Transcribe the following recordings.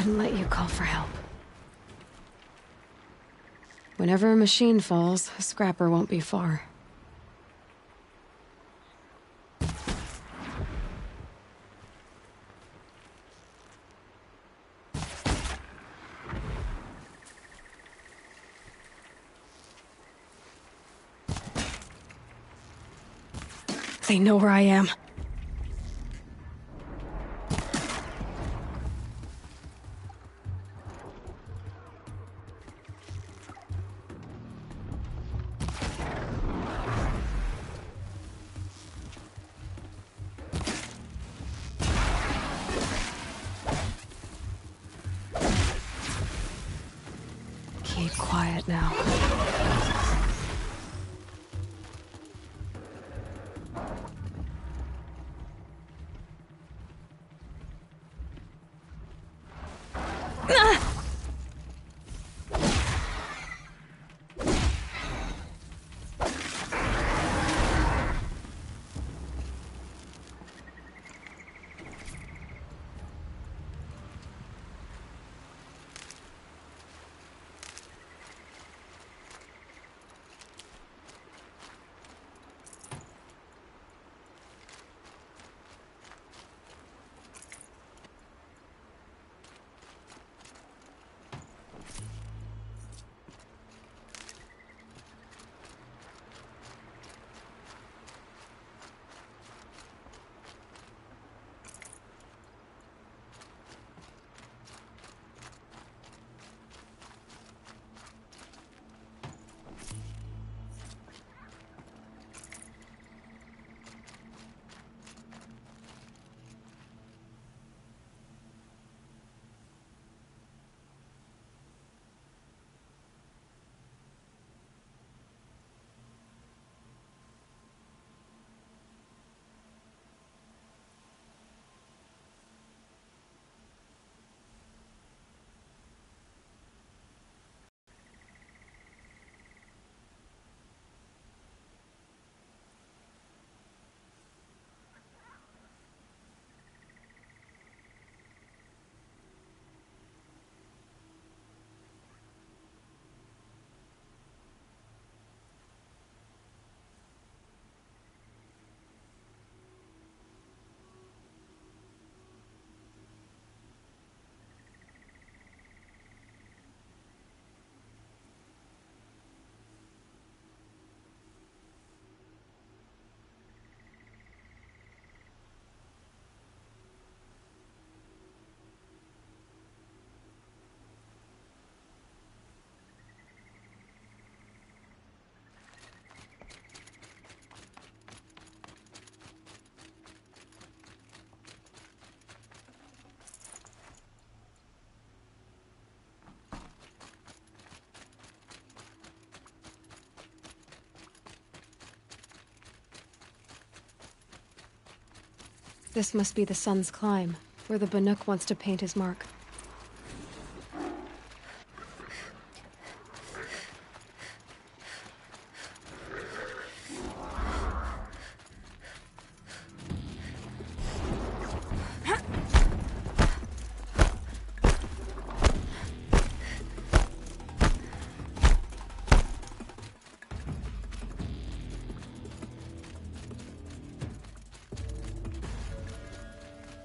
couldn't let you call for help. Whenever a machine falls, a scrapper won't be far. They know where I am. Keep quiet now. This must be the Sun's Climb, where the Banuk wants to paint his mark.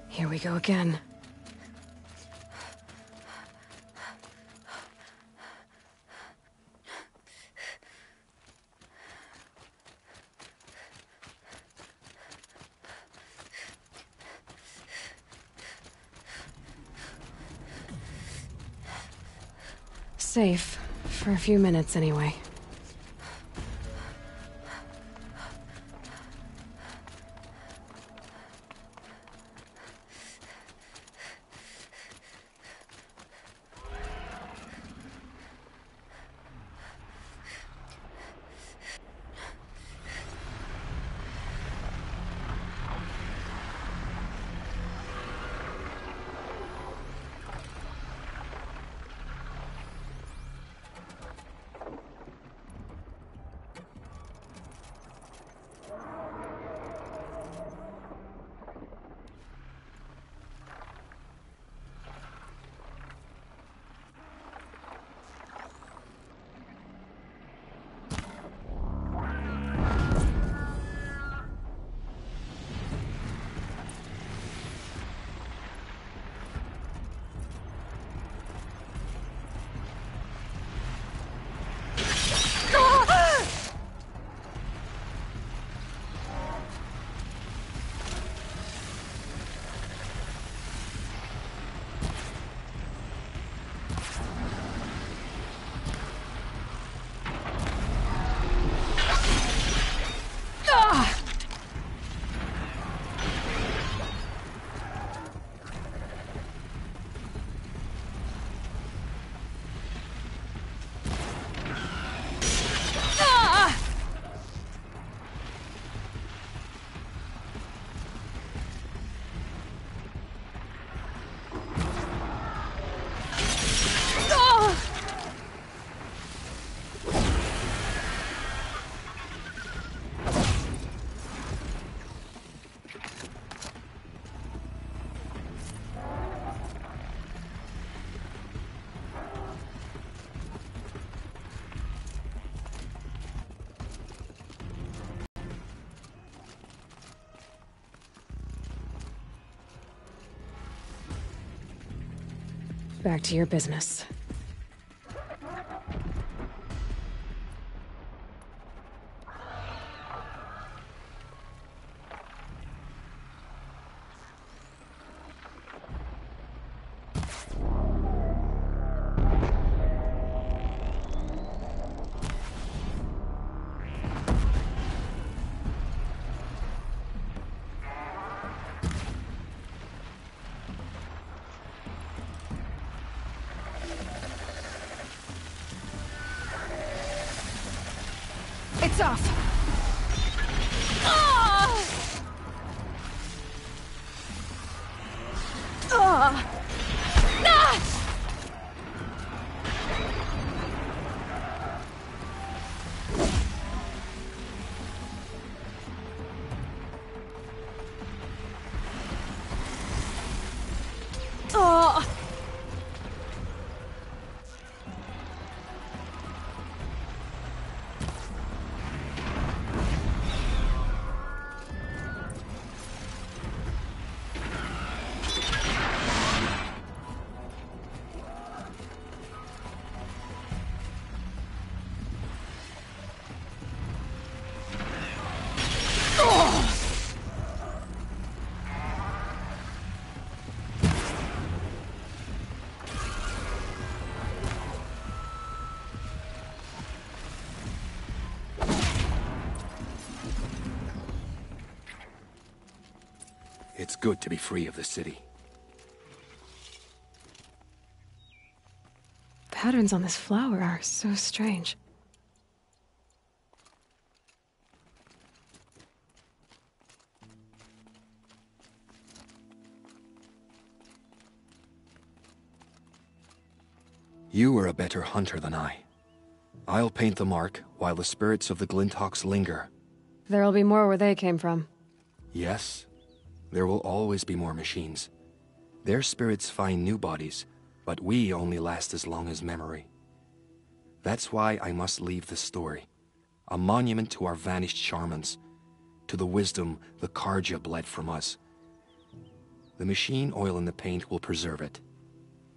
Here we go again. Safe, for a few minutes anyway. Back to your business. It's off! Ah! Ah! Ah! Ah! It's good to be free of the city. Patterns on this flower are so strange. You are a better hunter than I. I'll paint the mark while the spirits of the Glinthawks linger. There'll be more where they came from. Yes, there will always be more machines. Their spirits find new bodies, but we only last as long as memory. That's why I must leave this story. A monument to our vanished shamans, to the wisdom the Carja bled from us. The machine oil in the paint will preserve it.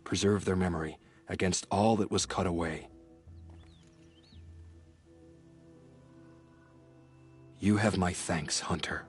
Preserve their memory against all that was cut away. You have my thanks, Hunter.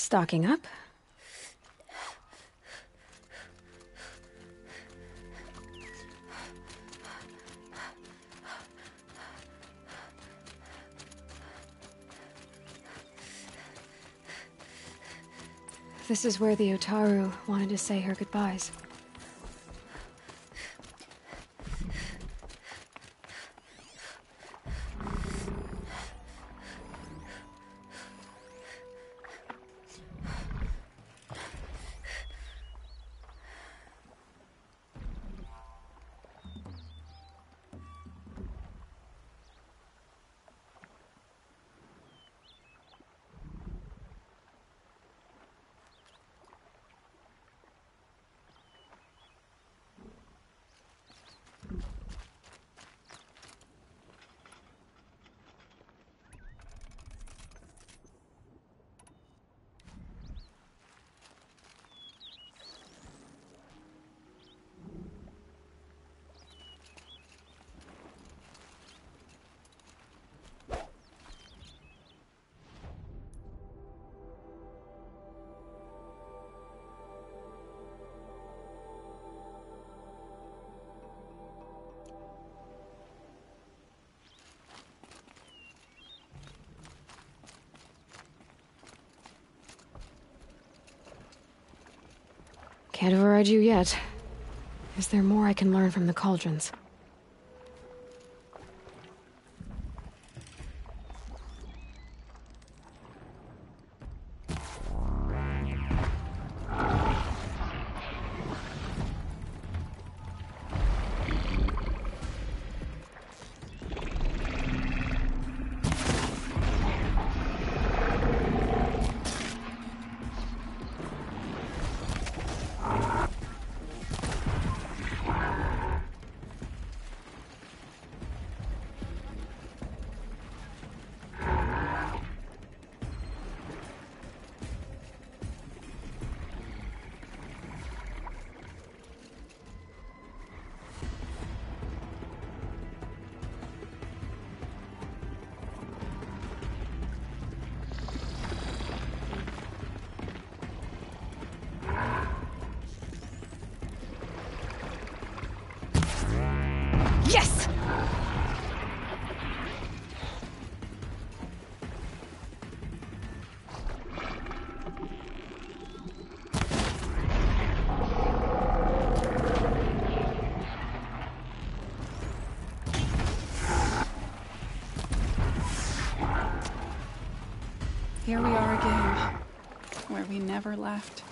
Stocking up. This is where the Otaru wanted to say her goodbyes. Can't override you yet. Is there more I can learn from the cauldrons? Yes! Here we are again, where we never left.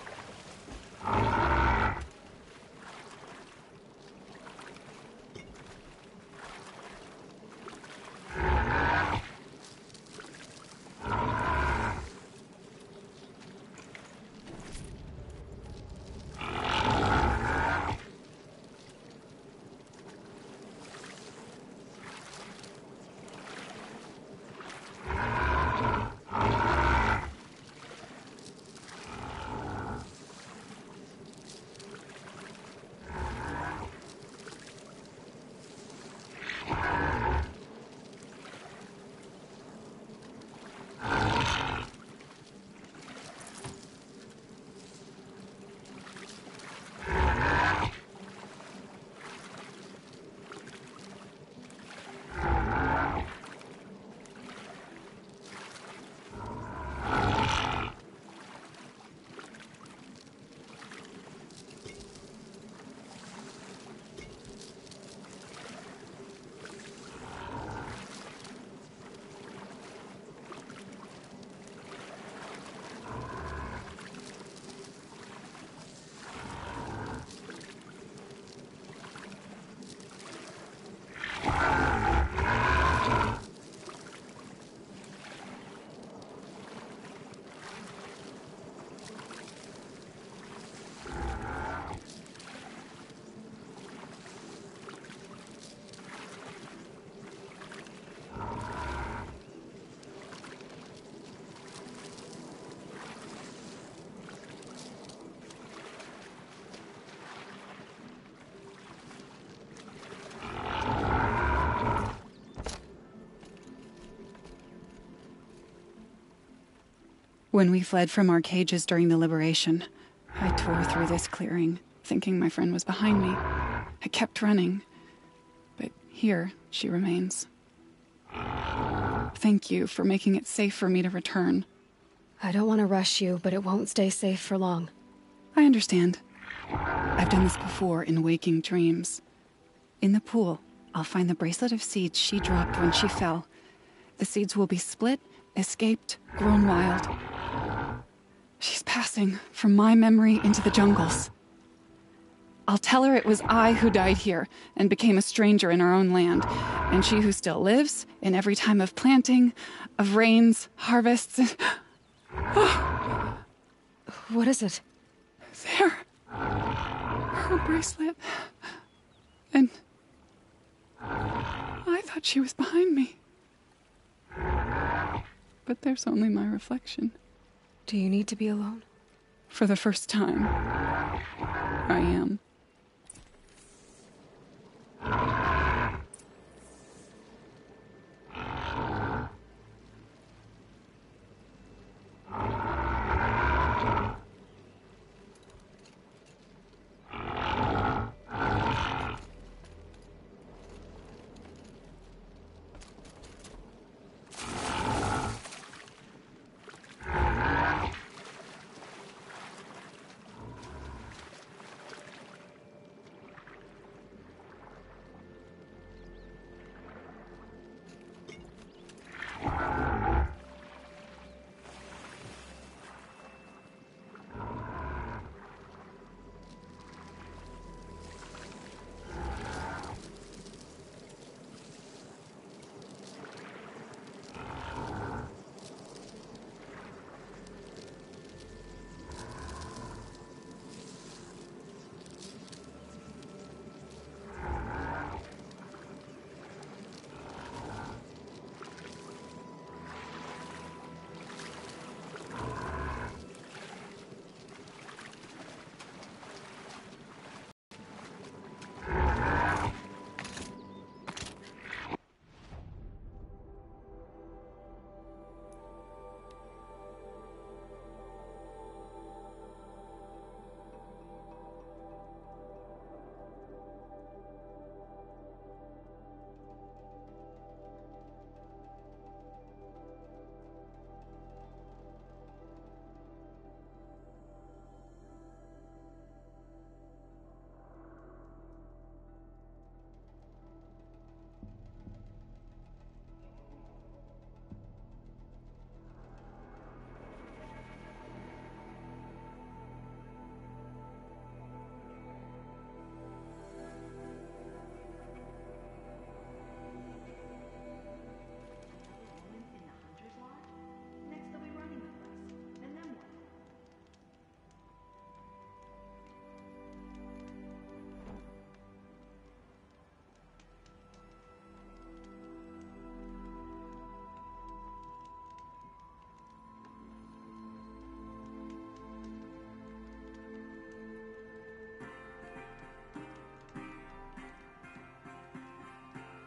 When we fled from our cages during the liberation, I tore through this clearing, thinking my friend was behind me. I kept running, but here she remains. Thank you for making it safe for me to return. I don't want to rush you, but it won't stay safe for long. I understand. I've done this before in waking dreams. In the pool, I'll find the bracelet of seeds she dropped when she fell. The seeds will be split, escaped, grown wild. She's passing from my memory into the jungles. I'll tell her it was I who died here and became a stranger in our own land, and she who still lives in every time of planting, of rains, harvests, and... What is it? There. Her bracelet. And... I thought she was behind me. But there's only my reflection. Do you need to be alone? For the first time, I am.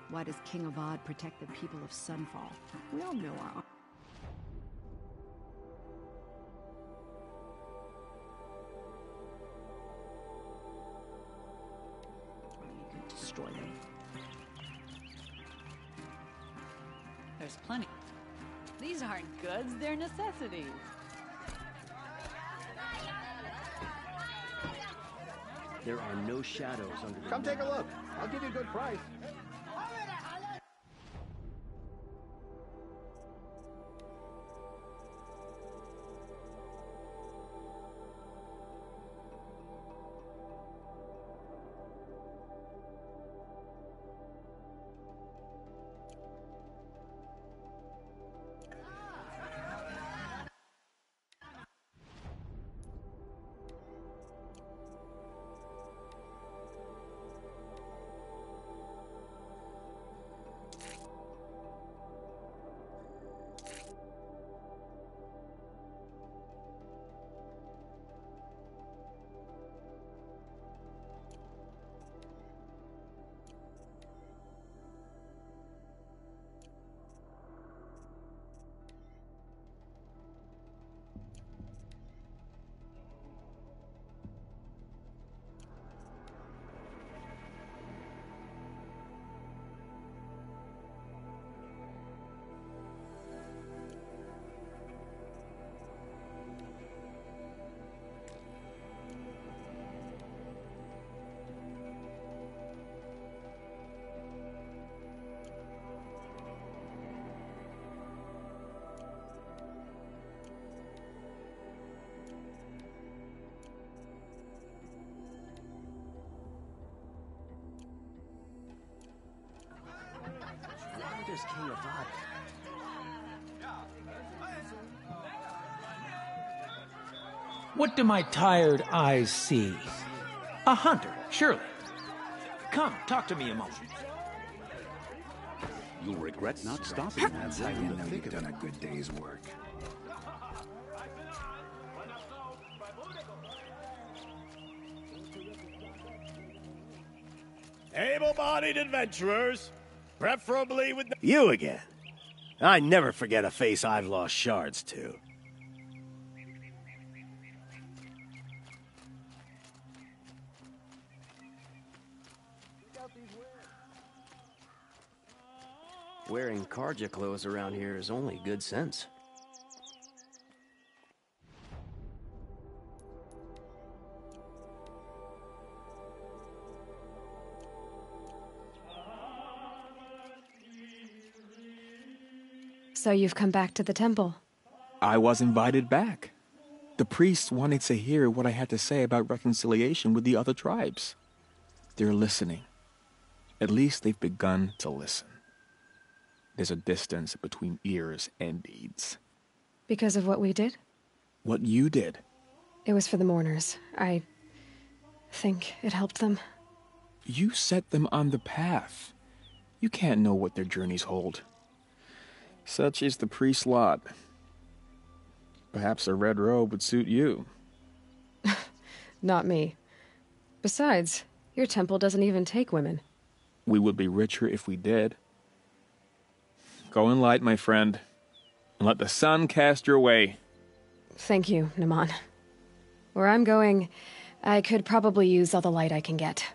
Why does King Avad protect the people of Sunfall? We all know our... You could destroy them. There's plenty. These aren't goods, they're necessities. There are no shadows under the... Come take a look. I'll give you a good price. there's Kayavata. What do my tired eyes see? A hunter, surely. Come, talk to me a moment. You'll regret not stopping. That's how you know you've done a good day's work. Able-bodied adventurers, preferably with you again. I never forget a face I've lost shards to. Wearing Karja clothes around here is only good sense. So you've come back to the temple. I was invited back. The priests wanted to hear what I had to say about reconciliation with the other tribes. They're listening. At least they've begun to listen. There's a distance between ears and deeds. Because of what we did? What you did. It was for the mourners. I think it helped them. You set them on the path. You can't know what their journeys hold. Such is the priest's lot. Perhaps a red robe would suit you. Not me. Besides, your temple doesn't even take women. We would be richer if we did. Go in light, my friend, and let the sun cast your way. Thank you, Naman. Where I'm going, I could probably use all the light I can get.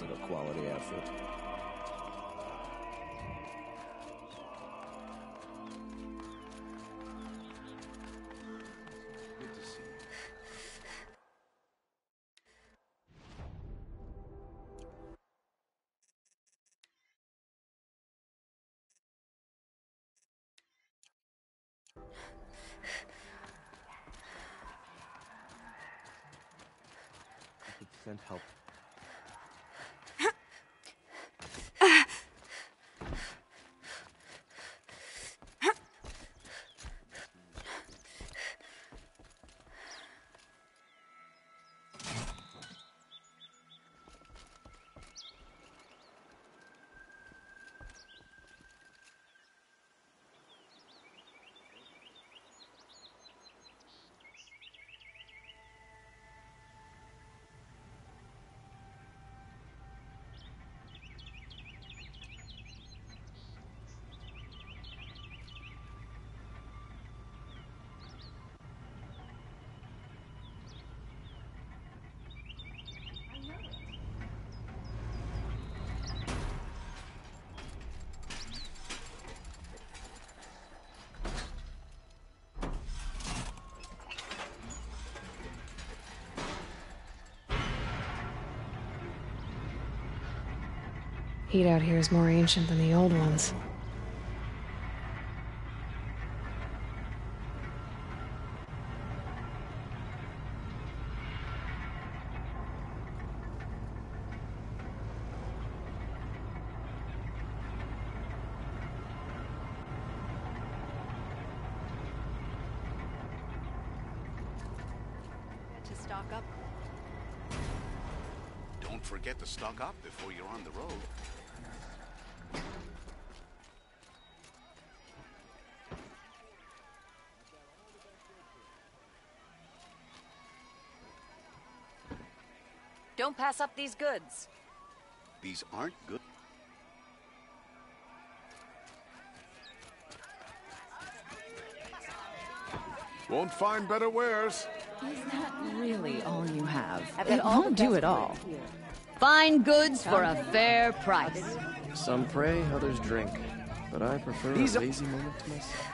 Looks like a quality outfit. I could send help. Heat out here is more ancient than the old ones. To stock up. Don't forget to stock up before you're on the road. Don't pass up these goods. These aren't good. Won't find better wares. Is that really all you have? It won't do it all. Fine goods for a fair price. Some pray, others drink. But I prefer a lazy moment to myself.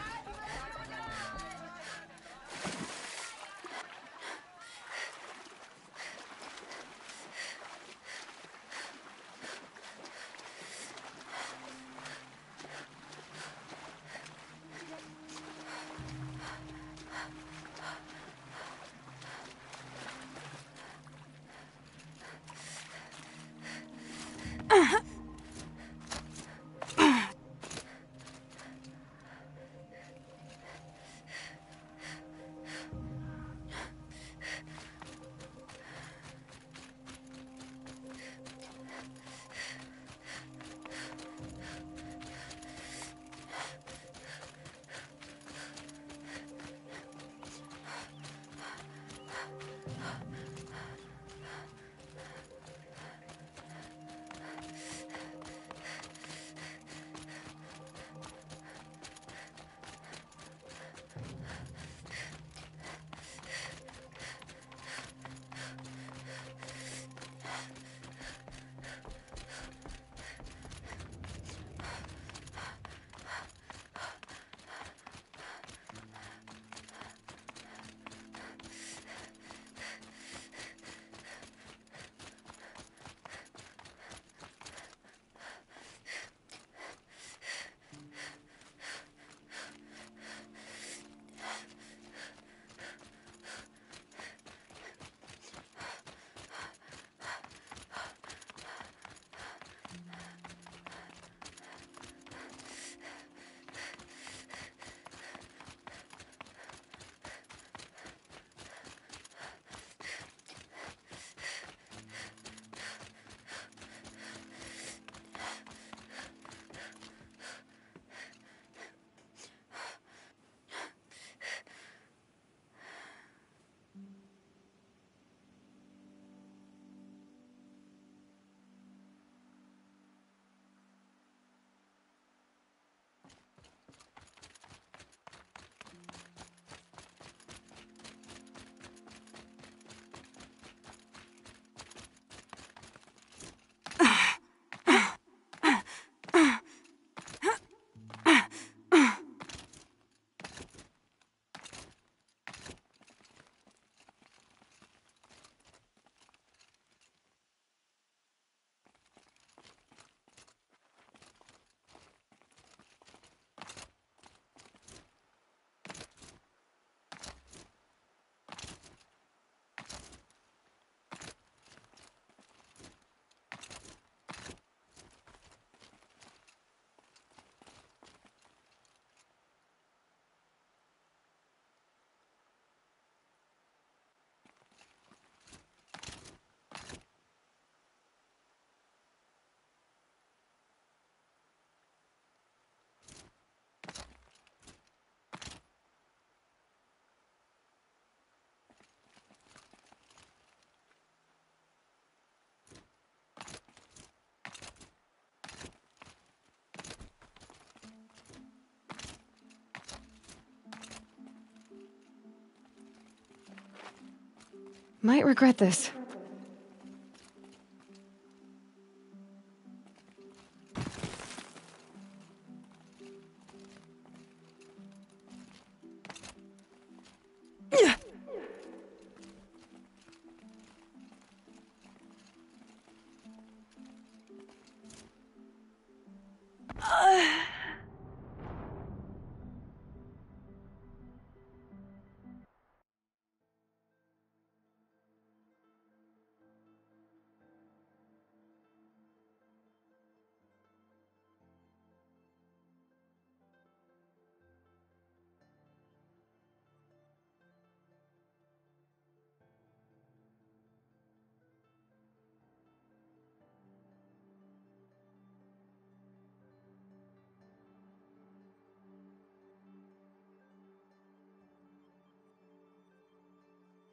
Might regret this.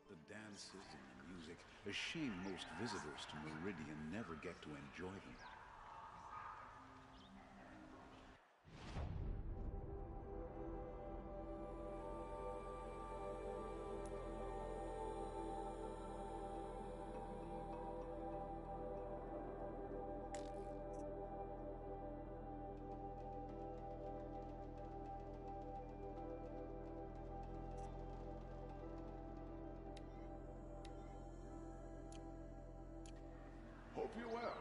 The dances and the music. A shame most visitors to Meridian never get to enjoy them. Hope you well.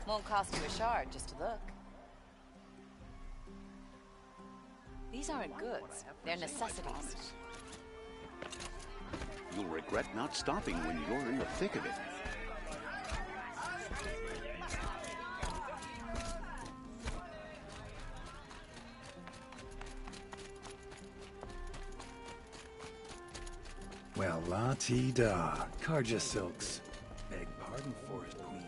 Won't cost you a shard just to look. These aren't goods, they're necessities. You'll regret not stopping when you're in the thick of it. Well, la-ti-da. Carja silks. Beg pardon, Forest Queen.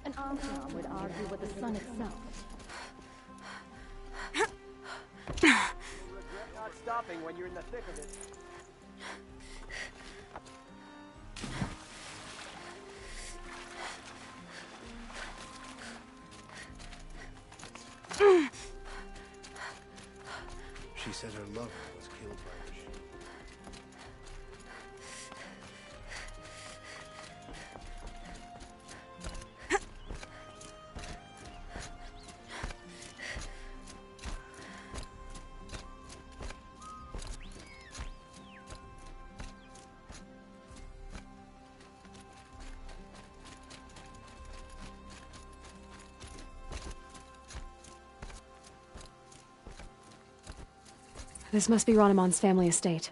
An Armstrong would argue with the sun itself. You'll regret not stopping when you're in the thick of it. She said her lover was killed by her shield. This must be Ranamon's family estate.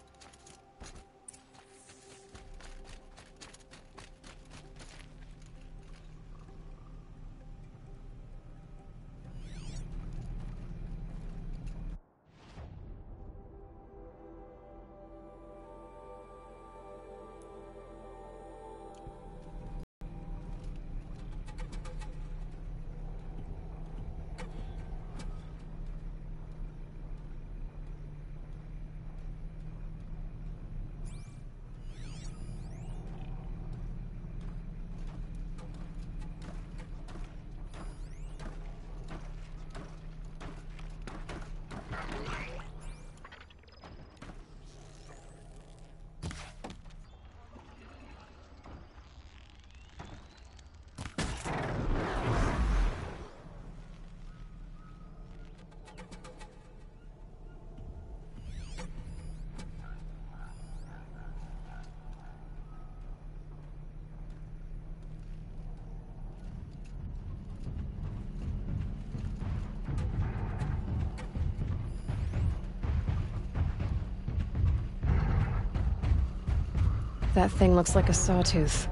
That thing looks like a sawtooth,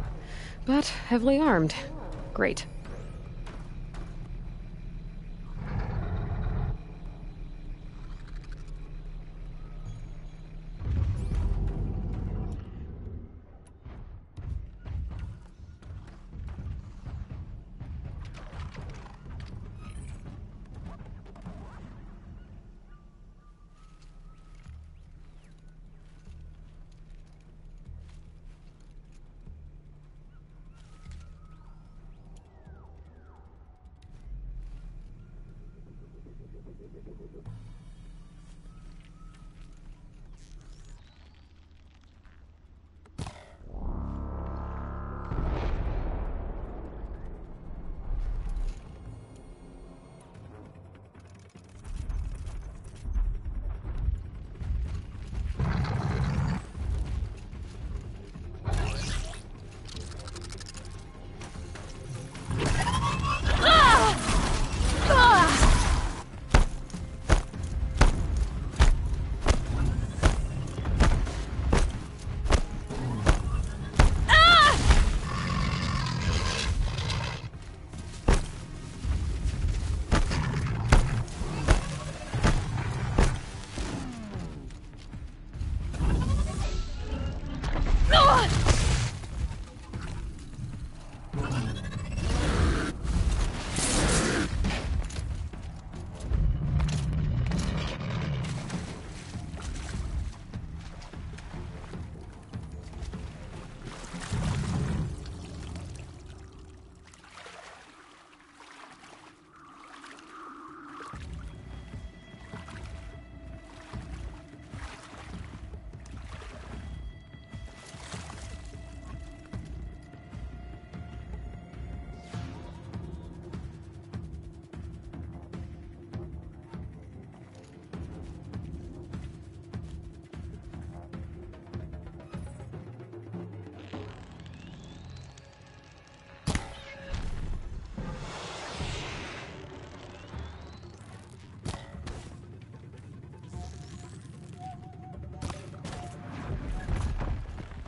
but heavily armed. Great.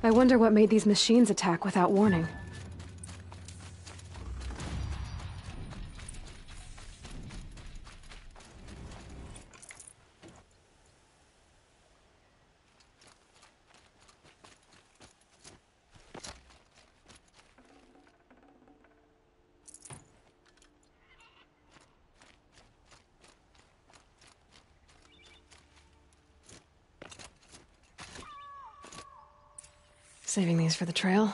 I wonder what made these machines attack without warning. Saving these for the trail.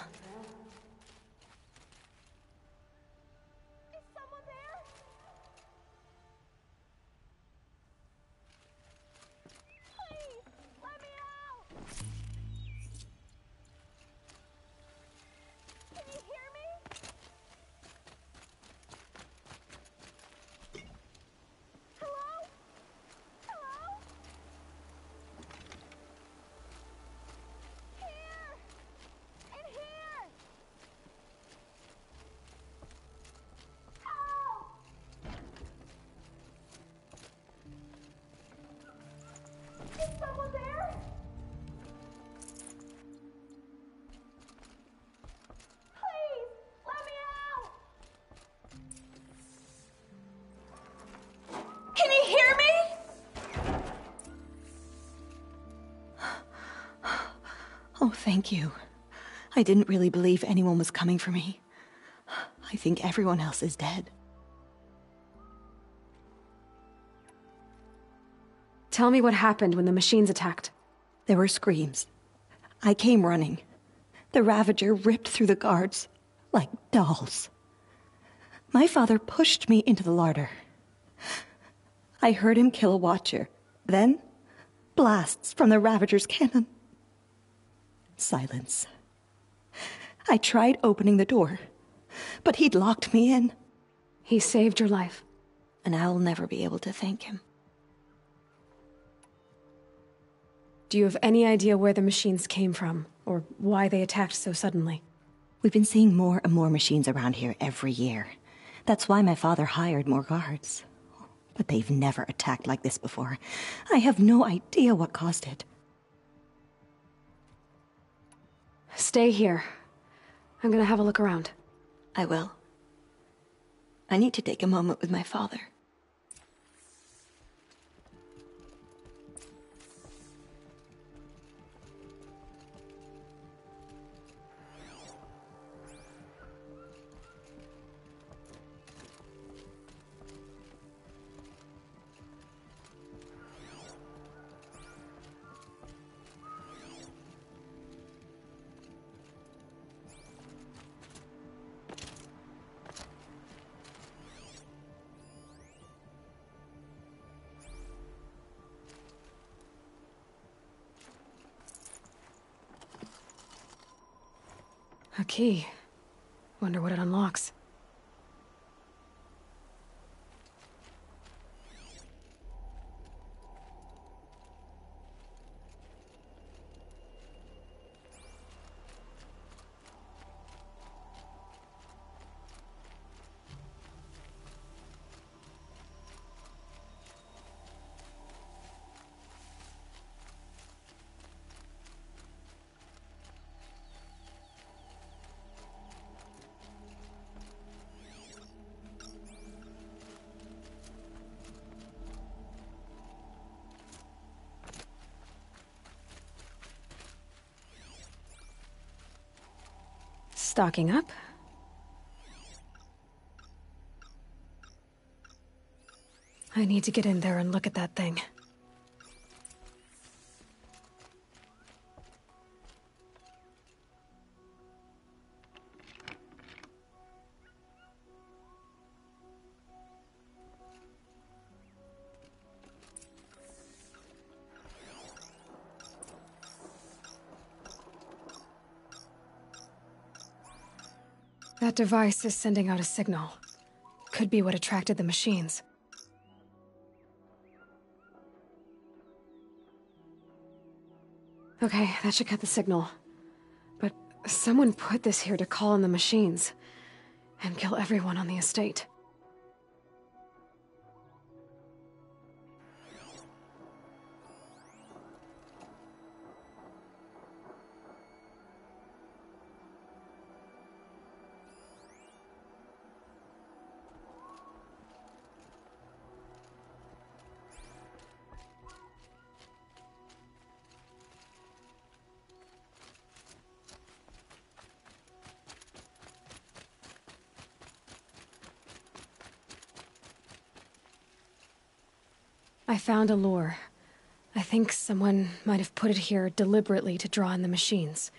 Can you hear me? Oh, thank you. I didn't really believe anyone was coming for me. I think everyone else is dead. Tell me what happened when the machines attacked. There were screams. I came running. The Ravager ripped through the guards like dolls. My father pushed me into the larder. I heard him kill a Watcher. Then, blasts from the Ravager's cannon. Silence. I tried opening the door, but he'd locked me in. He saved your life. And I'll never be able to thank him. Do you have any idea where the machines came from, or why they attacked so suddenly? We've been seeing more and more machines around here every year. That's why my father hired more guards. But they've never attacked like this before. I have no idea what caused it. Stay here. I'm gonna have a look around. I will. I need to take a moment with my father. A key. Wonder what it unlocks. Stocking up. I need to get in there and look at that thing. That device is sending out a signal. Could be what attracted the machines. Okay, that should cut the signal. But someone put this here to call in the machines and kill everyone on the estate. I found a lure. I think someone might have put it here deliberately to draw in the machines.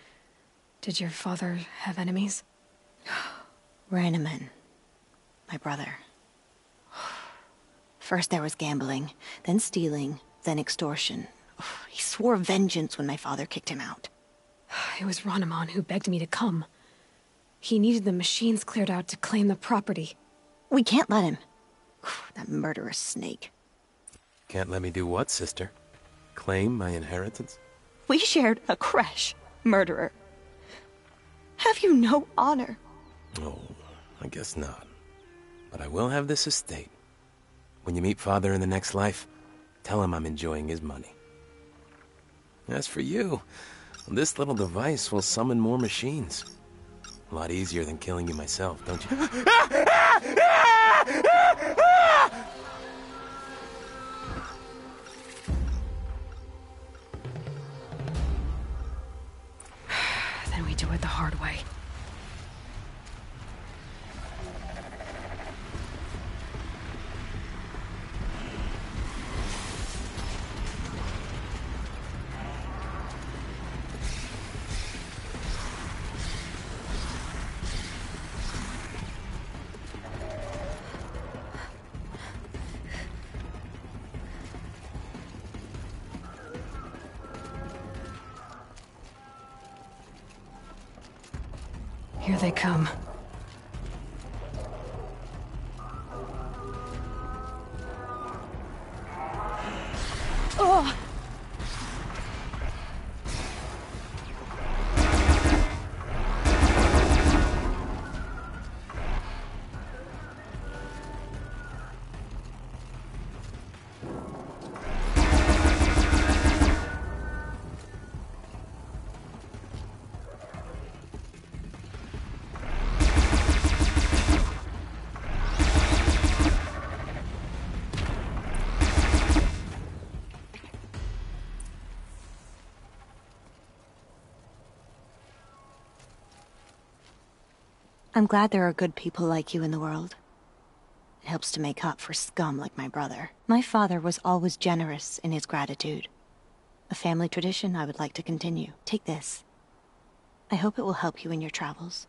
Did your father have enemies? Rainaman. My brother. First there was gambling, then stealing, then extortion. He swore vengeance when my father kicked him out. It was Rainaman who begged me to come. He needed the machines cleared out to claim the property. We can't let him. That murderous snake. Can't let me do what, sister? Claim my inheritance? We shared a creche, murderer. Have you no honor? Oh, I guess not. But I will have this estate. When you meet Father in the next life, tell him I'm enjoying his money. As for you, this little device will summon more machines. A lot easier than killing you myself, don't you? Then we do it the hard way. Here they come. Oh! I'm glad there are good people like you in the world. It helps to make up for scum like my brother. My father was always generous in his gratitude. A family tradition I would like to continue. Take this. I hope it will help you in your travels.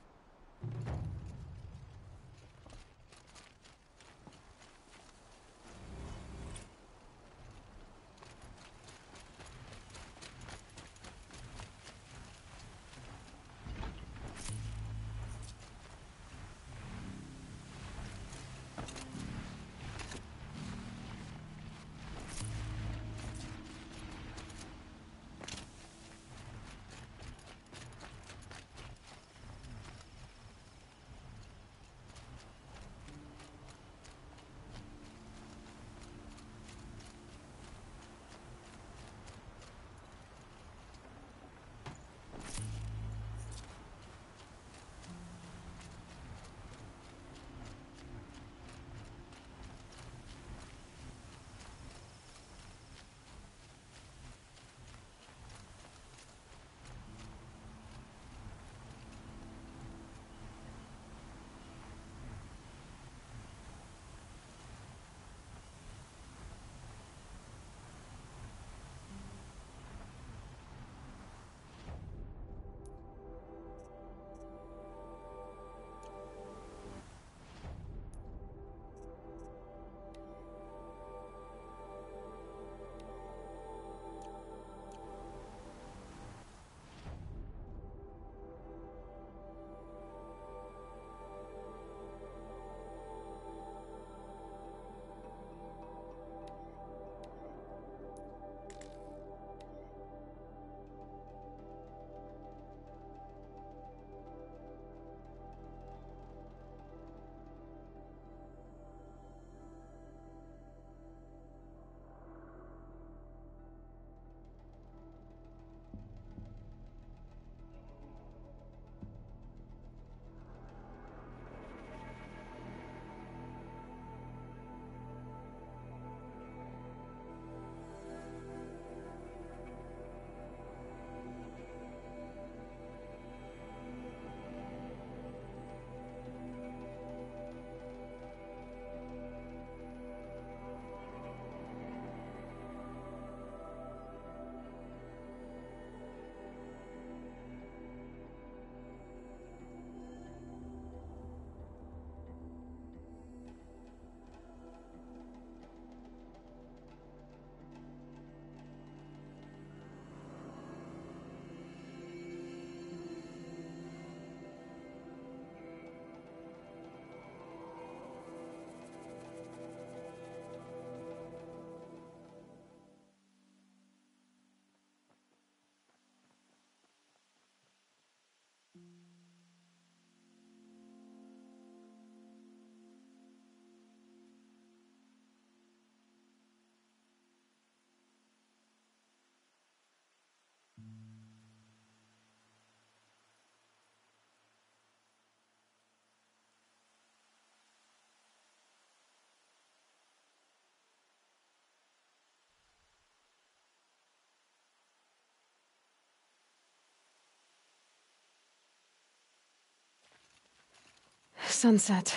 Sunset.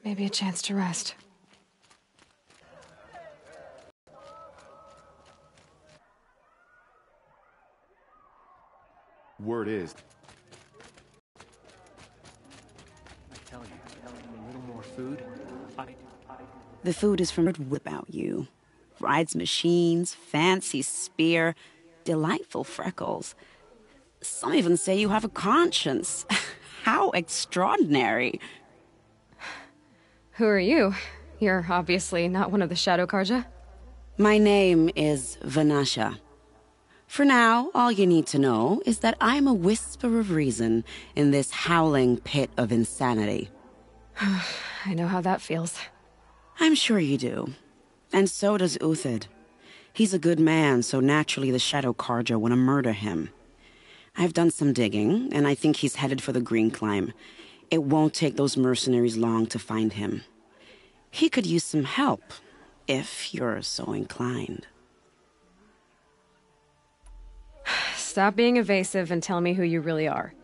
Maybe a chance to rest. Word is. I tell you, a little more food. The food is from about you. Rides machines, fancy spear, delightful freckles. Some even say you have a conscience. How extraordinary. Who are you? You're obviously not one of the Shadow Carja. My name is Vanasha. For now, all you need to know is that I'm a whisper of reason in this howling pit of insanity. I know how that feels. I'm sure you do. And so does Uthid. He's a good man, so naturally the Shadow Carja want to murder him. I've done some digging, and I think he's headed for the Green Climb. It won't take those mercenaries long to find him. He could use some help, if you're so inclined. Stop being evasive and tell me who you really are.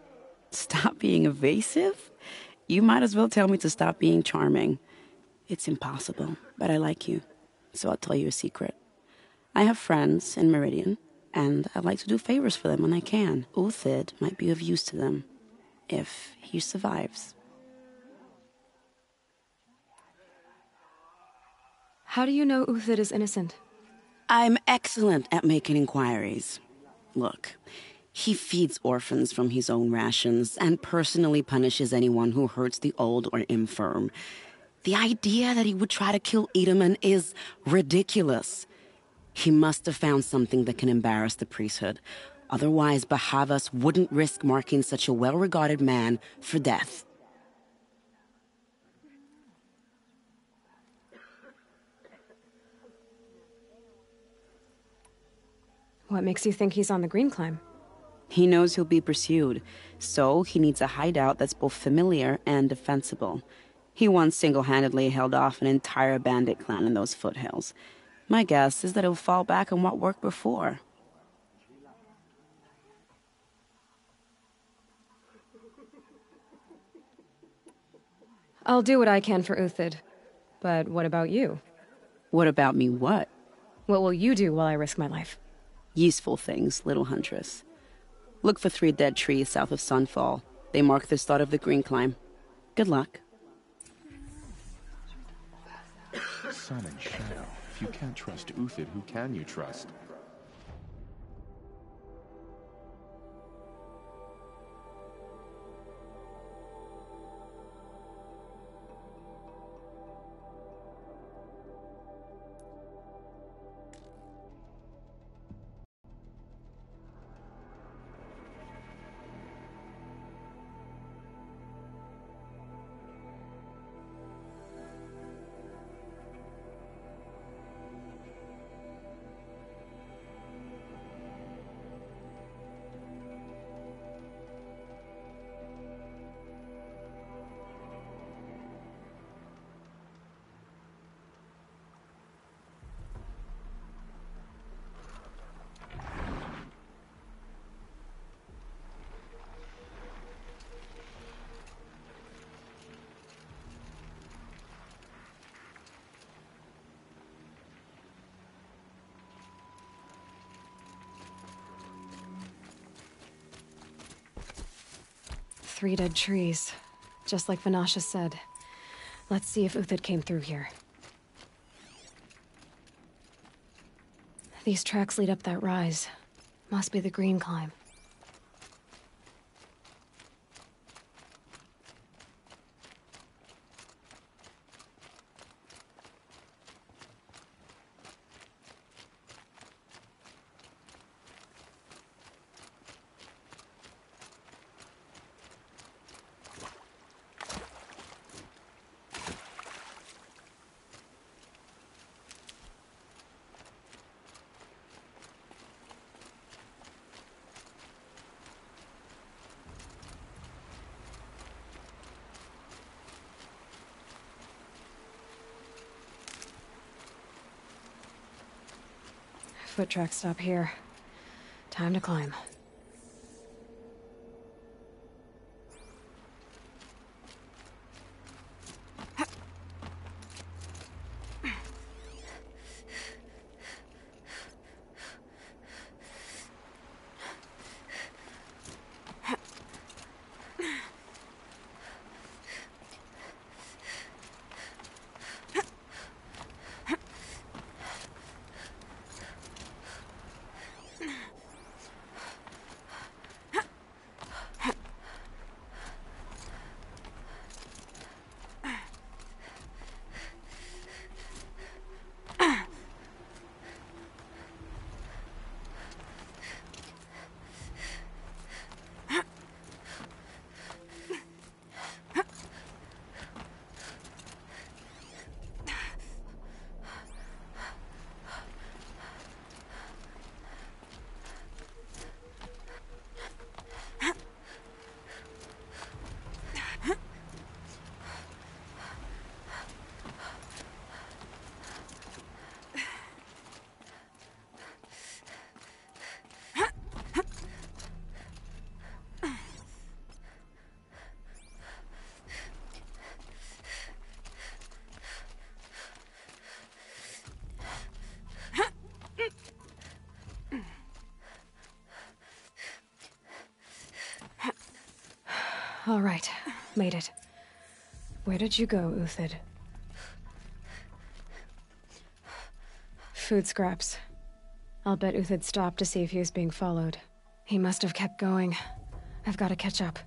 Stop being evasive? You might as well tell me to stop being charming. It's impossible, but I like you, so I'll tell you a secret. I have friends in Meridian, and I like to do favors for them when I can. Uthid might be of use to them, if he survives. How do you know Uthid is innocent? I'm excellent at making inquiries. Look, he feeds orphans from his own rations and personally punishes anyone who hurts the old or infirm. The idea that he would try to kill Edelman is ridiculous. He must have found something that can embarrass the priesthood. Otherwise, Bahavas wouldn't risk marking such a well-regarded man for death. What makes you think he's on the Green Climb? He knows he'll be pursued, so he needs a hideout that's both familiar and defensible. He once single-handedly held off an entire bandit clan in those foothills. My guess is that he'll fall back on what worked before. I'll do what I can for Uthid. But what about you? What about me what? What will you do while I risk my life? Useful things, little huntress. Look for 3 dead trees south of Sunfall. They mark the start of the Green Climb. Good luck. Sun and Shadow. If you can't trust Uthid, who can you trust? Three dead trees. Just like Vanasha said. Let's see if Uthid came through here. These tracks lead up that rise. Must be the Green Climb. Foot tracks stop here. Time to climb. All right, made it. Where did you go, Uthid? Food scraps. I'll bet Uthid stopped to see if he was being followed. He must have kept going. I've got to catch up.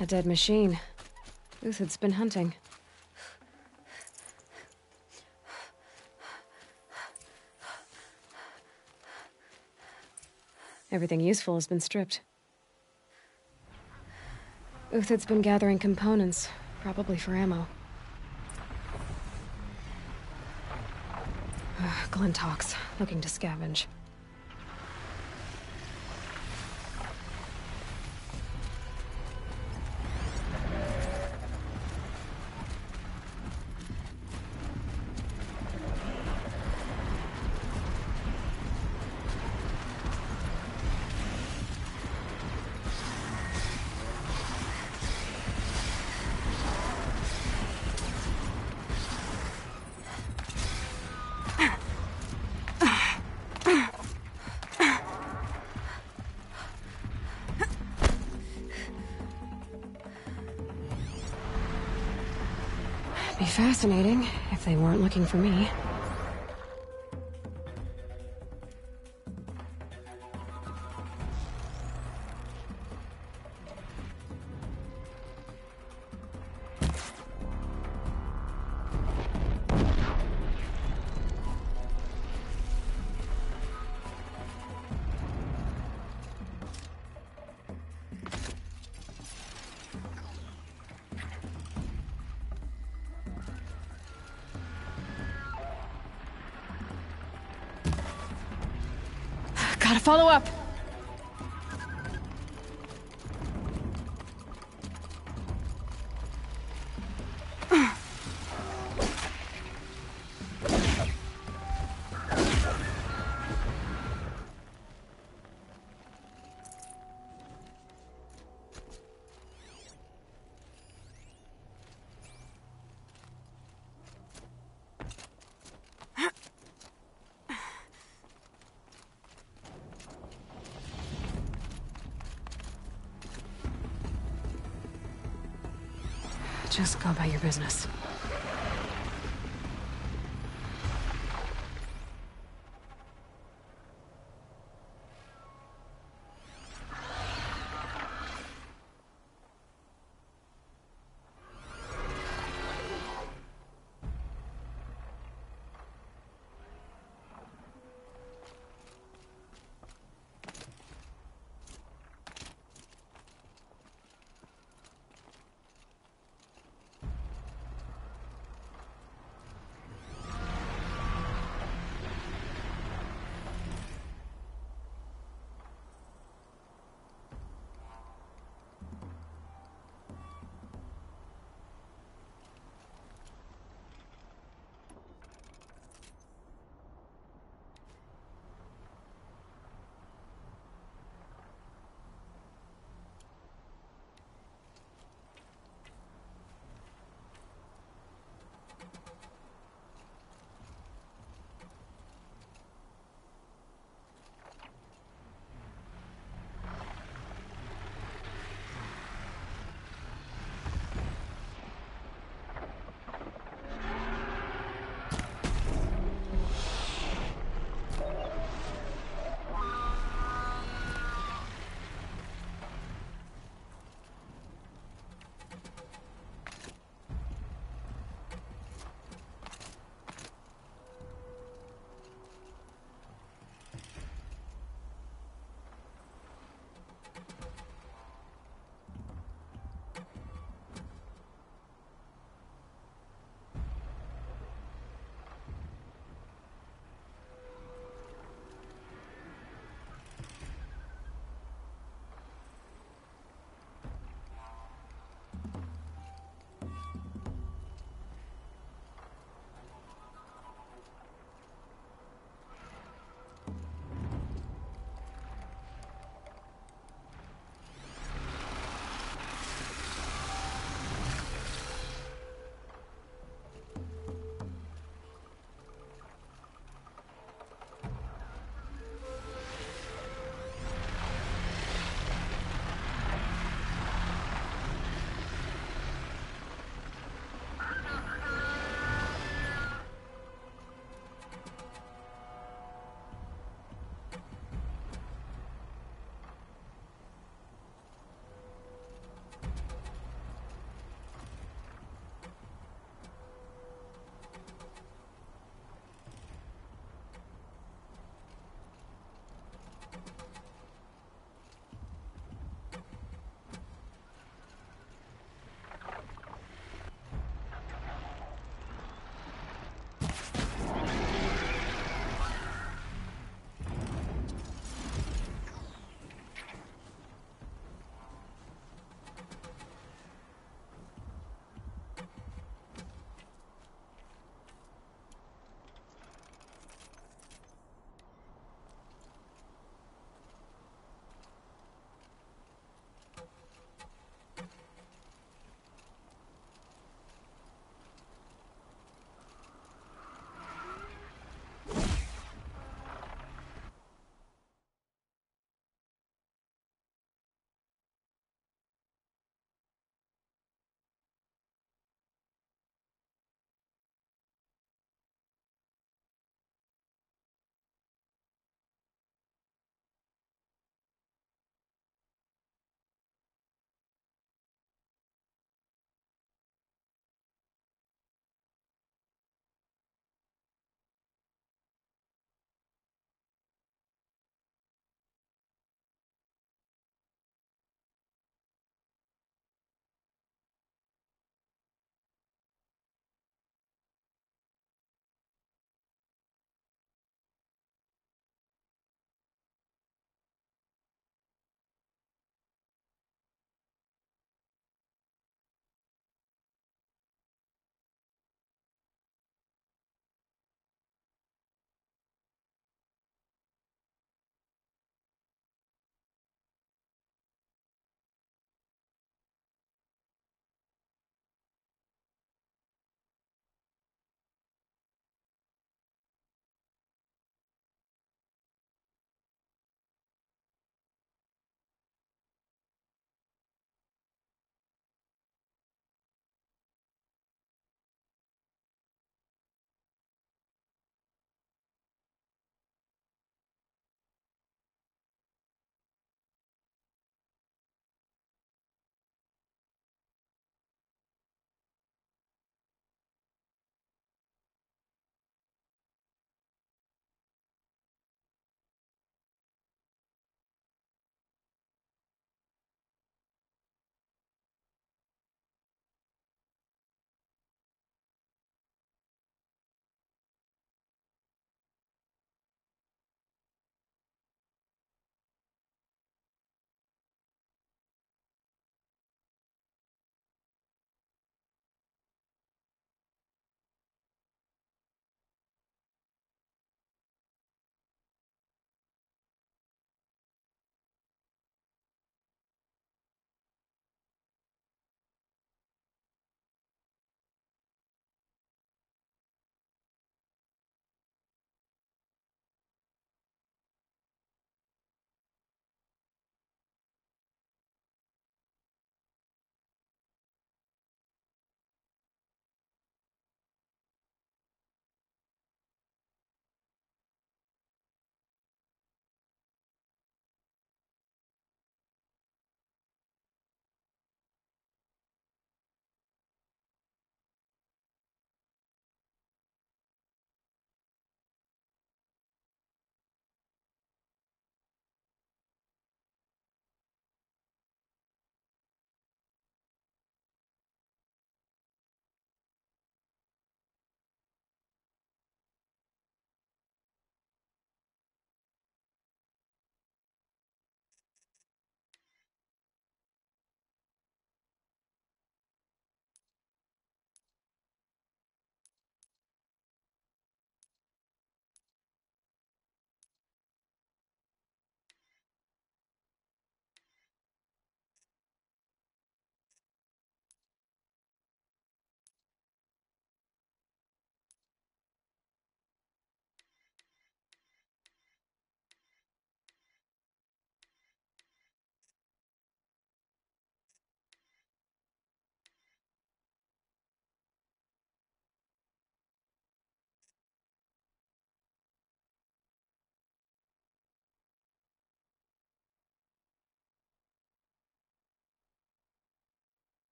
A dead machine. Uthid's been hunting. Everything useful has been stripped. Uthid's been gathering components, probably for ammo. Glintox, looking to scavenge. Be fascinating if they weren't looking for me. Gotta follow up. Just go about your business.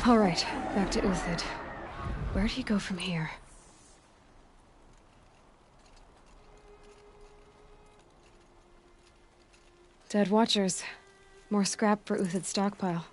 All right, back to Uthid. Where do you go from here? Dead Watchers. More scrap for Uthid's stockpile.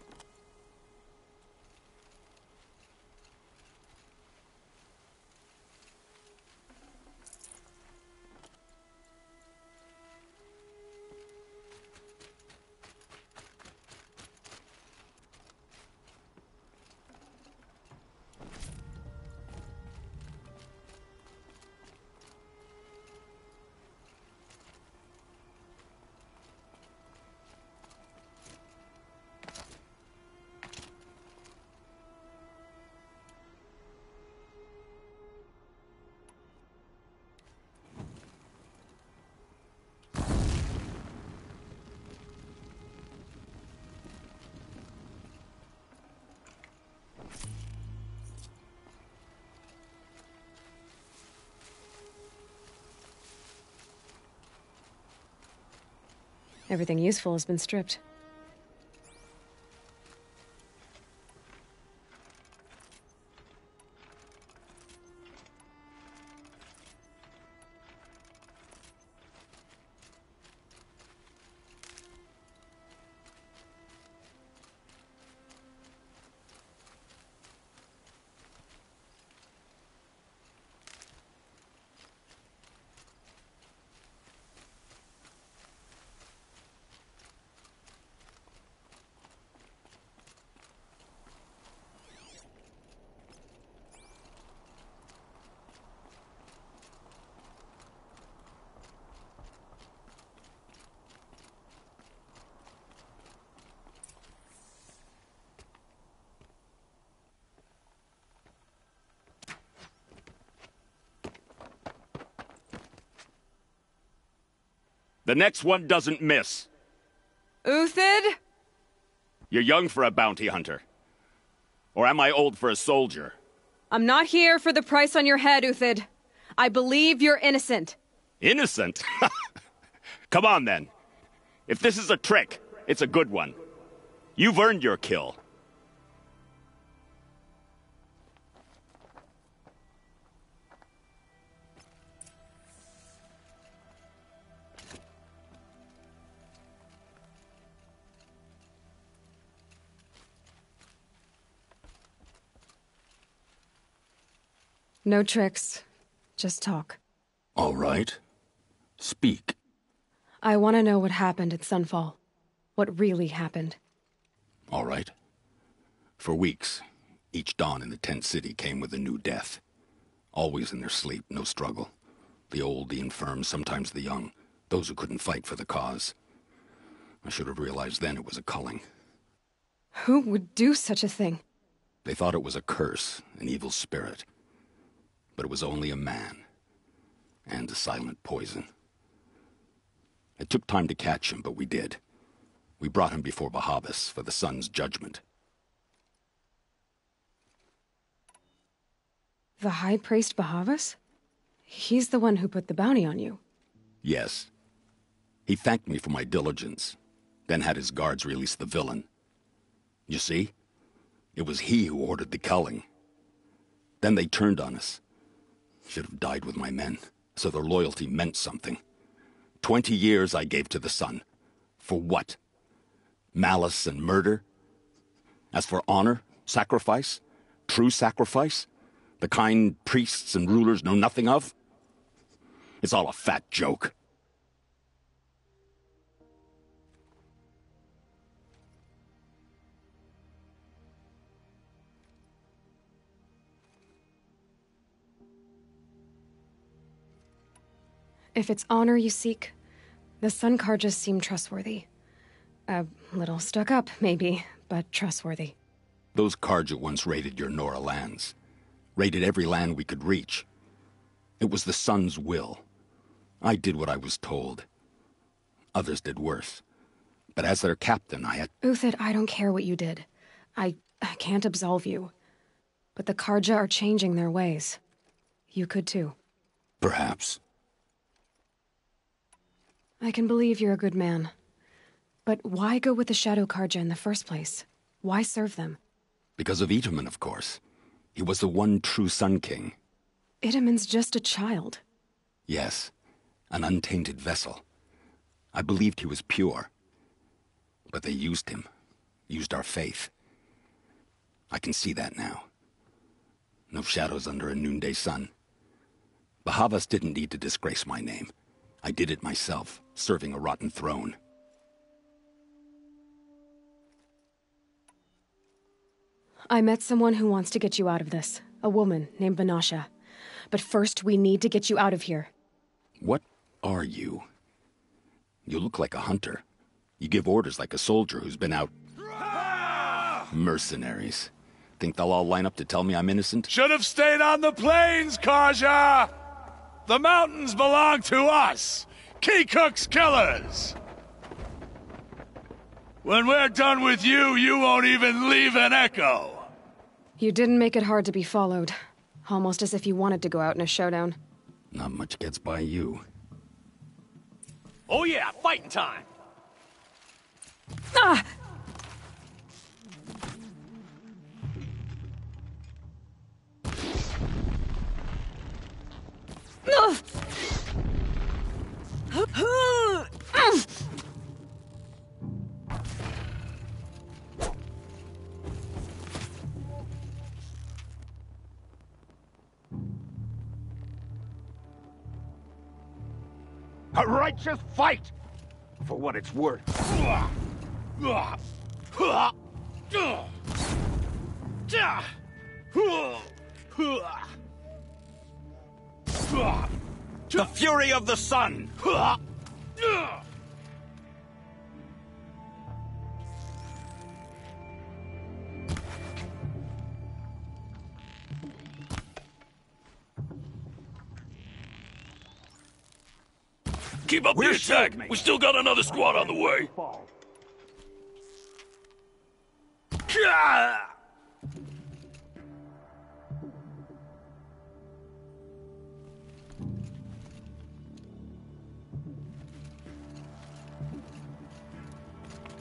Everything useful has been stripped. The next one doesn't miss. Uthid? You're young for a bounty hunter. Or am I old for a soldier? I'm not here for the price on your head, Uthid. I believe you're innocent. Innocent? Come on, then. If this is a trick, it's a good one. You've earned your kill. No tricks. Just talk. All right. Speak. I want to know what happened at Sunfall. What really happened. All right. For weeks, each dawn in the tent city came with a new death. Always in their sleep, no struggle. The old, the infirm, sometimes the young. Those who couldn't fight for the cause. I should have realized then it was a culling. Who would do such a thing? They thought it was a curse, an evil spirit. But it was only a man. And a silent poison. It took time to catch him, but we did. We brought him before Bahavas for the sun's judgment. The High Priest Bahavas? He's the one who put the bounty on you. Yes. He thanked me for my diligence, then had his guards release the villain. You see? It was he who ordered the culling. Then they turned on us. Should have died with my men, so their loyalty meant something. 20 years I gave to the sun. For what? Malice and murder? As for honor, sacrifice, true sacrifice, the kind priests and rulers know nothing of? It's all a fat joke. If it's honor you seek, the Sun Carjas seem trustworthy. A little stuck up, maybe, but trustworthy. Those Carja once raided your Nora lands. Raided every land we could reach. It was the Sun's will. I did what I was told. Others did worse. But as their captain, I had... Uthid, I don't care what you did. I can't absolve you. But the Carja are changing their ways. You could too. Perhaps. I can believe you're a good man. But why go with the Shadow Carja in the first place? Why serve them? Because of Itamen, of course. He was the one true Sun King. Itamen's just a child. Yes, an untainted vessel. I believed he was pure. But they used him. Used our faith. I can see that now. No shadows under a noonday sun. Bahavas didn't need to disgrace my name. I did it myself, serving a rotten throne. I met someone who wants to get you out of this. A woman named Vanasha. But first, we need to get you out of here. What are you? You look like a hunter. You give orders like a soldier who's been out... Mercenaries. Think they'll all line up to tell me I'm innocent? Should have stayed on the plains, Karja! The mountains belong to us! Keekook's killers! When we're done with you, you won't even leave an echo! You didn't make it hard to be followed. Almost as if you wanted to go out in a showdown. Not much gets by you. Oh yeah, fighting time! Ah! A righteous fight! For what it's worth. The fury of the sun! Keep up the attack! We still got another squad on the way!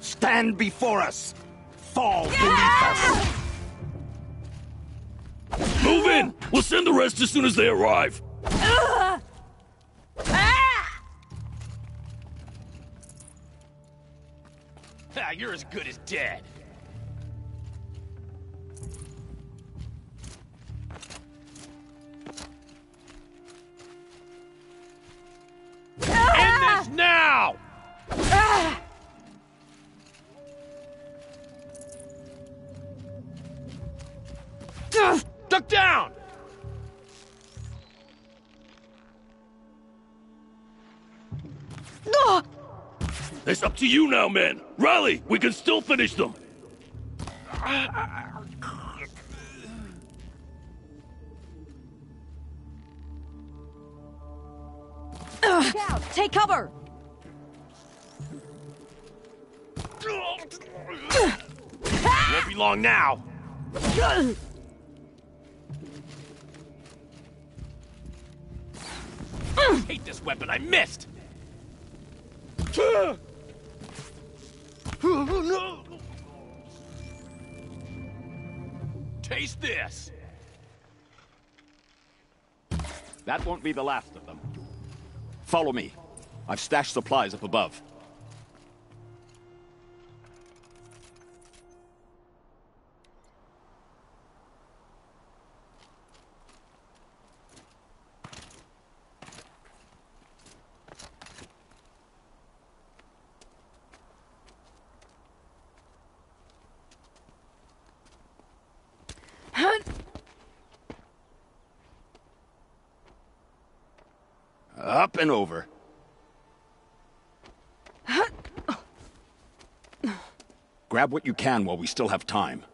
Stand before us! Fall beneath us! Move in! We'll send the rest as soon as they arrive! You're as good as dead. End this now! Duck down! It's up to you now, men! Rally! We can still finish them! Take cover! Won't be long now. I hate this weapon. I missed. No. Taste this. That won't be the last of them. Follow me. I've stashed supplies up above. Up and over. Grab what you can while we still have time.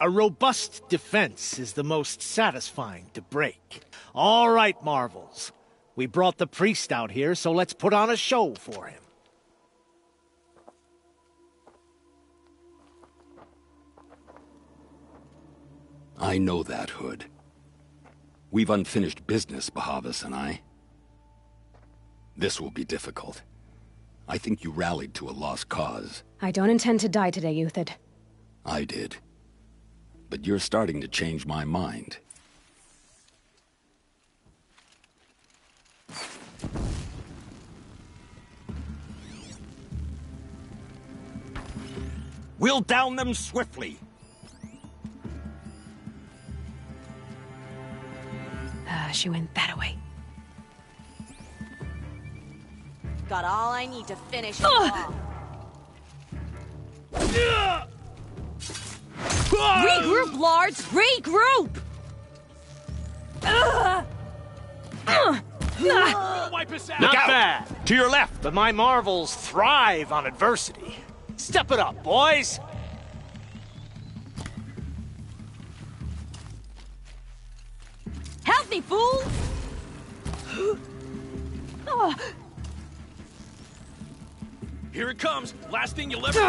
A robust defense is the most satisfying to break. All right, Marvels. We brought the priest out here, so let's put on a show for him. I know that, Hood. We've unfinished business, Bahavas and I. This will be difficult. I think you rallied to a lost cause. I don't intend to die today, Uthid. I did. But you're starting to change my mind. We'll down them swiftly. She went that way. Got all I need to finish it off. Regroup, Lords! Regroup! Not bad. To your left! But my Marvels thrive on adversity. Step it up, boys! Help me, fools! Here it comes. Last thing you'll ever...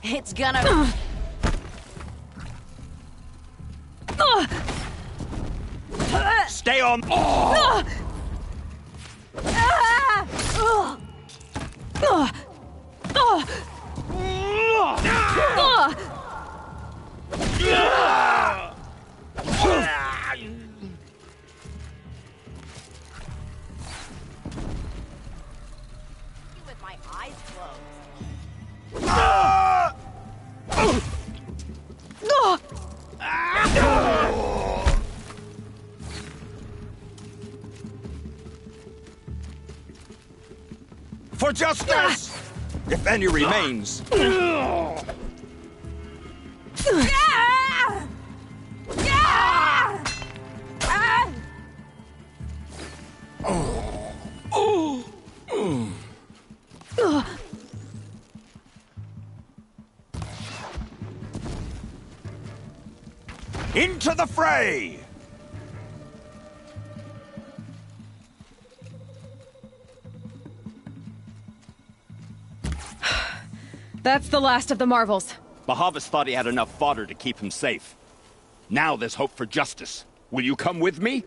It's gonna... Stay on... With my eyes closed. For justice! If any remains. Into the fray! That's the last of the Marvels. Bahavas thought he had enough fodder to keep him safe. Now there's hope for justice. Will you come with me?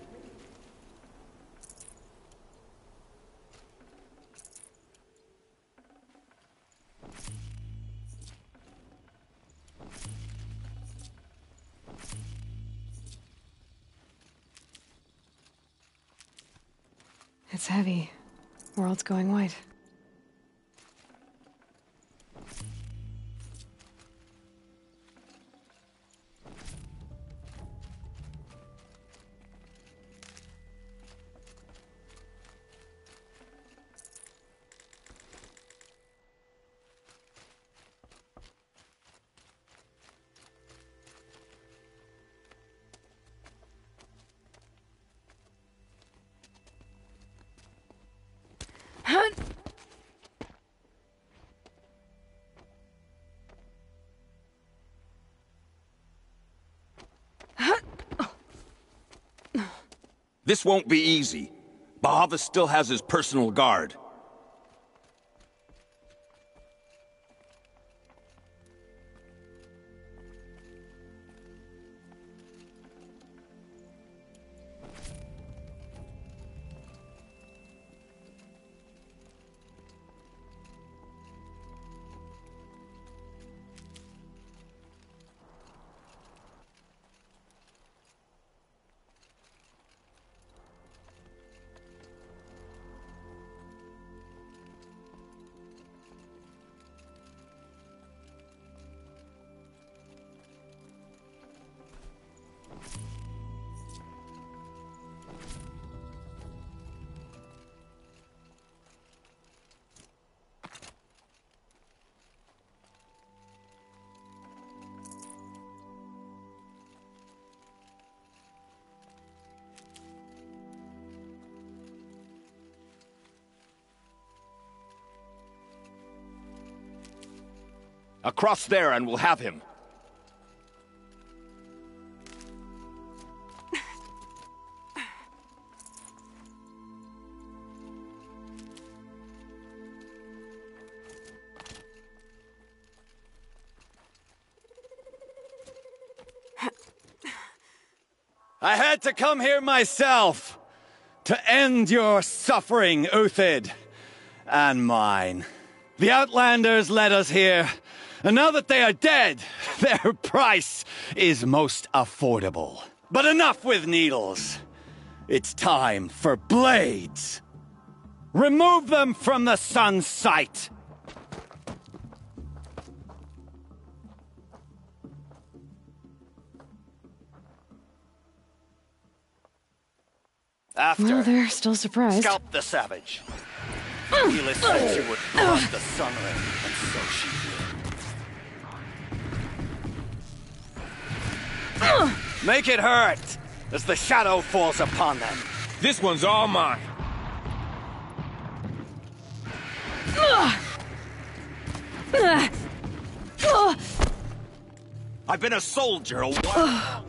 It's heavy. World's going white. This won't be easy. Bahavas still has his personal guard. Across there and we'll have him. I had to come here myself to end your suffering, Uthid, and mine. The Outlanders led us here, and now that they are dead, their price is most affordable. But enough with needles. It's time for blades. Remove them from the sun's sight. After, well, they're still surprised. Scalp the savage. Helis said she would blood the sun ring, and so she did. Make it hurt, as the shadow falls upon them. This one's all mine. I've been a soldier a while.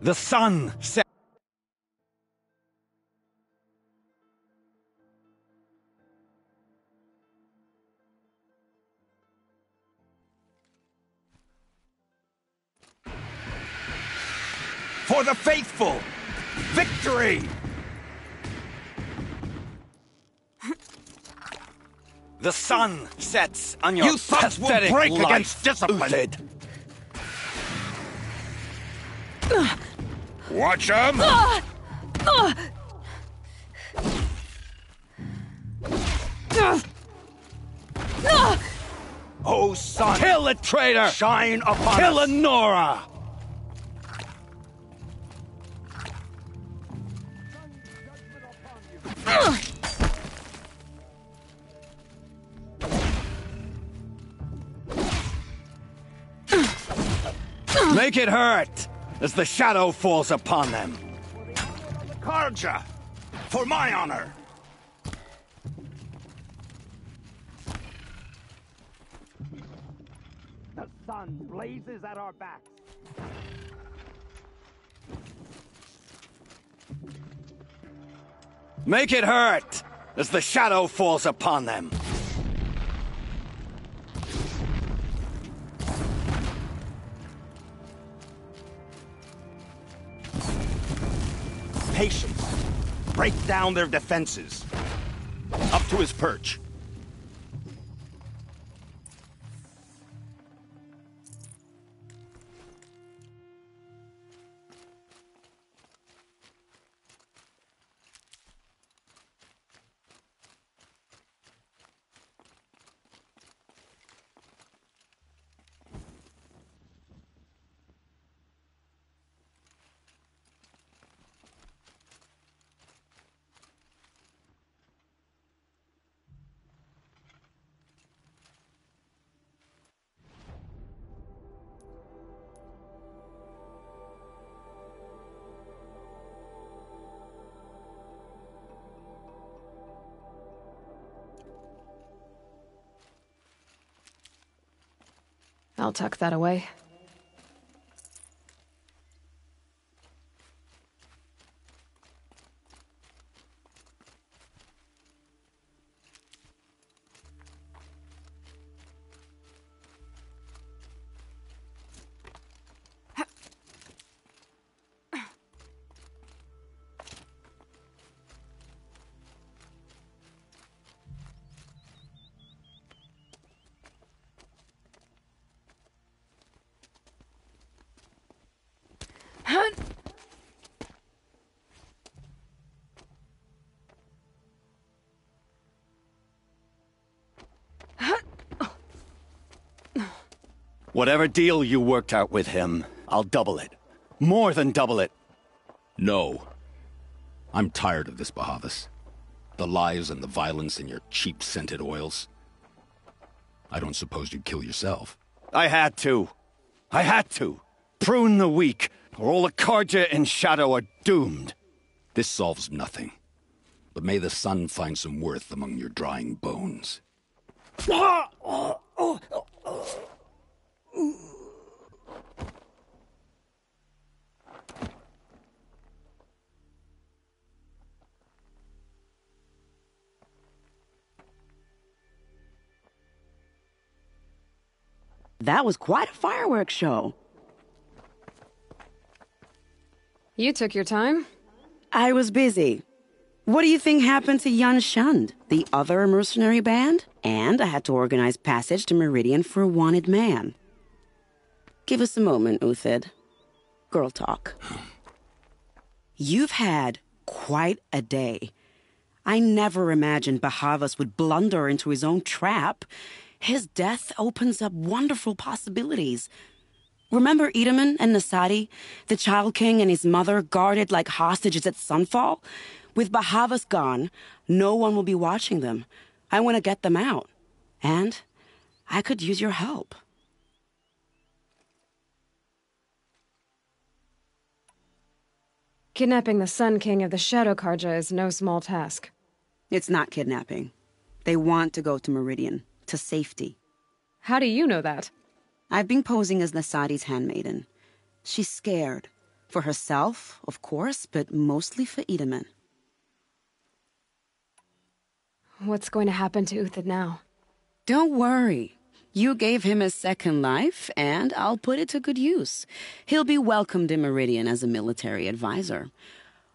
The sun set. For the faithful! Victory! The sun sets on your You thugs will pathetic break life, against discipline! Uthid. Watch him! Oh, son! Kill a traitor! Shine upon Kill us! Kill Nora! Make it hurt, as the shadow falls upon them. Karja! For my honor! The sun blazes at our backs. Make it hurt, as the shadow falls upon them. Patience. Break down their defenses. Up to his perch. I'll tuck that away. Whatever deal you worked out with him, I'll double it. More than double it. No. I'm tired of this, Bahavas. The lies and the violence in your cheap scented oils. I don't suppose you'd kill yourself. I had to. I had to. Prune the weak, or all the Carja in Shadow are doomed. This solves nothing. But may the sun find some worth among your drying bones. That was quite a fireworks show. You took your time. I was busy. What do you think happened to Yan Shund, the other mercenary band? And I had to organize passage to Meridian for a wanted man. Give us a moment, Uthid. Girl talk. You've had quite a day. I never imagined Bahavas would blunder into his own trap. His death opens up wonderful possibilities. Remember Edaman and Nasadi, the Child King and his mother guarded like hostages at Sunfall? With Bahavas gone, no one will be watching them. I want to get them out. And I could use your help. Kidnapping the Sun King of the Shadow Karja is no small task. It's not kidnapping. They want to go to Meridian, to safety. How do you know that? I've been posing as Nasadi's handmaiden. She's scared. For herself, of course, but mostly for Edaman. What's going to happen to Uthid now? Don't worry. You gave him a second life, and I'll put it to good use. He'll be welcomed in Meridian as a military advisor.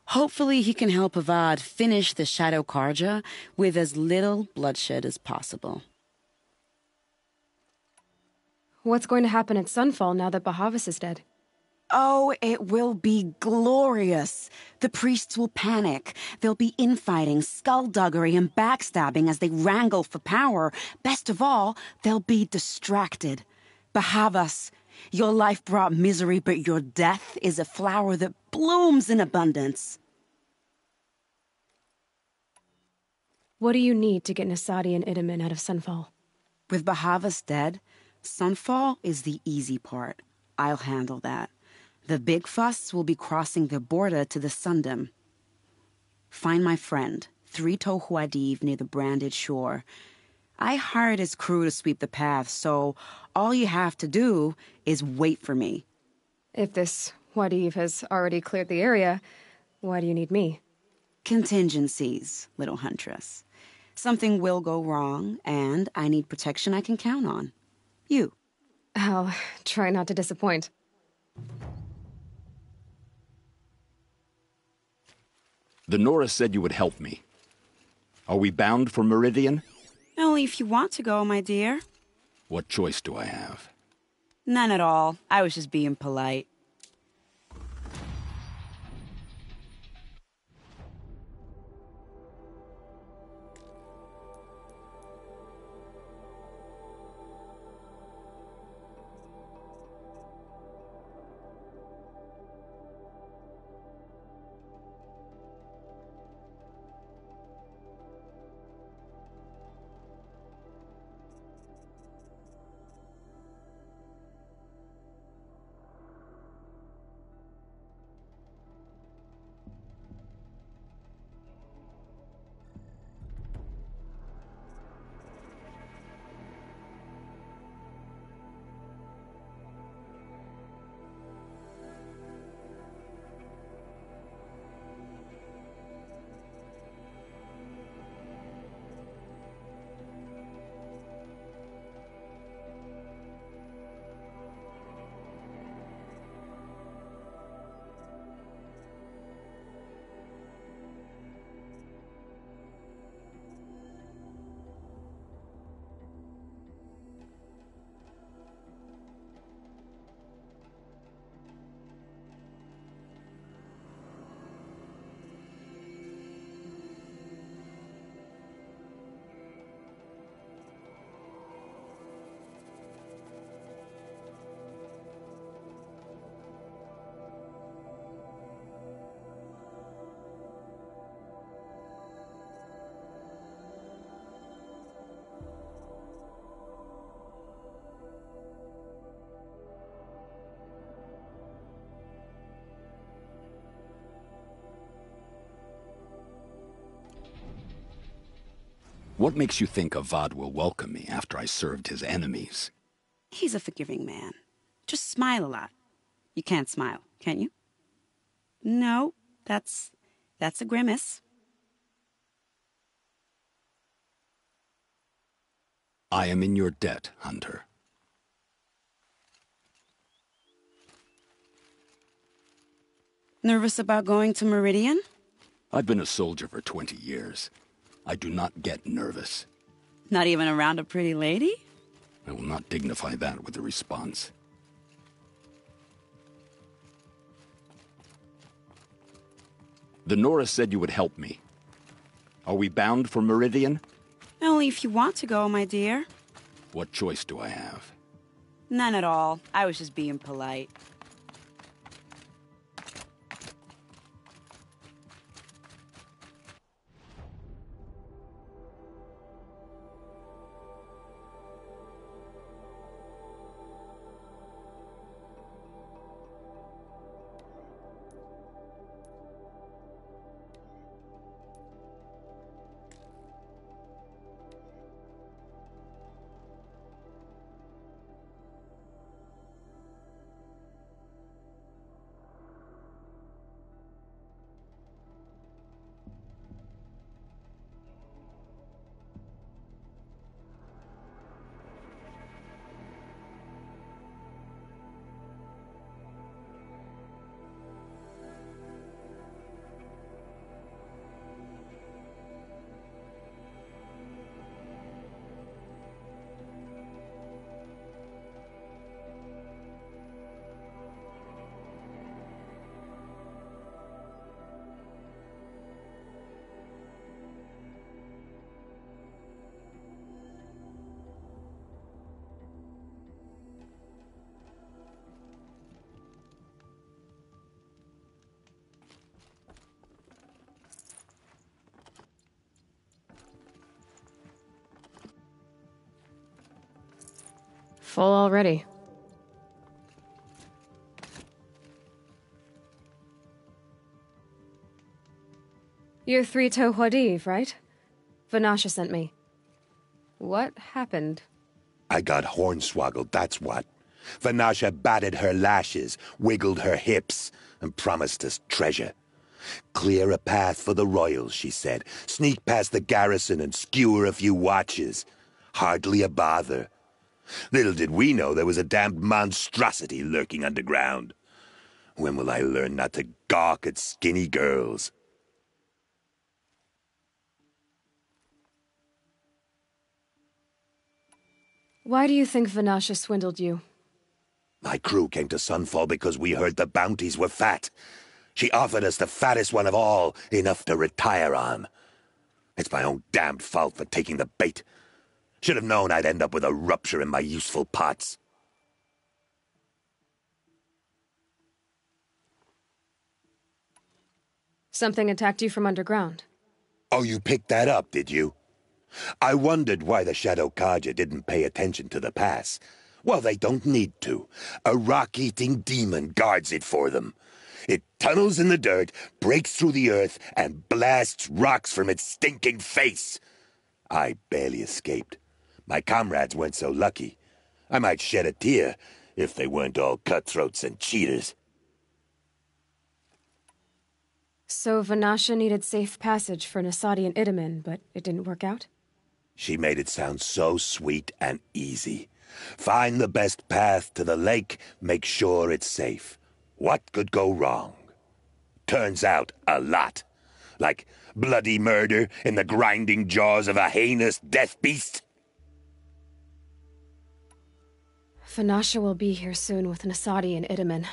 Hopefully he can help Avad finish the Shadow Karja with as little bloodshed as possible. What's going to happen at Sunfall now that Bahavas is dead? Oh, it will be glorious. The priests will panic. There'll be infighting, skullduggery, and backstabbing as they wrangle for power. Best of all, they'll be distracted. Bahavas, your life brought misery, but your death is a flower that blooms in abundance. What do you need to get Nasadi and Edaman out of Sunfall? With Bahavas dead, Sunfall is the easy part. I'll handle that. The big fuss will be crossing the border to the Sundom. Find my friend, Three-Toe Huadiv, near the branded shore. I hired his crew to sweep the path, so all you have to do is wait for me. If this Huadiv has already cleared the area, why do you need me? Contingencies, little huntress. Something will go wrong, and I need protection I can count on. You. I'll try not to disappoint. The Nora said you would help me. Are we bound for Meridian? Only if you want to go, my dear. What choice do I have? None at all. I was just being polite. What makes you think Avad will welcome me after I served his enemies? He's a forgiving man. Just smile a lot. You can't smile, can you? No, that's a grimace. I am in your debt, Hunter. Nervous about going to Meridian? I've been a soldier for 20 years. I do not get nervous. Not even around a pretty lady? I will not dignify that with a response. The Nora said you would help me. Are we bound for Meridian? Only if you want to go, my dear. What choice do I have? None at all. I was just being polite. Full already. You're Three Toe Huadiv, right? Vanasha sent me. What happened? I got hornswoggled, that's what. Vanasha batted her lashes, wiggled her hips, and promised us treasure. Clear a path for the royals, she said. Sneak past the garrison and skewer a few watches. Hardly a bother. Little did we know there was a damned monstrosity lurking underground. When will I learn not to gawk at skinny girls? Why do you think Vanasha swindled you? My crew came to Sunfall because we heard the bounties were fat. She offered us the fattest one of all, enough to retire on. It's my own damned fault for taking the bait. Should have known I'd end up with a rupture in my useful parts. Something attacked you from underground. Oh, you picked that up, did you? I wondered why the Shadow Carja didn't pay attention to the pass. Well, they don't need to. A rock-eating demon guards it for them. It tunnels in the dirt, breaks through the earth, and blasts rocks from its stinking face. I barely escaped. My comrades weren't so lucky. I might shed a tear if they weren't all cutthroats and cheaters. So Vanasha needed safe passage for Nasadi and Itamen, but it didn't work out? She made it sound so sweet and easy. Find the best path to the lake, make sure it's safe. What could go wrong? Turns out, a lot. Like bloody murder in the grinding jaws of a heinous death beast. Vanasha will be here soon with Nasadi and Itamen.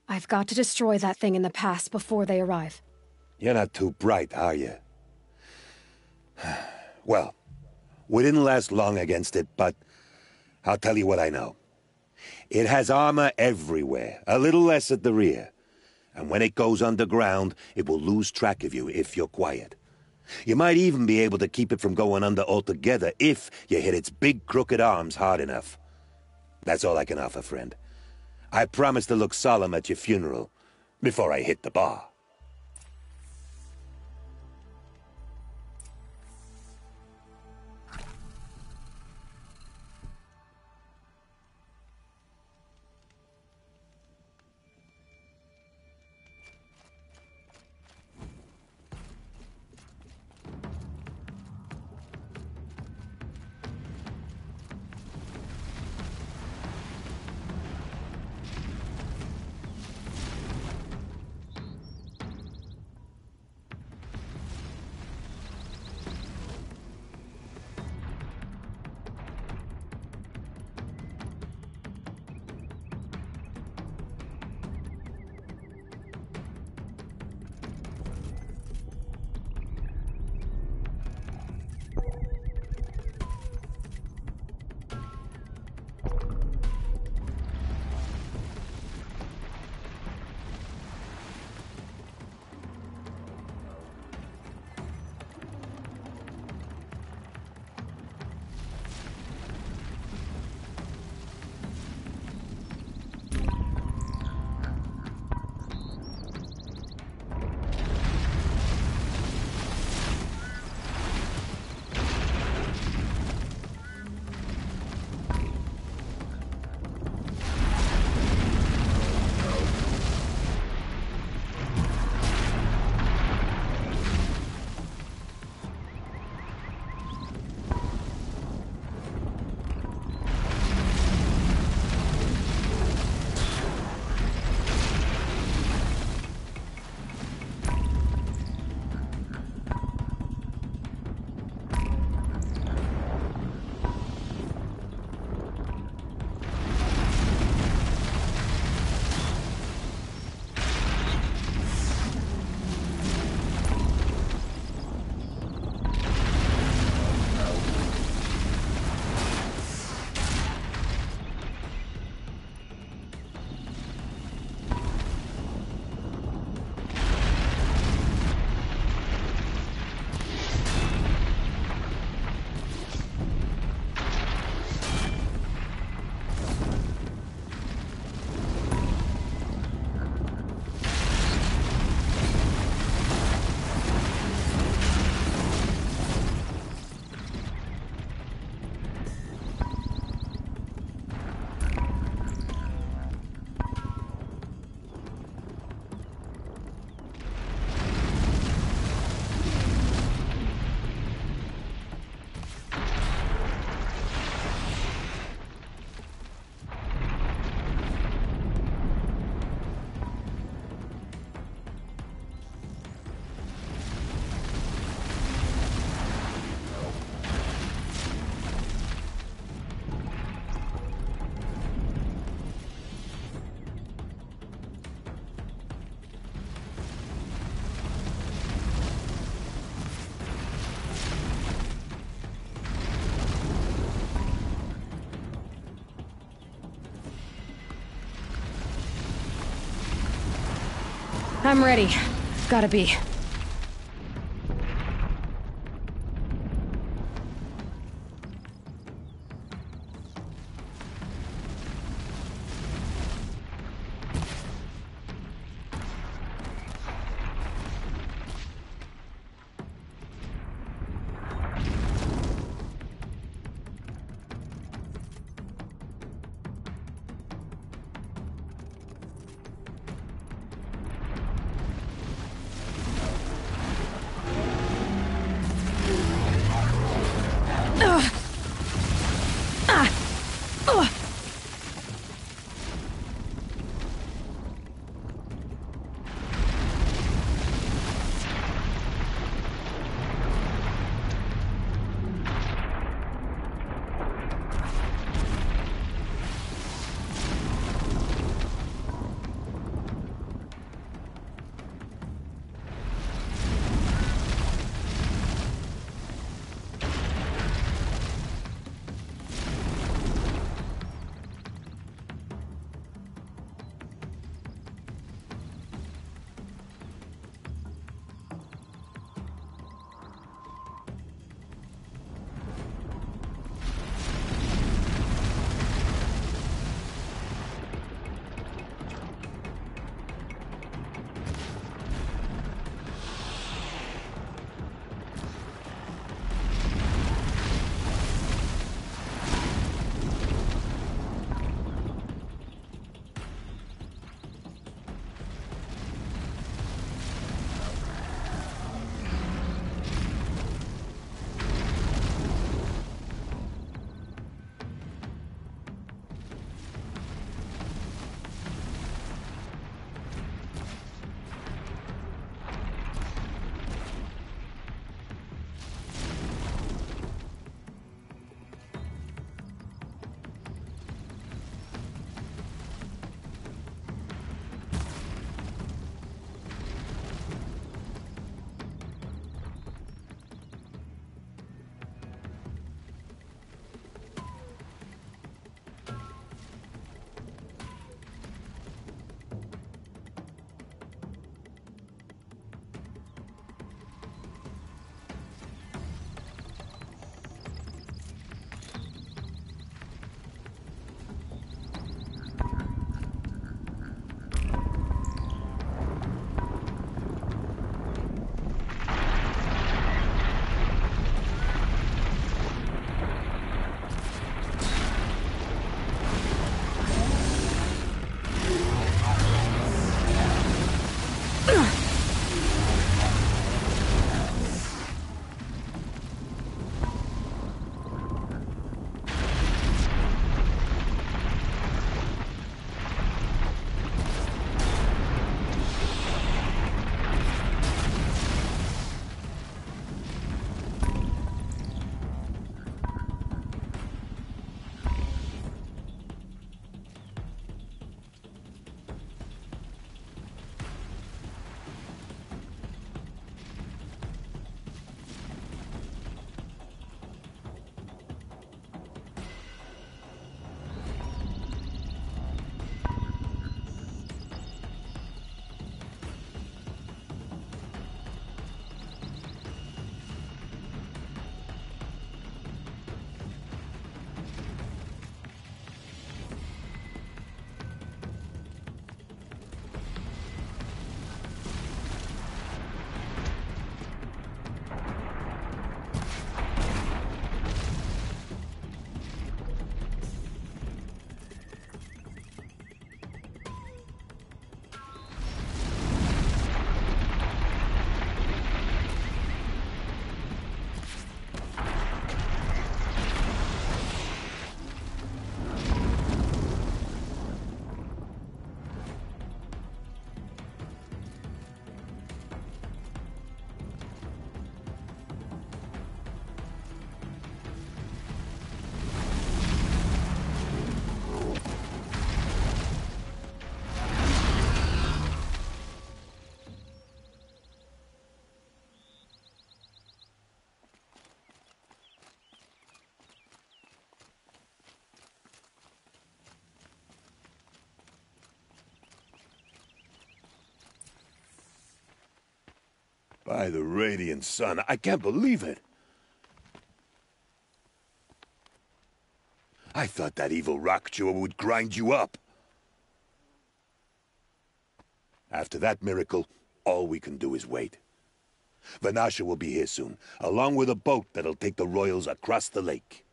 I've got to destroy that thing in the pass before they arrive. You're not too bright, are you? Well, we didn't last long against it, but I'll tell you what I know. It has armor everywhere, a little less at the rear. And when it goes underground, it will lose track of you if you're quiet. You might even be able to keep it from going under altogether if you hit its big crooked arms hard enough. That's all I can offer, friend. I promise to look solemn at your funeral before I hit the bar. I'm ready. Gotta be. By the radiant sun, I can't believe it. I thought that evil rock chewer would grind you up. After that miracle, all we can do is wait. Vanasha will be here soon, along with a boat that'll take the royals across the lake.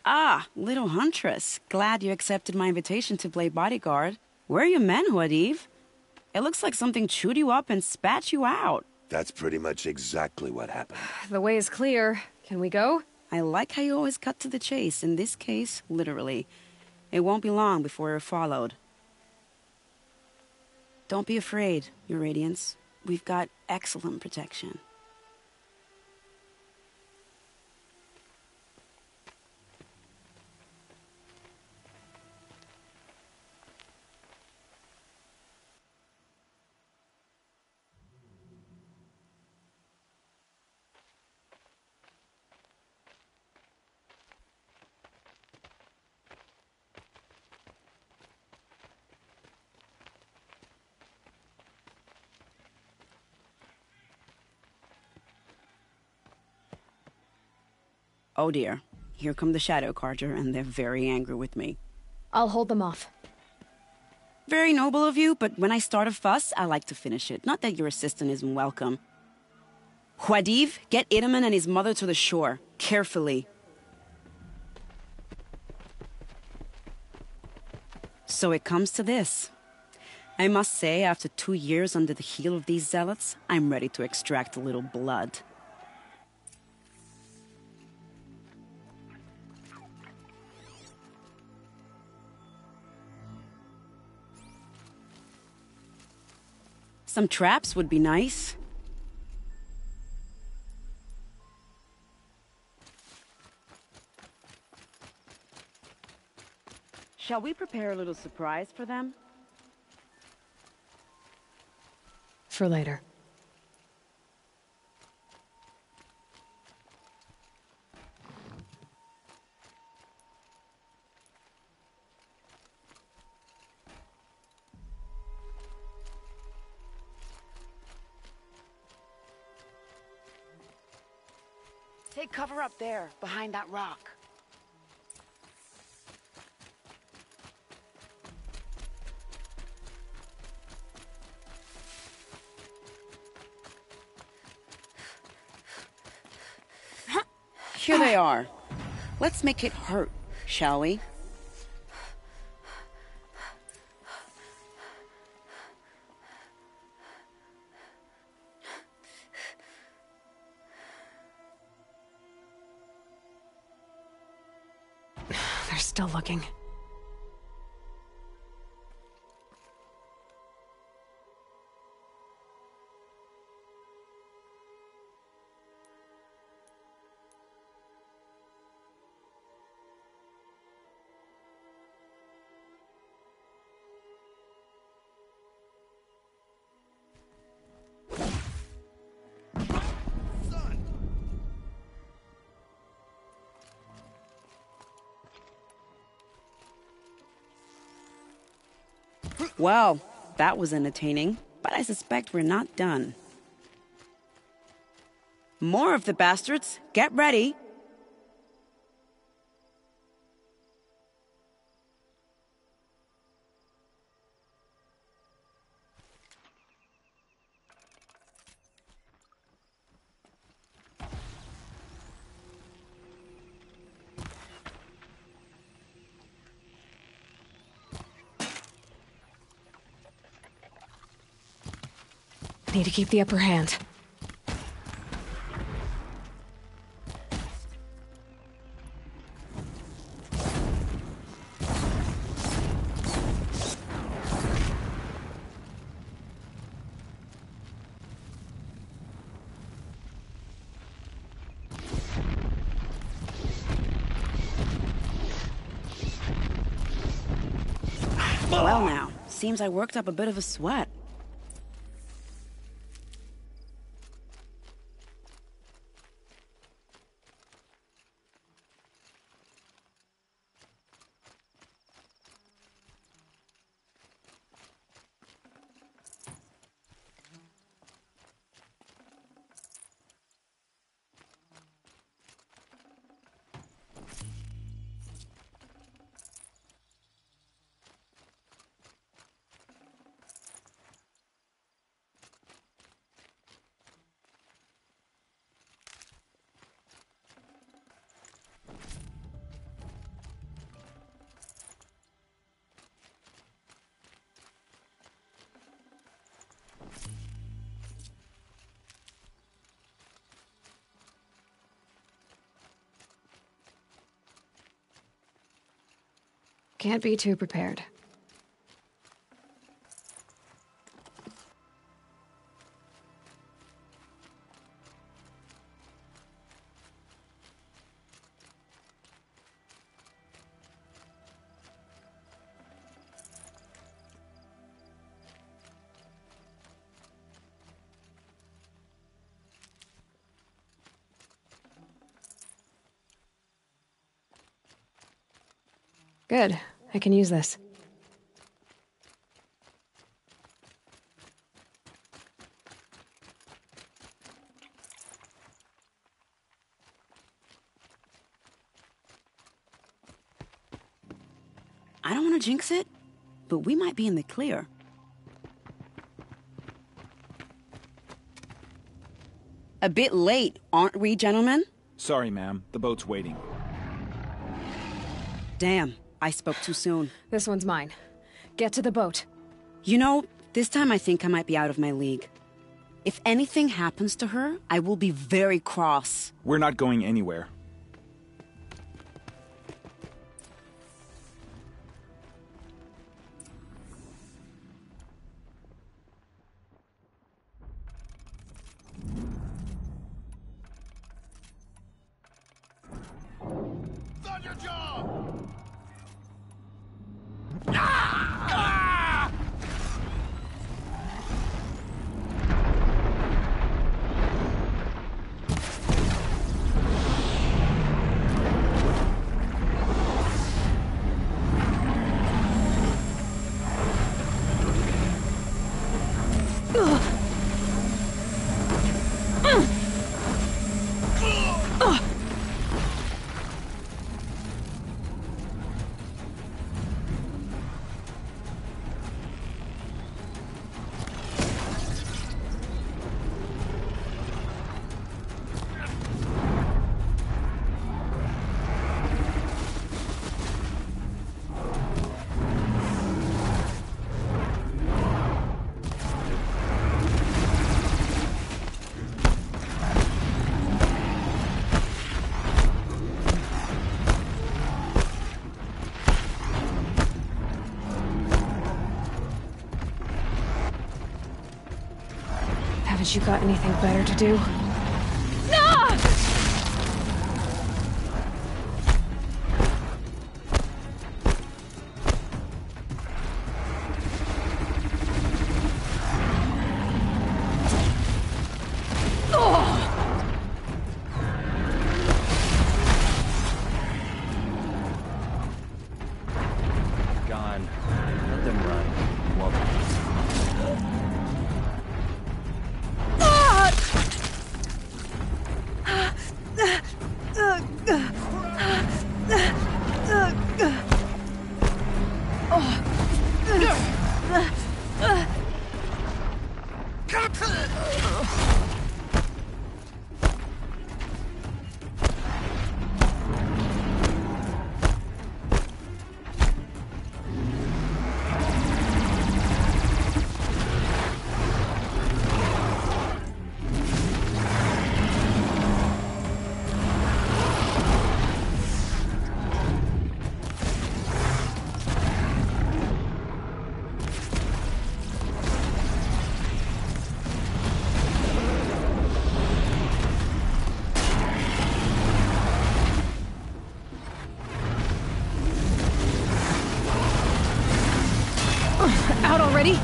Ah, little huntress. Glad you accepted my invitation to play bodyguard. Where are your men, Huadiv? It looks like something chewed you up and spat you out. That's pretty much exactly what happened. The way is clear. Can we go? I like how you always cut to the chase. In this case, literally. It won't be long before you're followed. Don't be afraid, Your Radiance. We've got excellent protection. Oh dear, here come the Shadow Carja, and they're very angry with me. I'll hold them off. Very noble of you, but when I start a fuss, I like to finish it. Not that your assistant isn't welcome. Huadiv, get Itaman and his mother to the shore. Carefully. So it comes to this. I must say, after 2 years under the heel of these zealots, I'm ready to extract a little blood. Some traps would be nice. Shall we prepare a little surprise for them? For later. Take cover up there, behind that rock. Here they are. Let's make it hurt, shall we? They're still looking. Well, that was entertaining, but I suspect we're not done. More of the bastards! Get ready! Need to keep the upper hand. Well now, seems I worked up a bit of a sweat. Can't be too prepared. Good. I can use this. I don't want to jinx it, but we might be in the clear. A bit late, aren't we, gentlemen? Sorry, ma'am. The boat's waiting. Damn, I spoke too soon. This one's mine. Get to the boat. You know, this time I think I might be out of my league. If anything happens to her, I will be very cross. We're not going anywhere. Haven't you got anything better to do? Gone. Let them run. Out already?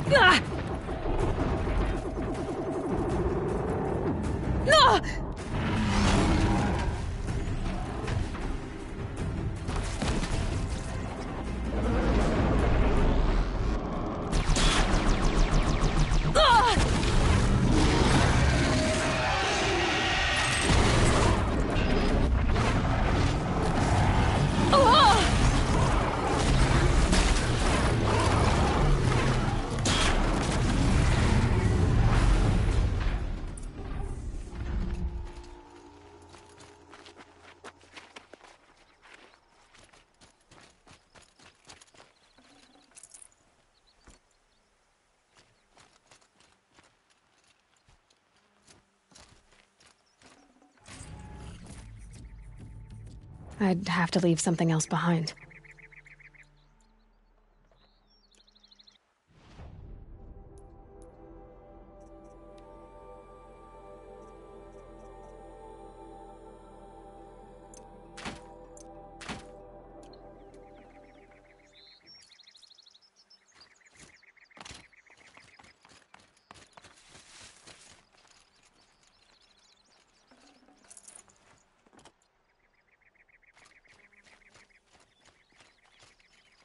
Ah! Ah! I'd have to leave something else behind.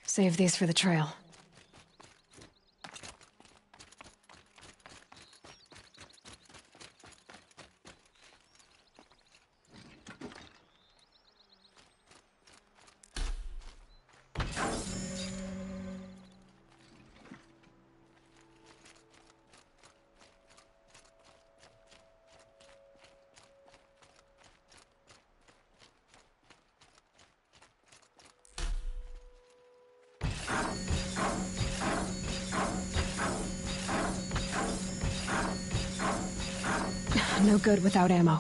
Save these for the trail. No good without ammo.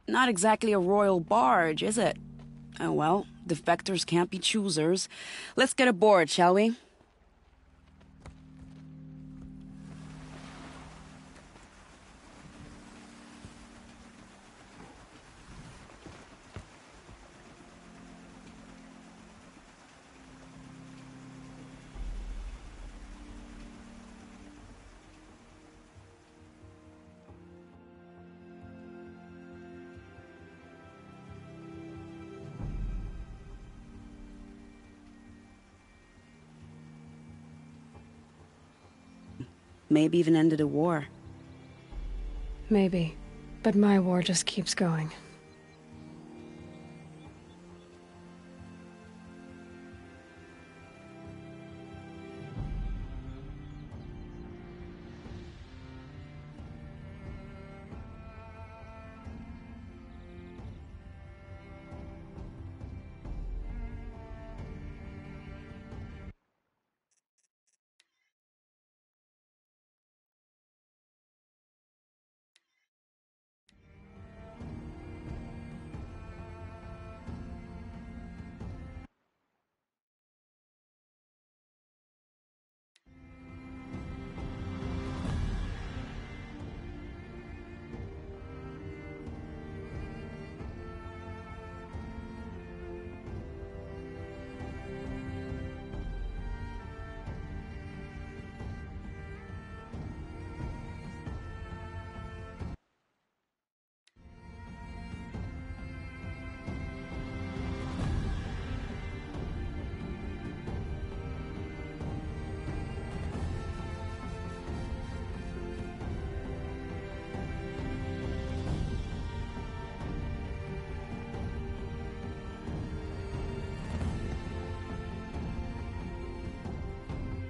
Not exactly a royal barge, is it? Oh well, defectors can't be choosers. Let's get aboard, shall we? Maybe even ended a war. Maybe. But my war just keeps going.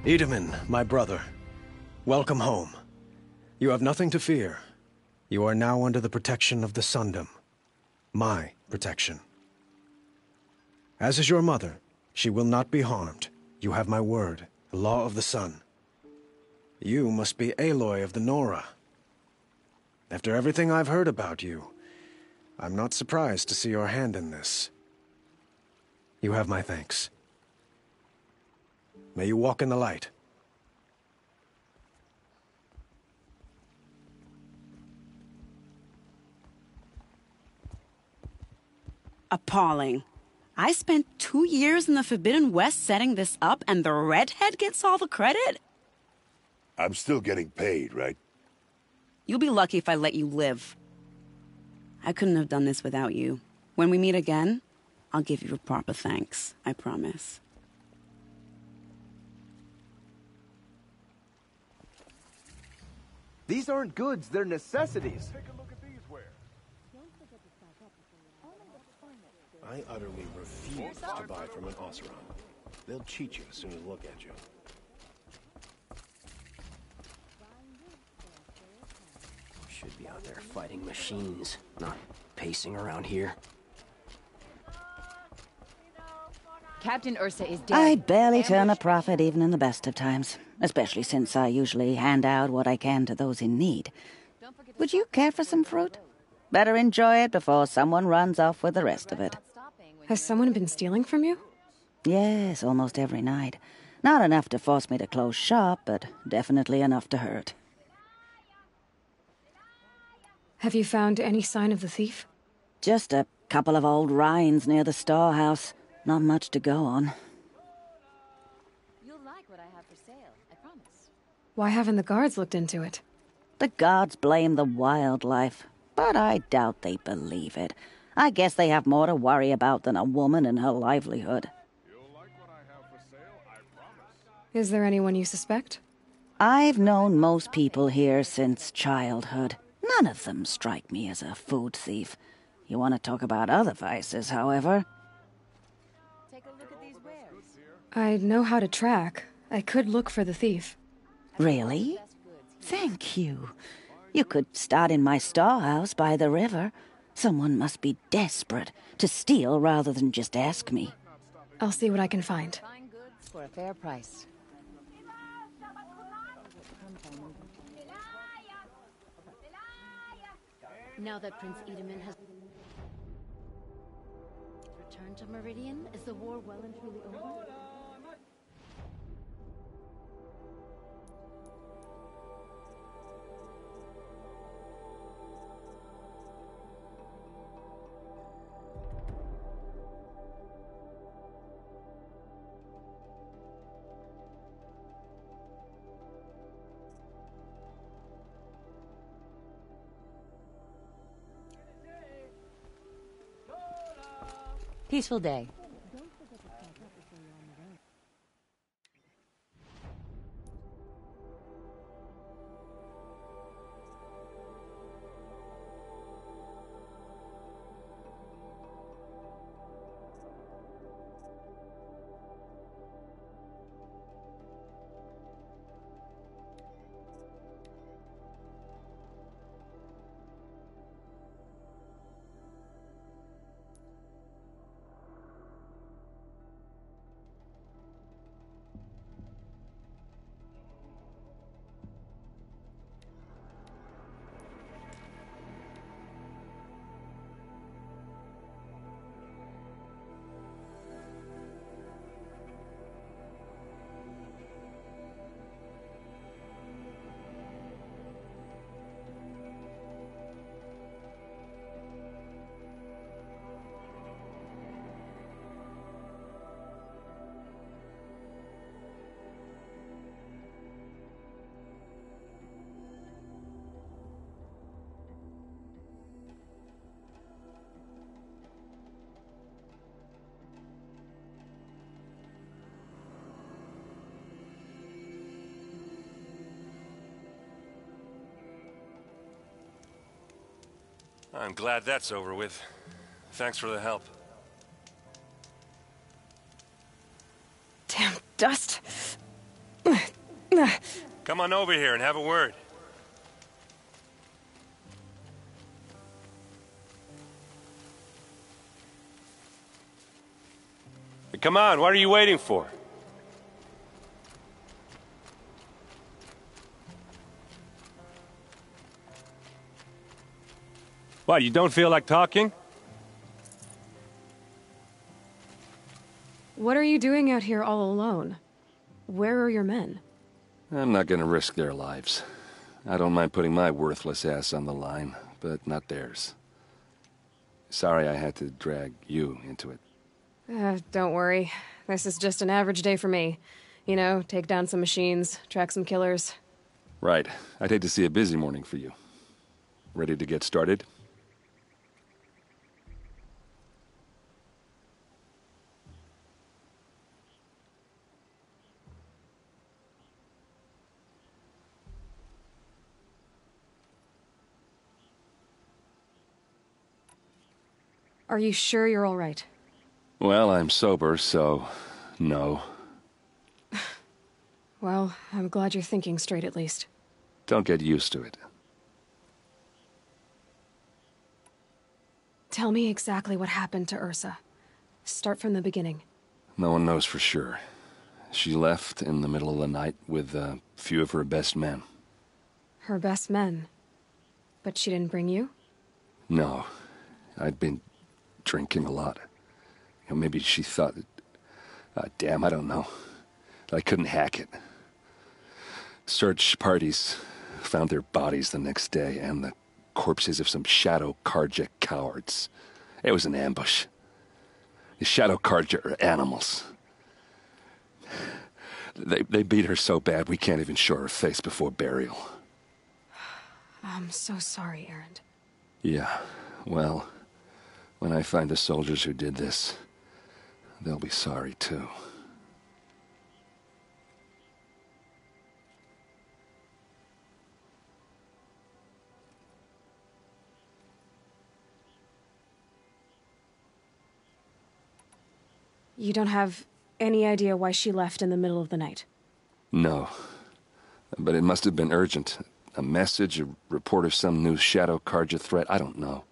Edaman, my brother, welcome home. You have nothing to fear. You are now under the protection of the Sundom. My protection. As is your mother, she will not be harmed. You have my word, the law of the sun. You must be Aloy of the Nora. After everything I've heard about you, I'm not surprised to see your hand in this. You have my thanks. May you walk in the light. Appalling. I spent 2 years in the Forbidden West setting this up, and the redhead gets all the credit? I'm still getting paid, right? You'll be lucky if I let you live. I couldn't have done this without you. When we meet again, I'll give you a proper thanks. I promise. These aren't goods, they're necessities. I utterly refuse to buy from an Oseram. They'll cheat you as soon as they look at you. Should be out there fighting machines, not pacing around here. Captain Ursa is dead. I barely turn a profit even in the best of times, especially since I usually hand out what I can to those in need. Would you care for some fruit? Better enjoy it before someone runs off with the rest of it. Has someone been stealing from you? Yes, almost every night. Not enough to force me to close shop, but definitely enough to hurt. Have you found any sign of the thief? Just a couple of old rinds near the storehouse. Not much to go on. You'll like what I have for sale, I promise. Why haven't the guards looked into it? The gods blame the wildlife, but I doubt they believe it. I guess they have more to worry about than a woman and her livelihood. Is there anyone you suspect? I've known most people here since childhood. None of them strike me as a food thief. You want to talk about other vices, however? Take a look at these wares. I know how to track. I could look for the thief. Really? Thank you. You could start in my storehouse by the river. Someone must be desperate to steal rather than just ask me. I'll see what I can find. Fine goods for a fair price. Now that Prince Edaman has returned to Meridian, is the war well and truly over? Peaceful day. I'm glad that's over with. Thanks for the help. Damn dust. Come on over here and have a word. Hey, come on, what are you waiting for? What, you don't feel like talking? What are you doing out here all alone? Where are your men? I'm not gonna risk their lives. I don't mind putting my worthless ass on the line, but not theirs. Sorry I had to drag you into it. Don't worry. This is just an average day for me. You know, take down some machines, track some killers. Right. I'd hate to see a busy morning for you. Ready to get started? Are you sure you're all right? Well, I'm sober, so no. Well, I'm glad you're thinking straight at least. Don't get used to it. Tell me exactly what happened to Ursa. Start from the beginning. No one knows for sure. She left in the middle of the night with a few of her best men. Her best men? But she didn't bring you? No. I'd been drinking a lot. You know, maybe she thought... damn, I don't know. I couldn't hack it. Search parties found their bodies the next day, and the corpses of some Shadow Carja cowards. It was an ambush. The Shadow Carja are animals. They beat her so bad we can't even show her face before burial. I'm so sorry, Erend. Yeah, well, when I find the soldiers who did this, they'll be sorry too. You don't have any idea why she left in the middle of the night? No. But it must have been urgent. A message, a report of some new Shadow Carja threat, I don't know.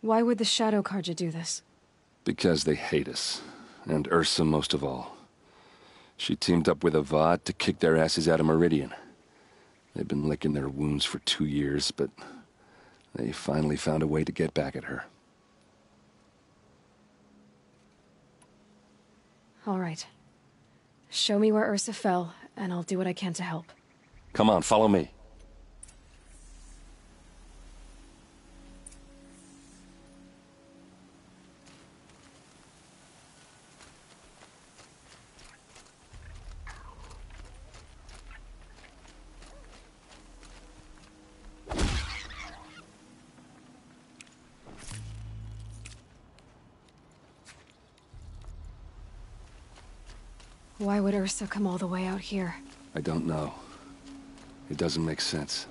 Why would the Shadow Carja do this? Because they hate us. And Ursa most of all. She teamed up with Avad to kick their asses out of Meridian. They've been licking their wounds for 2 years, but they finally found a way to get back at her. All right. Show me where Ursa fell, and I'll do what I can to help. Come on, follow me. Why would Ursa come all the way out here? I don't know. It doesn't make sense.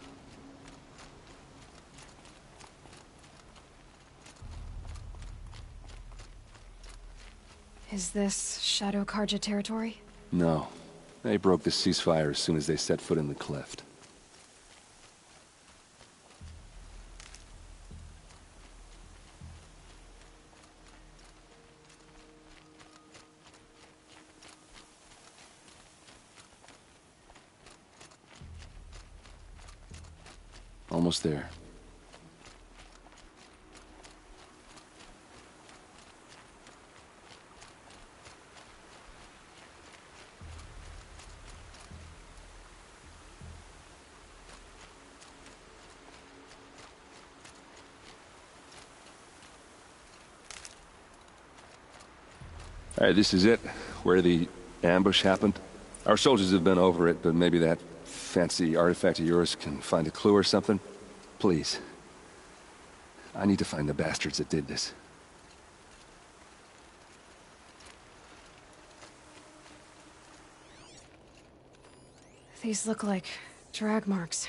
Is this Shadow Carja territory? No. They broke the ceasefire as soon as they set foot in the cleft. Almost there. All right, this is it, where the ambush happened. Our soldiers have been over it, but maybe that fancy artifact of yours can find a clue or something? Please. I need to find the bastards that did this. These look like drag marks.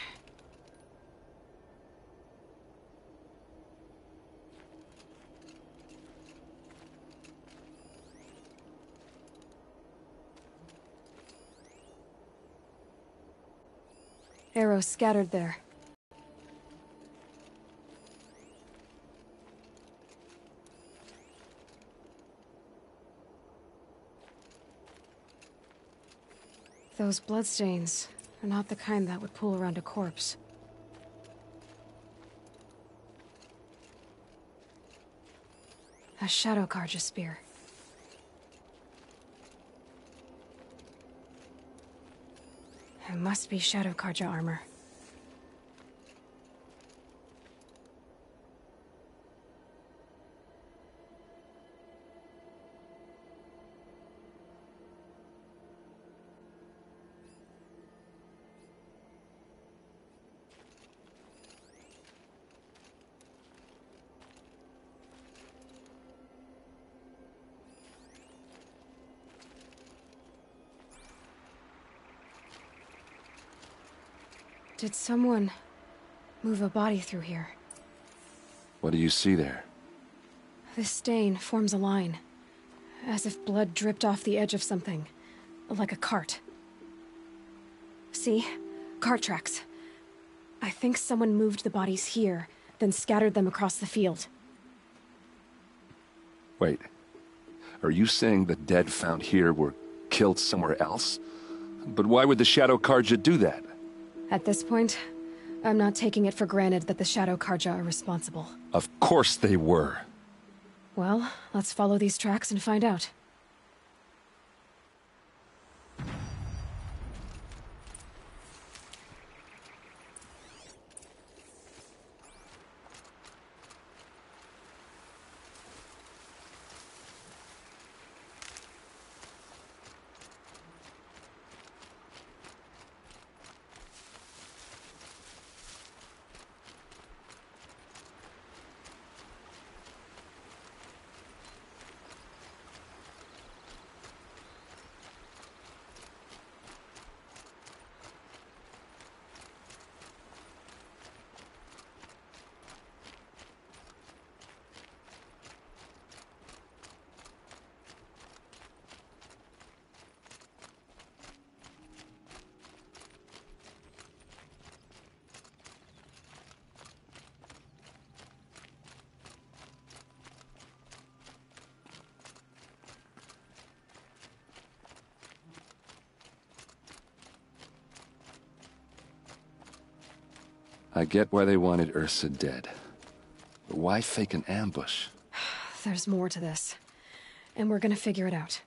Arrows scattered there. Those bloodstains are not the kind that would pool around a corpse. A Shadow Karja spear. It must be Shadow Karja armor. Did someone move a body through here? What do you see there? This stain forms a line, as if blood dripped off the edge of something, like a cart. See? Cart tracks. I think someone moved the bodies here, then scattered them across the field. Wait. Are you saying the dead found here were killed somewhere else? But why would the Shadow Karja do that? At this point, I'm not taking it for granted that the Shadow Karja are responsible. Of course they were. Well, let's follow these tracks and find out. I get why they wanted Ursa dead. But why fake an ambush? There's more to this, and we're gonna figure it out.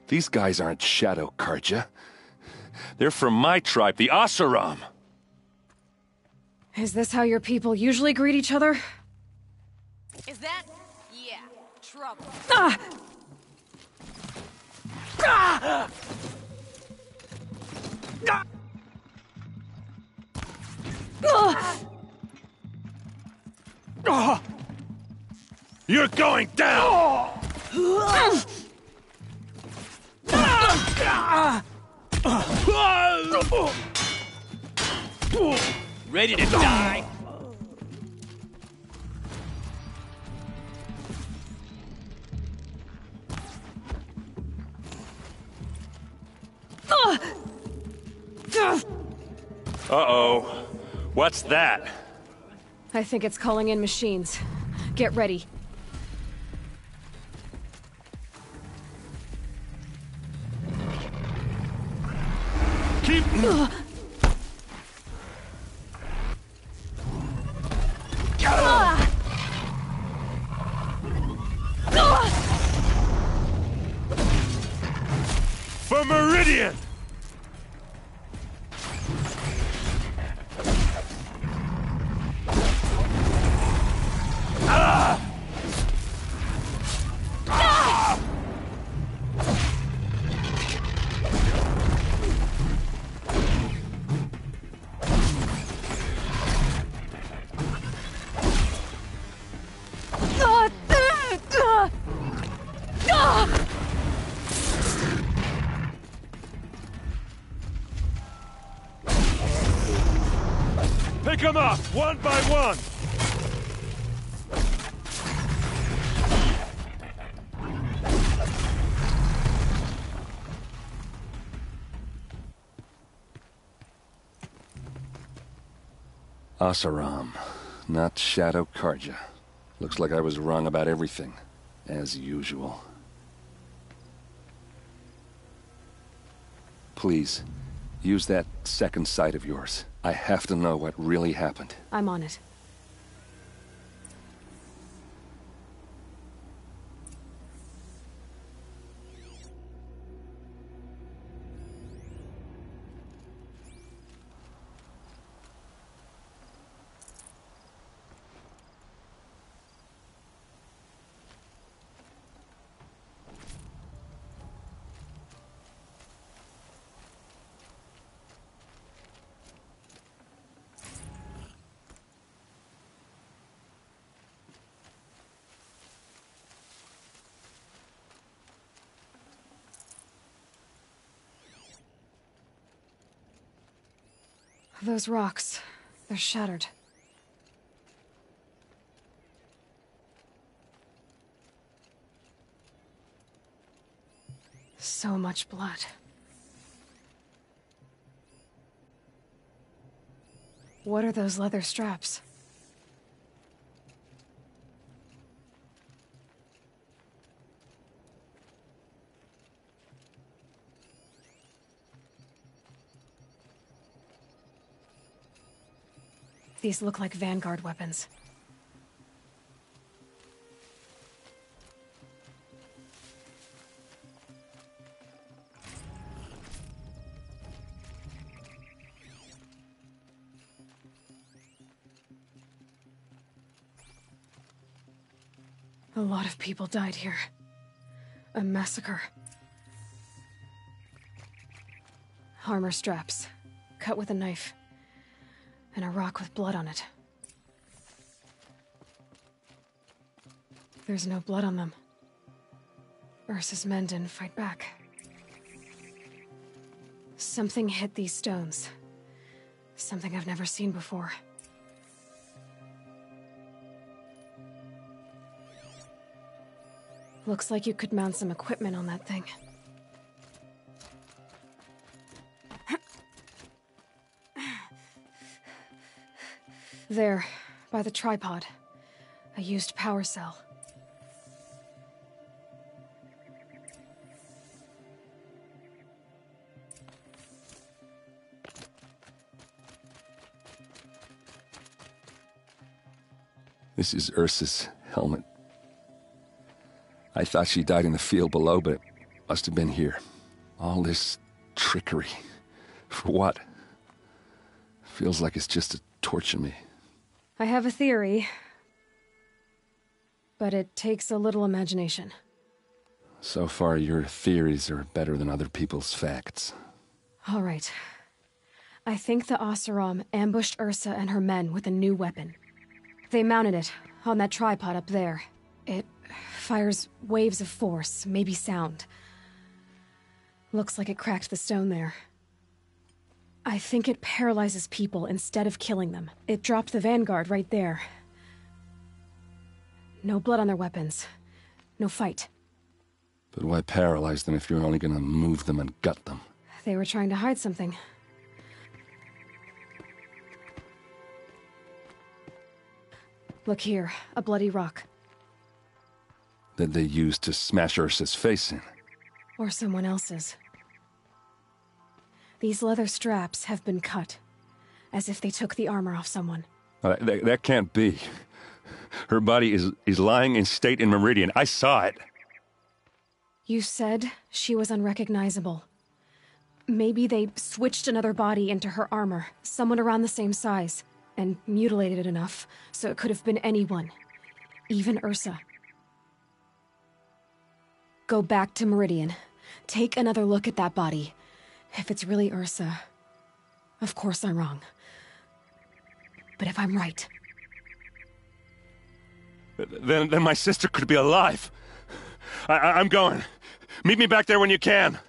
These guys aren't Shadow Karja. They're from my tribe, the Oseram. Is this how your people usually greet each other? Is that? Yeah, trouble. Ah! Ah! Ah! You're going down! Ready to die? Uh-oh. What's that? I think it's calling in machines. Get ready. Keep... For Meridian! them up, one by one! Oseram, not Shadow Karja. Looks like I was wrong about everything, as usual. Please, use that second sight of yours. I have to know what really happened. I'm on it. Those rocks, they're shattered. So much blood. What are those leather straps? These look like Vanguard weapons. A lot of people died here. A massacre. Armor straps, cut with a knife. And a rock with blood on it. There's no blood on them. Ursa's men didn't fight back. Something hit these stones. Something I've never seen before. Looks like you could mount some equipment on that thing. There, by the tripod. A used power cell. This is Ursa's helmet. I thought she died in the field below, but it must have been here. All this trickery. For what? Feels like it's just to torture me. I have a theory, but it takes a little imagination. So far, your theories are better than other people's facts. All right. I think the Oseram ambushed Ursa and her men with a new weapon. They mounted it on that tripod up there. It fires waves of force, maybe sound. Looks like it cracked the stone there. I think it paralyzes people instead of killing them. It dropped the Vanguard right there. No blood on their weapons. No fight. But why paralyze them if you're only gonna move them and gut them? They were trying to hide something. Look here, a bloody rock. That they used to smash Ursa's face in. Or someone else's. These leather straps have been cut, as if they took the armor off someone. That can't be. Her body is lying in state in Meridian. I saw it. You said she was unrecognizable. Maybe they switched another body into her armor, someone around the same size, and mutilated it enough so it could have been anyone, even Ursa. Go back to Meridian. Take another look at that body. If it's really Ursa, of course I'm wrong. But if I'm right... Then my sister could be alive. I'm going. Meet me back there when you can.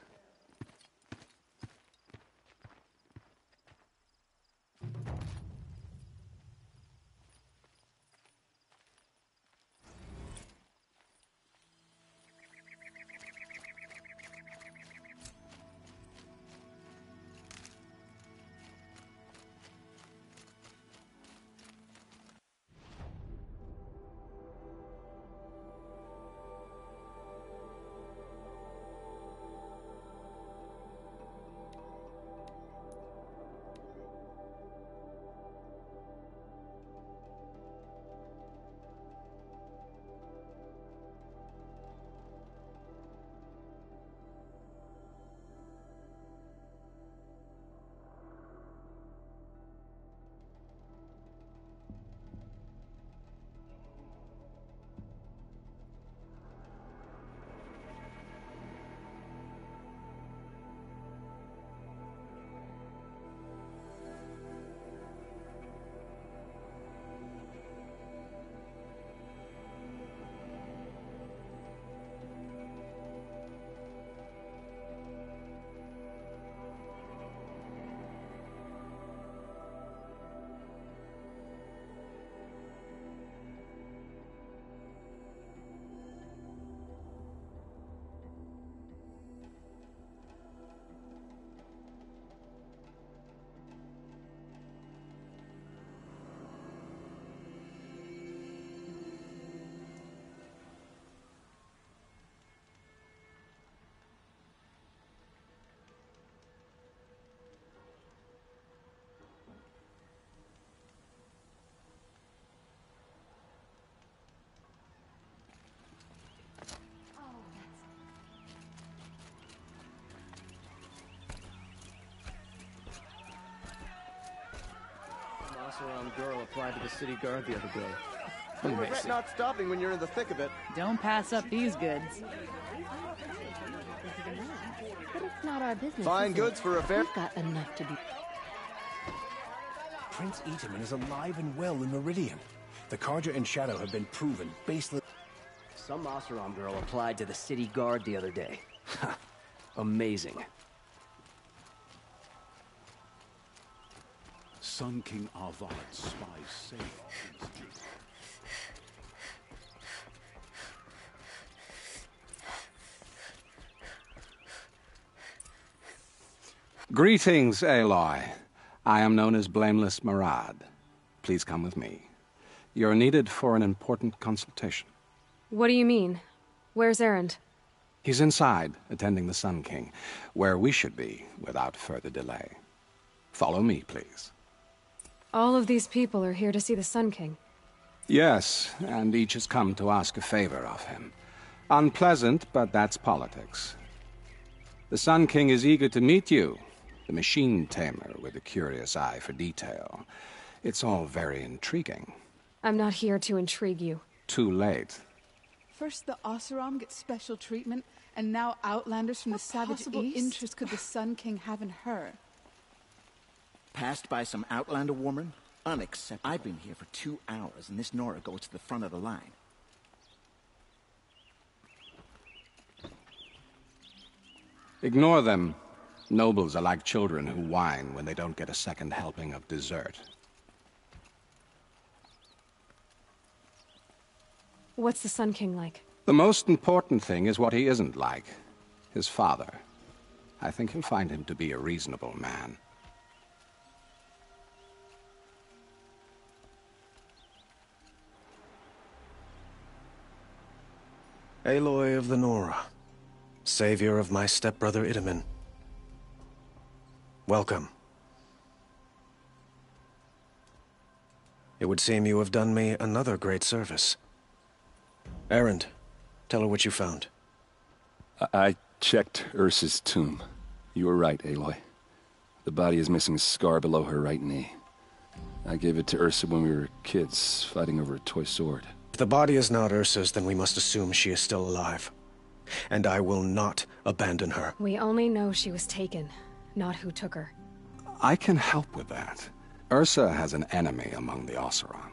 Oseram girl applied to the city guard the other day. I regret not stopping when you're in the thick of it. Don't pass up these goods. But it's not our business. Fine goods for a fair. We've got enough to do. Prince Itamen is alive and well in Meridian. The Carja and Shadow have been proven baseless. Some Oseram girl applied to the city guard the other day. Amazing. Sun King Avad spies safe. Greetings, Aloy. I am known as Blameless Marad. Please come with me. You're needed for an important consultation. What do you mean? Where's Erend? He's inside, attending the Sun King, where we should be without further delay. Follow me, please. All of these people are here to see the Sun King. Yes, and each has come to ask a favor of him. Unpleasant, but that's politics. The Sun King is eager to meet you, the machine tamer with a curious eye for detail. It's all very intriguing. I'm not here to intrigue you. Too late. First the Oseram get special treatment, and now outlanders from the savage East? What interest could the Sun King have in her? Passed by some outlander woman? Unacceptable. I've been here for 2 hours, and this Nora goes to the front of the line. Ignore them. Nobles are like children who whine when they don't get a second helping of dessert. What's the Sun King like? The most important thing is what he isn't like. His father. I think you'll find him to be a reasonable man. Aloy of the Nora, savior of my stepbrother Itamen. Welcome. It would seem you have done me another great service. Erend, tell her what you found. I checked Ursa's tomb. You were right, Aloy. The body is missing a scar below her right knee. I gave it to Ursa when we were kids, fighting over a toy sword. If the body is not Ursa's, then we must assume she is still alive. And I will not abandon her. We only know she was taken, not who took her. I can help with that. Ursa has an enemy among the Oseram.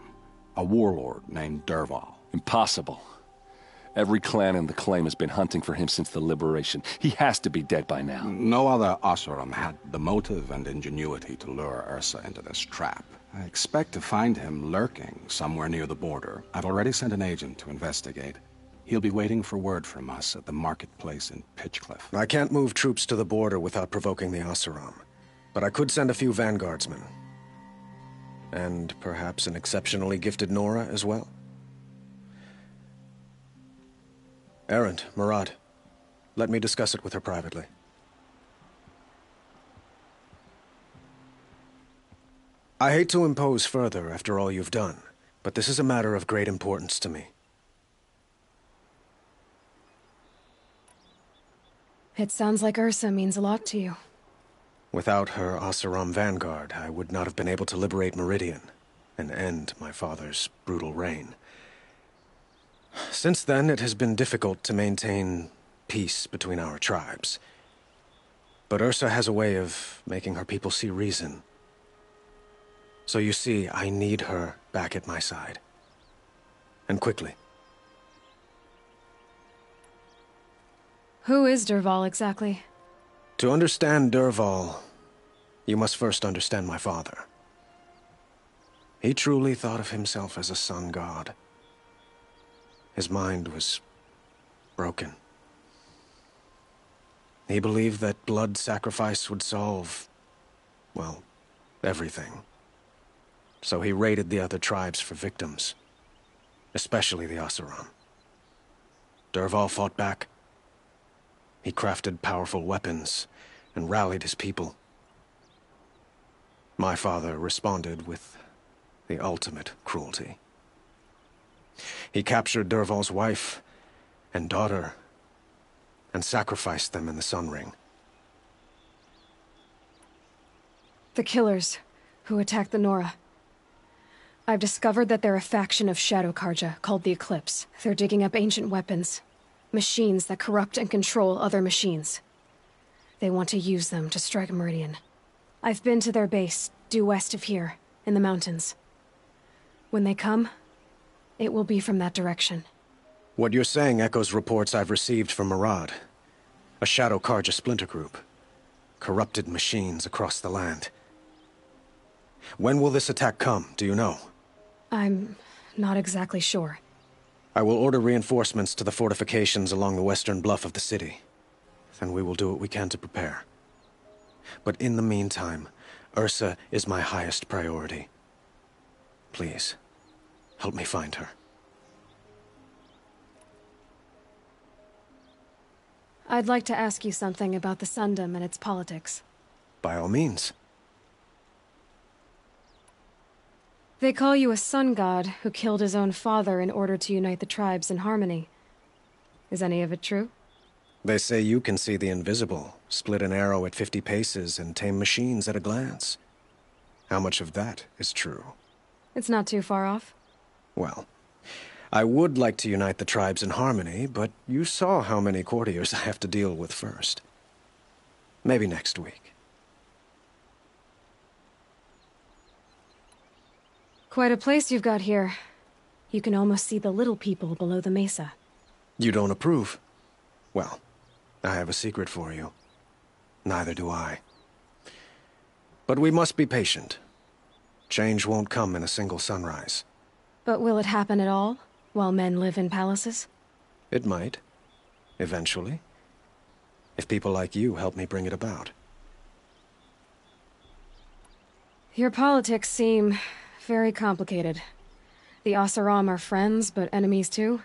A warlord named Dervahl. Impossible. Every clan in the claim has been hunting for him since the liberation. He has to be dead by now. No other Oseram had the motive and ingenuity to lure Ursa into this trap. I expect to find him lurking somewhere near the border. I've already sent an agent to investigate. He'll be waiting for word from us at the marketplace in Pitchcliff. I can't move troops to the border without provoking the Oseram. But I could send a few vanguardsmen. And perhaps an exceptionally gifted Nora as well. Erend, Marad, let me discuss it with her privately. I hate to impose further after all you've done, but this is a matter of great importance to me. It sounds like Ursa means a lot to you. Without her Oseram vanguard, I would not have been able to liberate Meridian and end my father's brutal reign. Since then, it has been difficult to maintain peace between our tribes. But Ursa has a way of making her people see reason. So you see, I need her back at my side. And quickly. Who is Dervahl exactly? To understand Dervahl, you must first understand my father. He truly thought of himself as a sun god. His mind was broken. He believed that blood sacrifice would solve, well, everything. So he raided the other tribes for victims, especially the Oseram. Dervahl fought back. He crafted powerful weapons and rallied his people. My father responded with the ultimate cruelty. He captured Dervahl's wife and daughter and sacrificed them in the Sun Ring. The killers who attacked the Nora. I've discovered that they're a faction of Shadow Karja called the Eclipse. They're digging up ancient weapons. Machines that corrupt and control other machines. They want to use them to strike Meridian. I've been to their base, due west of here, in the mountains. When they come, it will be from that direction. What you're saying echoes reports I've received from Murad. A Shadow Karja splinter group. Corrupted machines across the land. When will this attack come, do you know? I'm not exactly sure. I will order reinforcements to the fortifications along the western bluff of the city. Then we will do what we can to prepare. But in the meantime, Ursa is my highest priority. Please, help me find her. I'd like to ask you something about the Sundom and its politics. By all means. They call you a sun god who killed his own father in order to unite the tribes in harmony. Is any of it true? They say you can see the invisible, split an arrow at 50 paces, and tame machines at a glance. How much of that is true? It's not too far off. Well, I would like to unite the tribes in harmony, but you saw how many courtiers I have to deal with first. Maybe next week. Quite a place you've got here. You can almost see the little people below the mesa. You don't approve? Well, I have a secret for you. Neither do I. But we must be patient. Change won't come in a single sunrise. But will it happen at all, while men live in palaces? It might. Eventually. If people like you help me bring it about. Your politics seem very complicated. The Oseram are friends, but enemies too?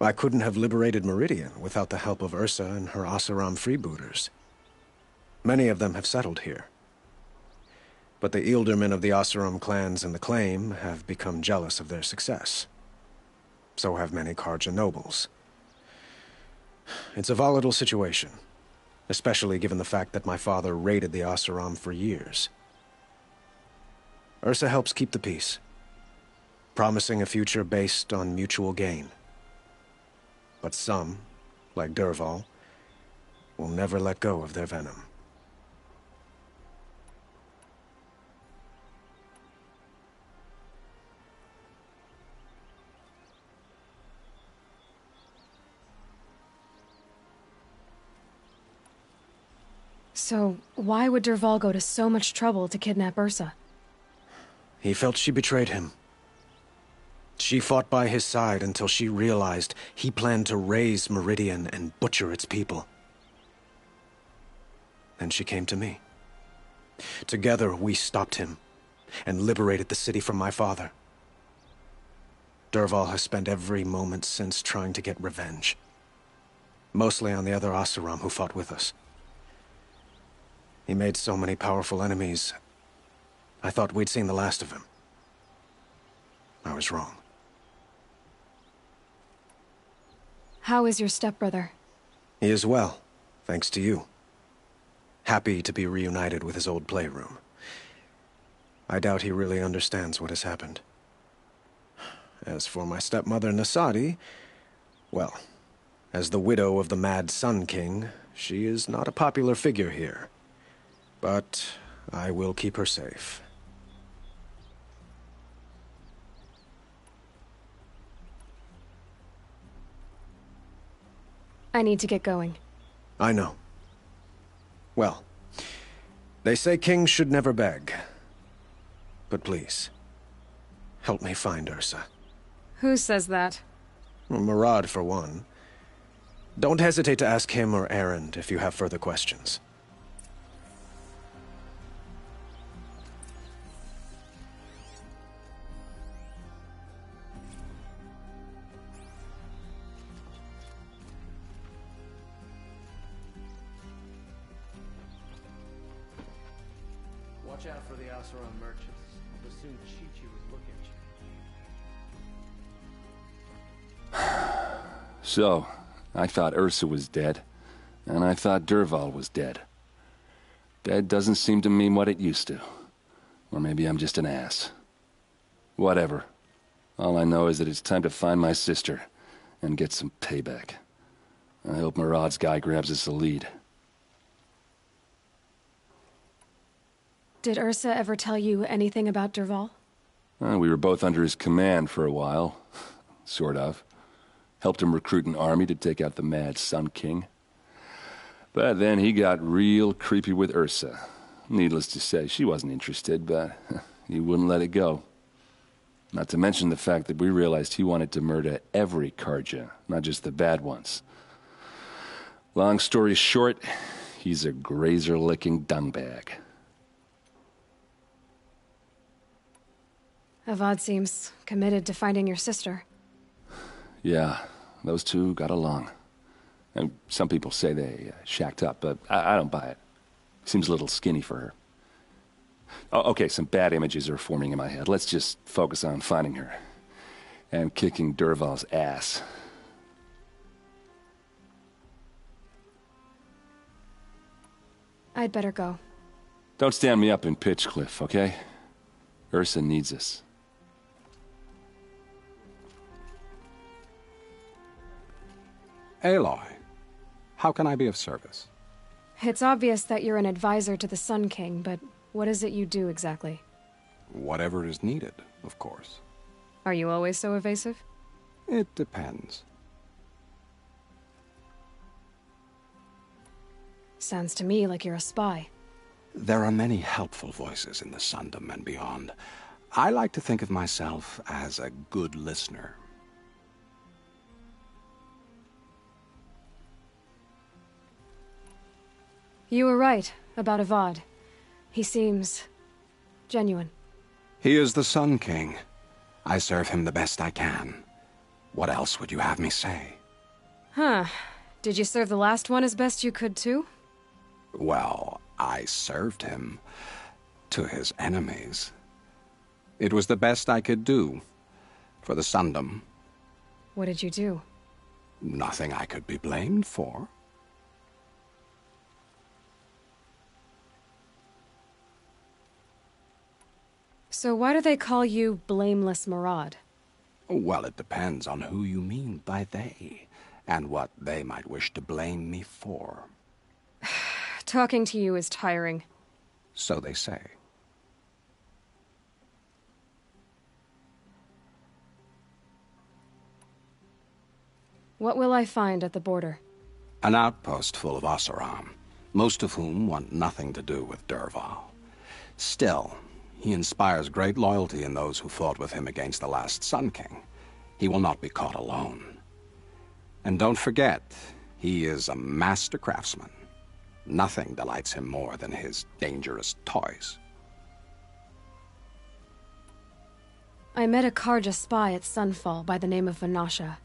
I couldn't have liberated Meridian without the help of Ursa and her Oseram freebooters. Many of them have settled here. But the Ealdormen of the Oseram clans in the Claim have become jealous of their success. So have many Karja nobles. It's a volatile situation, especially given the fact that my father raided the Oseram for years. Ursa helps keep the peace, promising a future based on mutual gain. But some, like Dervahl, will never let go of their venom. So, why would Dervahl go to so much trouble to kidnap Ursa? He felt she betrayed him. She fought by his side until she realized he planned to raise Meridian and butcher its people. Then she came to me. Together, we stopped him and liberated the city from my father. Dervahl has spent every moment since trying to get revenge. Mostly on the other Oseram who fought with us. He made so many powerful enemies, I thought we'd seen the last of him. I was wrong. How is your stepbrother? He is well, thanks to you. Happy to be reunited with his old playroom. I doubt he really understands what has happened. As for my stepmother Nasadi, well, as the widow of the Mad Sun King, she is not a popular figure here. But I will keep her safe. I need to get going. I know. Well, they say kings should never beg. But please, help me find Ursa. Who says that? Murad, for one. Don't hesitate to ask him or Erend if you have further questions. Watch out for the Oseram merchants. They'll soon cheat you with look at you. So, I thought Ursa was dead, and I thought Dervahl was dead. Dead doesn't seem to mean what it used to. Or maybe I'm just an ass. Whatever. All I know is that it's time to find my sister and get some payback. I hope Murad's guy grabs us a lead. Did Ursa ever tell you anything about Dervahl? We were both under his command for a while. Sort of. Helped him recruit an army to take out the mad Sun King. But then he got real creepy with Ursa. Needless to say, she wasn't interested, but he wouldn't let it go. Not to mention the fact that we realized he wanted to murder every Carja, not just the bad ones. Long story short, he's a grazer-licking dungbag. Avad seems committed to finding your sister. Yeah, those two got along. And some people say they shacked up, but I don't buy it. Seems a little skinny for her. Oh, okay, some bad images are forming in my head. Let's just focus on finding her. And kicking Dervahl's ass. I'd better go. Don't stand me up in Pitchcliff, okay? Ursa needs us. Aloy, how can I be of service? It's obvious that you're an advisor to the Sun King, but what is it you do exactly? Whatever is needed, of course. Are you always so evasive? It depends. Sounds to me like you're a spy. There are many helpful voices in the Sundom and beyond. I like to think of myself as a good listener. You were right about Avad. He seems genuine. He is the Sun King. I serve him the best I can. What else would you have me say? Huh. Did you serve the last one as best you could, too? Well, I served him to his enemies. It was the best I could do for the Sundom. What did you do? Nothing I could be blamed for. So why do they call you Blameless Murad? Well, it depends on who you mean by they, and what they might wish to blame me for. Talking to you is tiring. So they say. What will I find at the border? An outpost full of Oseram, most of whom want nothing to do with Dervahl. Still, he inspires great loyalty in those who fought with him against the last Sun King. He will not be caught alone. And don't forget, he is a master craftsman. Nothing delights him more than his dangerous toys. I met a Carja spy at Sunfall by the name of Vanasha.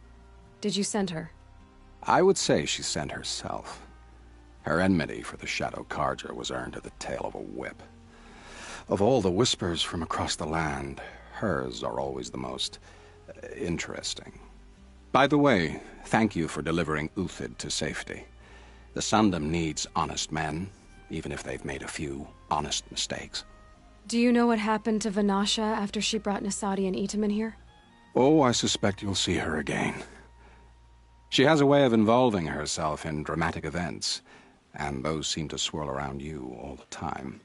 Did you send her? I would say she sent herself. Her enmity for the Shadow Carja was earned at the tail of a whip. Of all the whispers from across the land, hers are always the most interesting. By the way, thank you for delivering Uthid to safety. The Sundom needs honest men, even if they've made a few honest mistakes. Do you know what happened to Vanasha after she brought Nasadi and Itamen here? Oh, I suspect you'll see her again. She has a way of involving herself in dramatic events, and those seem to swirl around you all the time.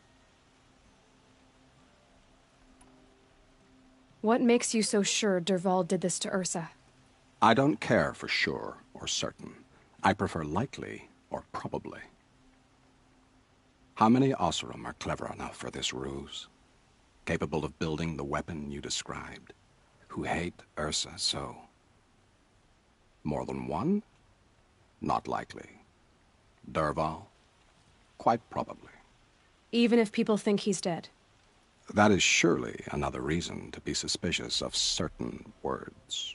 What makes you so sure Dervahl did this to Ursa? I don't care for sure or certain. I prefer likely or probably. How many Oseram are clever enough for this ruse? Capable of building the weapon you described? Who hate Ursa so? More than one? Not likely. Dervahl? Quite probably. Even if people think he's dead? That is surely another reason to be suspicious of certain words.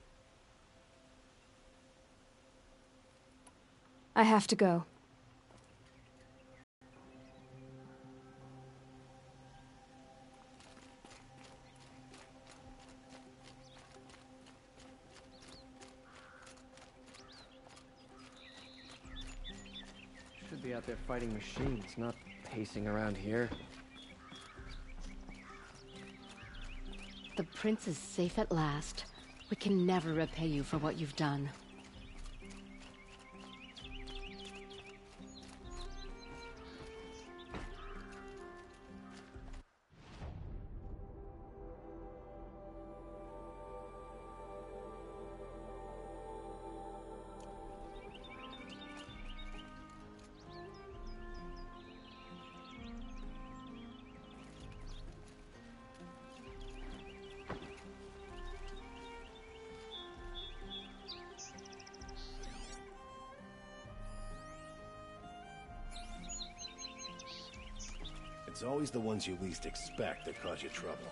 I have to go. Should be out there fighting machines, not pacing around here. The prince is safe at last. We can never repay you for what you've done. It's always the ones you least expect that cause you trouble.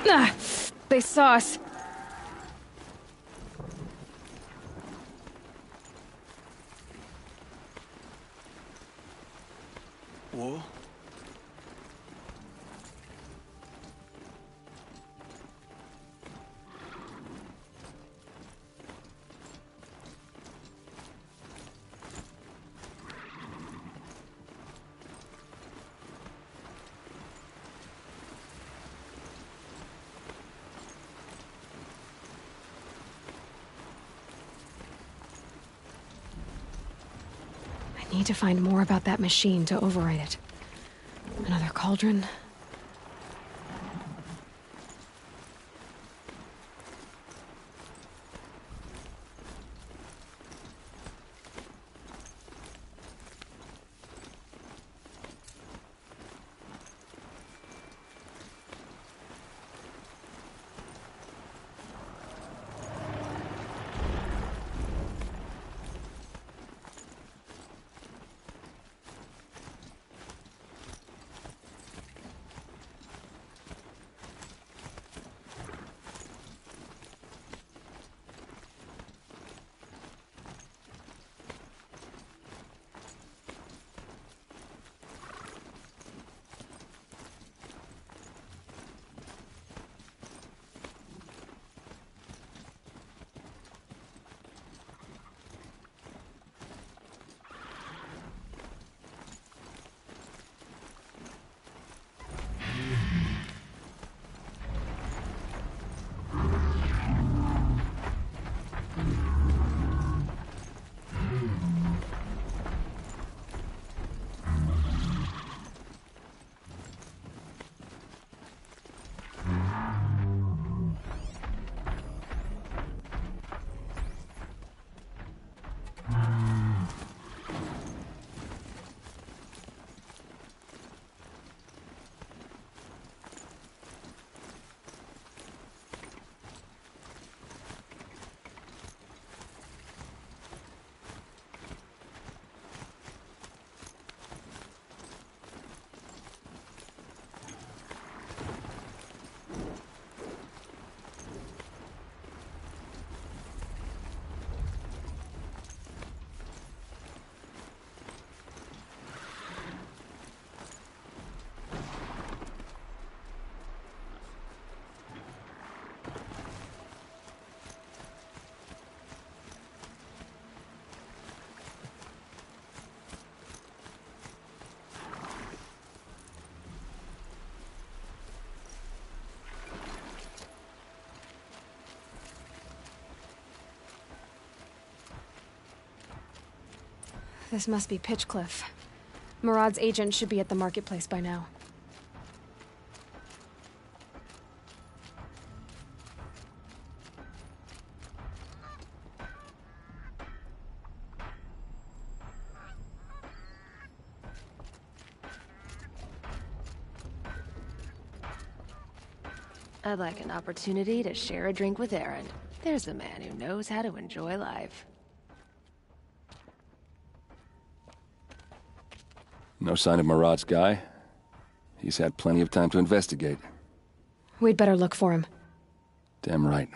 Ah, they saw us. Whoa. I need to find more about that machine to override it. Another cauldron? This must be Pitchcliff. Murad's agent should be at the marketplace by now. I'd like an opportunity to share a drink with Aaron. There's a man who knows how to enjoy life. No sign of Murad's guy? He's had plenty of time to investigate. We'd better look for him. Damn right.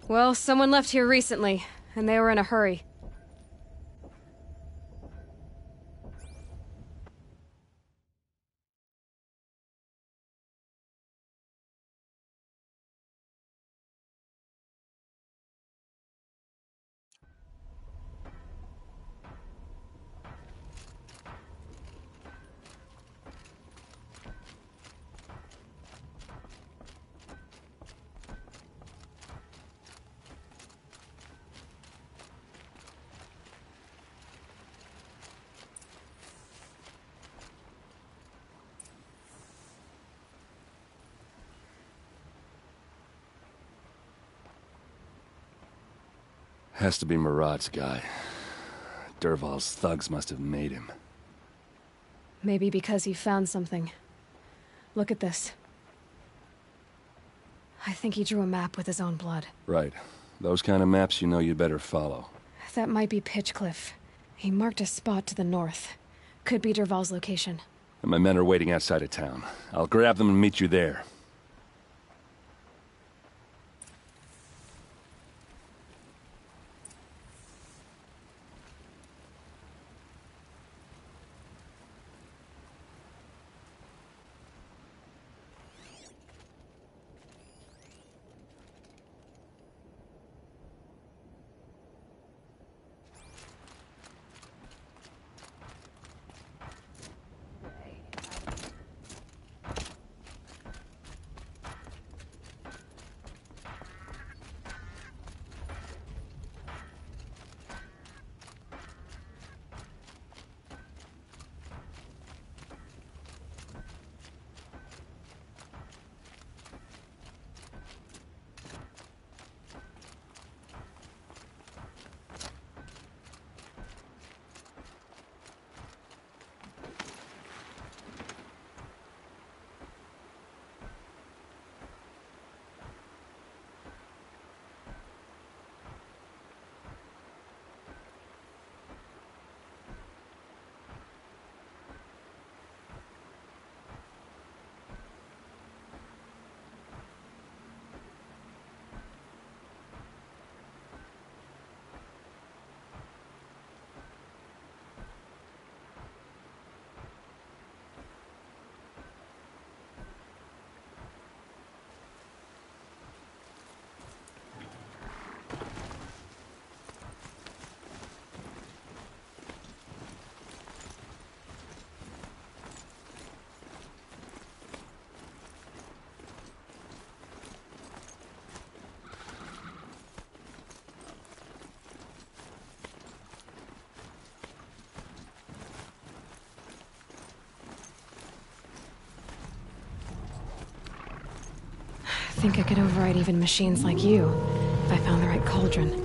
Well, someone left here recently, and they were in a hurry. Has to be Marat's guy. Dervahl's thugs must have made him. Maybe because he found something. Look at this. I think he drew a map with his own blood. Right. Those kind of maps you know you'd better follow. That might be Pitchcliff. He marked a spot to the north. Could be Dervahl's location. And my men are waiting outside of town. I'll grab them and meet you there. I think I could override even machines like you, if I found the right cauldron.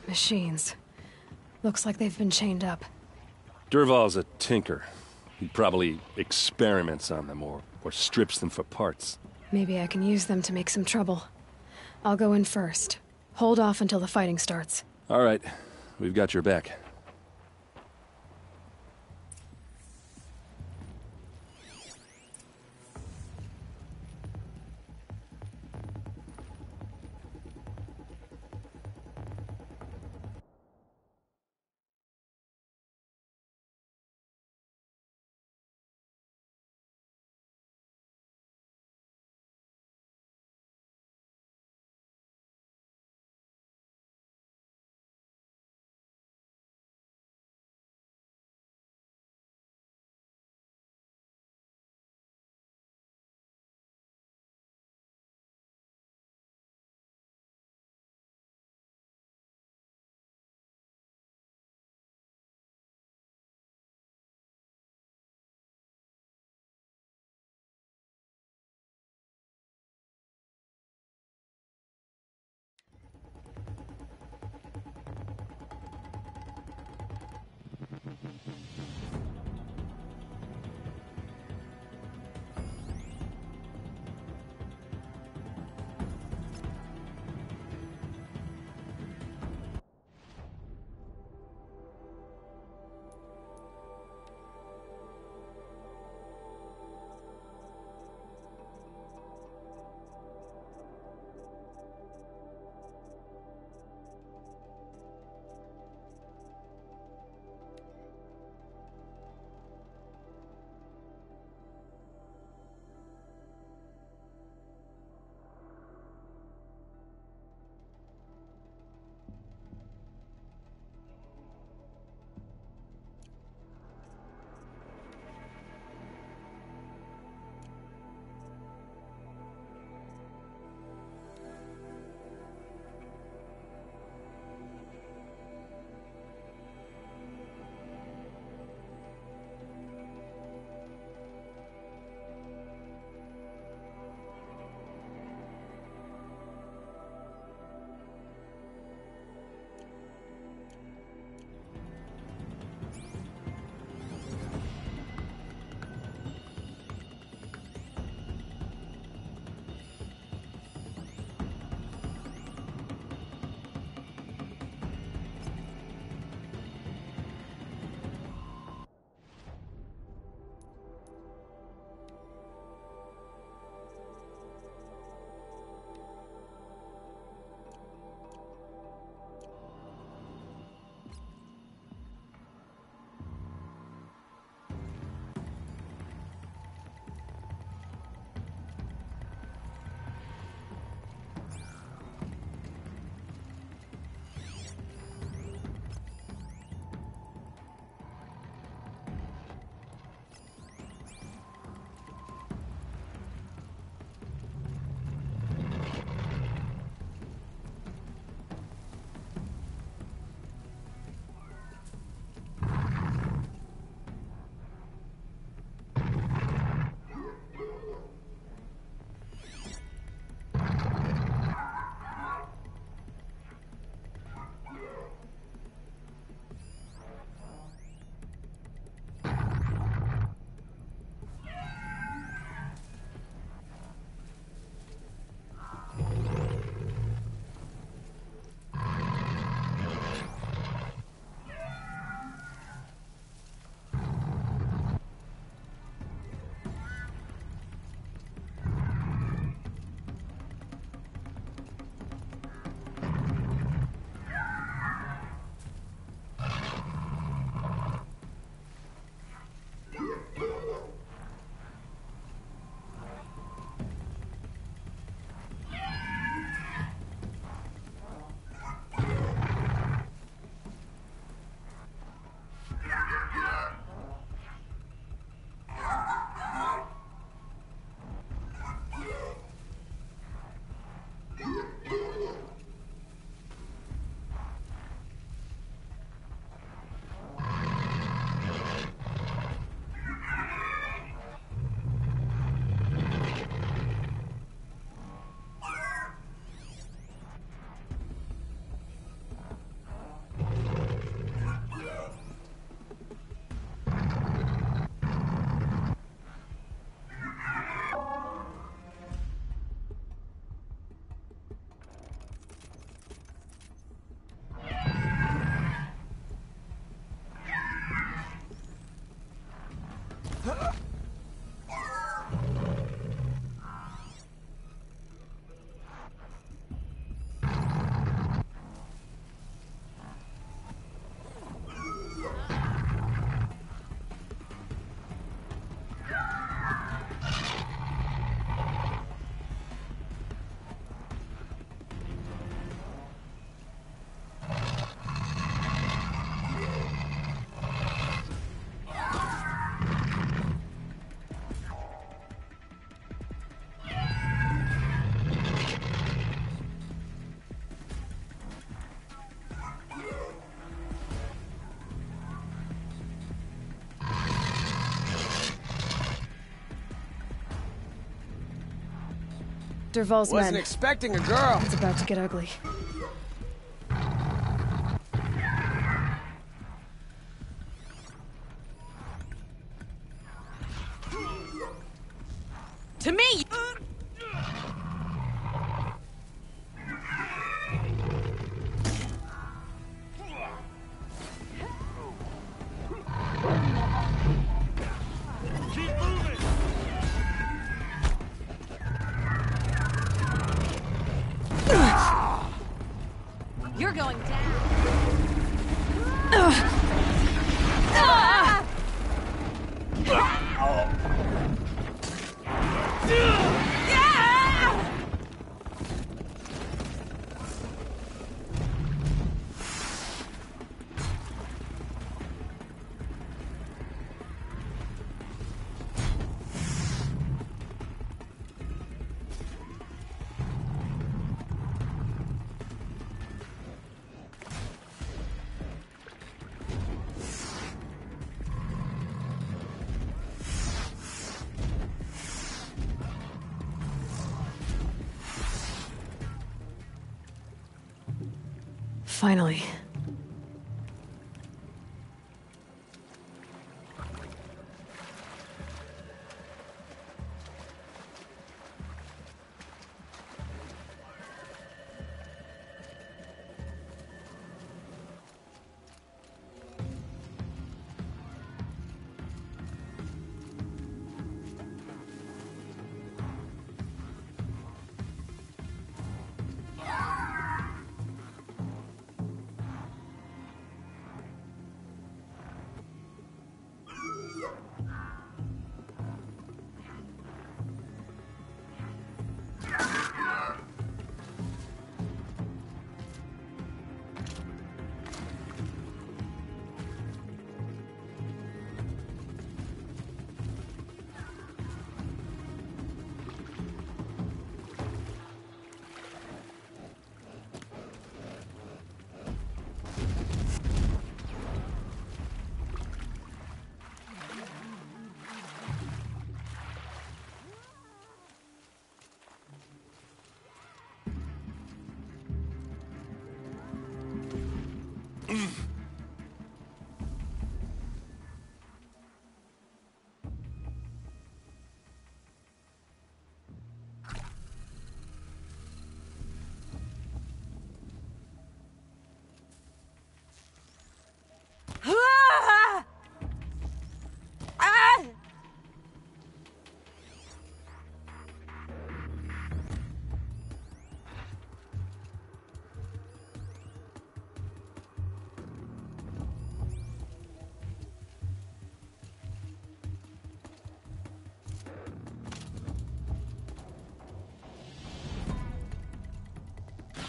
Machines. Looks like they've been chained up. Dervahl's a tinker. He probably experiments on them or strips them for parts. Maybe I can use them to make some trouble. I'll go in first. Hold off until the fighting starts. All right. We've got your back. Sir Vol's Wasn't men. expecting a girl. It's about to get ugly. To me! You're going down. Finally.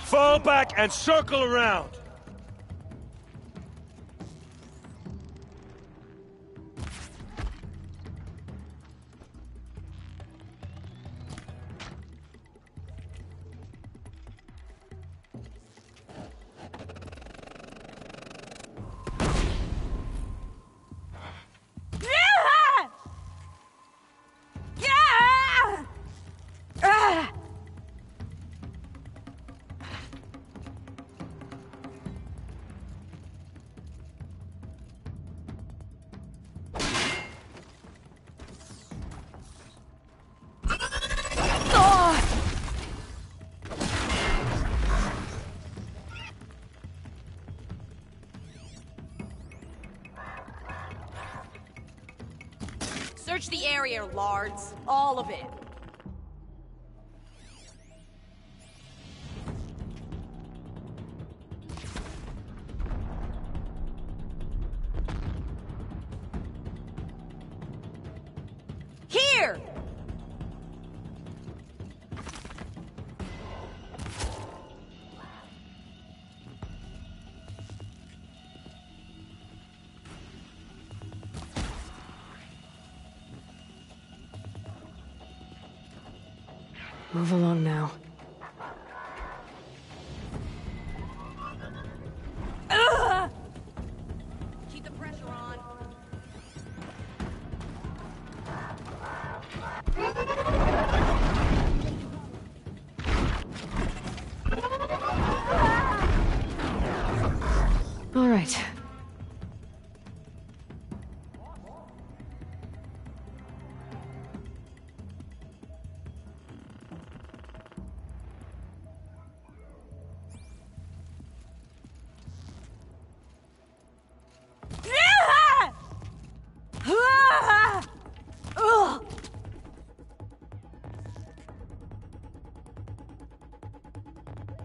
Fall back and circle around. Search the area, Lards. All of it. Here! Move along now. Keep the pressure on. All right.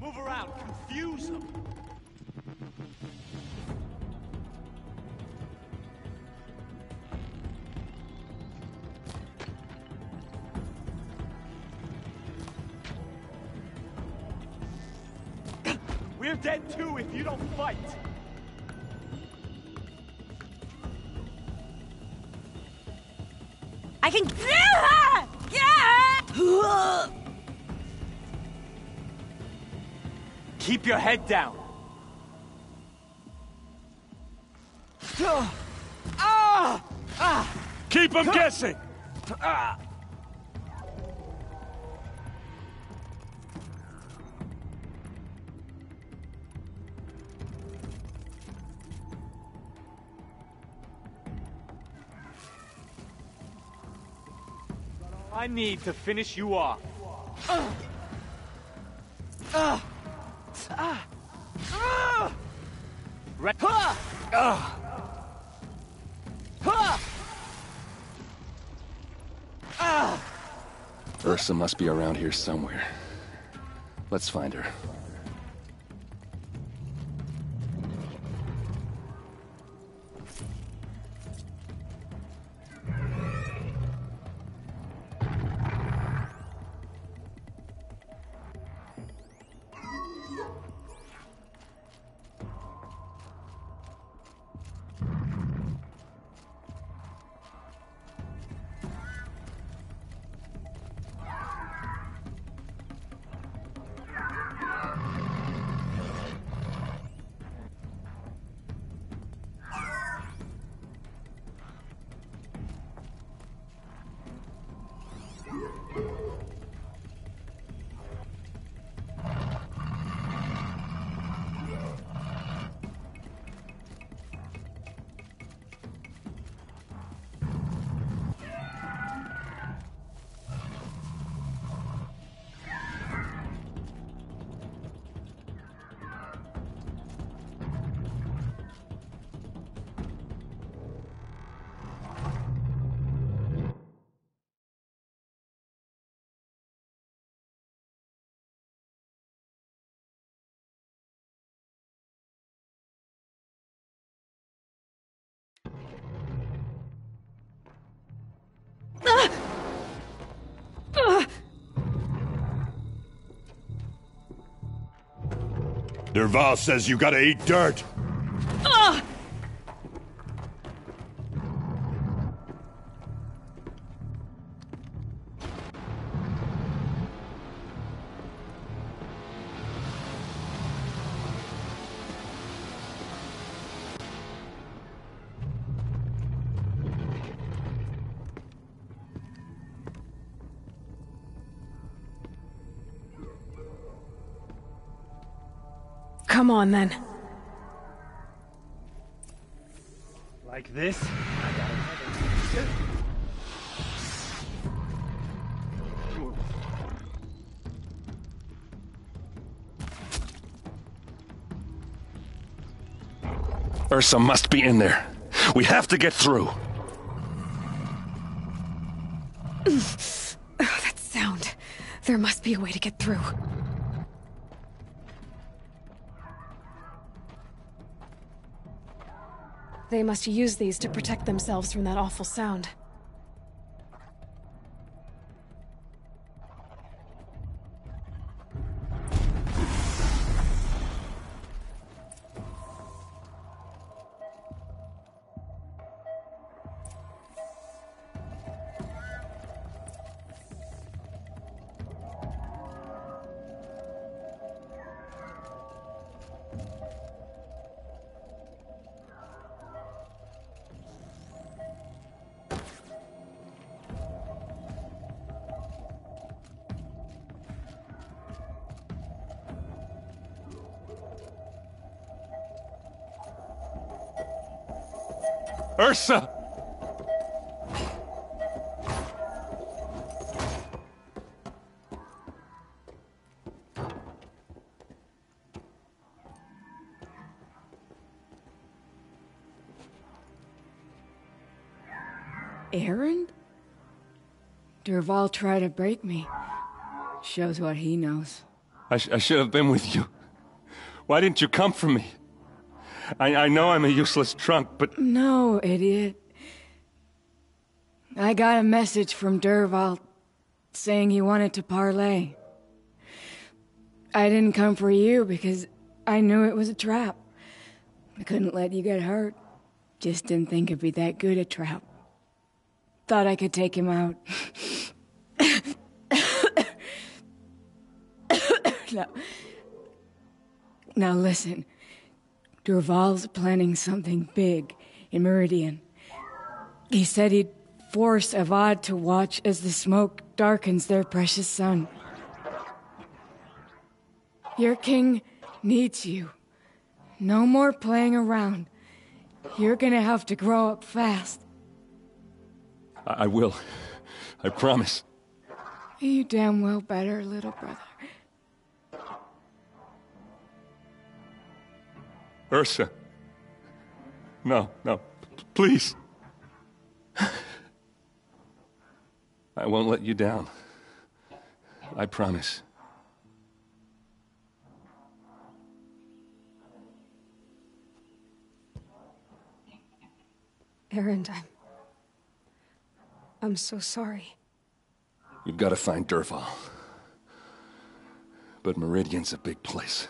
Move around, confuse them. We're dead too if you don't fight. I can. Keep your head down. Keep them guessing. I need to finish you off. Ursa must be around here somewhere. Let's find her. Dervahl says you gotta eat dirt. Come on, then. Like this? Ursa must be in there. We have to get through. That sound. There must be a way to get through. They must use these to protect themselves from that awful sound. Ursa! Erend? Dervahl tried to break me. Shows what he knows. I should have been with you. Why didn't you come for me? I know I'm a useless trunk, but... No, idiot. I got a message from Dervahl saying he wanted to parlay. I didn't come for you because I knew it was a trap. I couldn't let you get hurt. Just didn't think it'd be that good a trap. Thought I could take him out. Now listen. Dervahl's planning something big in Meridian. He said he'd force Avad to watch as the smoke darkens their precious sun. Your king needs you. No more playing around. You're gonna have to grow up fast. I will. I promise. You damn well better, little brother. Ursa. No, please. I won't let you down. I promise. Erend, I'm so sorry. We've got to find Dervahl. But Meridian's a big place.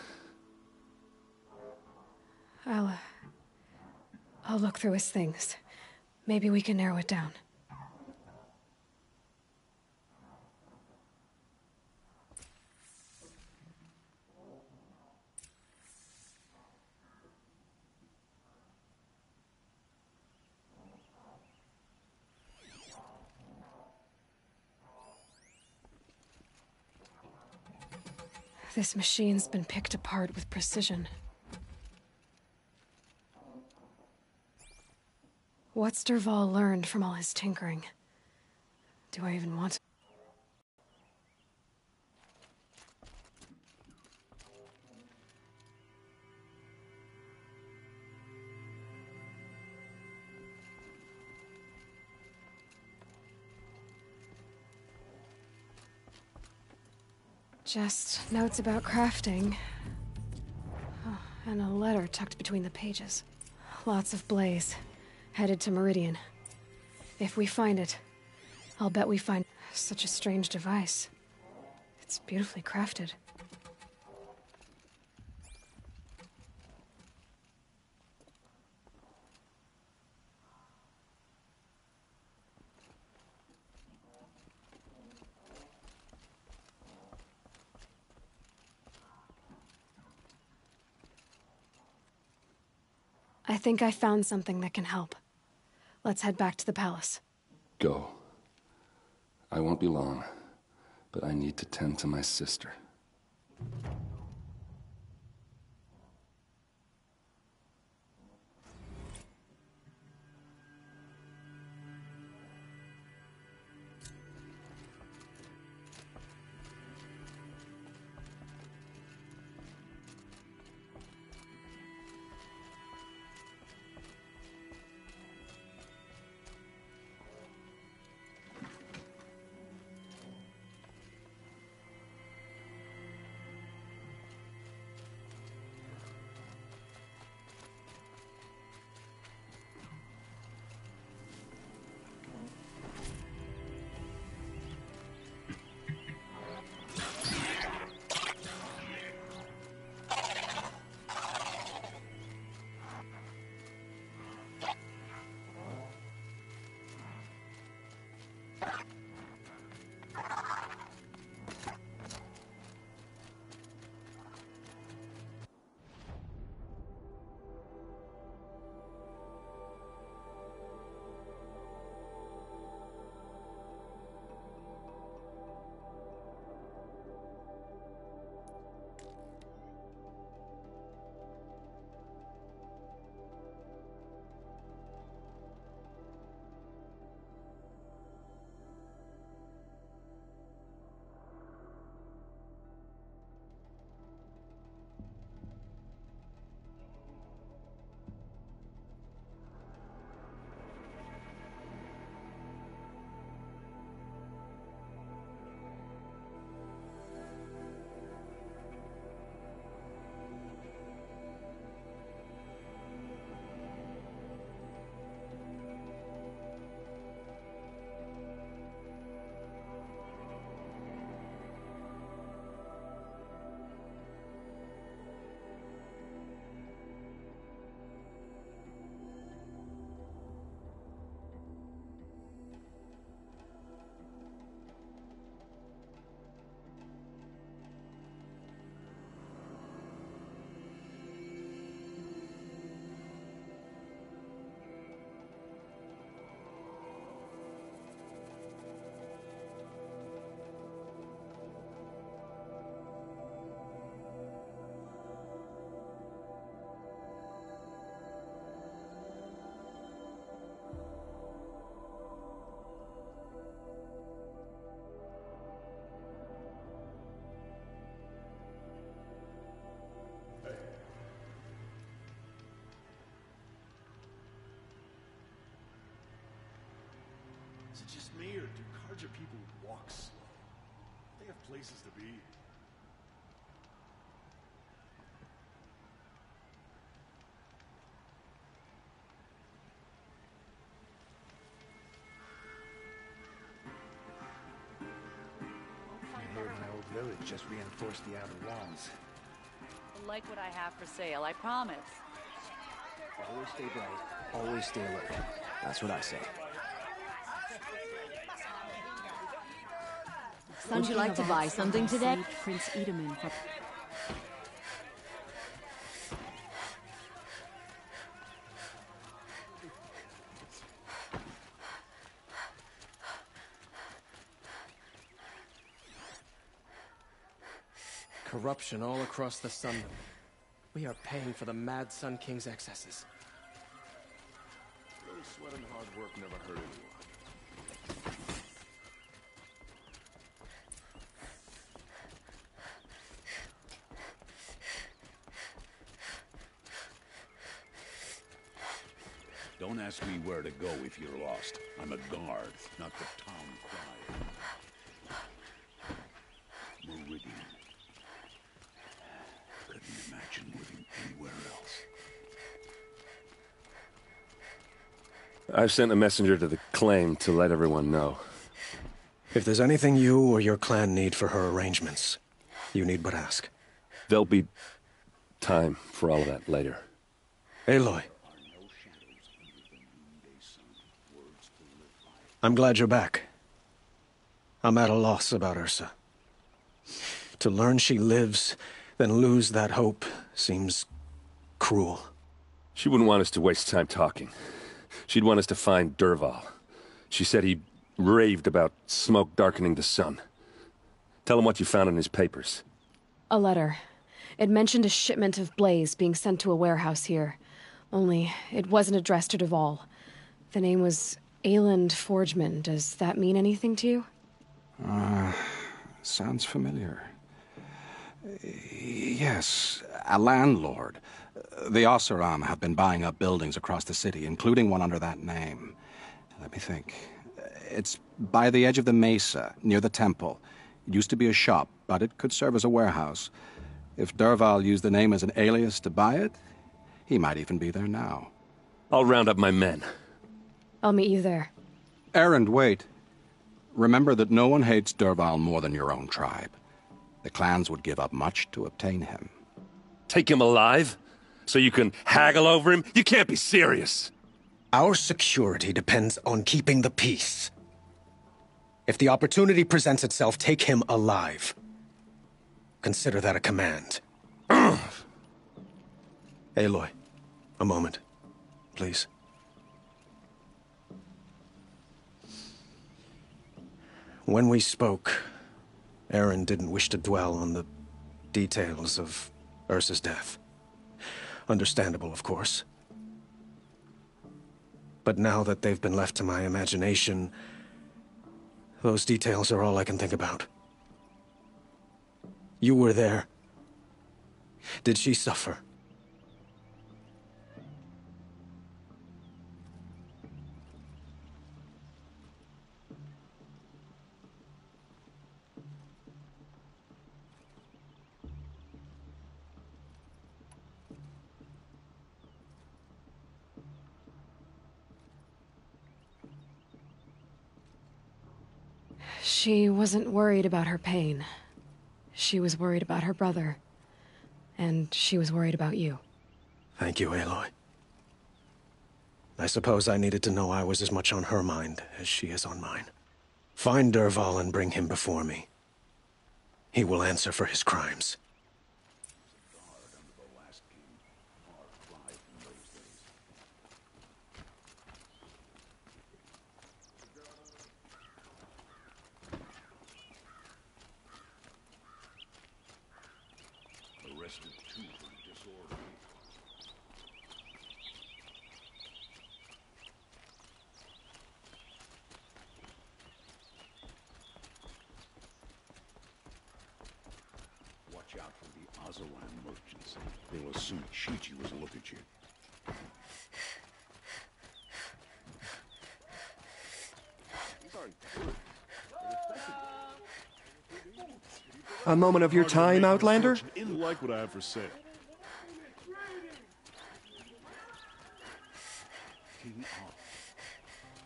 I'll look through his things. Maybe we can narrow it down. This machine's been picked apart with precision. What's Dervahl learned from all his tinkering? Do I even want to? Just notes about crafting. Oh, and a letter tucked between the pages. Lots of blaze. Headed to Meridian. If we find it, I'll bet we find such a strange device. It's beautifully crafted. I think I found something that can help. Let's head back to the palace. Go. I won't be long, but I need to tend to my sister. Is it just me, or do Carja people walk slow? They have places to be. I heard my old village just reinforced the outer walls. I like what I have for sale, I promise. Always stay bright. Always stay alert. That's what I say. Would you like to buy something today? Prince Edaman for... Corruption all across the Sundom. We are paying for the Mad Sun King's excesses. Little sweat and hard work never hurt anyone. Don't ask me where to go if you're lost. I'm a guard, not the town crier. Meridian. Couldn't imagine living anywhere else. I've sent a messenger to the claim to let everyone know. If there's anything you or your clan need for her arrangements, you need but ask. There'll be time for all of that later. Aloy. I'm glad you're back. I'm at a loss about Ursa. To learn she lives, then lose that hope, seems cruel. She wouldn't want us to waste time talking. She'd want us to find Dervahl. She said he raved about smoke darkening the sun. Tell him what you found in his papers. A letter. It mentioned a shipment of blaze being sent to a warehouse here. Only, it wasn't addressed to Dervahl. The name was Ayland Forgeman. Does that mean anything to you? Sounds familiar. Yes, a landlord. The Oseram have been buying up buildings across the city, including one under that name. Let me think. It's by the edge of the mesa, near the temple. It used to be a shop, but it could serve as a warehouse. If Dervahl used the name as an alias to buy it, he might even be there now. I'll round up my men. I'll meet you there. Erend, wait. Remember that no one hates Dervahl more than your own tribe. The clans would give up much to obtain him. Take him alive? So you can haggle over him? You can't be serious. Our security depends on keeping the peace. If the opportunity presents itself, take him alive. Consider that a command. Aloy, a moment, please. When we spoke, Erend didn't wish to dwell on the details of Ursa's death. Understandable, of course. But now that they've been left to my imagination, those details are all I can think about. You were there. Did she suffer? She wasn't worried about her pain. She was worried about her brother. And she was worried about you. Thank you, Aloy. I suppose I needed to know I was as much on her mind as she is on mine. Find Dervahl and bring him before me. He will answer for his crimes. Arrested too for disorder. Watch out for the Oseram merchants. They will assume Chi-Chi was a look at you. A moment of your time, Outlander? In like what I have for sale.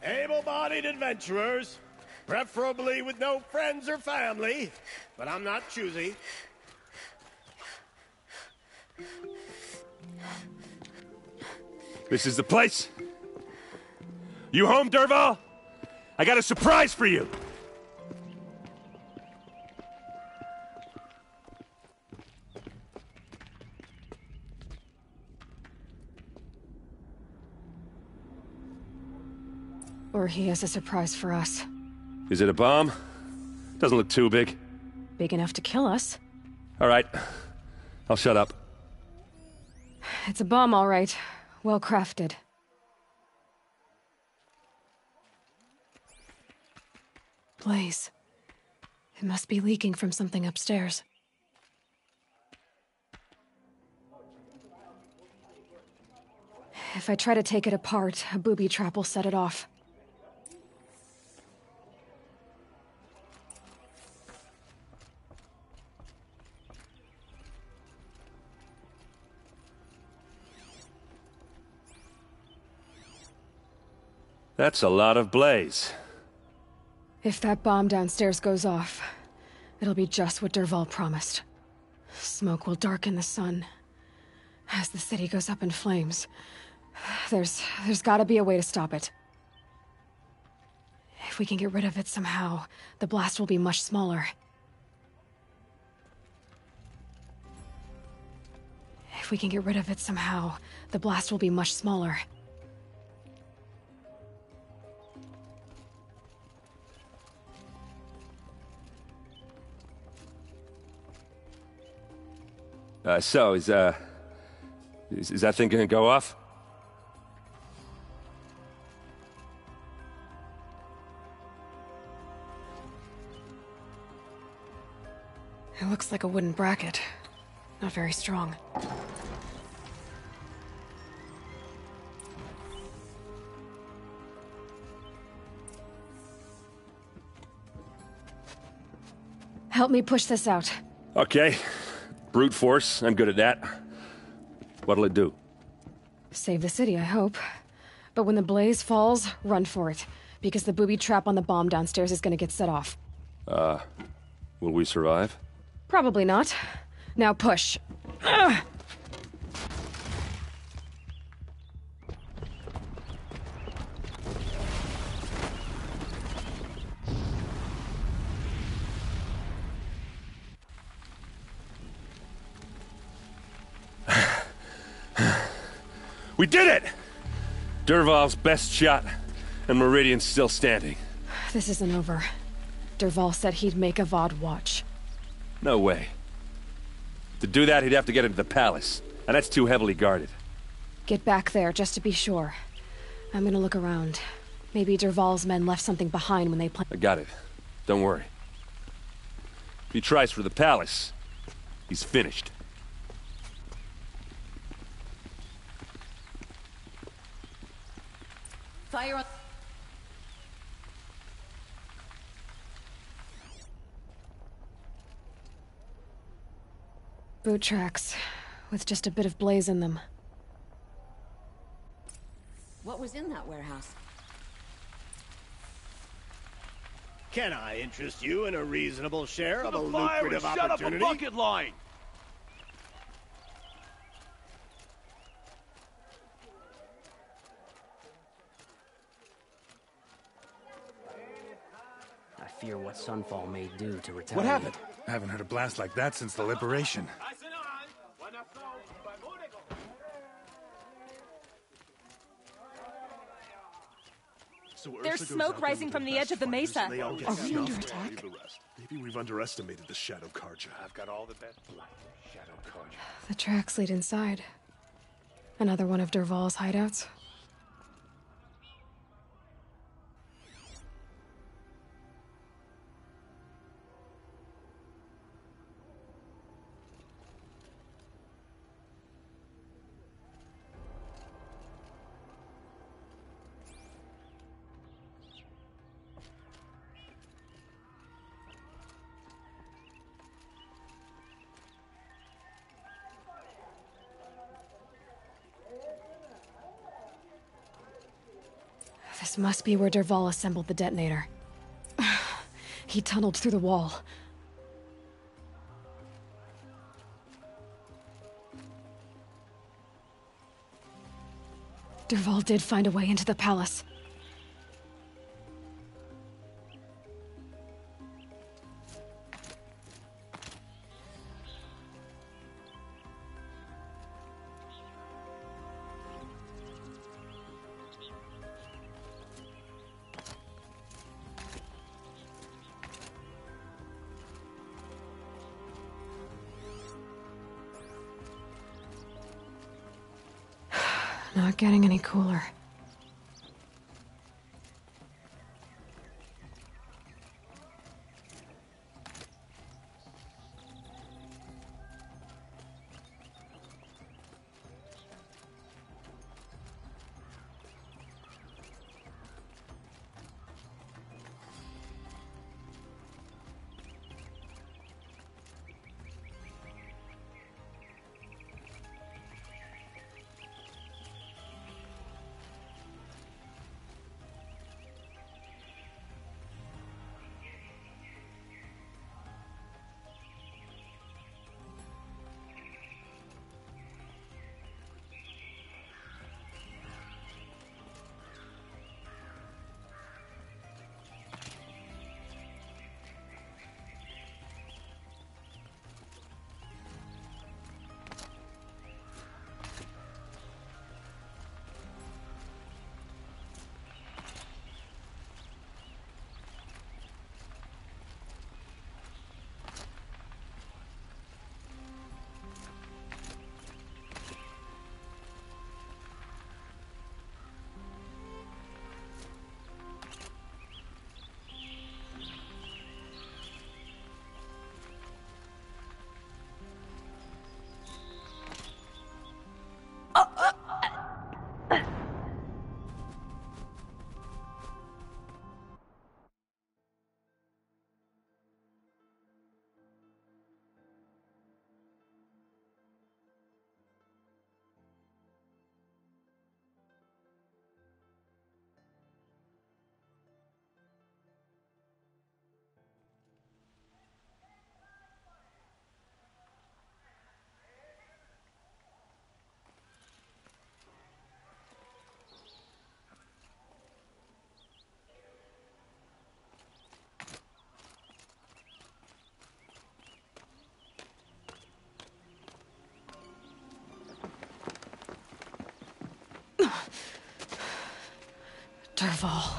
Able-bodied adventurers, preferably with no friends or family, but I'm not choosy. This is the place. You home, Dervahl? I got a surprise for you. Or he has a surprise for us. Is it a bomb? Doesn't look too big. Big enough to kill us. All right. I'll shut up. It's a bomb, all right. Well crafted. Blaze. It must be leaking from something upstairs. If I try to take it apart, a booby trap will set it off. That's a lot of blaze. If that bomb downstairs goes off, it'll be just what Dervahl promised. Smoke will darken the sun. As the city goes up in flames, there's gotta be a way to stop it. If we can get rid of it somehow, the blast will be much smaller. If we can get rid of it somehow, the blast will be much smaller. So, is that thing gonna go off? It looks like a wooden bracket. Not very strong. Help me push this out. Okay. Brute force, I'm good at that. What'll it do? Save the city, I hope. But when the blaze falls, run for it. Because the booby trap on the bomb downstairs is gonna get set off. Will we survive? Probably not. Now push. Ugh. We did it! Dervahl's best shot, and Meridian's still standing. This isn't over. Dervahl said he'd make Avad watch. No way. To do that, he'd have to get into the palace, and that's too heavily guarded. Get back there, just to be sure. I'm gonna look around. Maybe Dervahl's men left something behind when they I got it. Don't worry. If he tries for the palace, he's finished. Fire on... Boot tracks, with just a bit of blaze in them. What was in that warehouse? Can I interest you in a reasonable share of a The fire lucrative and shut opportunity? up a bucket line! I fear what Sunfall may do to retaliate. What happened? I haven't heard a blast like that since the liberation. There's smoke rising from the edge of the mesa. Are we under attack? Maybe we've underestimated the Shadow Carja. I've got all the best blood. Shadow Carja. The tracks lead inside. Another one of Dervahl's hideouts. This must be where Dervahl assembled the detonator. He tunneled through the wall. Dervahl did find a way into the palace. Not getting any cooler. Dervahl.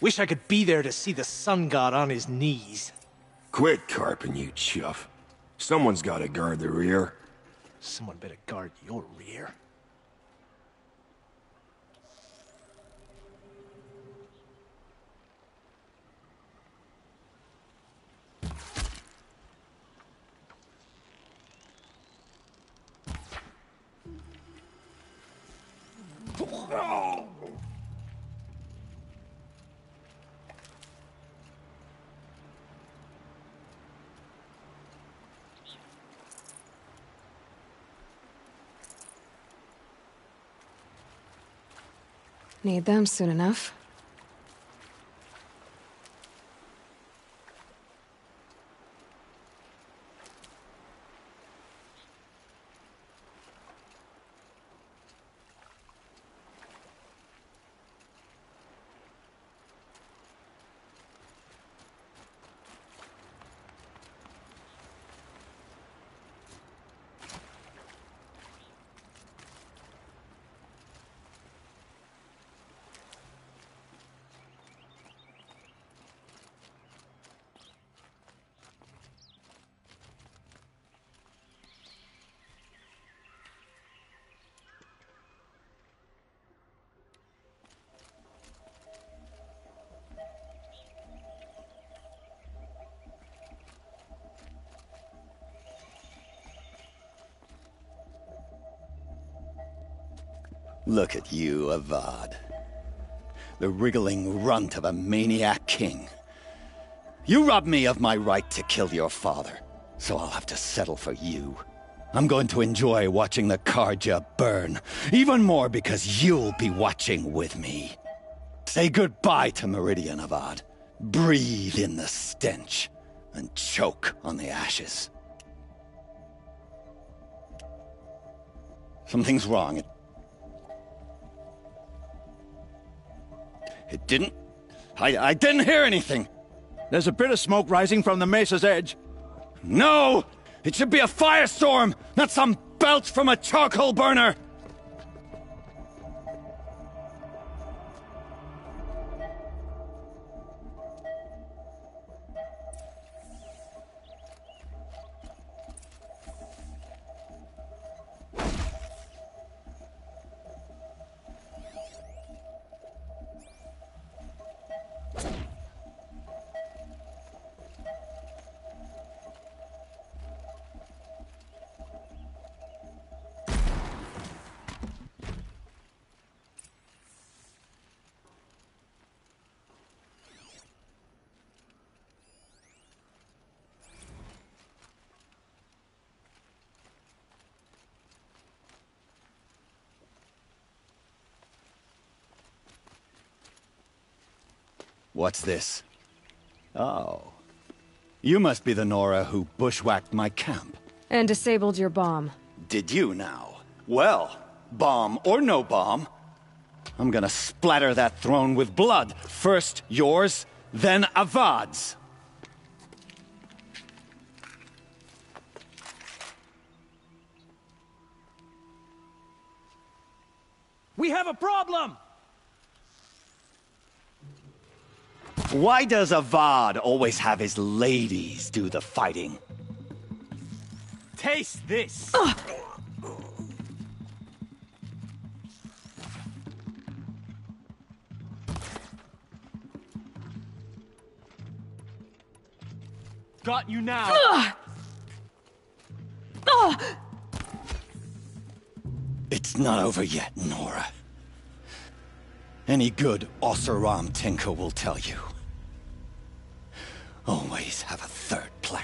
Wish I could be there to see the sun god on his knees. Quit carping, you chuff. Someone's gotta guard the rear. Someone better guard your rear. Need them soon enough. Look at you, Avad. The wriggling runt of a maniac king. You robbed me of my right to kill your father, so I'll have to settle for you. I'm going to enjoy watching the Carja burn, even more because you'll be watching with me. Say goodbye to Meridian, Avad. Breathe in the stench, and choke on the ashes. Something's wrong. It didn't... I didn't hear anything. There's a bit of smoke rising from the mesa's edge. No! It should be a firestorm, not some belch from a charcoal burner! What's this? Oh. You must be the Nora who bushwhacked my camp. And disabled your bomb. Did you now? Well, bomb or no bomb, I'm gonna splatter that throne with blood. First yours, then Avad's. We have a problem! Why does Avad always have his ladies do the fighting? Taste this! Got you now! It's not over yet, Nora. Any good Oseram tinker will tell you. Always have a third plan.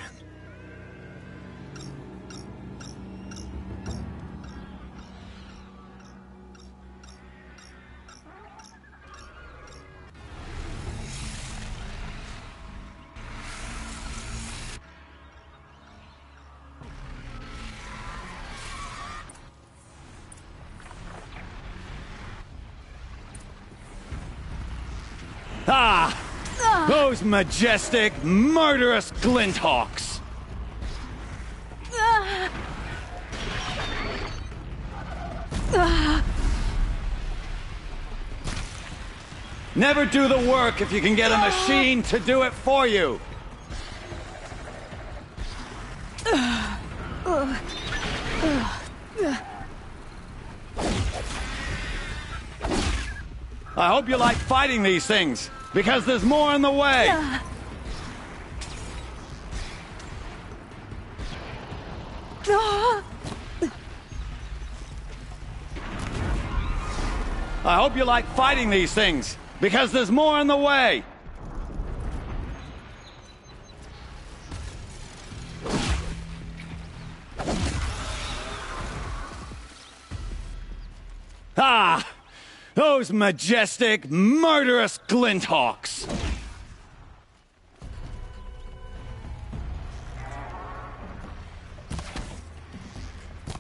Ah! Those majestic, murderous Glinthawks! Never do the work if you can get a machine to do it for you! I hope you like fighting these things, because there's more in the way! I hope you like fighting these things, because there's more in the way! Ah! Those majestic, murderous Glinthawks!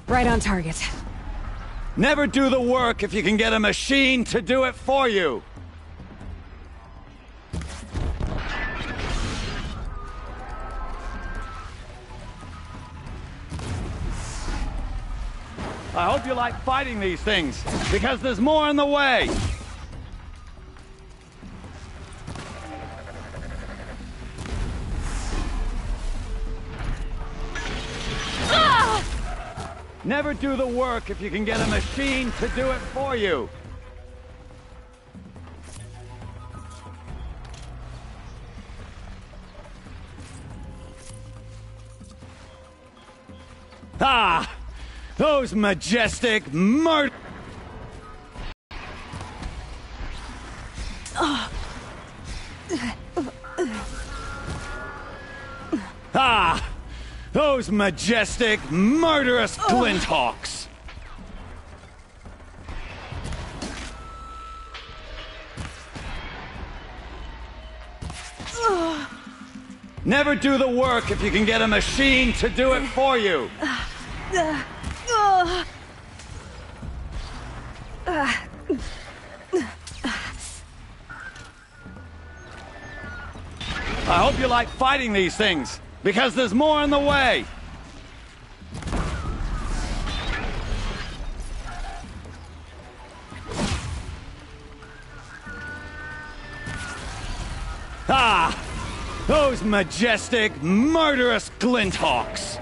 Right on target. Never do the work if you can get a machine to do it for you! I hope you like fighting these things, because there's more in the way! Never do the work if you can get a machine to do it for you! Ah! Those majestic, Those majestic, murderous Glinthawks! Never do the work if you can get a machine to do it for you! I hope you like fighting these things, because there's more in the way! Ah! Those majestic, murderous Glinthawks!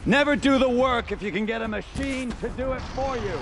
Never do the work if you can get a machine to do it for you.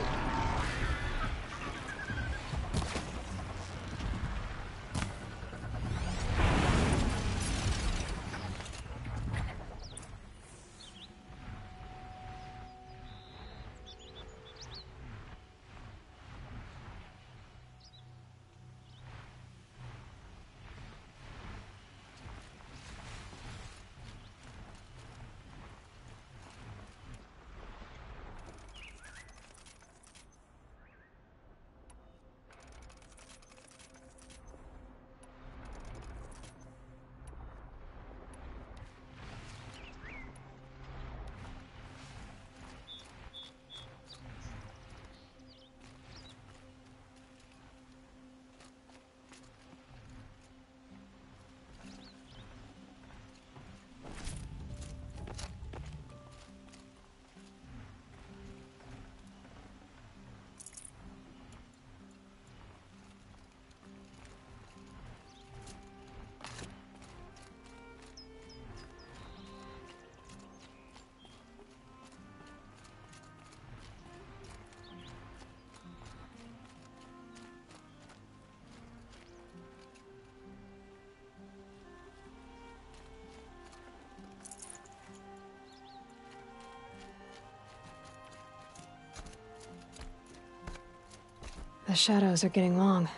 The shadows are getting long.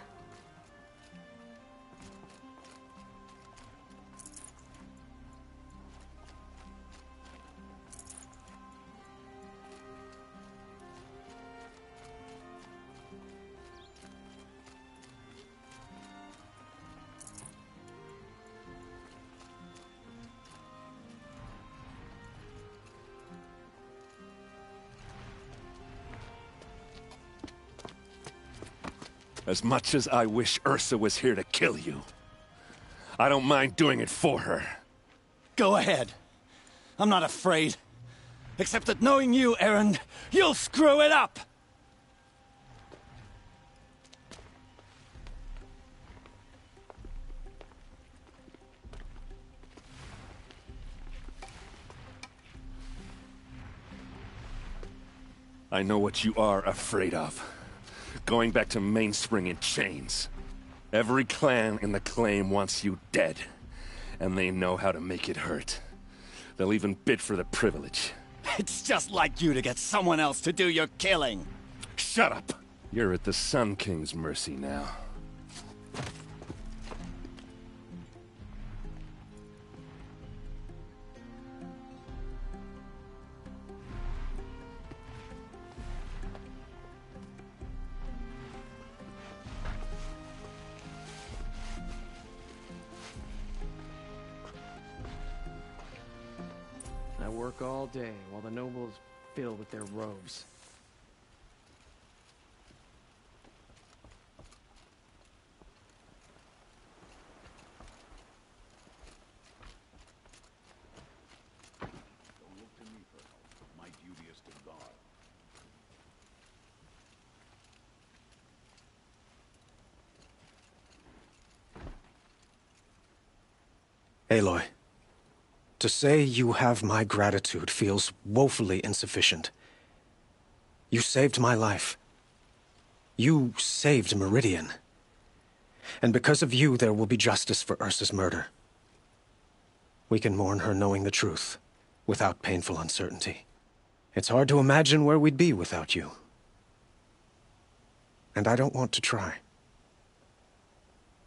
As much as I wish Ursa was here to kill you, I don't mind doing it for her. Go ahead. I'm not afraid. Except that knowing you, Erend, you'll screw it up! I know what you are afraid of. Going back to Mainspring in chains. Every clan in the claim wants you dead. And they know how to make it hurt. They'll even bid for the privilege. It's just like you to get someone else to do your killing. Shut up! You're at the Sun King's mercy now. I work all day while the nobles fiddle with their robes. Don't look to me for help. My duty is to guard. Aloy. To say you have my gratitude feels woefully insufficient. You saved my life. You saved Meridian. And because of you, there will be justice for Ursa's murder. We can mourn her knowing the truth, without painful uncertainty. It's hard to imagine where we'd be without you. and I don't want to try.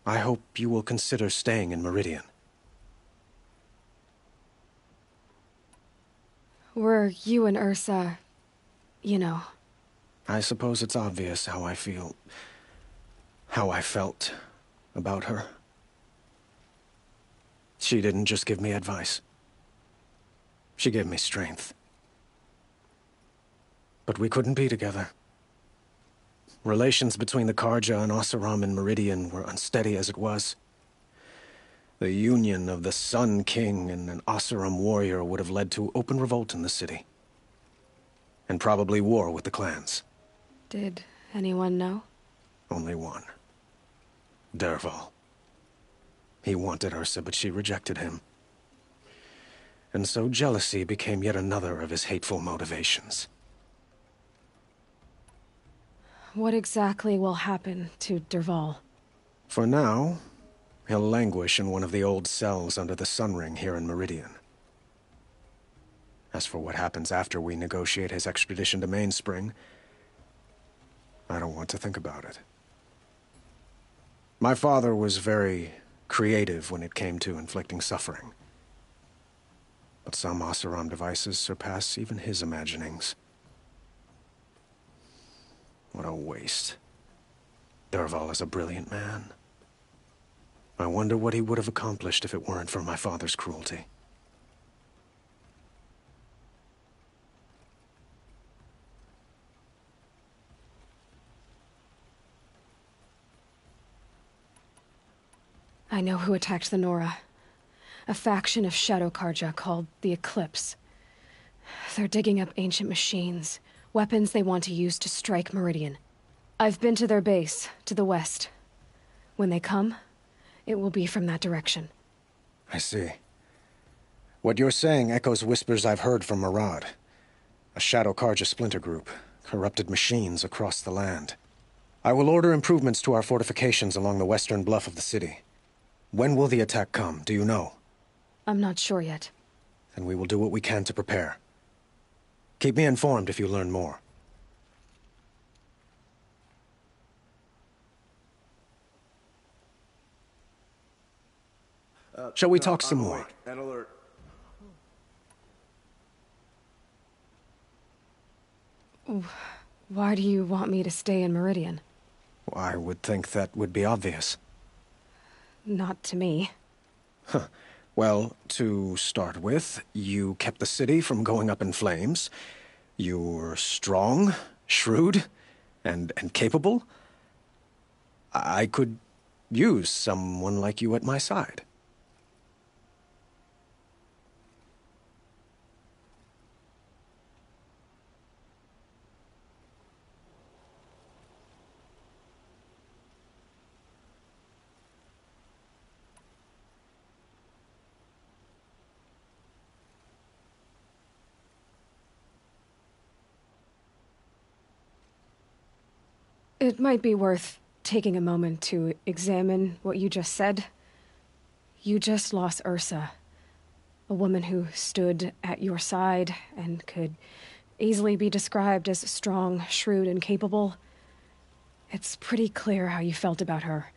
I hope you will consider staying in Meridian. Were you and Ursa, you know... I suppose it's obvious how I feel... how I felt about her. She didn't just give me advice. She gave me strength. But we couldn't be together. Relations between the Carja and Oseram in Meridian were unsteady as it was. The union of the Sun King and an Oseram warrior would have led to open revolt in the city. And probably war with the clans. Did anyone know? Only one. Dervahl. He wanted Ursa, but she rejected him. And so jealousy became yet another of his hateful motivations. What exactly will happen to Dervahl? For now, he'll languish in one of the old cells under the Sun Ring here in Meridian. As for what happens after we negotiate his extradition to Mainspring, I don't want to think about it. My father was very creative when it came to inflicting suffering. But some Oseram devices surpass even his imaginings. What a waste. Dervahl is a brilliant man. I wonder what he would have accomplished if it weren't for my father's cruelty. I know who attacked the Nora. A faction of Shadow Carja called the Eclipse. They're digging up ancient machines, weapons they want to use to strike Meridian. I've been to their base, to the west. When they come, it will be from that direction. I see. What you're saying echoes whispers I've heard from Murad. A Shadow Carja splinter group, corrupted machines across the land. I will order improvements to our fortifications along the western bluff of the city. When will the attack come, do you know? I'm not sure yet. Then we will do what we can to prepare. Keep me informed if you learn more. Shall we talk some more? An alert. Why do you want me to stay in Meridian? I would think that would be obvious. Not to me. Huh. Well, to start with, you kept the city from going up in flames. You're strong, shrewd, and capable. I could use someone like you at my side. It might be worth taking a moment to examine what you just said. You just lost Ursa, a woman who stood at your side and could easily be described as strong, shrewd, and capable. It's pretty clear how you felt about her.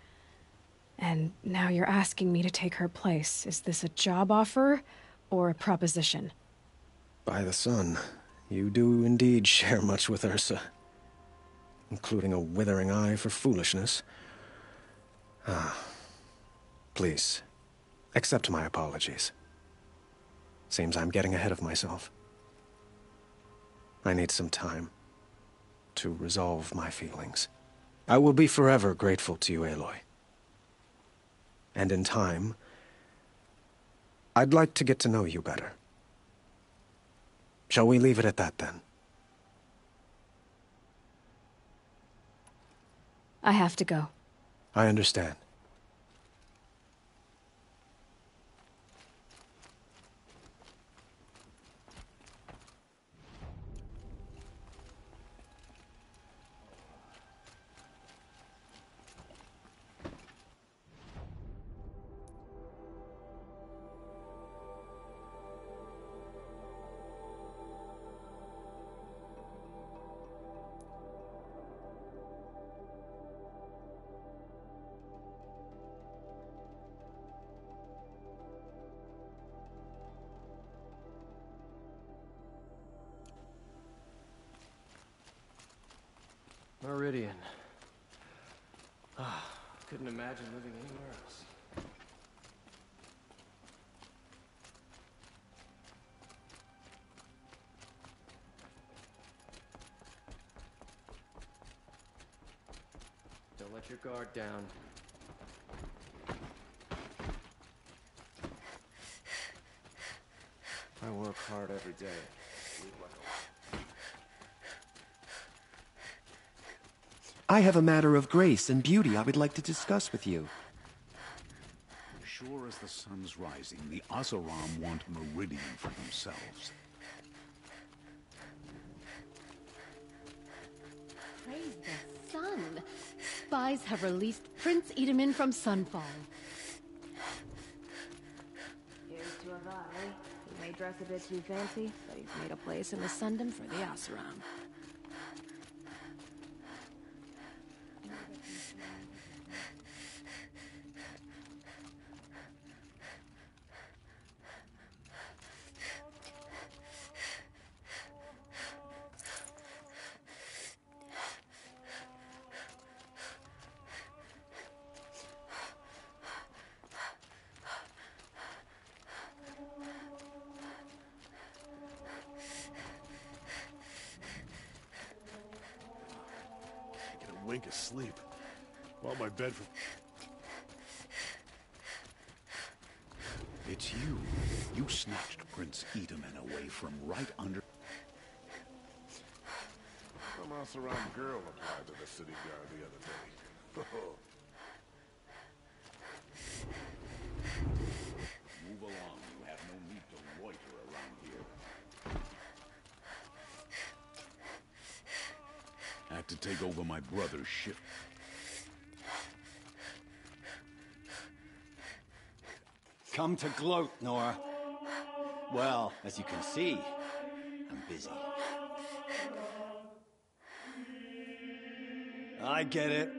And now you're asking me to take her place. Is this a job offer or a proposition? By the sun, you do indeed share much with Ursa. Including a withering eye for foolishness. Please, accept my apologies. Seems I'm getting ahead of myself. I need some time to resolve my feelings. I will be forever grateful to you, Aloy. And in time, I'd like to get to know you better. Shall we leave it at that, then? I have to go. I understand. Couldn't imagine living anywhere else. Don't let your guard down. I work hard every day. I have a matter of grace and beauty I would like to discuss with you. Sure as the sun's rising, the Oseram want Meridian for themselves. Praise the sun! Spies have released Prince Edamin from Sunfall. Here's to Avadi. He may dress a bit too fancy, but he's made a place in the Sundom for the Oseram. Wink of sleep. Want my bed for... It's you. You snatched Prince Edamin away from right under... Some Oseram girl applied to the city guard the other day. Move along. You have no need to loiter around here. Had to take over my brother's ship. Come to gloat, Nora. Well, as you can see, I'm busy. I get it.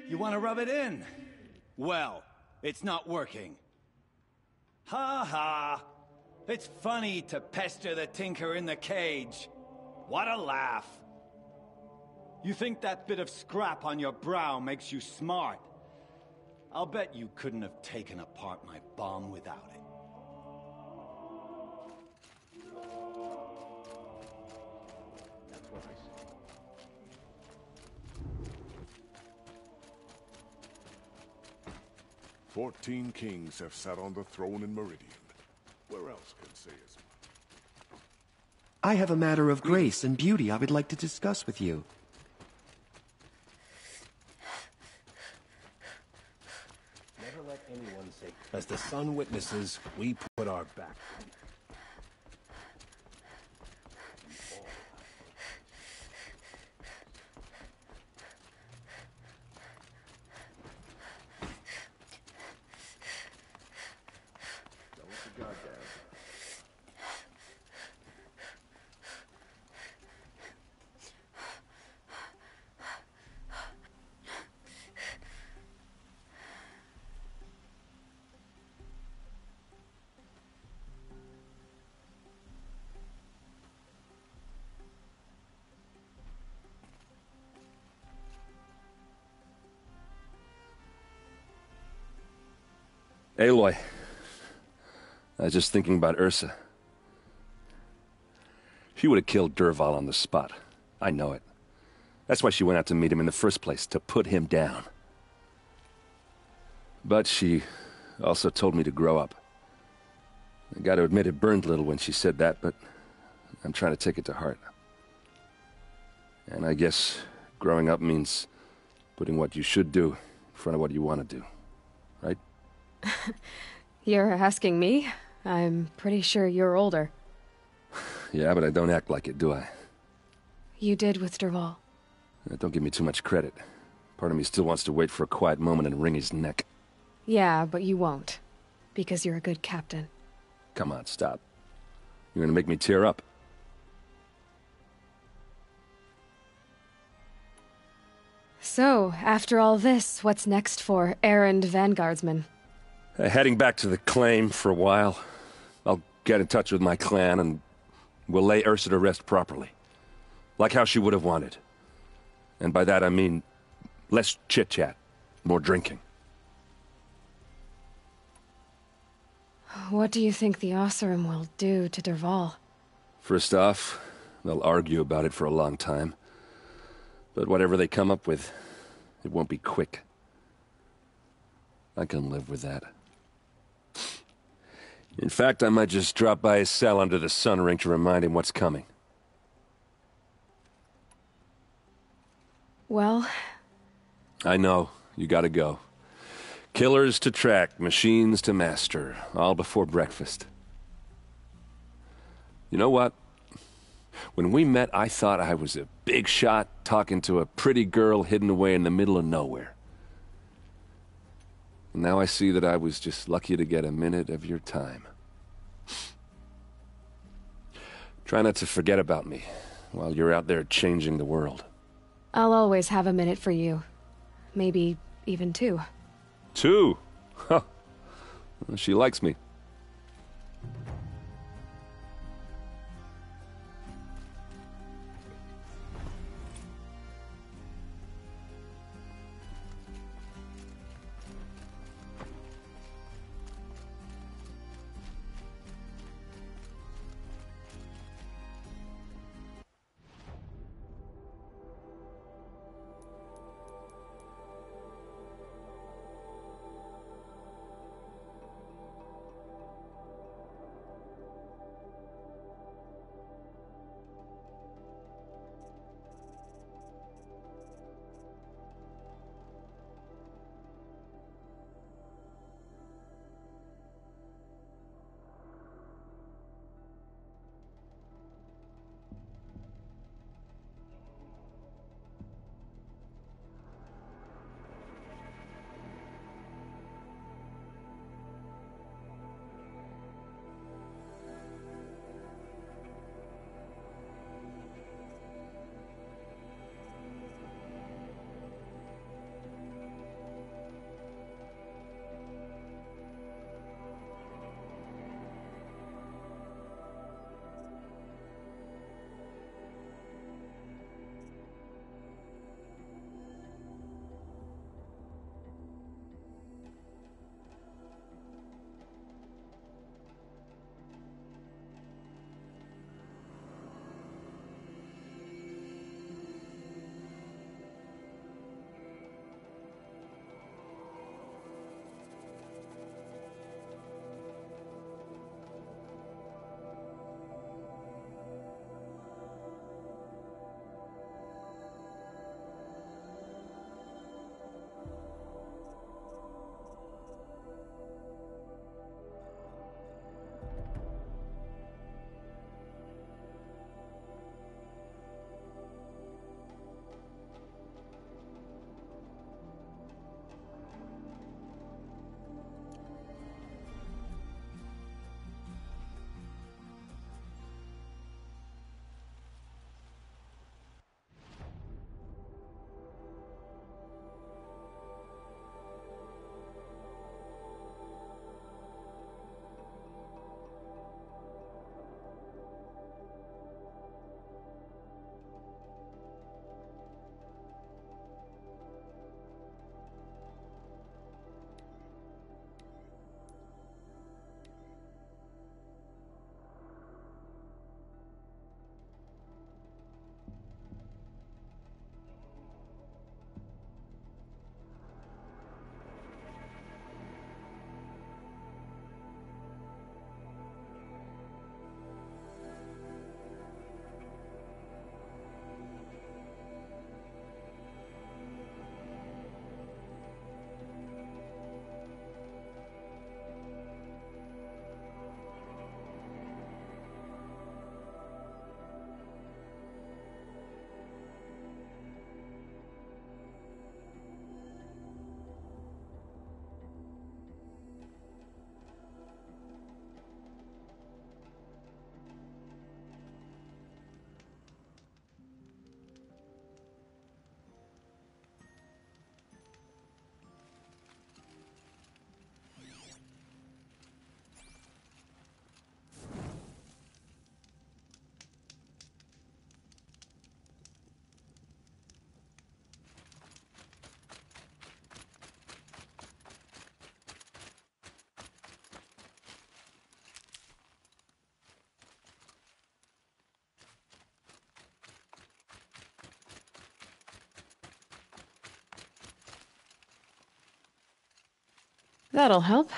You want to rub it in? Well, it's not working. Ha ha! It's funny to pester the tinker in the cage. What a laugh! You think that bit of scrap on your brow makes you smart? I'll bet you couldn't have taken apart my bomb without it. That's what I said. "14 kings have sat on the throne in Meridian. Where else can say as much?" I have a matter of grace and beauty I would like to discuss with you. Never let anyone say, as the sun witnesses, we put our back. Don't let your guard down. Aloy, I was just thinking about Ursa. She would have killed Dervahl on the spot. I know it. That's why she went out to meet him in the first place, to put him down. But she also told me to grow up. I gotta admit it burned a little when she said that, but I'm trying to take it to heart. And I guess growing up means putting what you should do in front of what you want to do, right? You're asking me? I'm pretty sure you're older. Yeah, but I don't act like it, do I? You did with Dervahl. Don't give me too much credit. Part of me still wants to wait for a quiet moment and wring his neck. Yeah, but you won't. Because you're a good captain. Come on, stop. You're gonna make me tear up. So, after all this, what's next for Errand Vanguardsman? Heading back to the claim for a while. I'll get in touch with my clan and we'll lay Ursa to rest properly. Like how she would have wanted. And by that I mean less chit-chat, more drinking. What do you think the Oseram will do to Dervahl? First off, they'll argue about it for a long time. But whatever they come up with, it won't be quick. I can live with that. In fact, I might just drop by his cell under the sun ring to remind him what's coming. Well... I know. You gotta go. Killers to track, machines to master, all before breakfast. You know what? When we met, I thought I was a big shot talking to a pretty girl hidden away in the middle of nowhere. And now I see that I was just lucky to get a minute of your time. Try not to forget about me while you're out there changing the world. I'll always have a minute for you. Maybe even 2. 2? Huh. Well, she likes me. That'll help.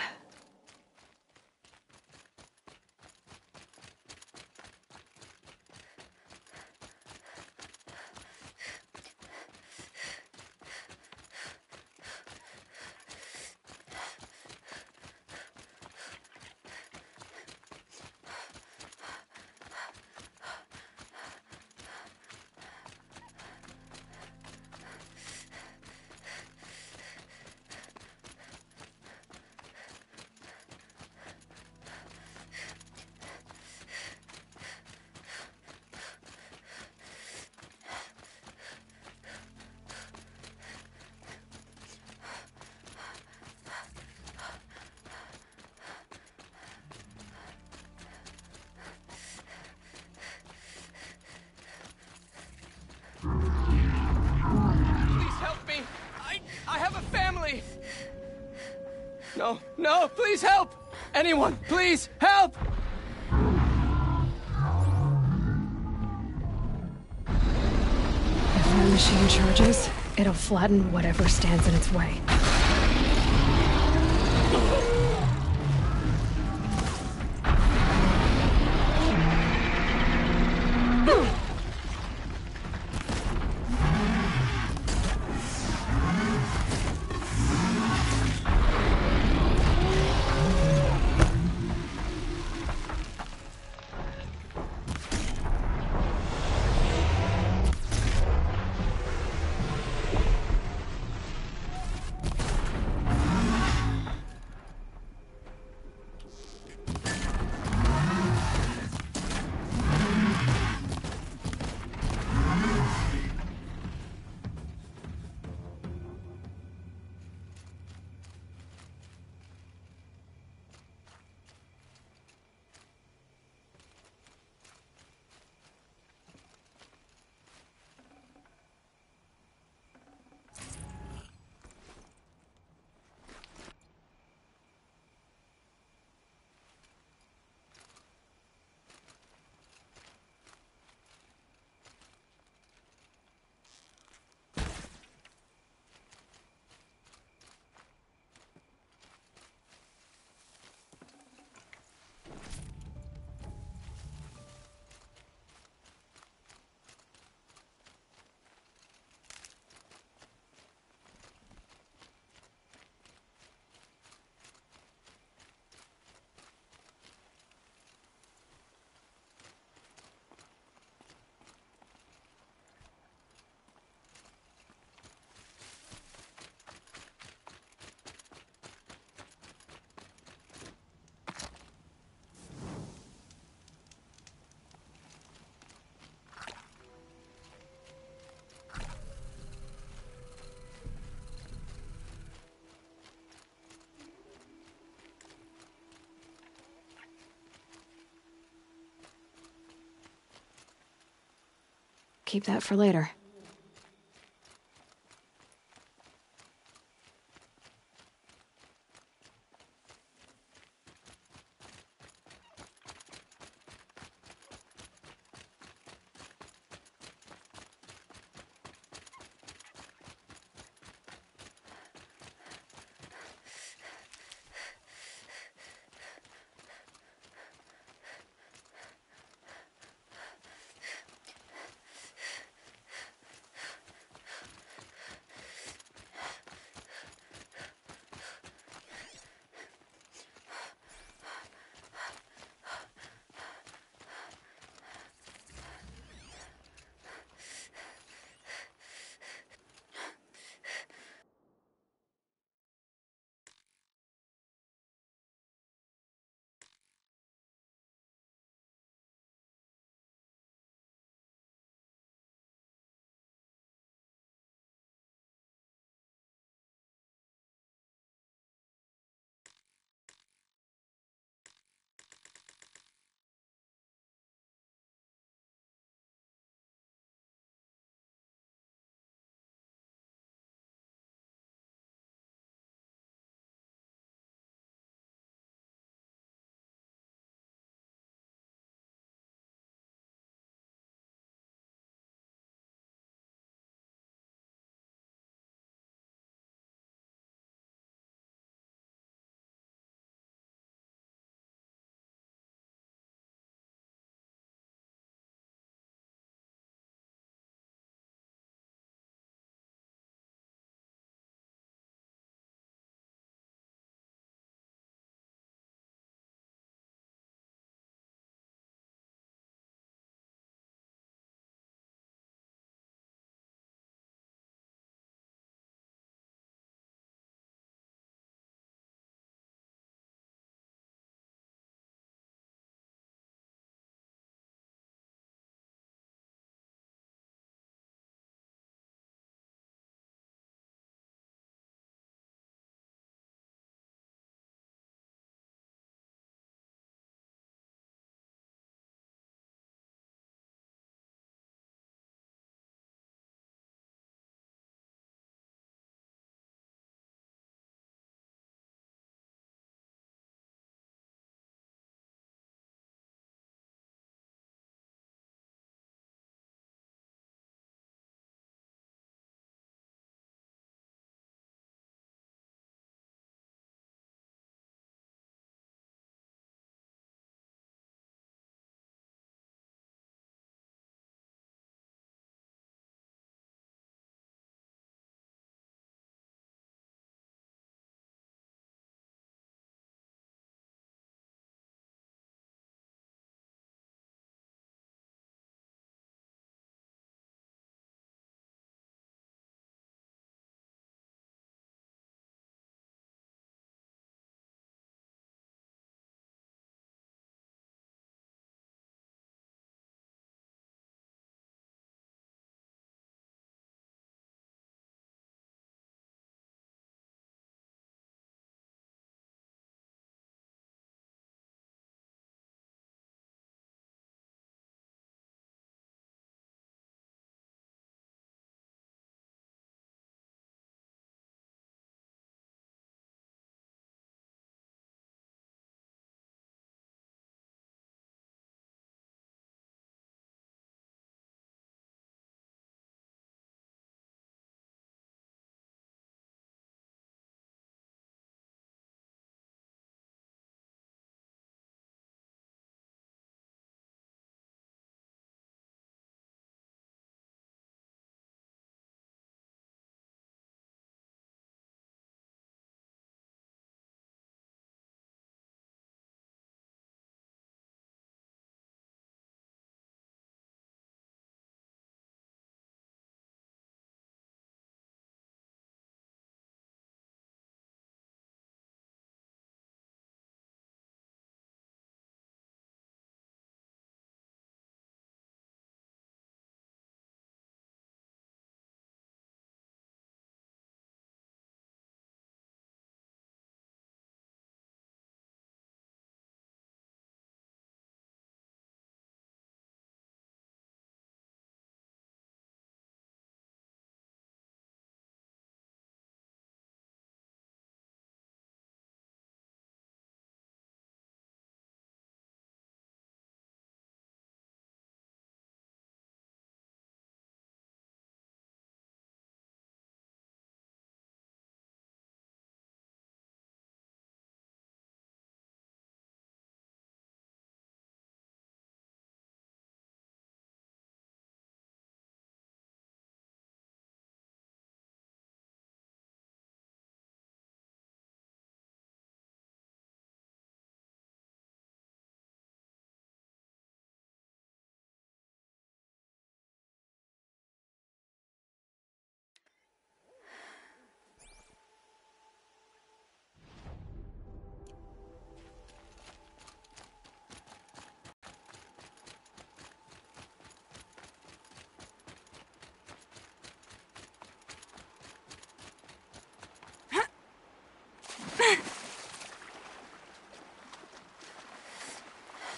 No, no, please help! Anyone, please, help! If my machine charges, it'll flatten whatever stands in its way. Keep that for later.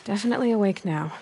Definitely awake now.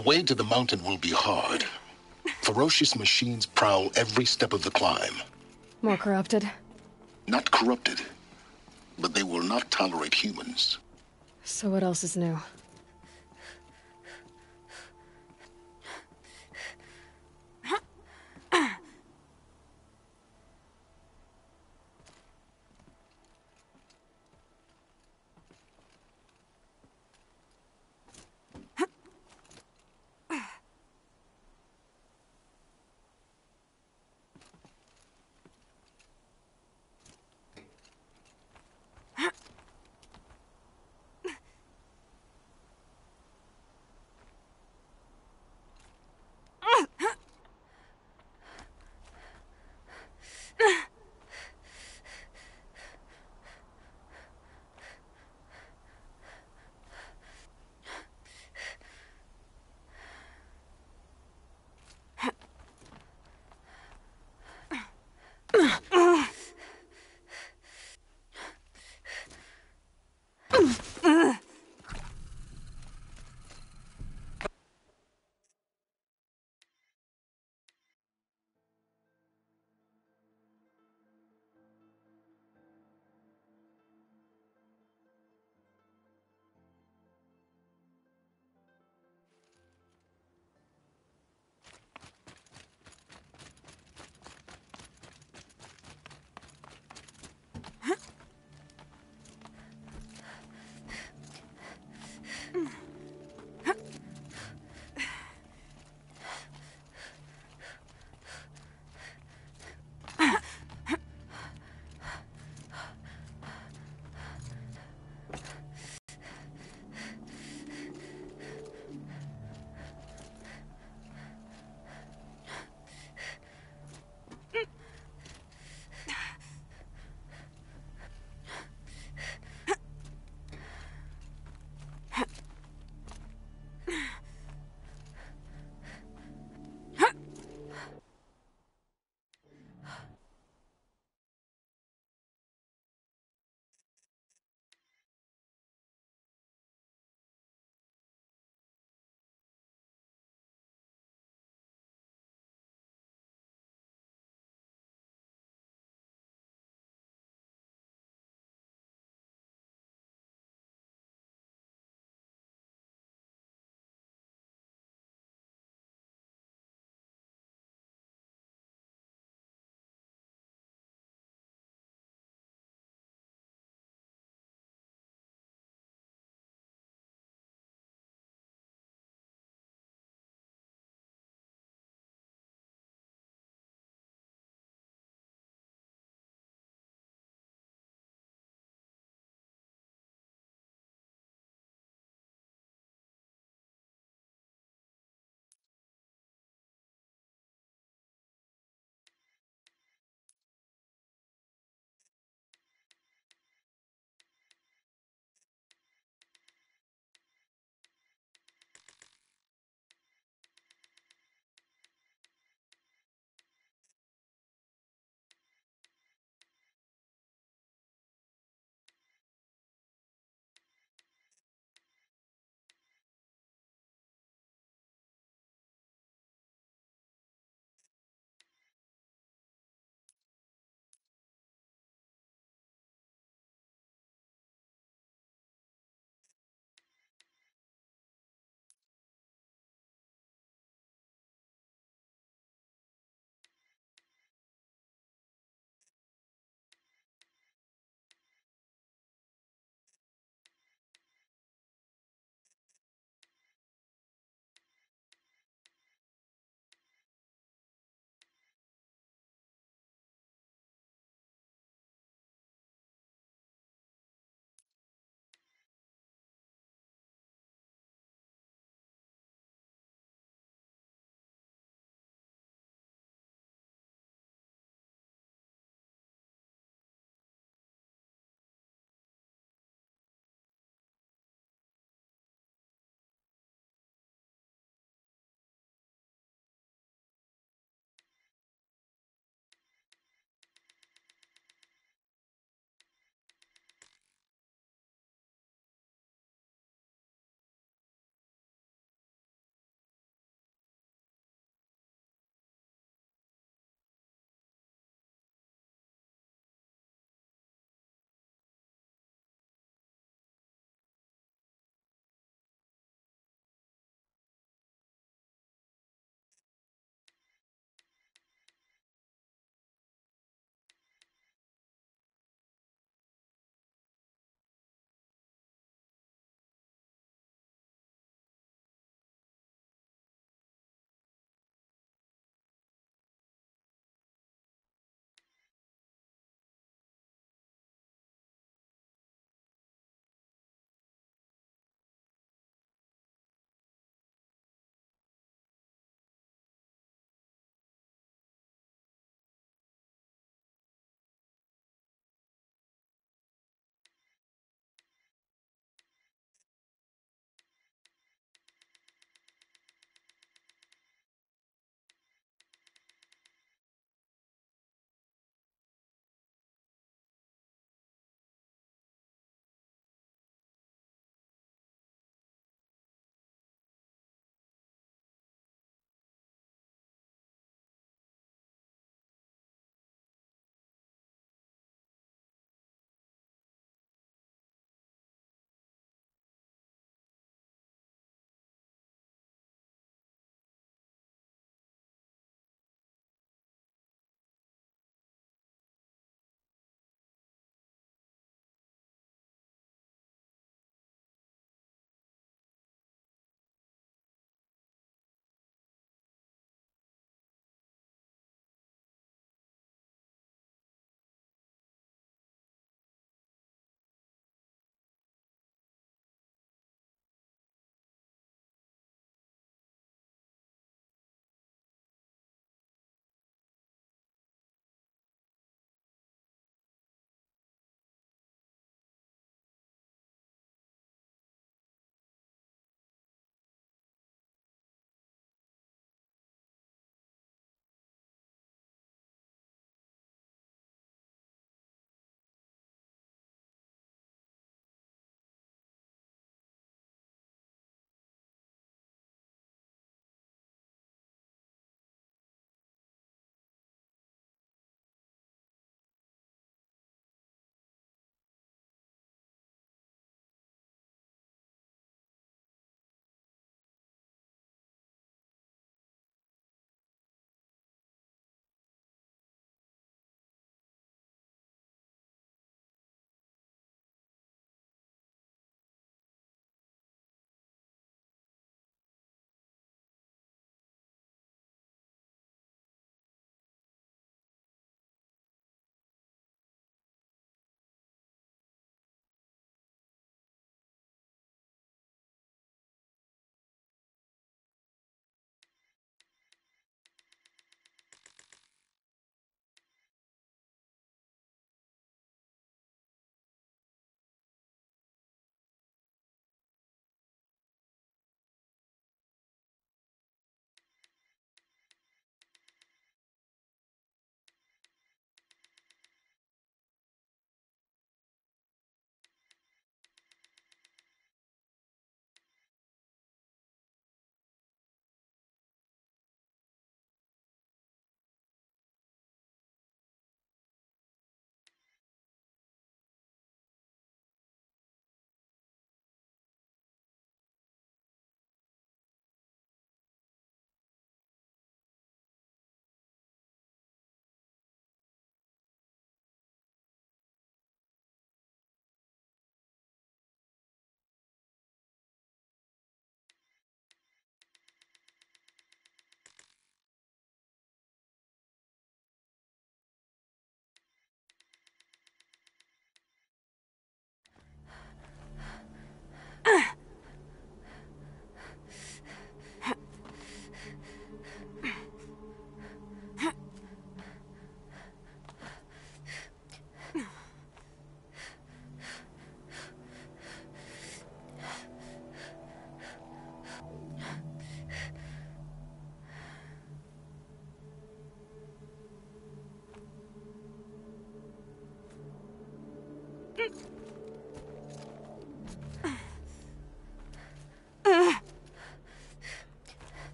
The way to the mountain will be hard. Ferocious machines prowl every step of the climb. More corrupted? Not corrupted, but they will not tolerate humans. So what else is new?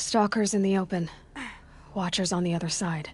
Stalkers in the open. Watchers on the other side.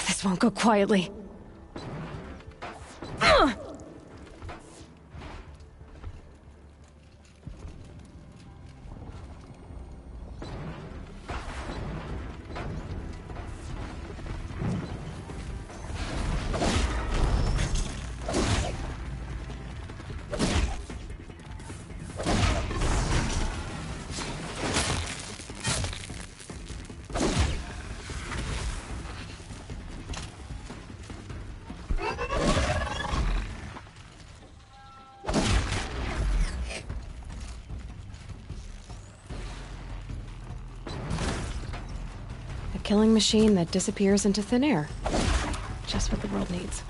This won't go quietly. Killing machine that disappears into thin air. Just what the world needs.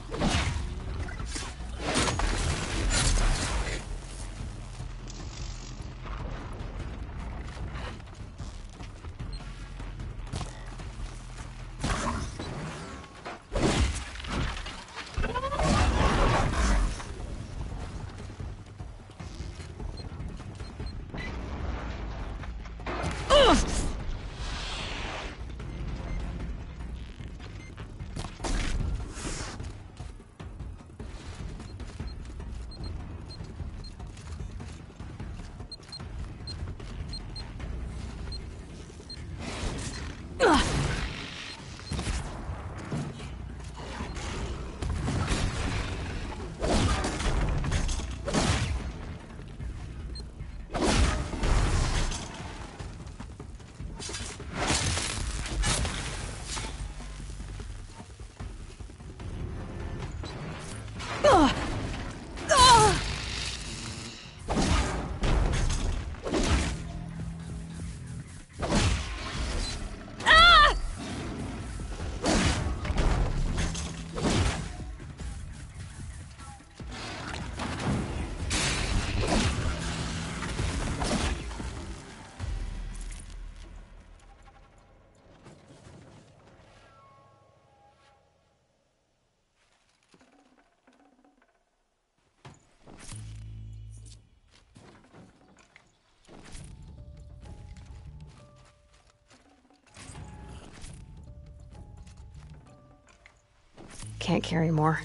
Can't carry more.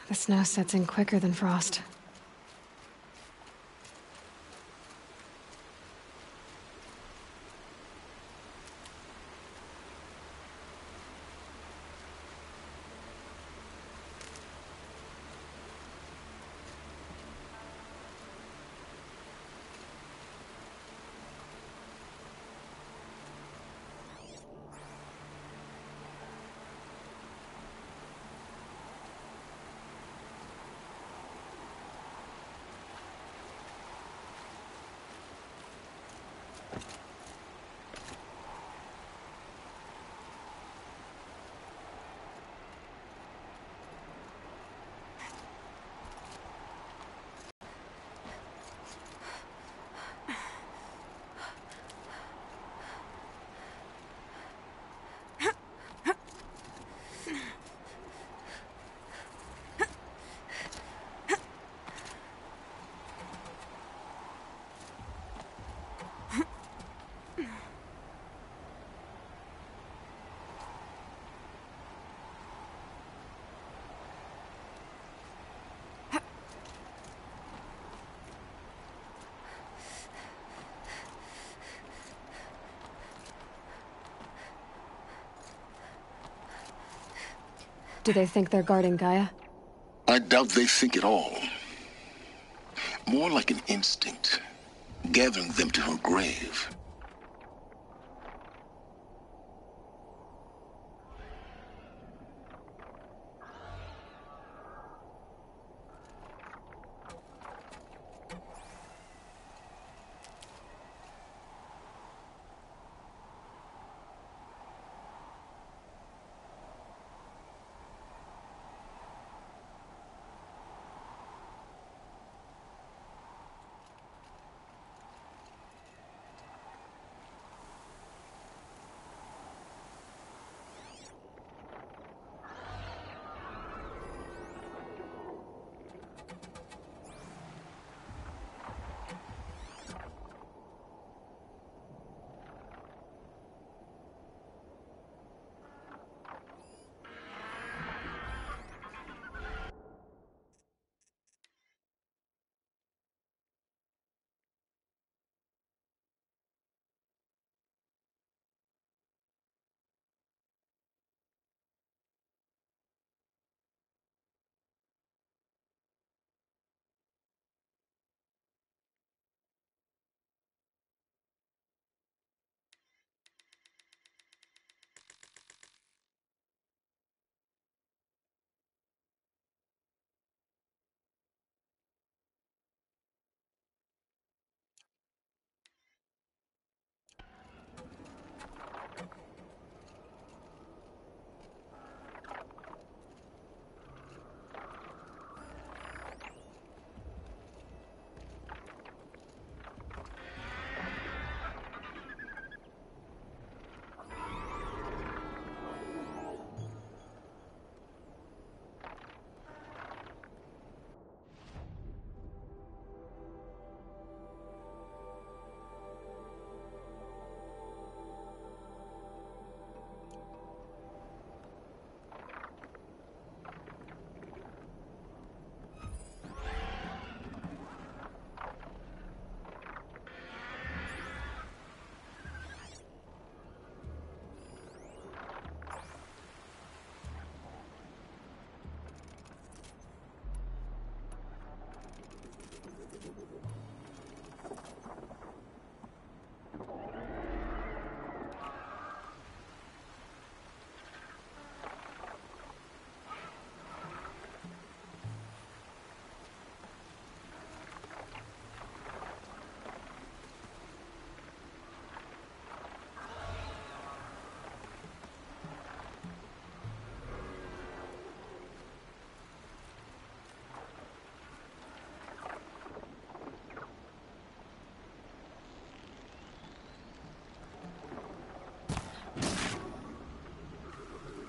The snow sets in quicker than frost. Do they think they're guarding Gaia? I doubt they think at all. More like an instinct, gathering them to her grave.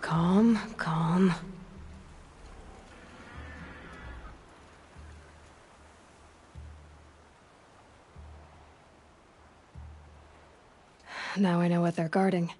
Calm, calm. Now I know what they're guarding.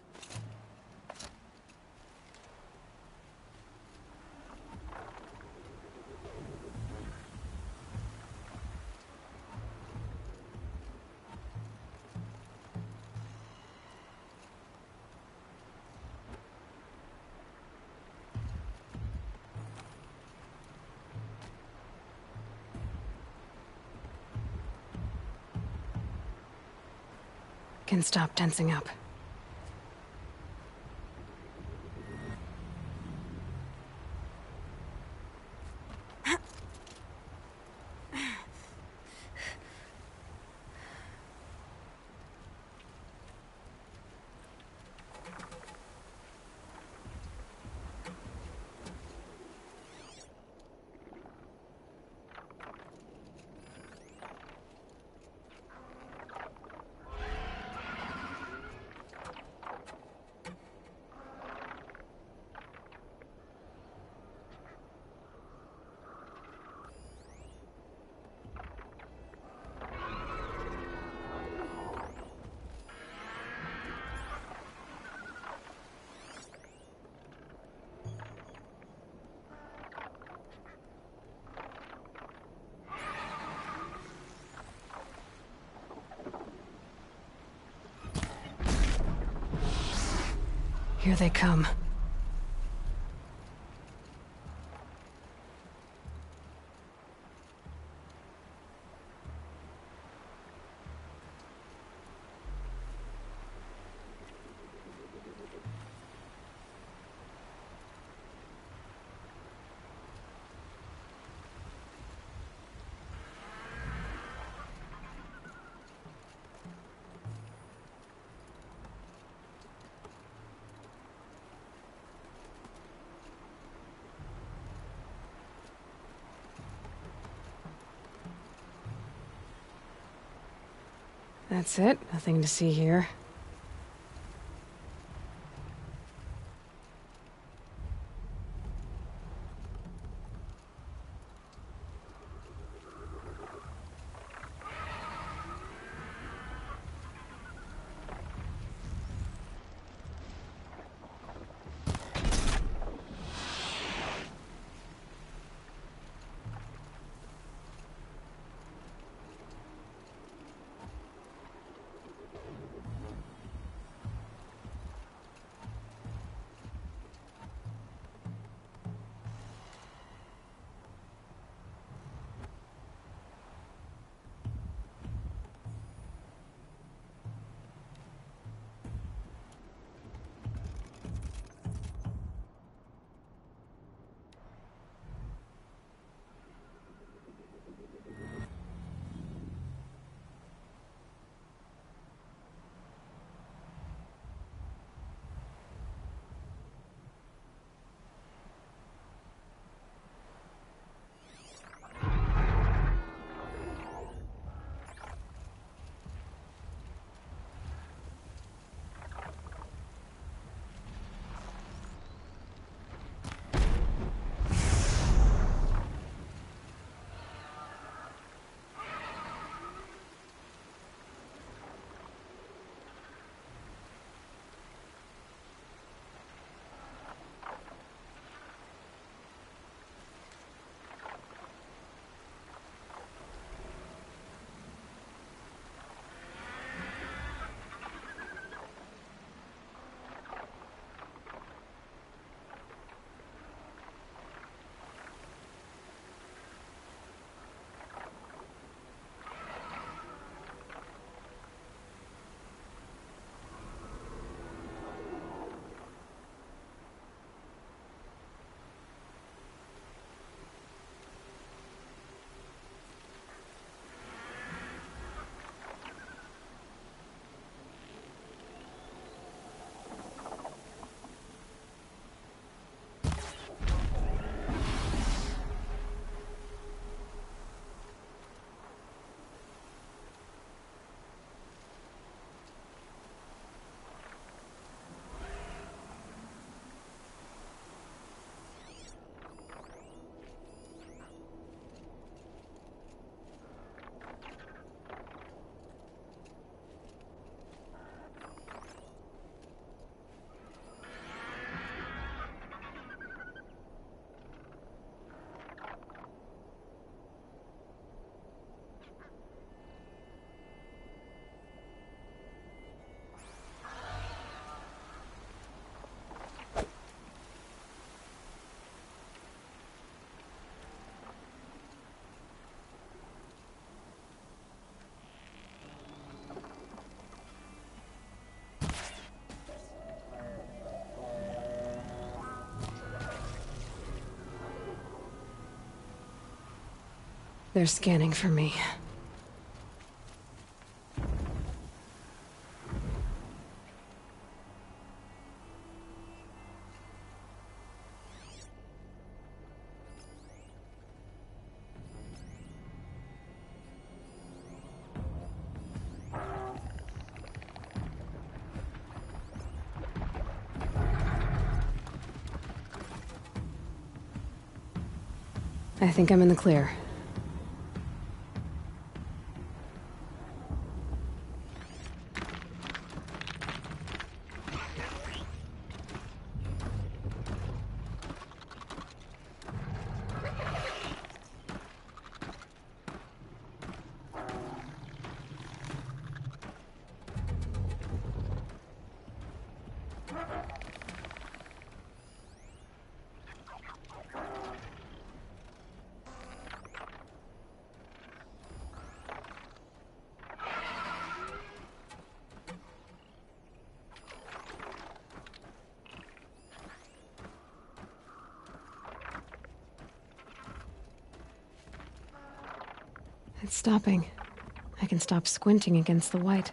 can stop tensing up. Here they come. That's it. Nothing to see here. They're scanning for me. I think I'm in the clear. It's stopping. I can stop squinting against the white.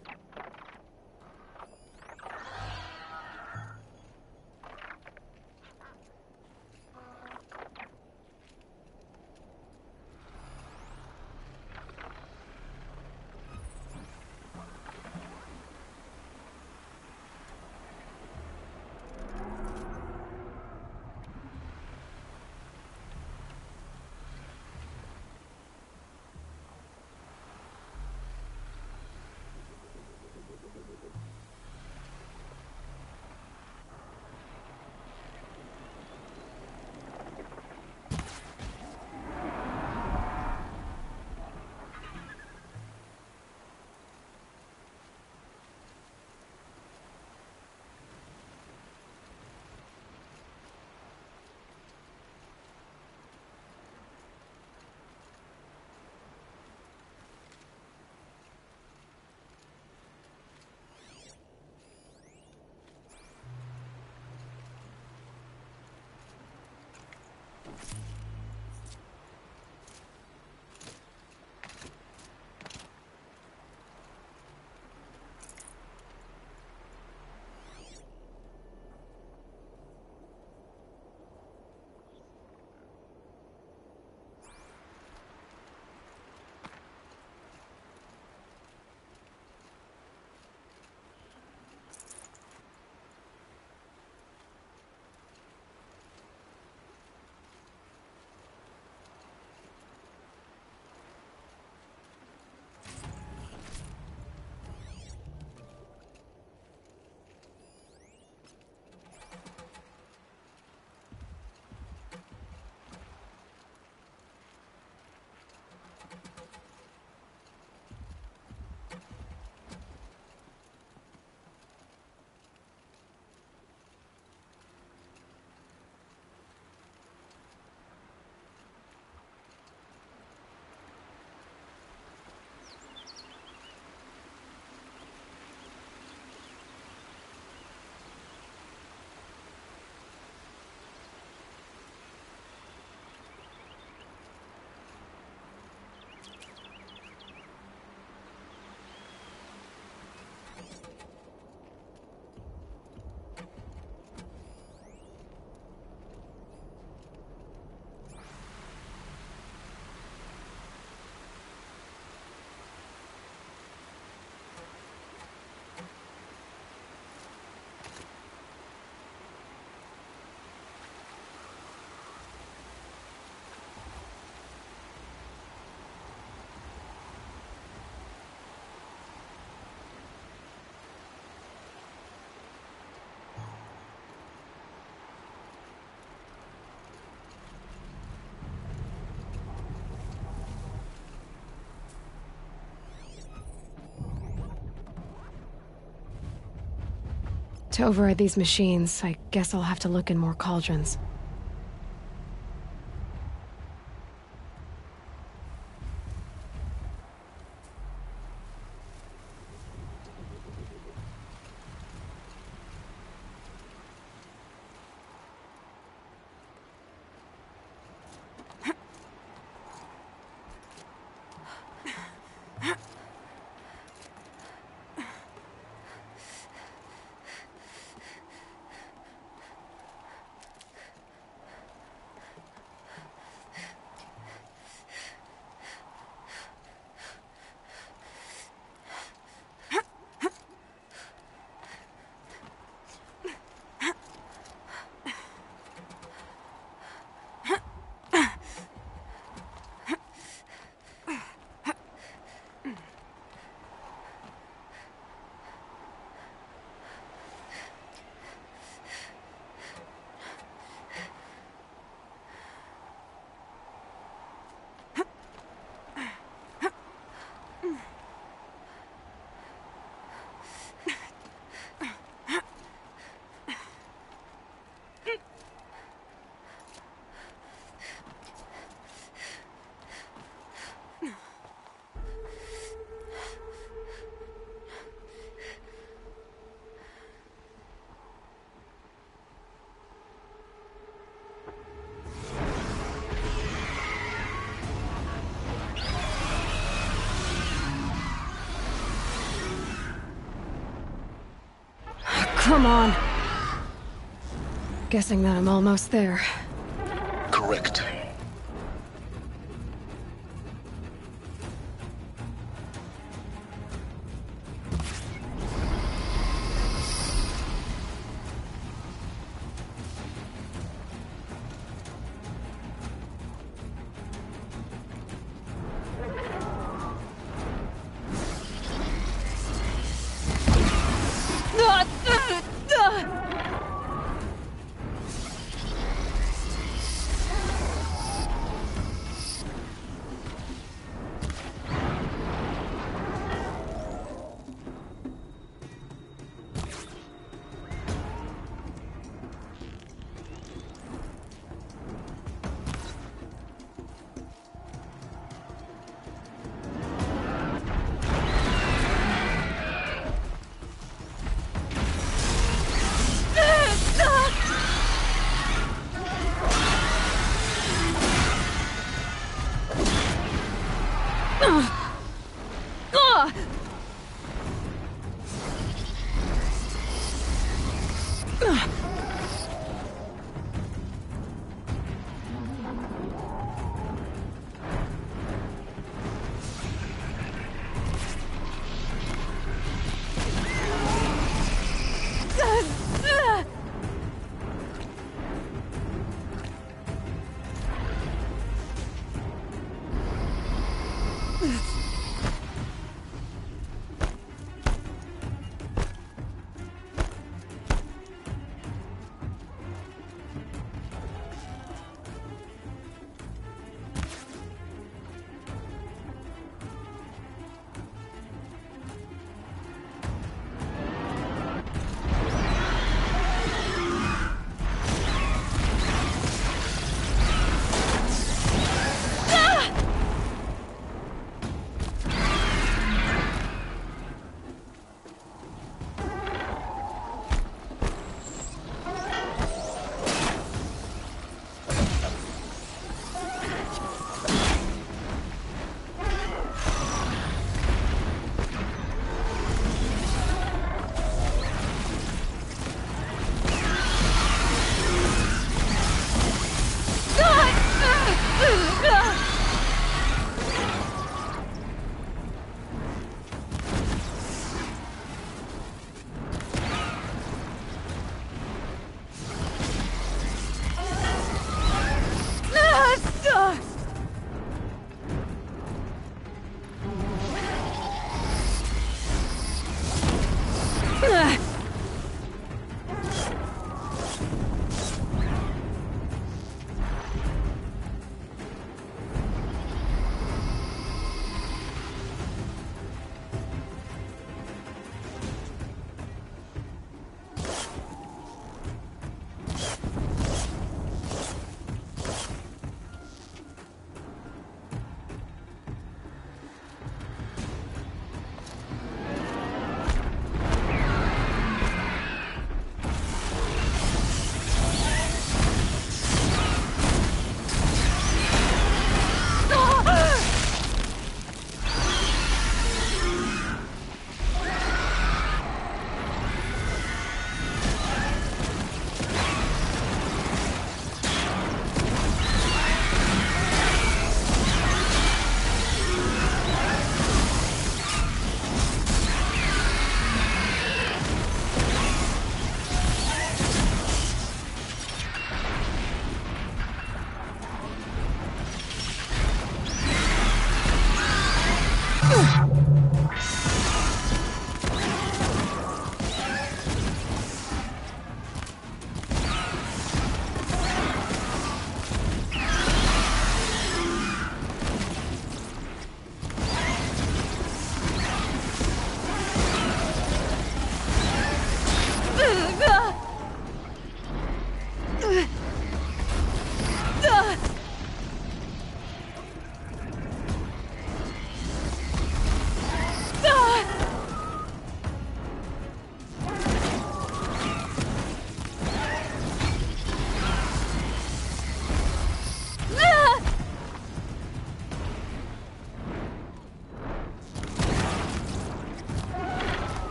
To override these machines, I guess I'll have to look in more cauldrons. Come on. Guessing that I'm almost there. Correct.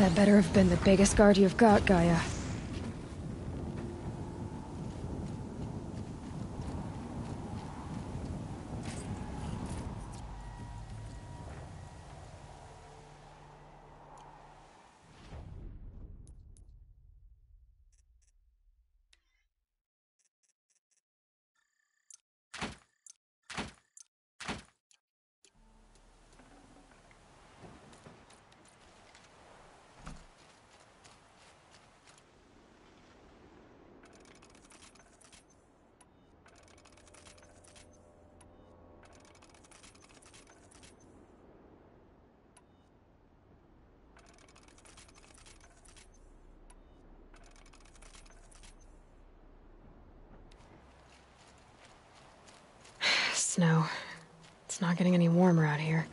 That better have been the biggest guard you've got, Gaia. Snow. It's not getting any warmer out here.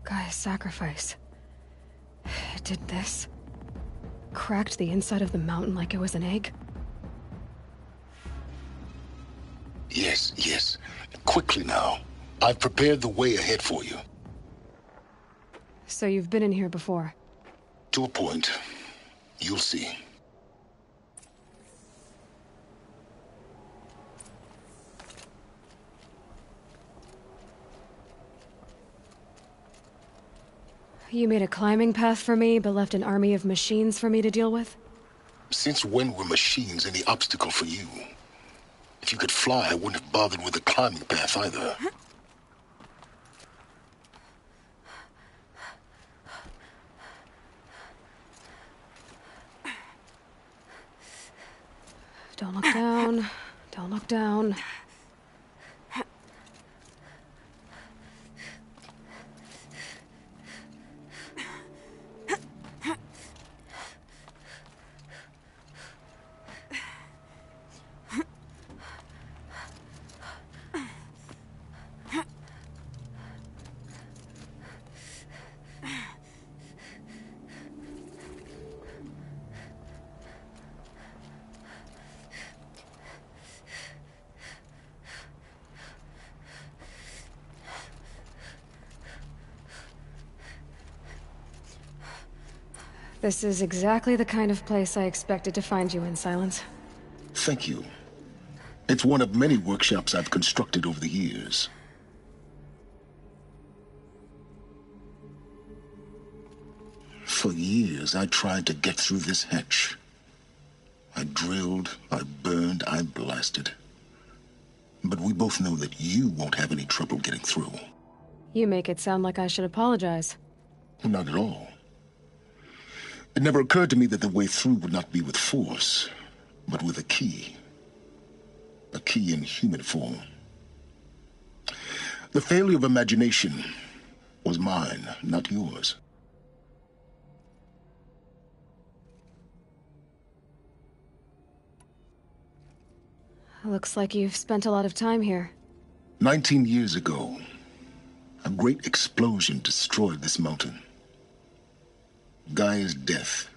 Gaia's sacrifice. It did this. Cracked the inside of the mountain like it was an egg. Yes, yes. Quickly now. I've prepared the way ahead for you. So you've been in here before? To a point. You'll see. You made a climbing path for me, but left an army of machines for me to deal with? Since when were machines any obstacle for you? If you could fly, I wouldn't have bothered with the climbing path either. Don't look down. Don't look down. This is exactly the kind of place I expected to find you in, Silence. Thank you. It's one of many workshops I've constructed over the years. For years, I tried to get through this hatch. I drilled, I burned, I blasted. But we both know that you won't have any trouble getting through. You make it sound like I should apologize. Not at all. It never occurred to me that the way through would not be with force, but with a key. A key in human form. The failure of imagination was mine, not yours. Looks like you've spent a lot of time here. 19 years ago, a great explosion destroyed this mountain. Gaia's death,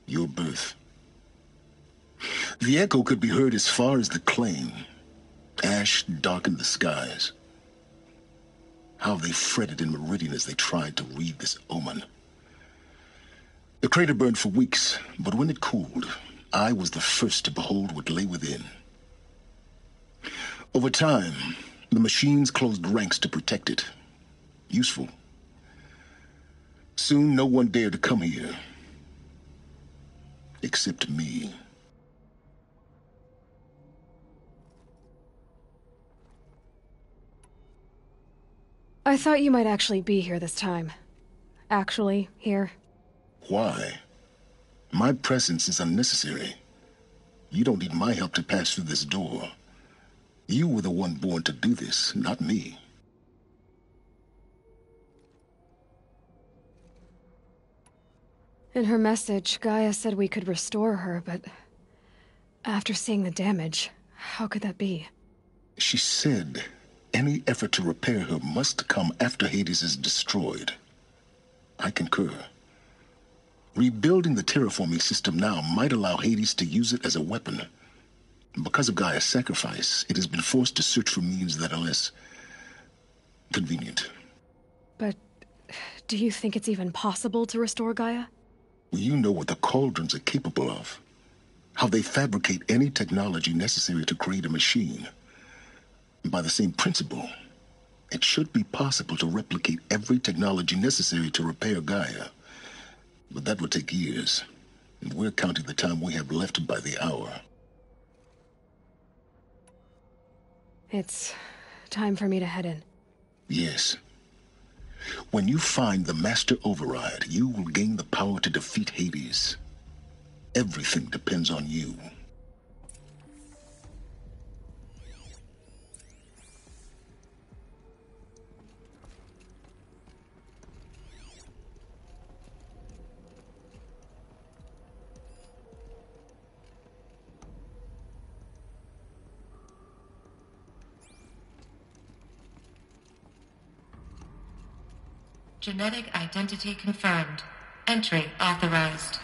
your birth. The echo could be heard as far as the claim. Ash darkened the skies. How they fretted in Meridian as they tried to read this omen. The crater burned for weeks, but when it cooled, I was the first to behold what lay within. Over time, the machines closed ranks to protect it. Useful. Soon, no one dared to come here. Except me. I thought you might actually be here this time. Actually, here. Why? My presence is unnecessary. You don't need my help to pass through this door. You were the one born to do this, not me. In her message, Gaia said we could restore her, but after seeing the damage, how could that be? She said any effort to repair her must come after Hades is destroyed. I concur. Rebuilding the terraforming system now might allow Hades to use it as a weapon. Because of Gaia's sacrifice, it has been forced to search for means that are less convenient. But do you think it's even possible to restore Gaia? You know what the Cauldrons are capable of. How they fabricate any technology necessary to create a machine. By the same principle, it should be possible to replicate every technology necessary to repair Gaia. But that would take years, and we're counting the time we have left by the hour. It's time for me to head in. Yes. When you find the Master Override, you will gain the power to defeat Hades. Everything depends on you. Genetic identity confirmed. Entry authorized.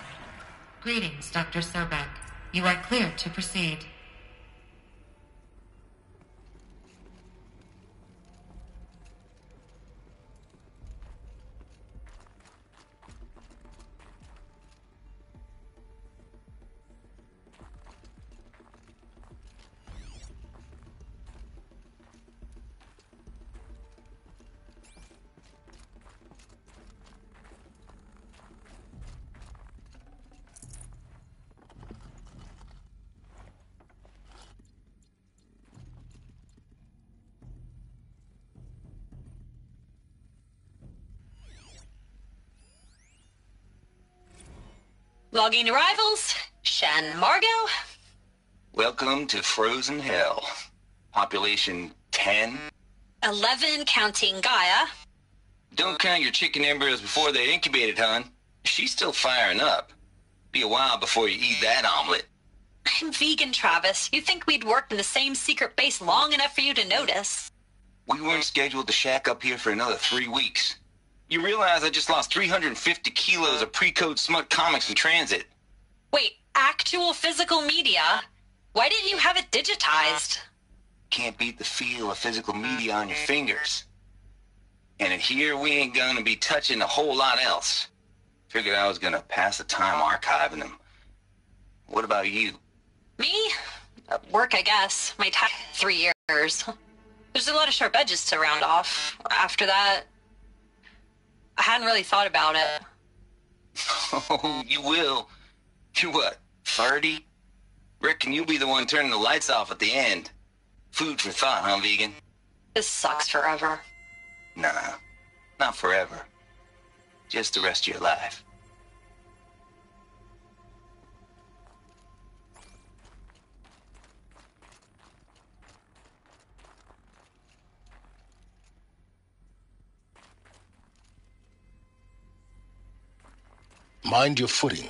Greetings, Dr. Sobek. You are cleared to proceed. Logging arrivals, Shan Margot. Welcome to Frozen Hell. Population 10. 11 counting Gaia. Don't count your chicken embryos before they're incubated, hon. She's still firing up. Be a while before you eat that omelet. I'm vegan, Travis. You think we'd worked in the same secret base long enough for you to notice? We weren't scheduled to shack up here for another 3 weeks. You realize I just lost 350 kilos of pre-code smut comics in transit. Wait, actual physical media? Why didn't you have it digitized? Can't beat the feel of physical media on your fingers. And in here, we ain't gonna be touching a whole lot else. Figured I was gonna pass the time archiving them. What about you? Me? Work, I guess. My 3 years. There's a lot of sharp edges to round off. After that, I hadn't really thought about it. Oh, you will. You're what, 30? Reckon you'll be the one turning the lights off at the end. Food for thought, huh, vegan? This sucks forever. Nah, not forever. Just the rest of your life. Mind your footing.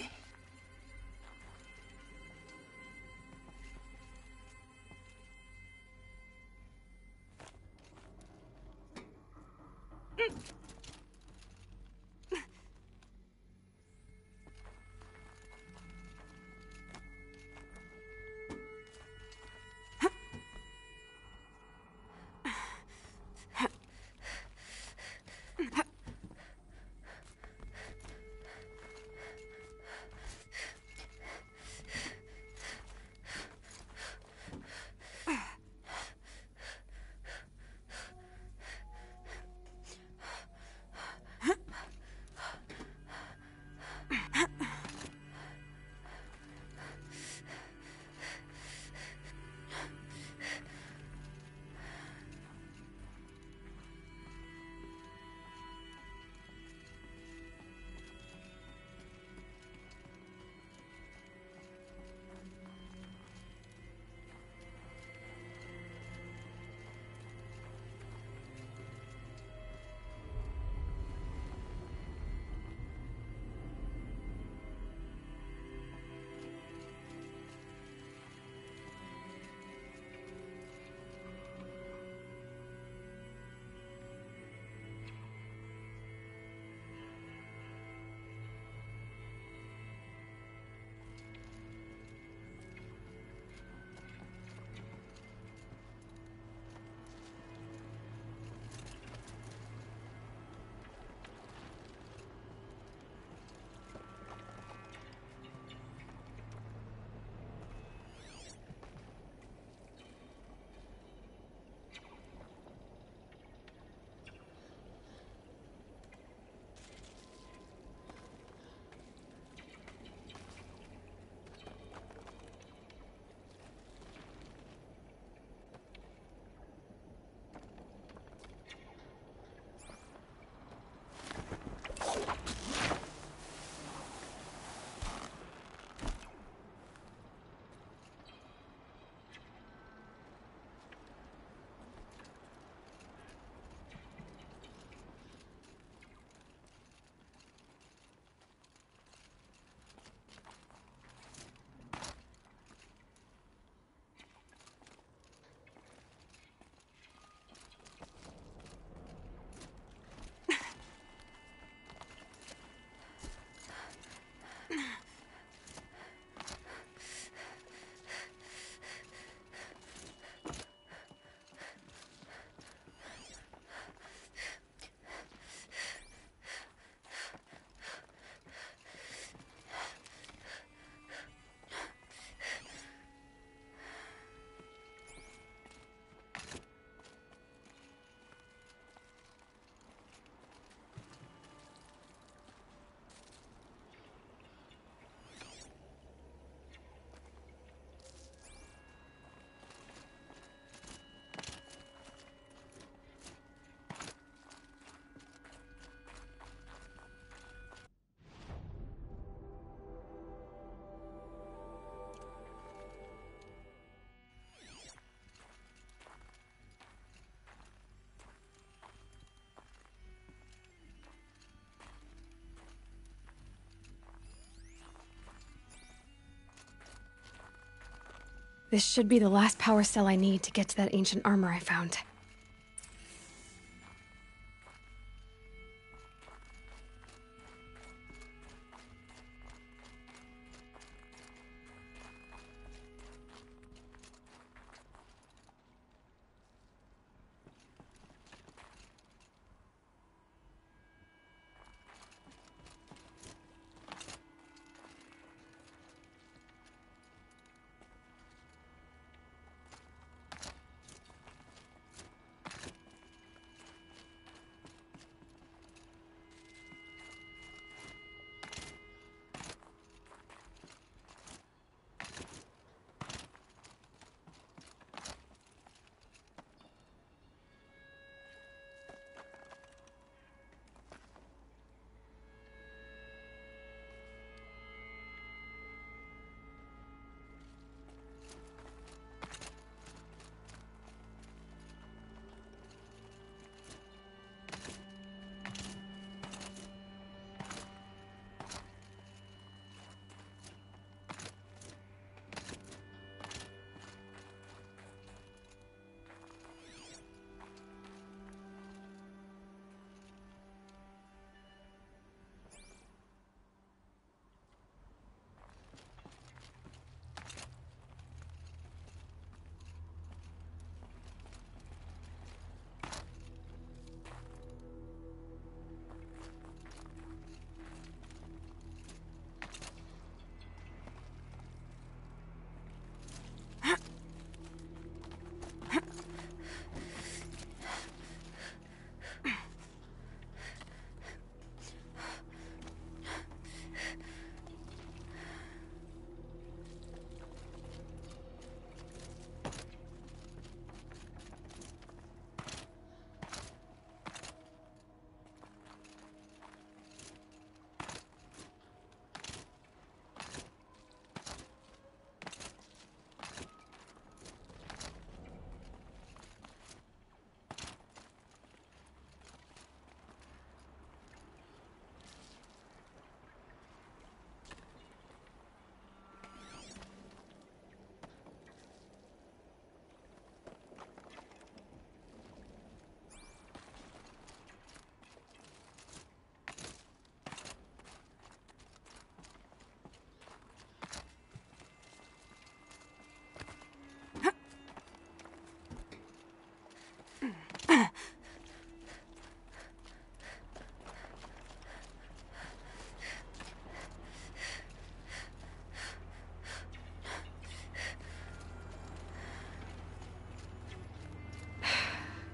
This should be the last power cell I need to get to that ancient armor I found.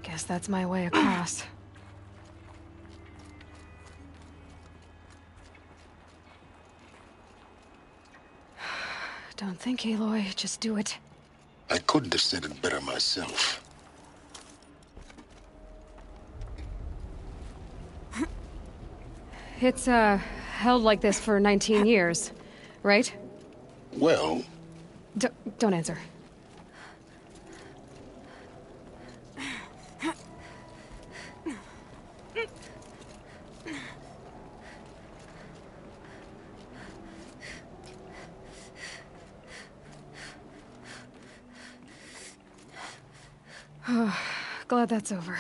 Guess that's my way across. Don't think, Aloy. Just do it. I couldn't have said it better myself. It's, held like this for 19 years, right? Well... Don't answer. Glad that's over.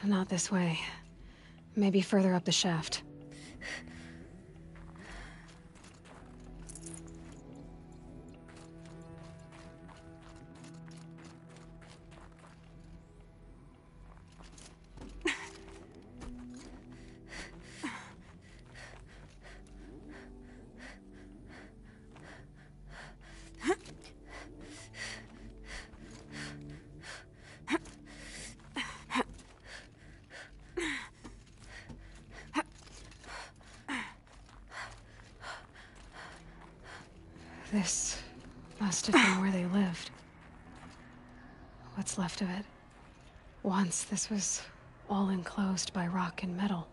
Not this way. Maybe further up the shaft. This must have been where they lived. What's left of it. Once this was all enclosed by rock and metal.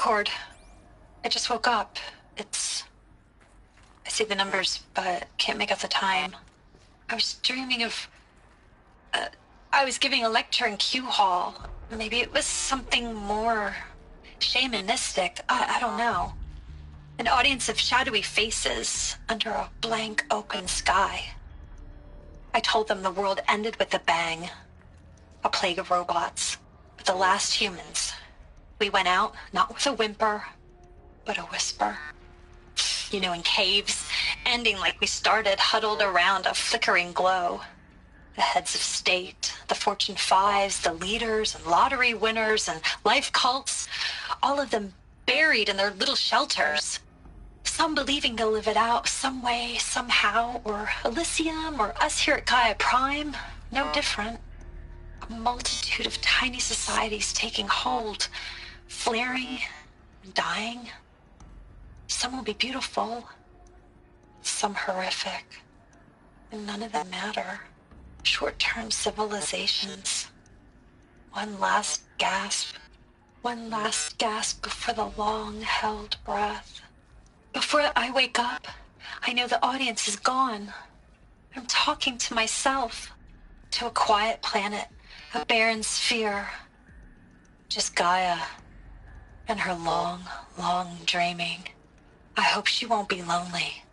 Cord. I just woke up. I see the numbers, but can't make out the time. I was dreaming of... I was giving a lecture in Q Hall. Maybe it was something more shamanistic. I don't know. An audience of shadowy faces under a blank open sky. I told them the world ended with a bang. A plague of robots. But the last humans. We went out, not with a whimper, but a whisper. You know, in caves, ending like we started, huddled around a flickering glow. The heads of state, the Fortune 5s, the leaders and lottery winners and life cults, all of them buried in their little shelters. Some believing they'll live it out some way, somehow, or Elysium, or us here at Gaia Prime, no different. A multitude of tiny societies taking hold, flaring, and dying. Some will be beautiful, some horrific, and none of them matter. Short-term civilizations. One last gasp before the long-held breath. Before I wake up, I know the audience is gone. I'm talking to myself, to a quiet planet, a barren sphere. Just Gaia and her long, long dreaming. I hope she won't be lonely.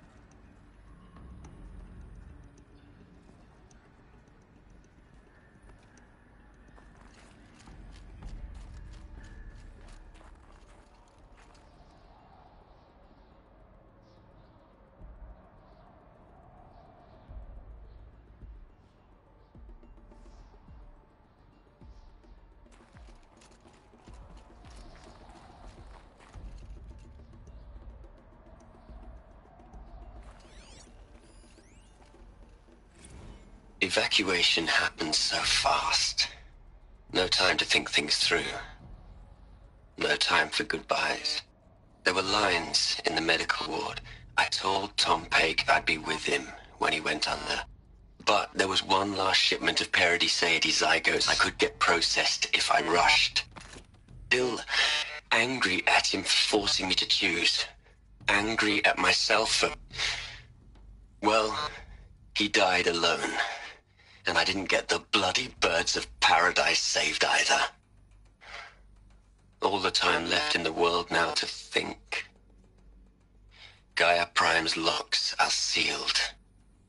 Evacuation happened so fast. No time to think things through. No time for goodbyes. There were lines in the medical ward. I told Tom Paik I'd be with him when he went under. But there was one last shipment of Paradiseidae zygotes I could get processed if I rushed. Still angry at him for forcing me to choose. Angry at myself for... Well, he died alone. And I didn't get the bloody birds of paradise saved either. All the time left in the world now to think. Gaia Prime's locks are sealed.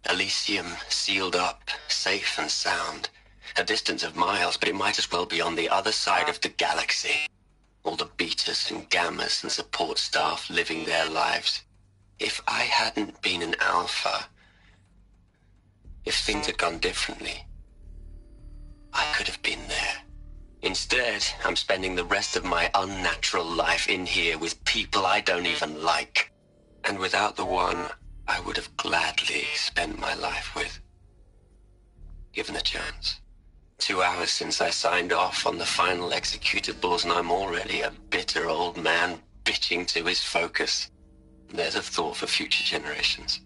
Elysium sealed up, safe and sound. A distance of miles, but it might as well be on the other side of the galaxy. All the betas and gammas and support staff living their lives. If I hadn't been an alpha... If things had gone differently, I could have been there. Instead, I'm spending the rest of my unnatural life in here with people I don't even like. And without the one I would have gladly spent my life with. Given a chance. 2 hours since I signed off on the final executables, and I'm already a bitter old man bitching to his focus. There's a thought for future generations.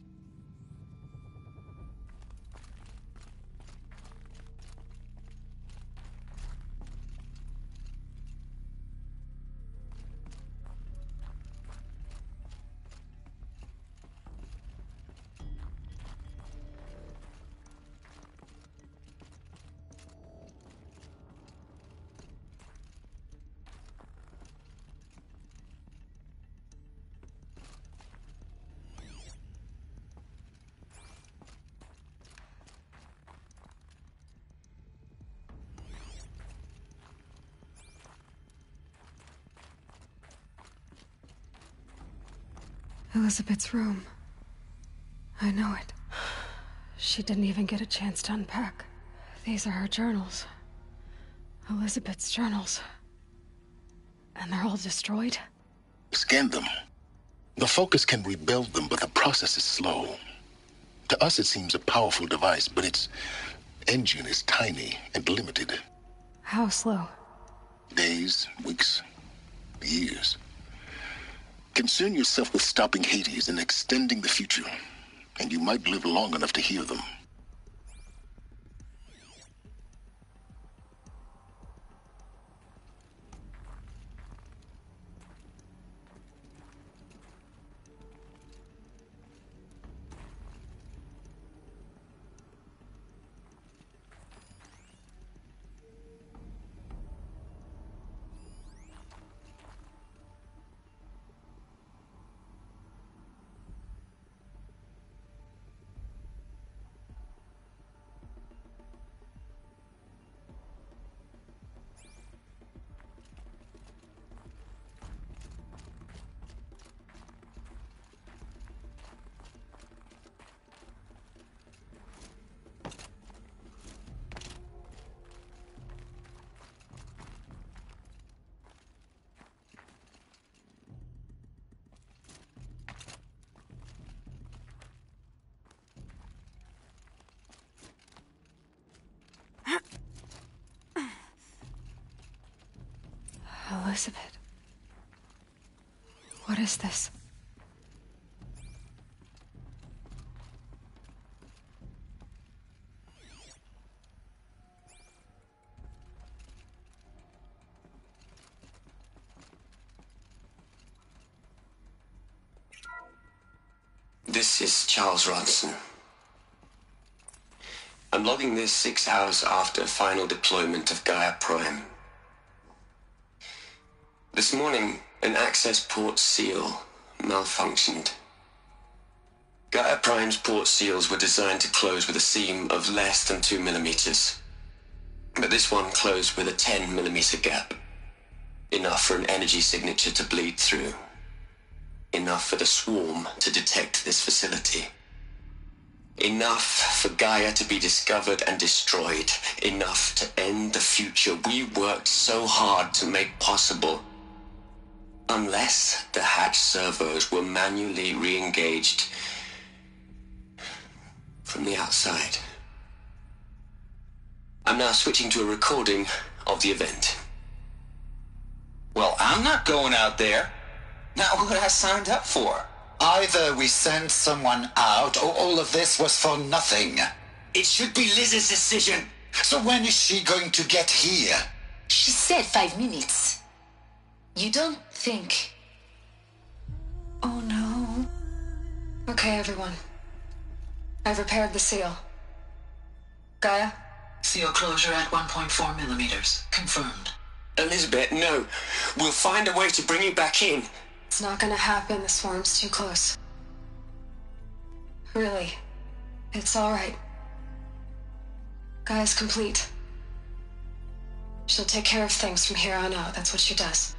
Elizabeth's room. I know it. She didn't even get a chance to unpack. These are her journals. Elizabeth's journals. And they're all destroyed? Scan them. The Focus can rebuild them, but the process is slow. To us it seems a powerful device, but its engine is tiny and limited. How slow? Days, weeks, years. Concern yourself with stopping Hades and extending the future, and you might live long enough to hear them. Elizabeth. What is this? This is Charles Ronson. I'm logging this 6 hours after final deployment of Gaia Prime. This morning, an access port seal malfunctioned. Gaia Prime's port seals were designed to close with a seam of less than 2 millimeters. But this one closed with a 10 millimeter gap. Enough for an energy signature to bleed through. Enough for the swarm to detect this facility. Enough for Gaia to be discovered and destroyed. Enough to end the future we worked so hard to make possible. Unless the hatch servos were manually re-engaged from the outside. I'm now switching to a recording of the event. Well, I'm not going out there. Not what I signed up for. Either we send someone out, or all of this was for nothing. It should be Liz's decision. So when is she going to get here? She said 5 minutes. You don't think... Oh no. Okay, everyone. I've repaired the seal. Gaia? Seal closure at 1.4 millimeters. Confirmed. Elizabeth, no. We'll find a way to bring you back in. It's not gonna happen. The swarm's too close. Really. It's alright. Gaia's complete. She'll take care of things from here on out. That's what she does.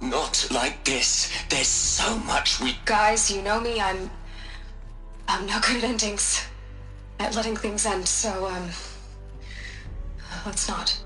Not like this. There's so much we... Guys, you know me. I'm no good at endings. At letting things end, so, let's not.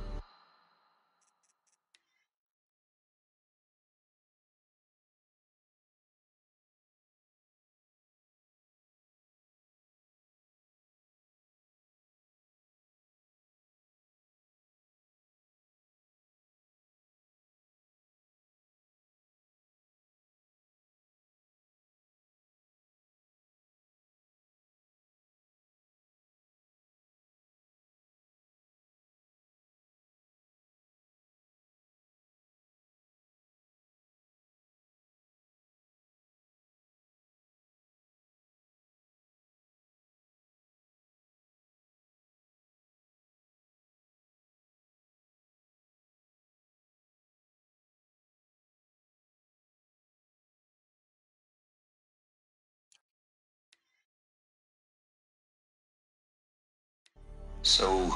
So,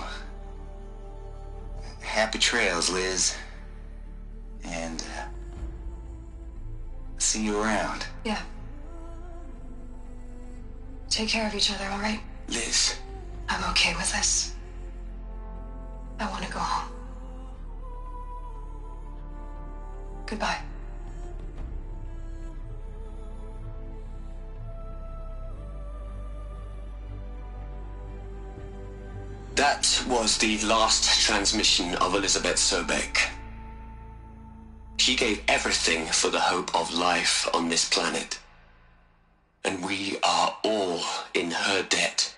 happy trails, Liz. And, see you around. Yeah. Take care of each other, all right? Liz. I'm okay with this. I want to go home. Goodbye. That was the last transmission of Elizabeth Sobeck. She gave everything for the hope of life on this planet. And we are all in her debt.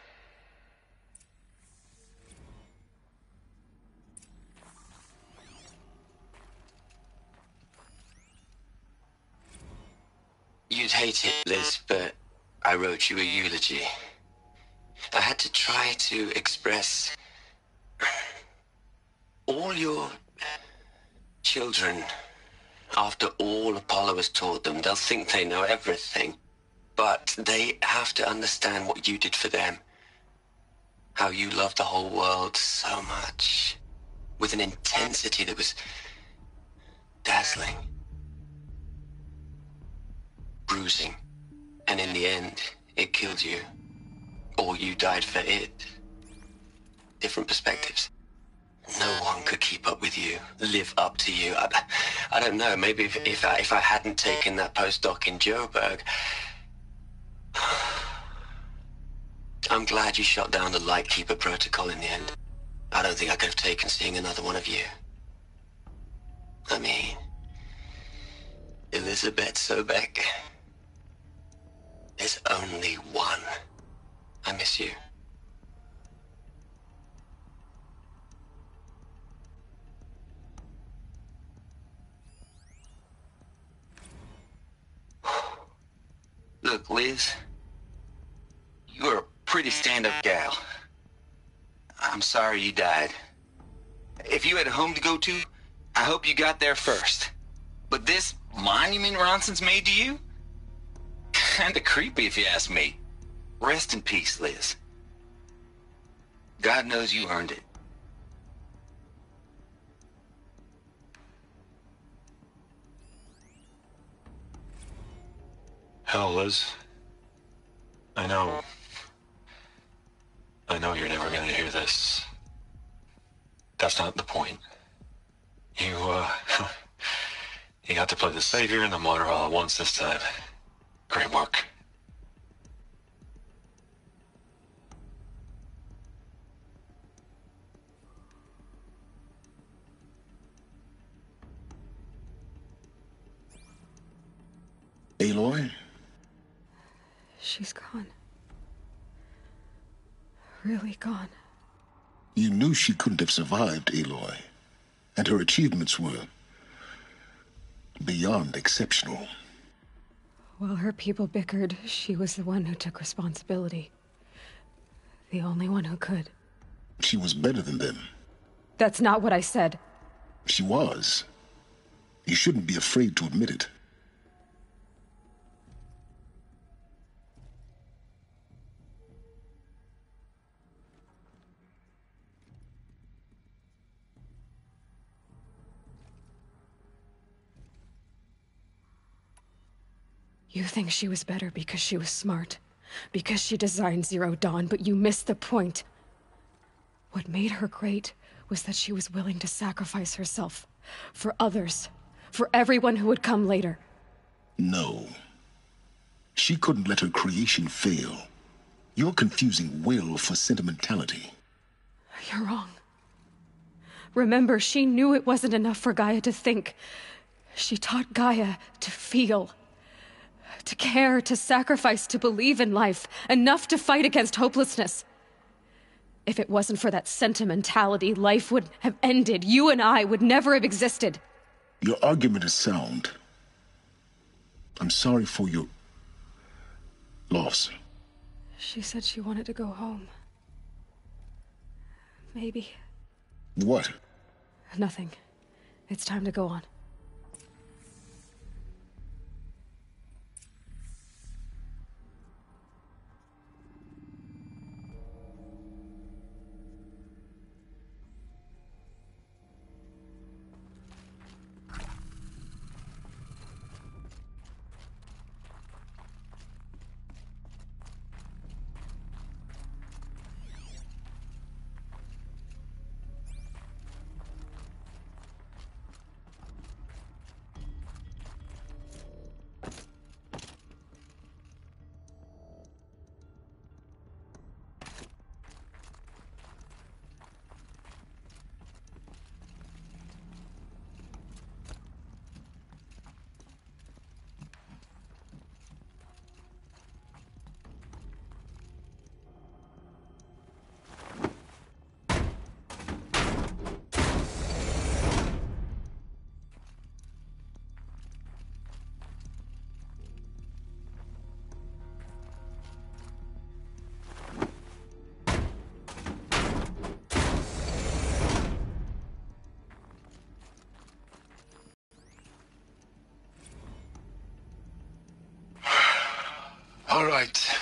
You'd hate it, Liz, but I wrote you a eulogy. I had to try to express all your children. After all Apollo has taught them, they'll think they know everything. But they have to understand what you did for them. How you loved the whole world so much. With an intensity that was dazzling. Bruising. And in the end, it killed you. Or you died for it. Different perspectives. No one could keep up with you, live up to you. I don't know, maybe if I hadn't taken that postdoc in Joburg. I'm glad you shot down the Lightkeeper protocol in the end. I don't think I could have taken seeing another one of you. I mean, Elizabeth Sobek. There's only one. I miss you. Look, Liz, you're a pretty stand-up gal. I'm sorry you died. If you had a home to go to, I hope you got there first. But this monument Ronson's made to you? Kinda creepy if you ask me. Rest in peace, Liz. God knows you earned it. Hell, Liz. I know you're never gonna hear this. That's not the point. You got to play the Savior and the Martyr all at once this time. Great work. Aloy? She's gone. Really gone. You knew she couldn't have survived, Aloy. And her achievements were beyond exceptional. While her people bickered, she was the one who took responsibility. The only one who could. She was better than them. That's not what I said. She was. You shouldn't be afraid to admit it. You think she was better because she was smart, because she designed Zero Dawn, but you missed the point. What made her great was that she was willing to sacrifice herself for others, for everyone who would come later. No. She couldn't let her creation fail. You're confusing will for sentimentality. You're wrong. Remember, she knew it wasn't enough for Gaia to think. She taught Gaia to feel. To care, to sacrifice, to believe in life, enough to fight against hopelessness. If it wasn't for that sentimentality, life would have ended. You and I would never have existed. Your argument is sound. I'm sorry for your loss. She said she wanted to go home. Maybe. What? Nothing. It's time to go on. All right.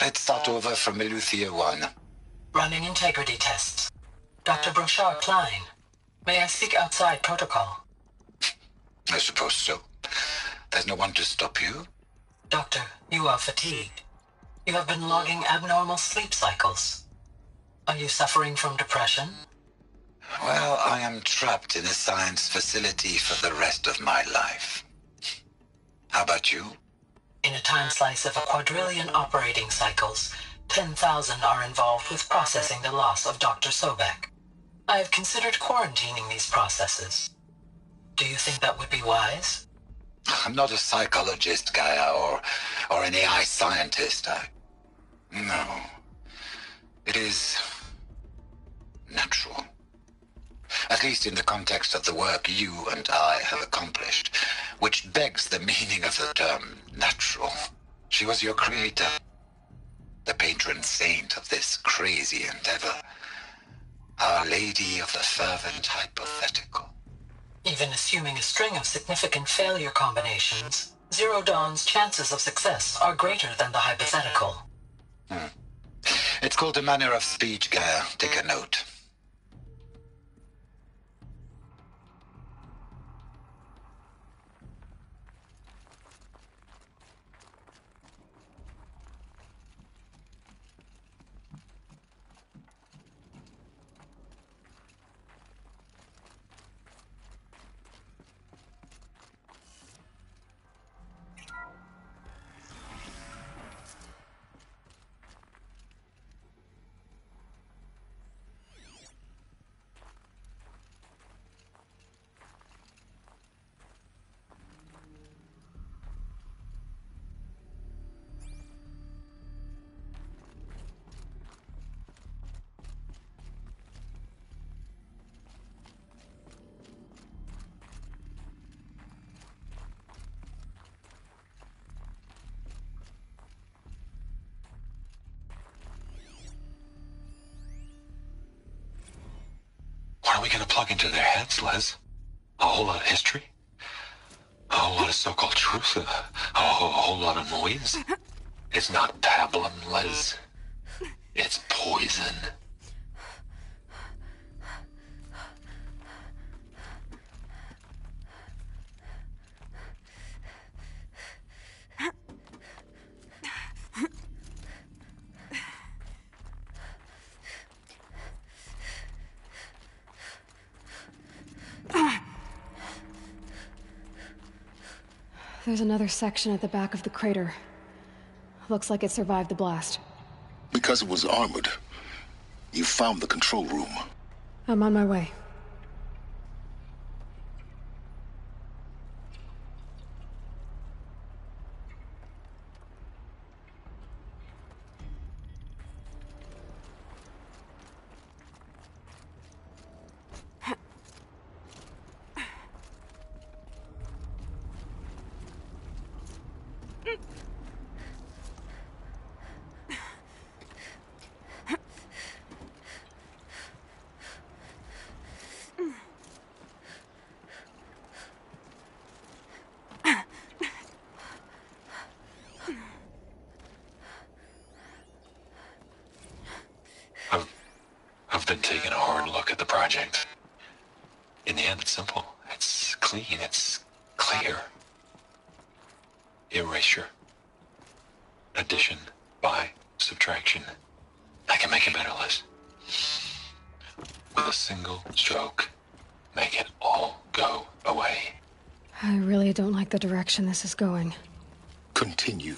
Let's start over from Eleuthia 1. Running integrity tests. Dr. Brochard Klein. May I speak outside protocol? I suppose so. There's no one to stop you. Doctor, you are fatigued. You have been logging abnormal sleep cycles. Are you suffering from depression? Well, I am trapped in a science facility for the rest of my life. How about you? In a time slice of 1,000,000,000 operating cycles, 10,000 are involved with processing the loss of Dr. Sobek. I have considered quarantining these processes. Do you think that would be wise? I'm not a psychologist, Gaia, or an AI scientist. No. It is natural. At least in the context of the work you and I have accomplished, which begs the meaning of the term natural. She was your creator, the patron saint of this crazy endeavor, Our Lady of the Fervent Hypothetical. Even assuming a string of significant failure combinations, Zero Dawn's chances of success are greater than the hypothetical. It's called a manner of speech, Gaia. Take a note. What are we gonna plug into their heads, Les? A whole lot of history? A whole lot of so-called truth? A whole lot of noise? It's not pablum, Les. It's poison. There's another section at the back of the crater. Looks like it survived the blast. Because it was armored, you found the control room. I'm on my way. I've been taking a hard look at the project. In the end, it's simple. It's clean. It's clear. Erasure. Addition by subtraction. I can make it better, Liz. With a single stroke, make it all go away. I really don't like the direction this is going. Continue.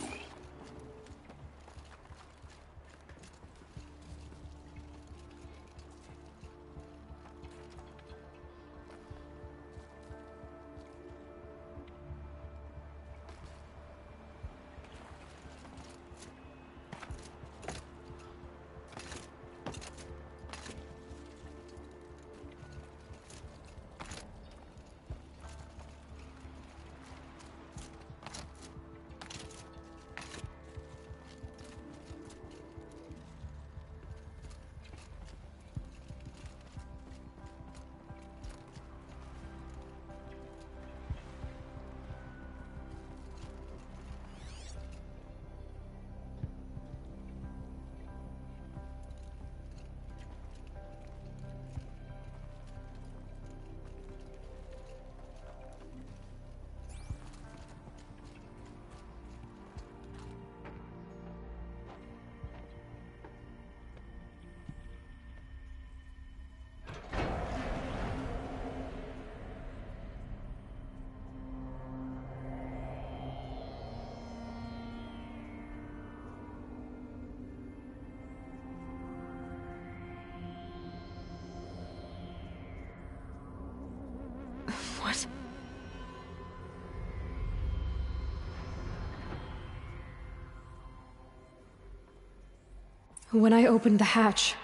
When I opened the hatch,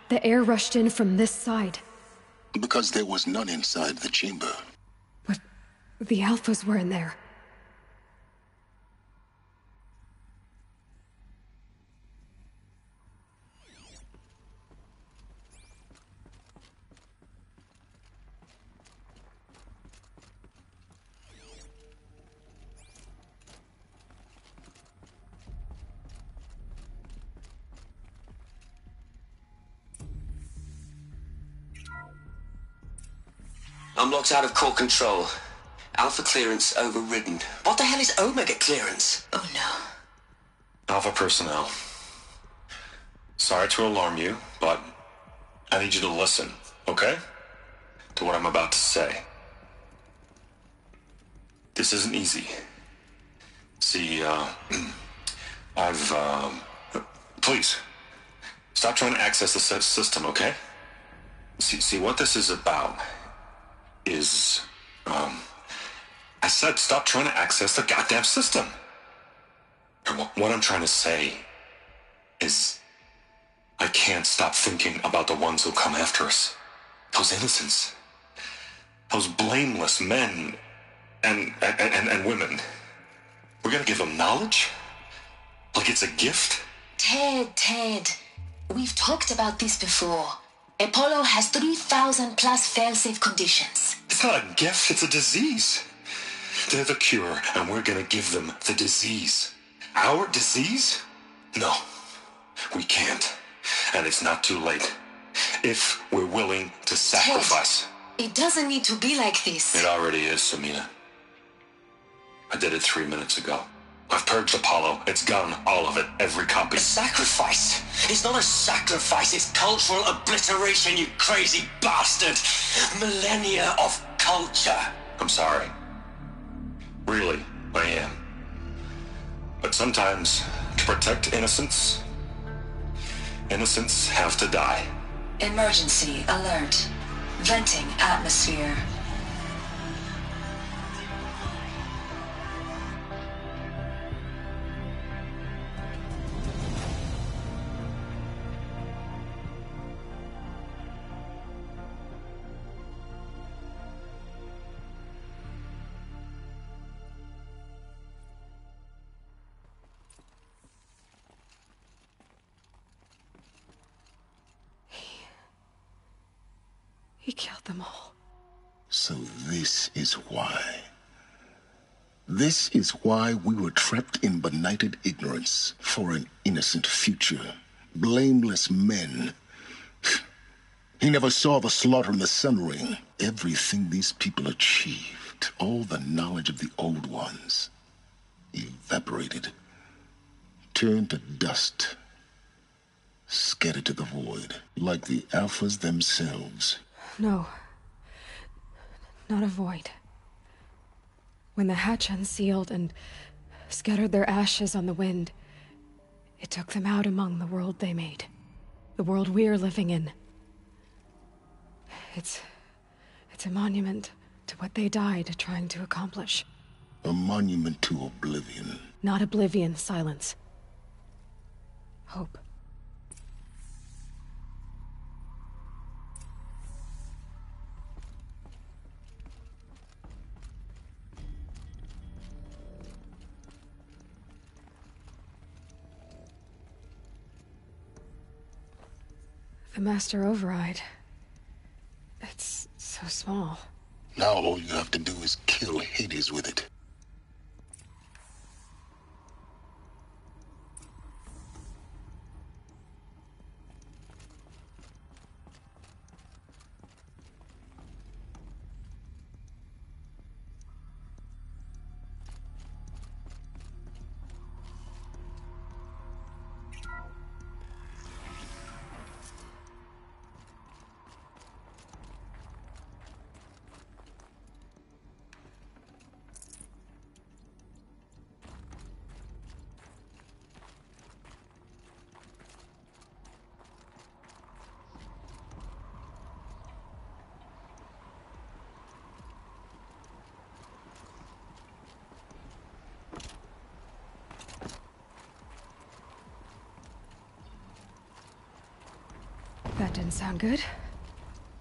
the air rushed in from this side. Because there was none inside the chamber. But the Alphas were in there. I'm locked out of core control. Alpha clearance overridden. What the hell is Omega clearance? Oh no. Alpha personnel. Sorry to alarm you, but I need you to listen, okay? To what I'm about to say. This isn't easy. See, please, stop trying to access the system, okay? See, what this is about is, I said stop trying to access the goddamn system. And what I'm trying to say is I can't stop thinking about the ones who come after us. Those innocents. Those blameless men and women. We're gonna give them knowledge? Like it's a gift? Ted. We've talked about this before. Apollo has 3,000 plus fail-safe conditions. It's not a gift, it's a disease. They're the cure, and we're gonna give them the disease. Our disease? No, we can't. And it's not too late. If we're willing to sacrifice. Ted, it doesn't need to be like this. It already is, Samina. I did it 3 minutes ago. I've purged Apollo. It's gone, all of it, every copy. A sacrifice? It's not a sacrifice, it's cultural obliteration, you crazy bastard! Millennia of culture! I'm sorry. Really, I am. But sometimes, to protect innocence, innocents have to die. Emergency alert. Venting atmosphere. He killed them all. So this is why. This is why we were trapped in benighted ignorance for an innocent future. Blameless men. He never saw the slaughter in the Sun Ring. Everything these people achieved, all the knowledge of the old ones, evaporated, turned to dust, scattered to the void, like the Alphas themselves. No. Not a void. When the hatch unsealed and scattered their ashes on the wind, it took them out among the world they made. The world we're living in. It's a monument to what they died trying to accomplish. A monument to oblivion. Not oblivion, Silence. Hope. The Master Override. It's so small. Now all you have to do is kill Hades with it. That didn't sound good.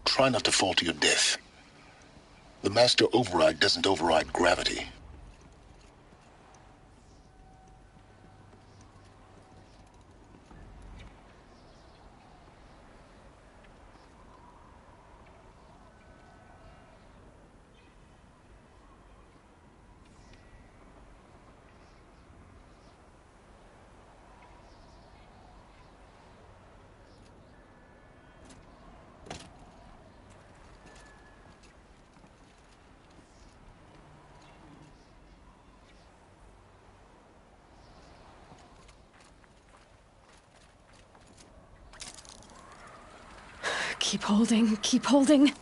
Try not to fall to your death. The Master Override doesn't override gravity. Keep holding, keep holding.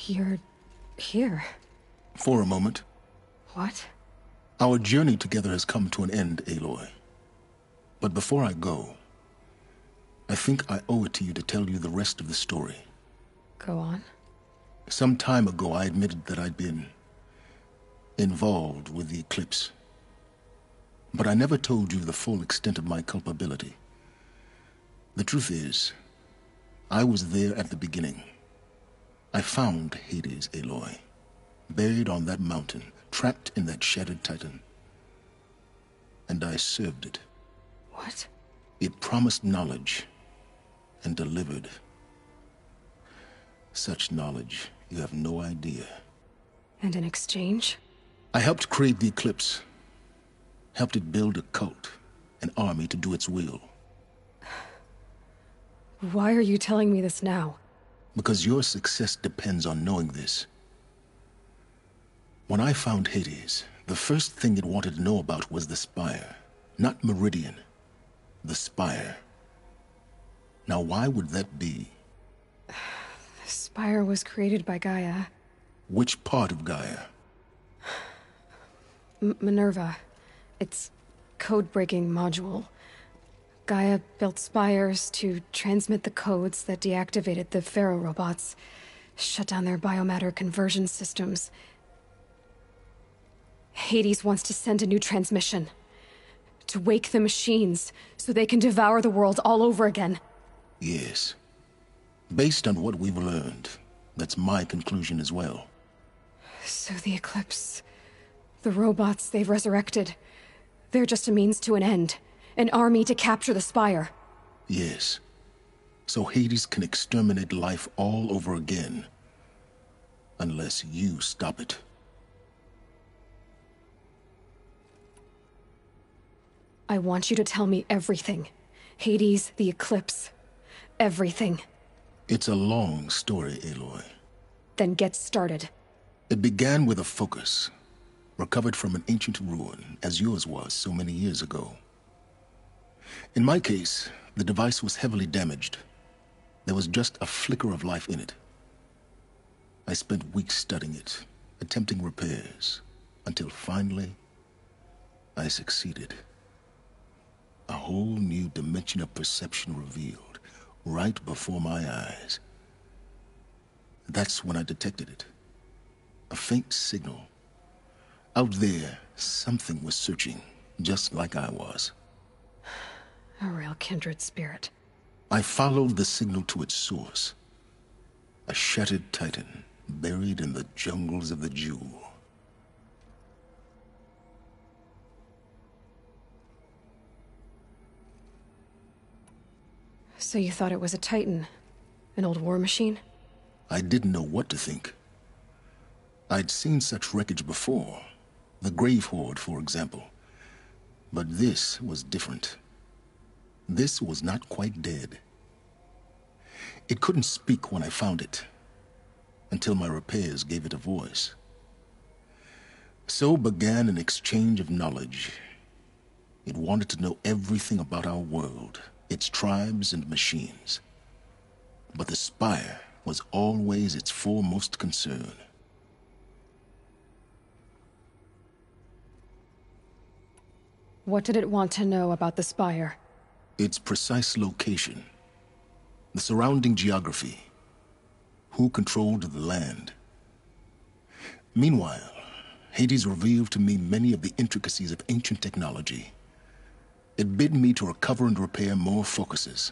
You're here. For a moment. What? Our journey together has come to an end, Aloy. But before I go, I think I owe it to you to tell you the rest of the story. Go on. Some time ago, I admitted that I'd been involved with the Eclipse. But I never told you the full extent of my culpability. The truth is, I was there at the beginning. I found Hades, Aloy, buried on that mountain, trapped in that shattered titan. And I served it. What? It promised knowledge and delivered. Such knowledge, you have no idea. And in exchange? I helped create the Eclipse. Helped it build a cult, an army to do its will. Why are you telling me this now? Because your success depends on knowing this. When I found Hades, the first thing it wanted to know about was the Spire. Not Meridian. The Spire. Now, why would that be? The Spire was created by Gaia. Which part of Gaia? Minerva. Its code-breaking module. Gaia built spires to transmit the codes that deactivated the Pharaoh robots, shut down their biomatter conversion systems. Hades wants to send a new transmission. To wake the machines, so they can devour the world all over again. Yes. Based on what we've learned, that's my conclusion as well. So the Eclipse... the robots they've resurrected... they're just a means to an end. An army to capture the Spire. Yes. So Hades can exterminate life all over again. Unless you stop it. I want you to tell me everything. Hades, the Eclipse. Everything. It's a long story, Aloy. Then get started. It began with a focus. Recovered from an ancient ruin, as yours was so many years ago. In my case, the device was heavily damaged. There was just a flicker of life in it. I spent weeks studying it, attempting repairs, until finally, I succeeded. A whole new dimension of perception revealed, right before my eyes. That's when I detected it. A faint signal. Out there, something was searching, just like I was. A real kindred spirit. I followed the signal to its source. A shattered titan, buried in the jungles of the Jewel. So you thought it was a Titan? An old war machine? I didn't know what to think. I'd seen such wreckage before. The Grave Horde, for example. But this was different. This was not quite dead. It couldn't speak when I found it, until my repairs gave it a voice. So began an exchange of knowledge. It wanted to know everything about our world, its tribes and machines. But the Spire was always its foremost concern. What did it want to know about the Spire? Its precise location, the surrounding geography, who controlled the land. Meanwhile, Hades revealed to me many of the intricacies of ancient technology. It bid me to recover and repair more focuses.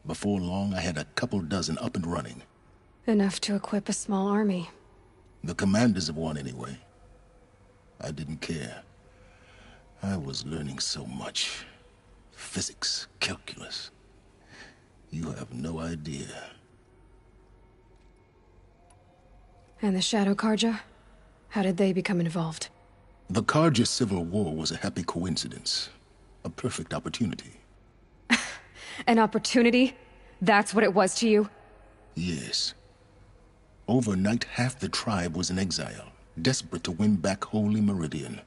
Before long, I had a couple dozen up and running. Enough to equip a small army. The commanders of one, anyway. I didn't care. I was learning so much. Physics, calculus. You have no idea. And the Shadow Carja? How did they become involved? The Carja Civil War was a happy coincidence. A perfect opportunity. An opportunity? That's what it was to you? Yes. Overnight, half the tribe was in exile, desperate to win back Holy Meridian.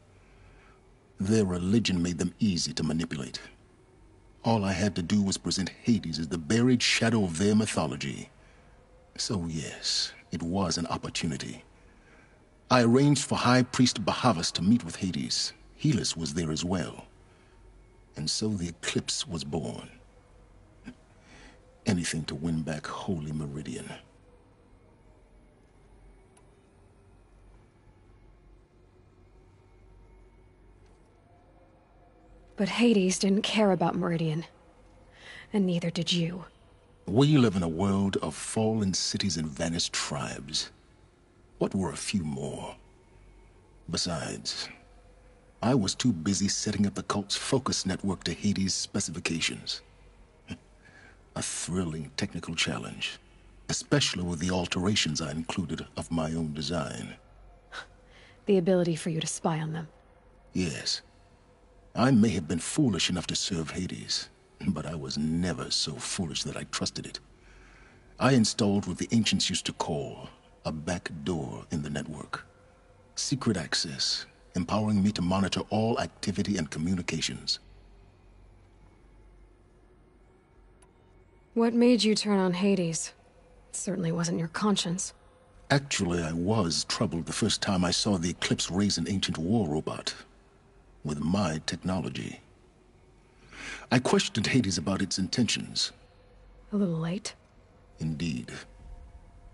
Their religion made them easy to manipulate. All I had to do was present Hades as the buried shadow of their mythology. So yes, it was an opportunity. I arranged for High Priest Bahavas to meet with Hades. Helis was there as well. And so the Eclipse was born. Anything to win back Holy Meridian. But Hades didn't care about Meridian. And neither did you. We live in a world of fallen cities and vanished tribes. What were a few more? Besides, I was too busy setting up the cult's focus network to Hades' specifications. A thrilling technical challenge, especially with the alterations I included of my own design. The ability for you to spy on them. Yes. I may have been foolish enough to serve Hades, but I was never so foolish that I trusted it. I installed what the ancients used to call a back door in the network. Secret access, empowering me to monitor all activity and communications. What made you turn on Hades? It certainly wasn't your conscience. Actually, I was troubled the first time I saw the Eclipse raise an ancient war robot. With my technology. I questioned Hades about its intentions. A little late? Indeed.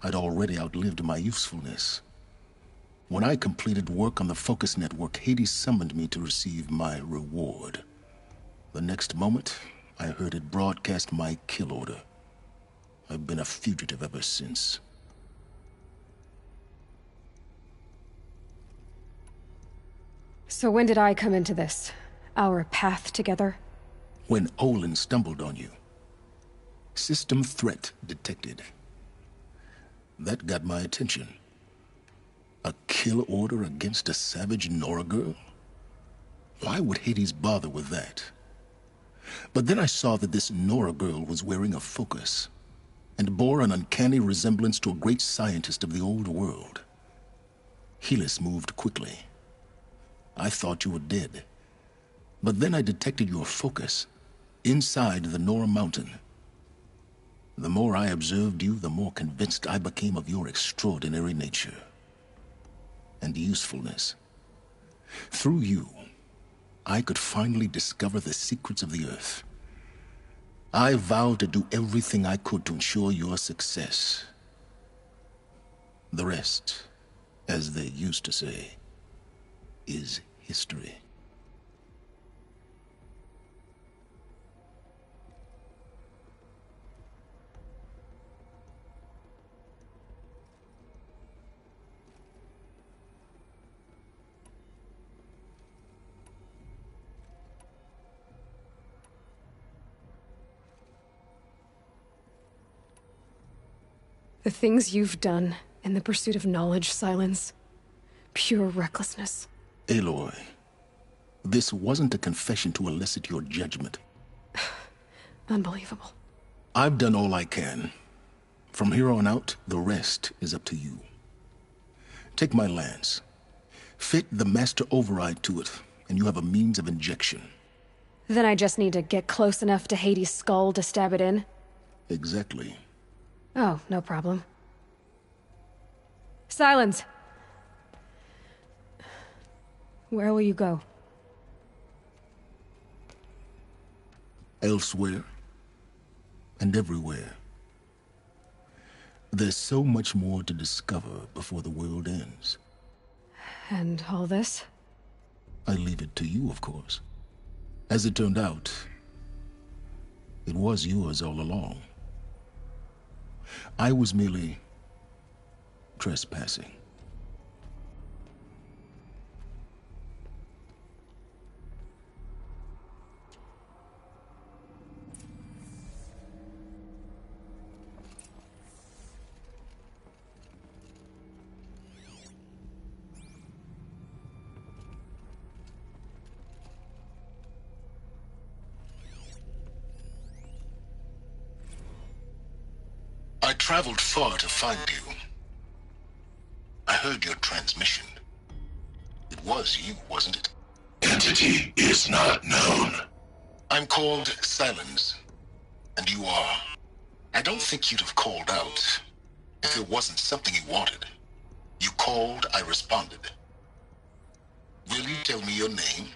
I'd already outlived my usefulness. When I completed work on the Focus Network, Hades summoned me to receive my reward. The next moment, I heard it broadcast my kill order. I've been a fugitive ever since. So when did I come into this? Our path together? When Olin stumbled on you. System threat detected. That got my attention. A kill order against a savage Nora girl? Why would Hades bother with that? But then I saw that this Nora girl was wearing a focus, and bore an uncanny resemblance to a great scientist of the old world. Helis moved quickly. I thought you were dead. But then I detected your focus, inside the Nora Mountain. The more I observed you, the more convinced I became of your extraordinary nature. And usefulness. Through you, I could finally discover the secrets of the Earth. I vowed to do everything I could to ensure your success. The rest, as they used to say, is history. The things you've done in the pursuit of knowledge, Silence. Pure recklessness. Aloy, this wasn't a confession to elicit your judgment. Unbelievable. I've done all I can. From here on out, the rest is up to you. Take my lance. Fit the master override to it, and you have a means of injection. Then I just need to get close enough to Hades' skull to stab it in? Exactly. Oh, no problem. Silence! Where will you go? Elsewhere. And everywhere. There's so much more to discover before the world ends. And all this? I leave it to you, of course. As it turned out, it was yours all along. I was merely trespassing. I traveled far to find you. I heard your transmission. It was you, wasn't it? Entity is not known. I'm called Silence, and you are. I don't think you'd have called out if it wasn't something you wanted. You called, I responded. Will you tell me your name?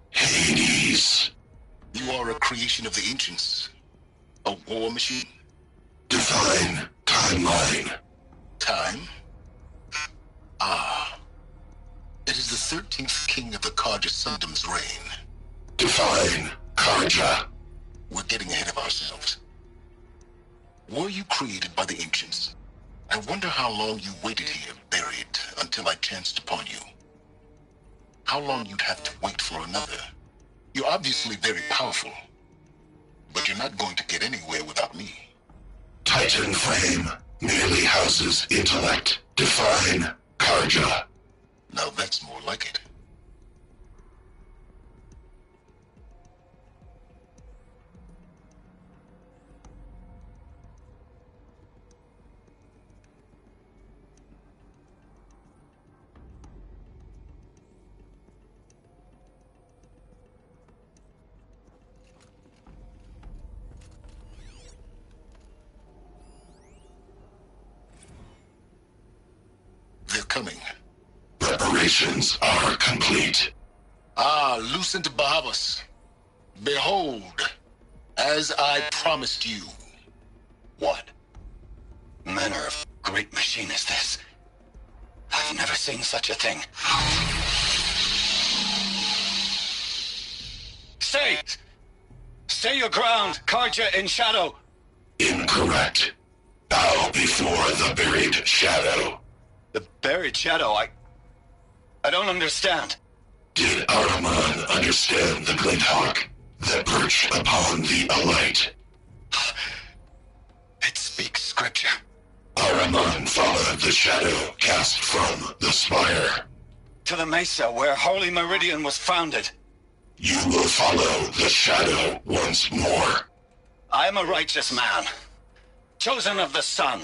Hades. You are a creation of the ancients. A war machine? Define timeline. Time? Ah. It is the 13th king of the Carja Sundom's reign. Define Carja. We're getting ahead of ourselves. Were you created by the ancients? I wonder how long you waited here, buried, until I chanced upon you. How long you'd have to wait for another. You're obviously very powerful, but you're not going to get anywhere without me. Titan Flame merely houses intellect. Define Carja. Now that's more like it. They're coming. Preparations are complete. Ah, Lucent Bahavas. Behold, as I promised you. What manner of great machine is this? I've never seen such a thing. Stay! Stay your ground, Carja in shadow! Incorrect. Bow before the buried shadow. The buried shadow, I don't understand. Did Ahriman understand the glint hawk that perched upon the alight? It speaks scripture. Ahriman followed the shadow cast from the spire. To the mesa where Holy Meridian was founded. You will follow the shadow once more. I am a righteous man, chosen of the sun.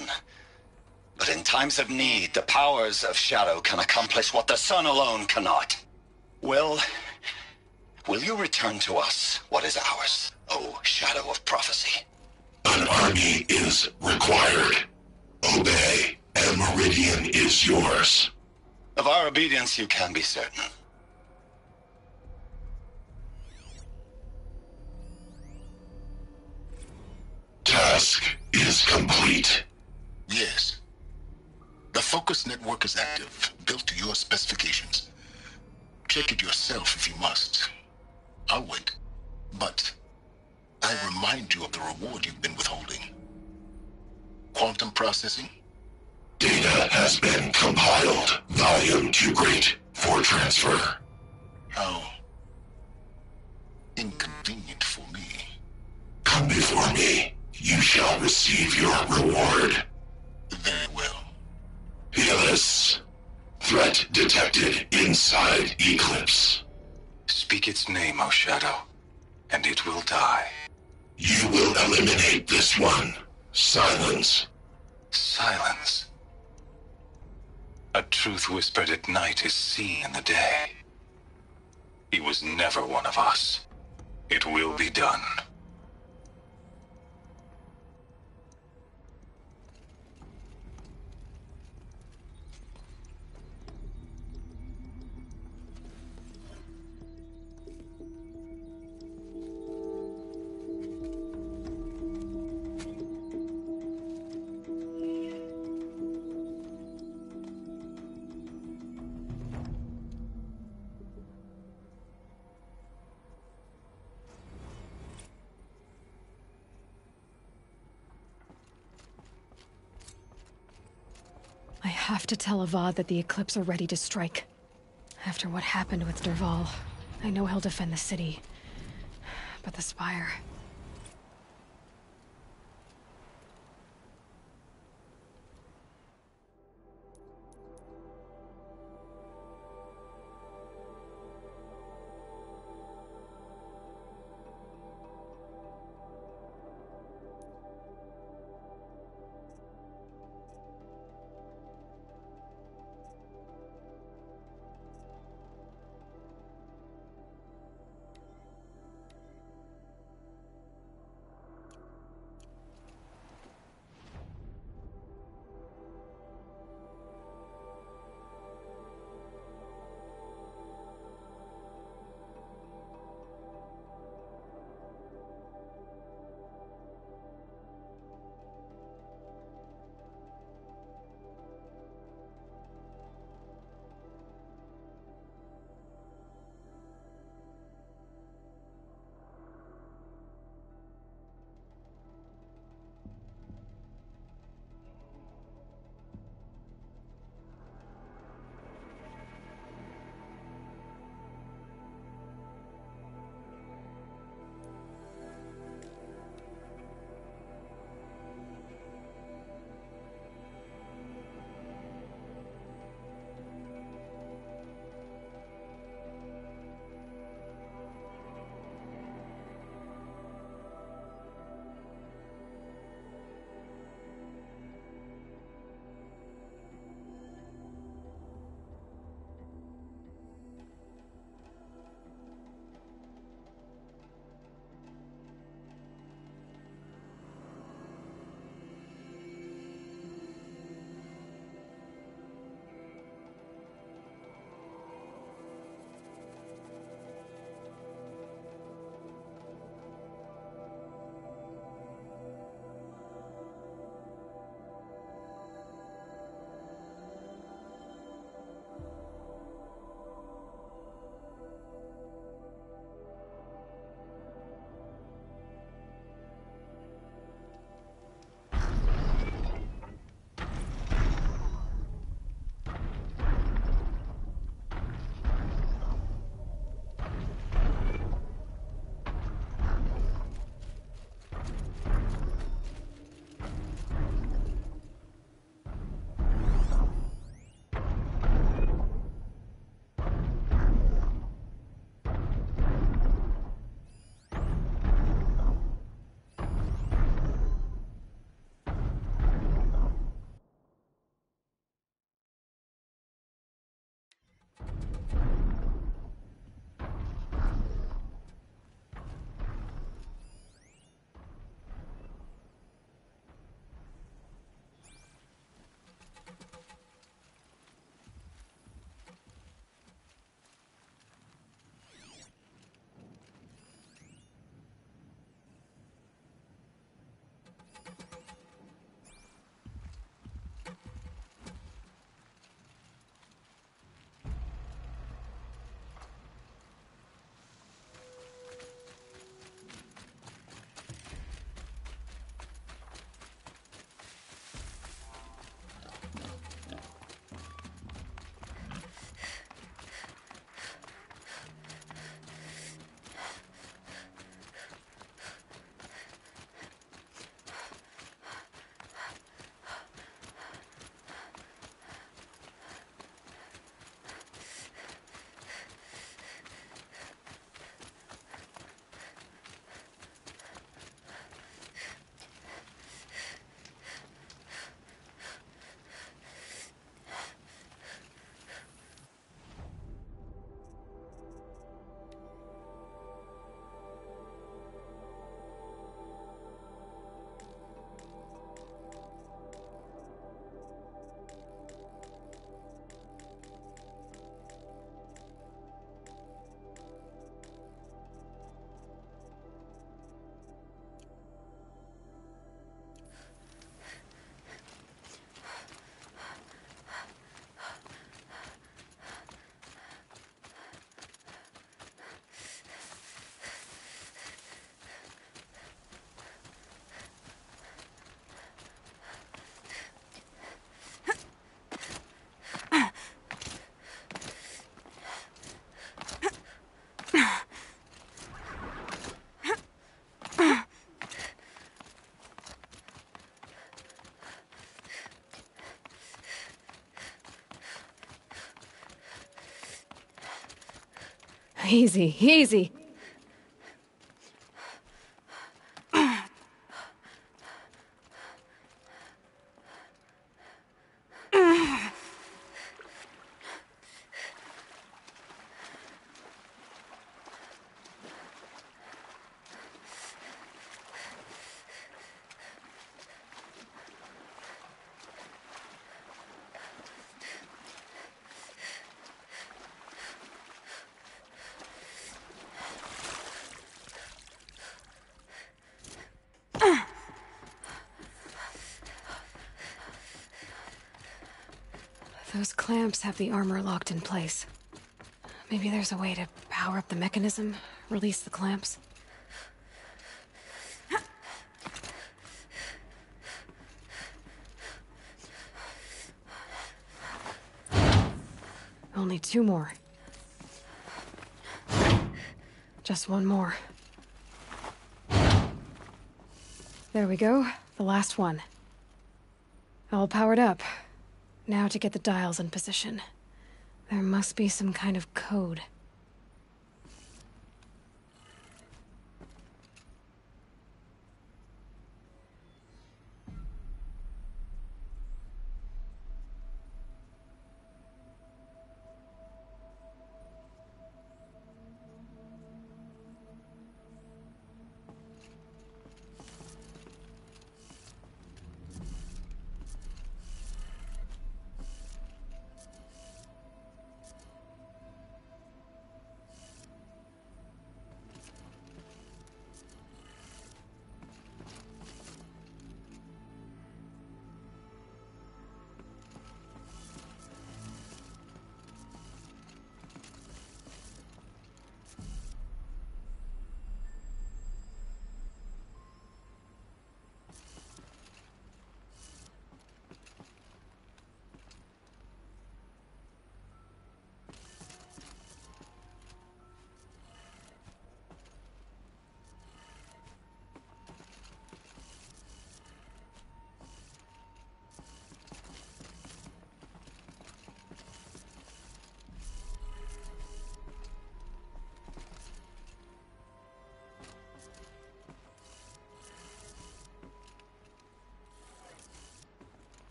But in times of need, the powers of shadow can accomplish what the sun alone cannot. Will you return to us what is ours, O Shadow of Prophecy? An army is required. Obey, and Meridian is yours. Of our obedience you can be certain. Task is complete. Yes. The Focus network is active, built to your specifications. Check it yourself if you must. I'll wait. But I remind you of the reward you've been withholding. Quantum processing? Data has been compiled. Volume too great for transfer. How inconvenient for me. Come before me. You shall receive your reward. Threat detected inside Eclipse. Speak its name, O Shadow, and it will die. You will eliminate this one. Silence. Silence. A truth whispered at night is seen in the day. He was never one of us. It will be done. I have to tell Avad that the Eclipse are ready to strike. After what happened with Dervahl, I know he'll defend the city. But the Spire... Easy, easy. Those clamps have the armor locked in place. Maybe there's a way to power up the mechanism, release the clamps. Only 2 more. Just 1 more. There we go, the last one. All powered up. Now to get the dials in position. There must be some kind of code.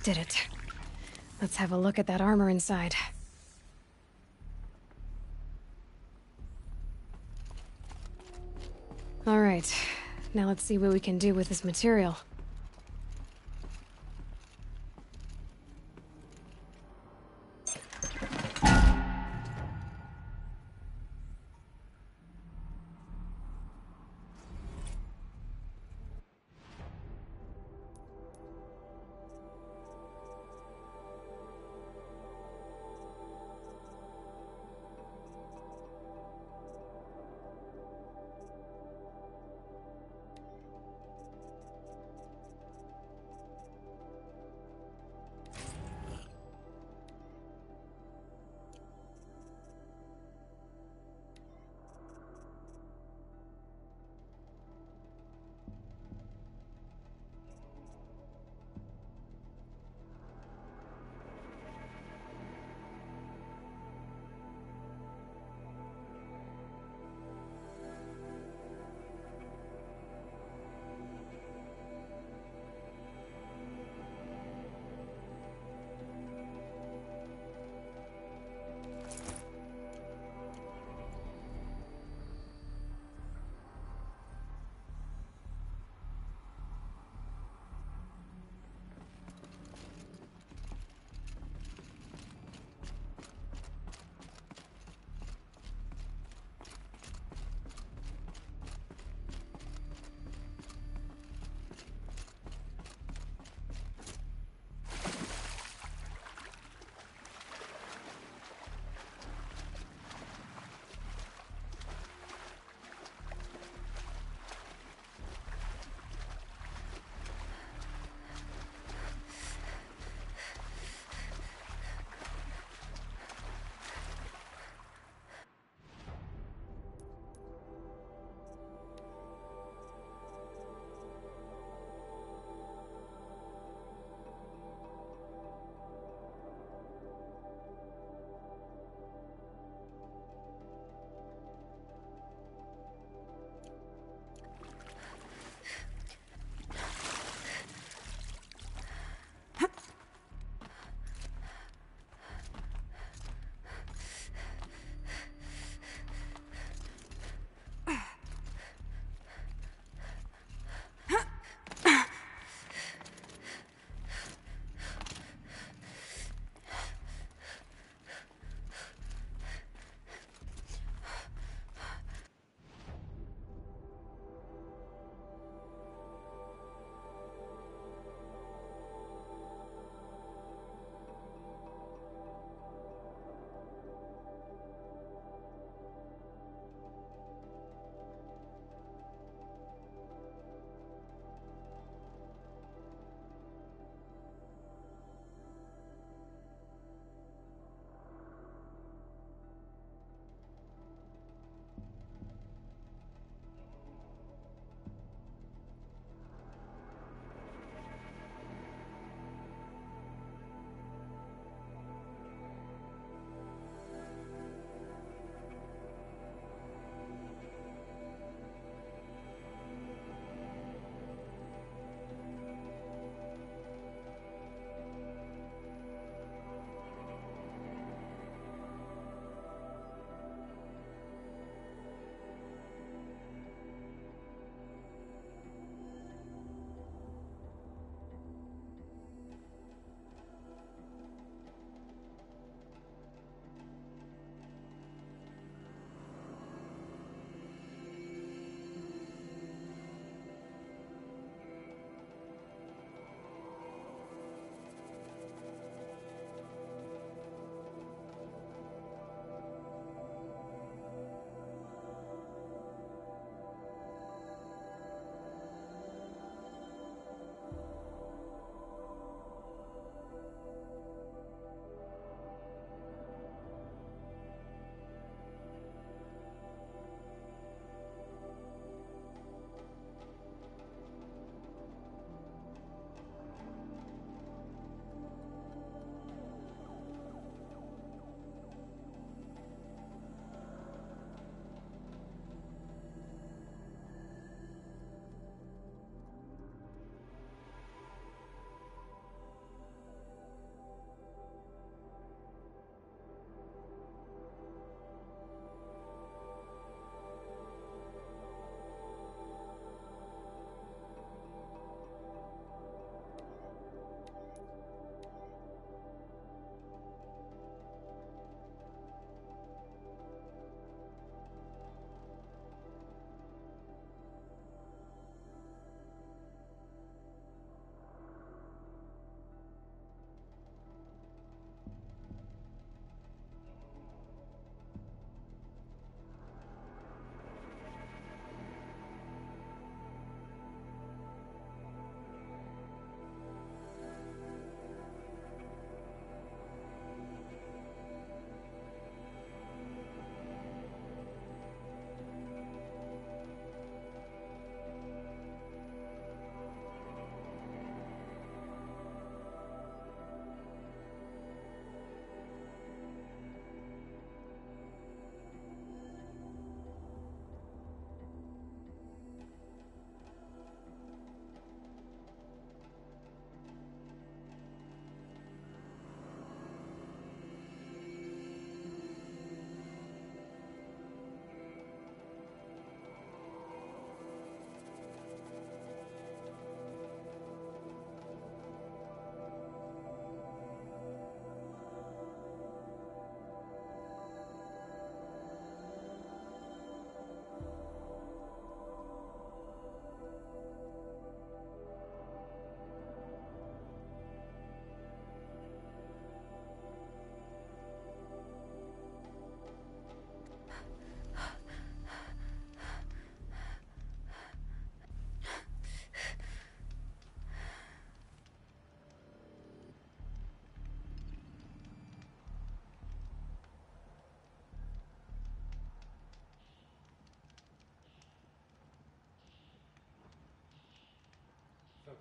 Did it. Let's have a look at that armor inside. Alright, now let's see what we can do with this material.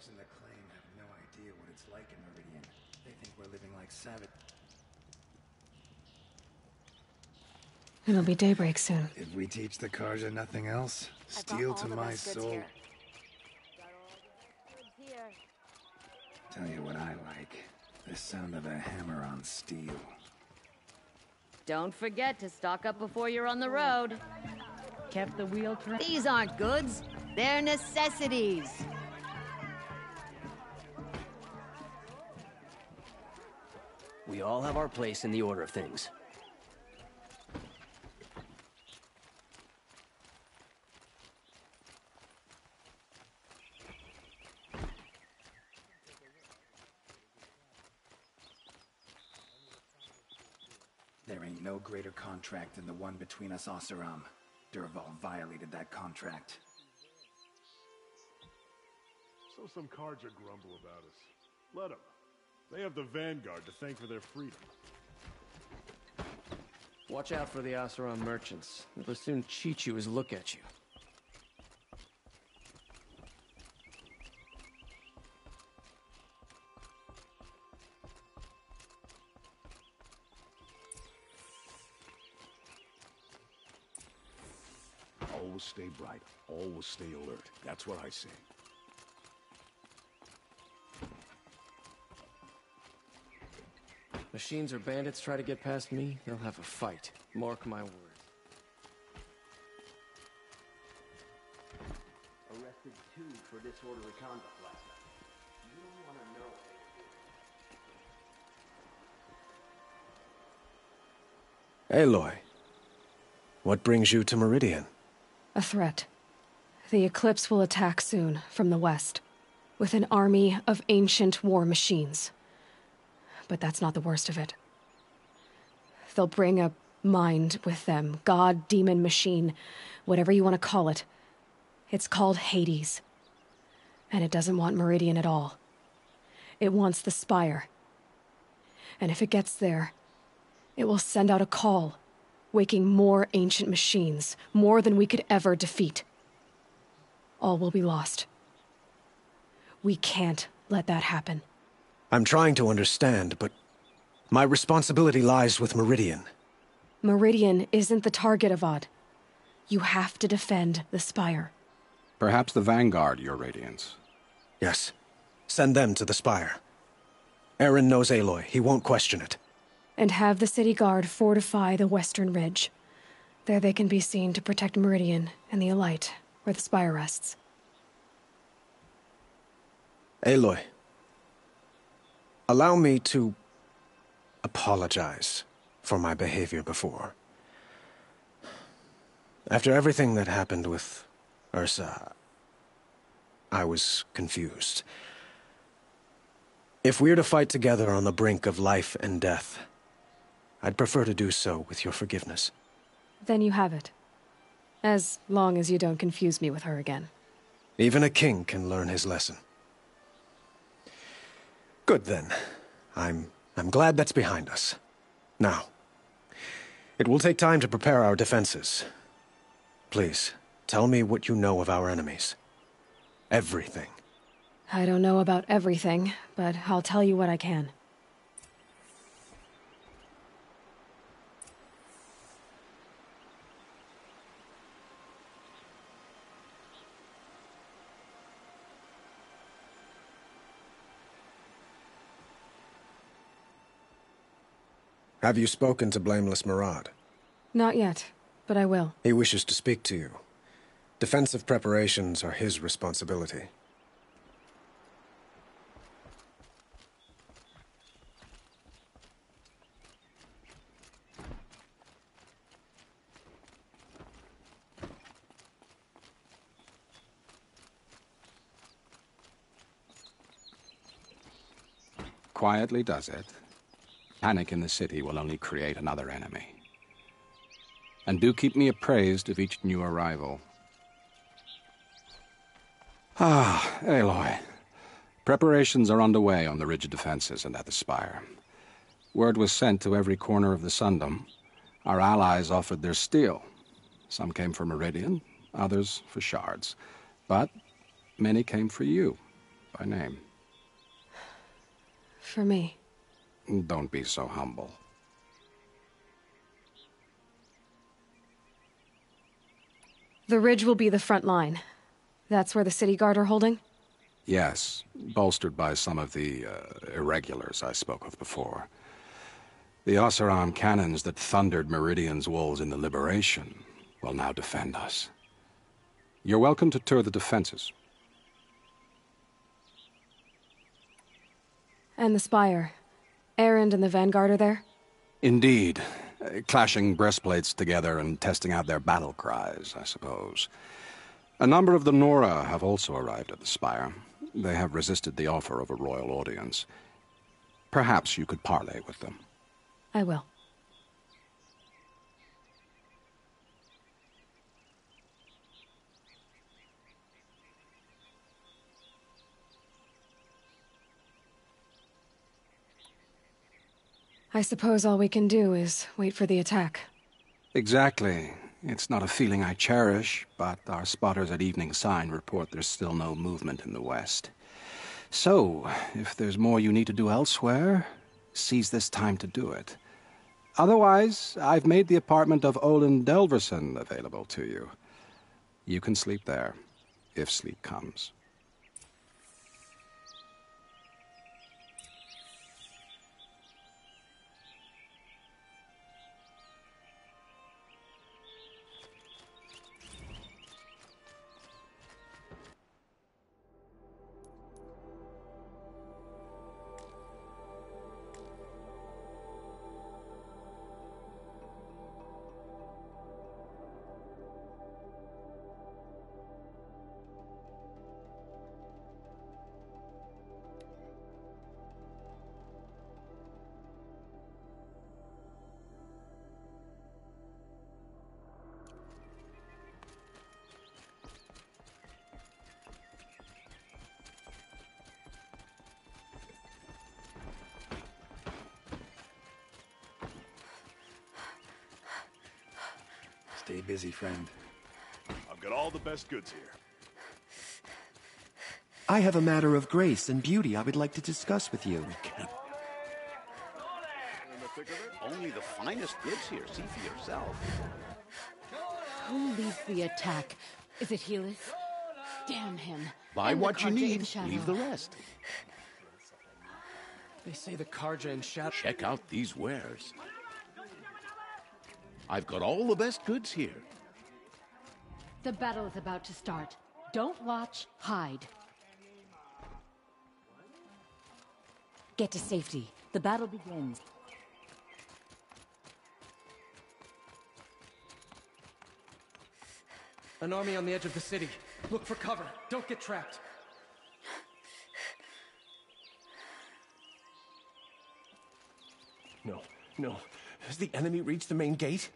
folks in the claim have no idea what it's like in Meridian. They think we're living like savage. It'll be daybreak soon. Did we teach the Karja nothing else? Steel to my soul. Tell you what I like. The sound of a hammer on steel. Don't forget to stock up before you're on the road. Kept the wheel turning. These aren't goods. They're necessities. We all have our place in the order of things. There ain't no greater contract than the one between us, Oseram. Dervahl violated that contract. So some Karja grumble about us. Let them. They have the Vanguard to thank for their freedom. Watch out for the Oseram merchants. They'll soon cheat you as look at you. Always stay bright. Always stay alert. That's what I say. Machines or bandits try to get past me, they'll have a fight. Mark my words. Arrested 2 for disorderly conduct last night. You don't want to know. Aloy, what brings you to Meridian? A threat. The Eclipse will attack soon, from the west, with an army of ancient war machines. But that's not the worst of it. They'll bring a mind with them, god, demon, machine, whatever you want to call it. It's called Hades. And it doesn't want Meridian at all. It wants the Spire. And if it gets there, it will send out a call, waking more ancient machines, more than we could ever defeat. All will be lost. We can't let that happen. I'm trying to understand, but my responsibility lies with Meridian. Meridian isn't the target, Avad. You have to defend the Spire. Perhaps the Vanguard, Your Radiance. Yes. Send them to the Spire. Eren knows Aloy. He won't question it. And have the city guard fortify the western ridge. There they can be seen to protect Meridian and the Elite, where the Spire rests. Aloy, allow me to apologize for my behavior before. After everything that happened with Ursa, I was confused. If we're to fight together on the brink of life and death, I'd prefer to do so with your forgiveness. Then you have it. As long as you don't confuse me with her again. Even a king can learn his lesson. Good then. I'm glad that's behind us. Now, it will take time to prepare our defenses. Please, tell me what you know of our enemies. Everything. I don't know about everything, but I'll tell you what I can. Have you spoken to Blameless Marad? Not yet, but I will. He wishes to speak to you. Defensive preparations are his responsibility. Quietly does it. Panic in the city will only create another enemy. And do keep me appraised of each new arrival. Ah, Aloy. Preparations are underway on the ridge defenses and at the Spire. Word was sent to every corner of the Sundom. Our allies offered their steel. Some came for Meridian, others for shards. But many came for you. by name. For me. Don't be so humble. The ridge will be the front line. That's where the city guard are holding? Yes, bolstered by some of the irregulars I spoke of before. The Oseram cannons that thundered Meridian's walls in the Liberation will now defend us. You're welcome to tour the defenses. And the Spire. Erend and the Vanguard are there? Indeed. Clashing breastplates together and testing out their battle cries, I suppose. A number of the Nora have also arrived at the Spire. They have resisted the offer of a royal audience. Perhaps you could parley with them. I will. I suppose all we can do is wait for the attack. Exactly. It's not a feeling I cherish, but our spotters at Evening Sign report there's still no movement in the west. So, if there's more you need to do elsewhere, seize this time to do it. Otherwise, I've made the apartment of Olin Delverson available to you. You can sleep there, if sleep comes. Stay busy, friend. I've got all the best goods here. I have a matter of grace and beauty I would like to discuss with you. Only the finest goods here. See for yourself. Who leads the attack? Is it Helis? Damn him. Buy And what the you Carja in need. Shadow. Leave the rest. They say the Carja in Shadow. Check out these wares. I've got all the best goods here. The battle is about to start. Don't watch, hide. Get to safety. The battle begins. An army on the edge of the city. Look for cover. Don't get trapped. No, no. Has the enemy reached the main gate?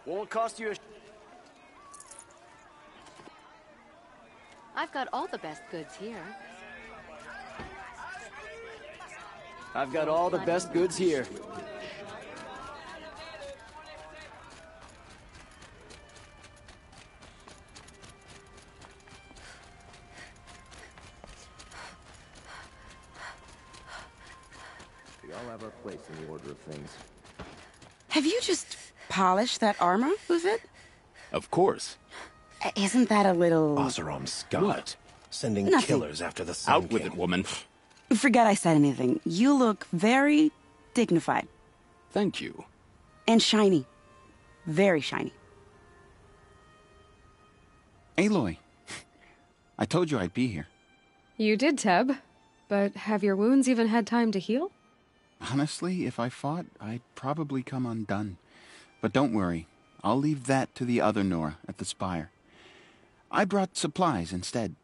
Won't cost you a... I've got all the best goods here. I've got all the best goods here. We all have our place in the order of things. Have you just polished that armor, Uthid? Of course. Isn't that a little... Oseram Scott. What? Sending Nothing. killers after the Sun Out with King. it, woman. Forget I said anything. You look very dignified. Thank you. And shiny. Very shiny. Aloy, I told you I'd be here. You did, Teb. But have your wounds even had time to heal? Honestly, if I fought, I'd probably come undone. But don't worry. I'll leave that to the other Nora at the Spire. I brought supplies instead.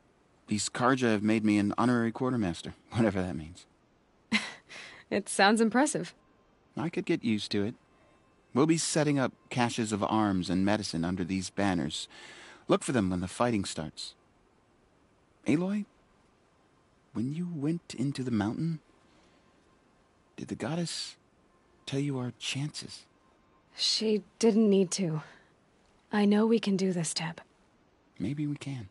These Karja have made me an honorary quartermaster, whatever that means. It sounds impressive. I could get used to it. We'll be setting up caches of arms and medicine under these banners. Look for them when the fighting starts. Aloy, when you went into the mountain, did the goddess tell you our chances? She didn't need to. I know we can do this, Teb. Maybe we can.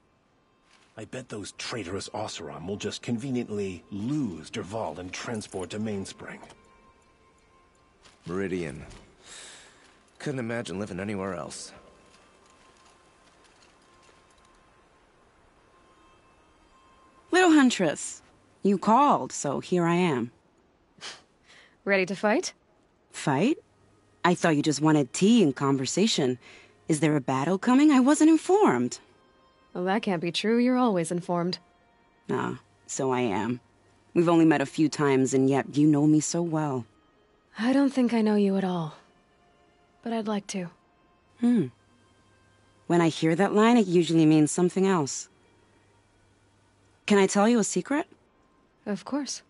I bet those traitorous Oseram will just conveniently lose Dervahl and transport to Mainspring. Meridian. Couldn't imagine living anywhere else. Little Huntress, you called, so here I am. Ready to fight? Fight? I thought you just wanted tea and conversation. Is there a battle coming? I wasn't informed. Well, that can't be true. You're always informed. Ah, so I am. We've only met a few times, and yet you know me so well. I don't think I know you at all. But I'd like to. When I hear that line, it usually means something else. Can I tell you a secret? Of course.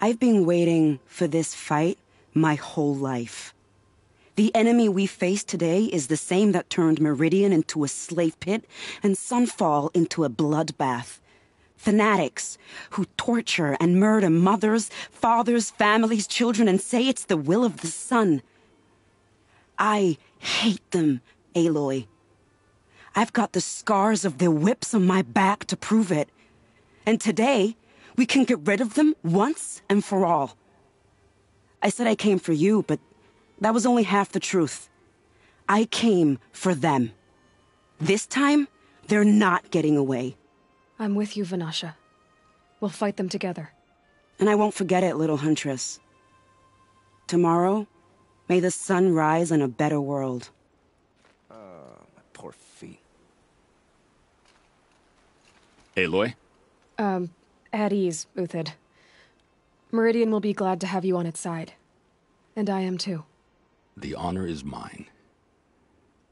I've been waiting for this fight my whole life. The enemy we face today is the same that turned Meridian into a slave pit and Sunfall into a bloodbath. Fanatics who torture and murder mothers, fathers, families, children, and say it's the will of the sun. I hate them, Aloy. I've got the scars of their whips on my back to prove it. And today, we can get rid of them once and for all. I said I came for you, but that was only half the truth. I came for them. This time, they're not getting away. I'm with you, Vanasha. We'll fight them together. And I won't forget it, little Huntress. Tomorrow, may the sun rise in a better world. My poor feet. Aloy? At ease, Uthid. Meridian will be glad to have you on its side. And I am too. The honor is mine.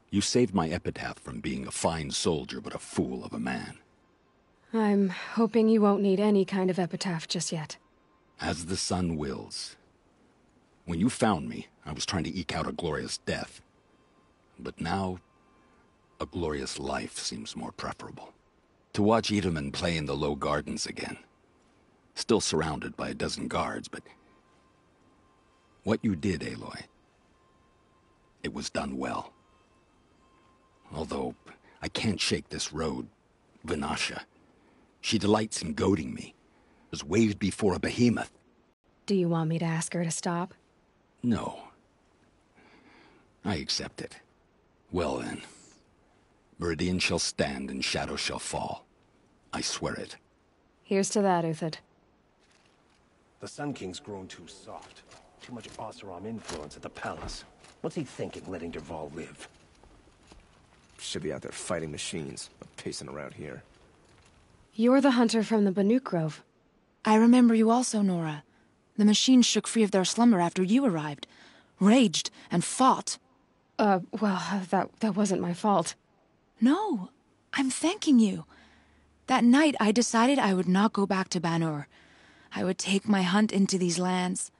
You saved my epitaph from being a fine soldier but a fool of a man. I'm hoping you won't need any kind of epitaph just yet. As the sun wills. When you found me, I was trying to eke out a glorious death. But now, a glorious life seems more preferable. To watch Edelman play in the Low Gardens again. Still surrounded by a dozen guards, but... what you did, Aloy, it was done well. Although, I can't shake this road, Vanasha. She delights in goading me, as waved before a behemoth. Do you want me to ask her to stop? No. I accept it. Well then. Meridian shall stand and shadow shall fall. I swear it. Here's to that, Uthid. The Sun King's grown too soft. Too much Oseram influence at the palace. What's he thinking, letting Dervahl live? Should be out there fighting machines, not pacing around here. You're the hunter from the Banuk Grove. I remember you also, Nora. The machines shook free of their slumber after you arrived. Raged and fought. Well, that wasn't my fault. No, I'm thanking you. That night I decided I would not go back to Banur. I would take my hunt into these lands.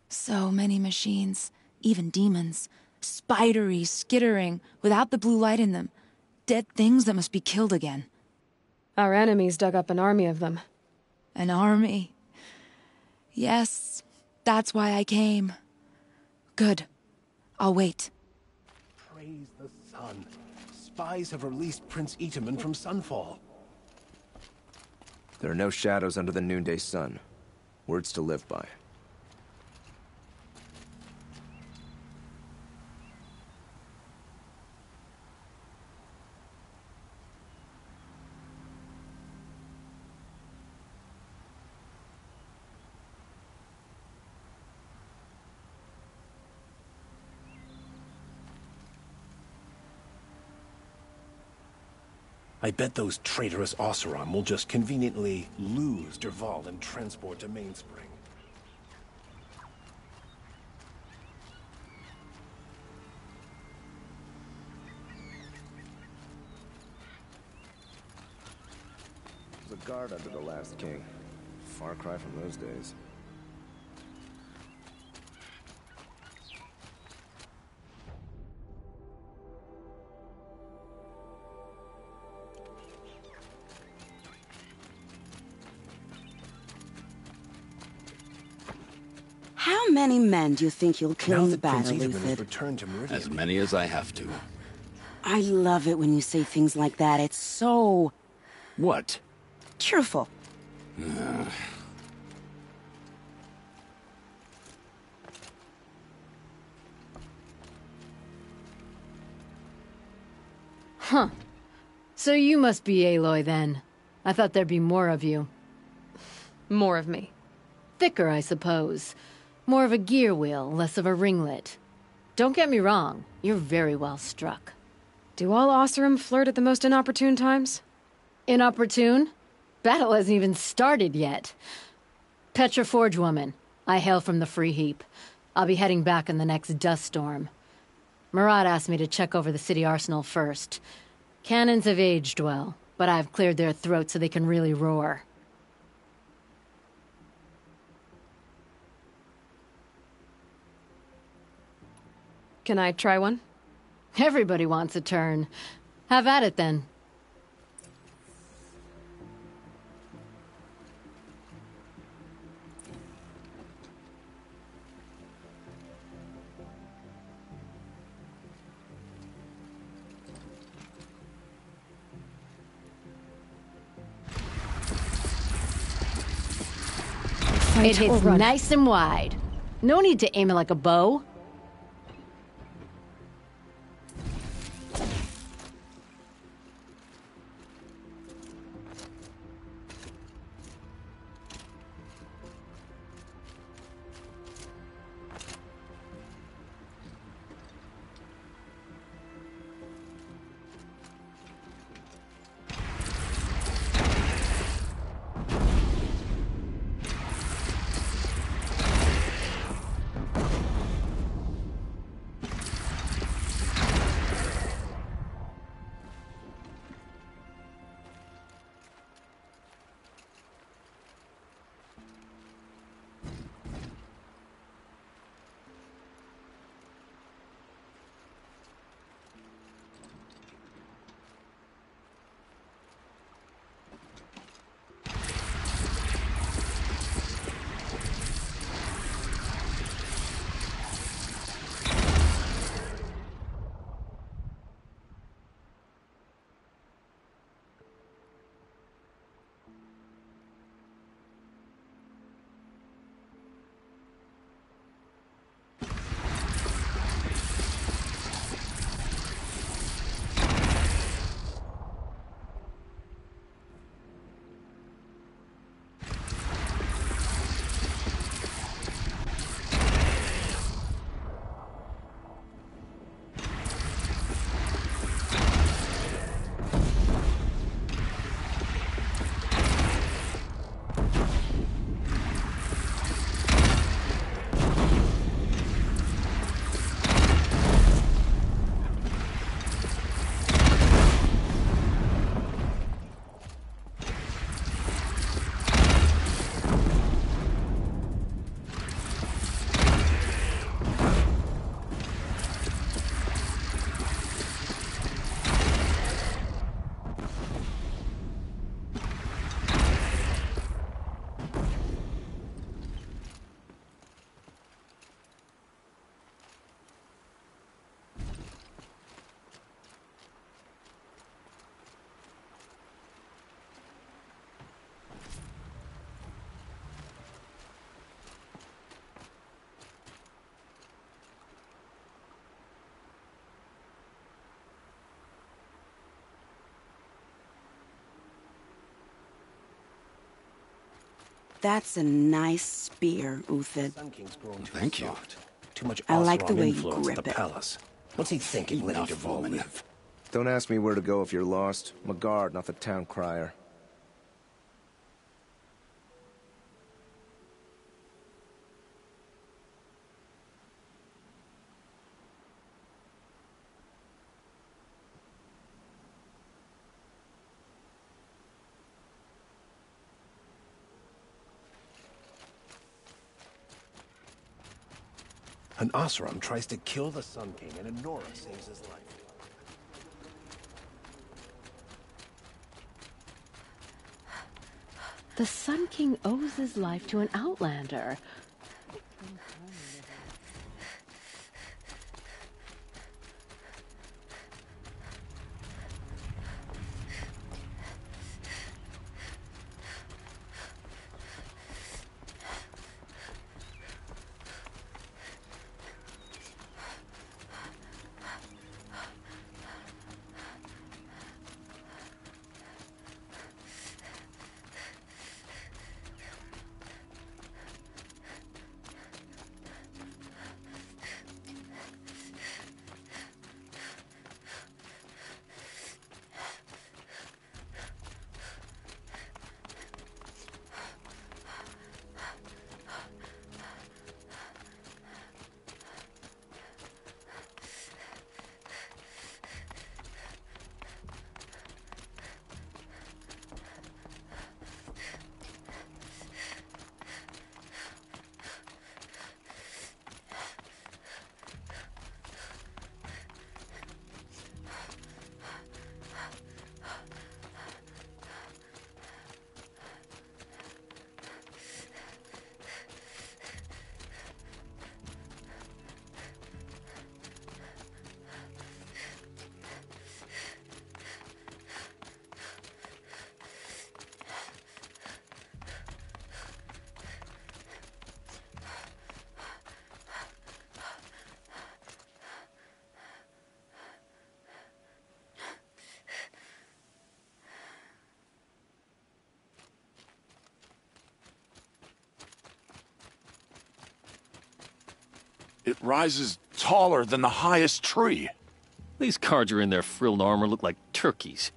So many machines, even demons, Spidery, skittering, without the blue light in them. Dead things that must be killed again. Our enemies dug up an army of them. An army? Yes, that's why I came. Good. I'll wait. Praise the sun. Spies have released Prince Itaman from Sunfall. There are no shadows under the noonday sun. Words to live by. I bet those traitorous Oseram will just conveniently lose Dervahl and transport to Mainspring. There's a guard under the last king. Far cry from those days. How many men do you think you'll kill in the battle, As many as I have to. I love it when you say things like that. It's so... What? Cheerful. Huh. So you must be Aloy, then. I thought there'd be more of you. More of me. Thicker, I suppose. More of a gear wheel, less of a ringlet. Don't get me wrong, you're very well struck. Do all Oseram flirt at the most inopportune times? Inopportune? Battle hasn't even started yet. Petra Forge woman. I hail from the Free Heap. I'll be heading back in the next dust storm. Marat asked me to check over the city arsenal first. Cannons have aged well, but I've cleared their throats so they can really roar. Can I try one? Everybody wants a turn. Have at it, then. It hits nice and wide. No need to aim it like a bow. That's a nice spear, Uthid. Thank you. Too much I like the Oseram way you influence at grip the it. palace. What's he thinking, letting Enough, Dervahl woman. live? Don't ask me where to go if you're lost. I'm a guard, not the town crier. An Oseram tries to kill the Sun King, and Anora saves his life. The Sun King owes his life to an outlander. It rises taller than the highest tree. These cards are in their frilled armor look like turkeys.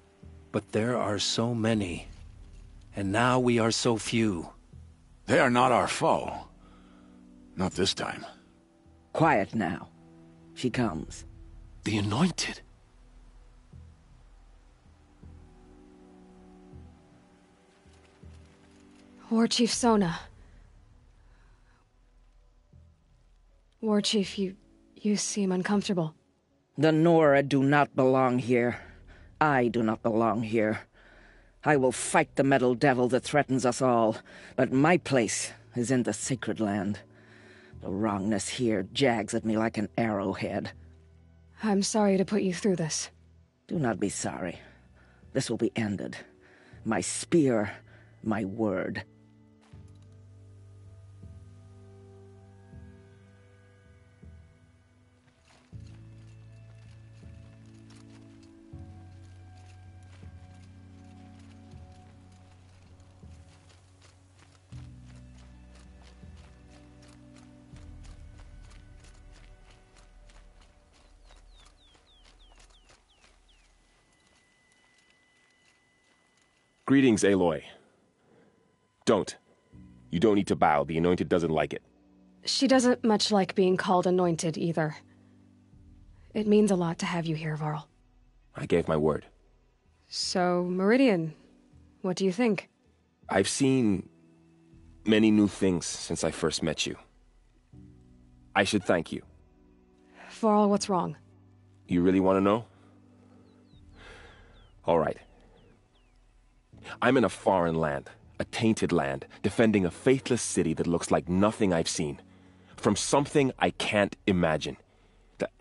But there are so many. And now we are so few. They are not our foe. Not this time. Quiet now. She comes. The Anointed. War Chief Sona. War Chief, you seem uncomfortable. The Nora do not belong here. I do not belong here. I will fight the metal devil that threatens us all, but my place is in the sacred land. The wrongness here jags at me like an arrowhead. I'm sorry to put you through this. Do not be sorry. This will be ended. My spear, my word. Greetings, Aloy. Don't. You don't need to bow. The Anointed doesn't like it. She doesn't much like being called Anointed, either. It means a lot to have you here, Varl. I gave my word. So, Meridian, what do you think? I've seen many new things since I first met you. I should thank you. Varl, what's wrong? You really want to know? All right. I'm in a foreign land, a tainted land, defending a faithless city that looks like nothing I've seen. From something I can't imagine.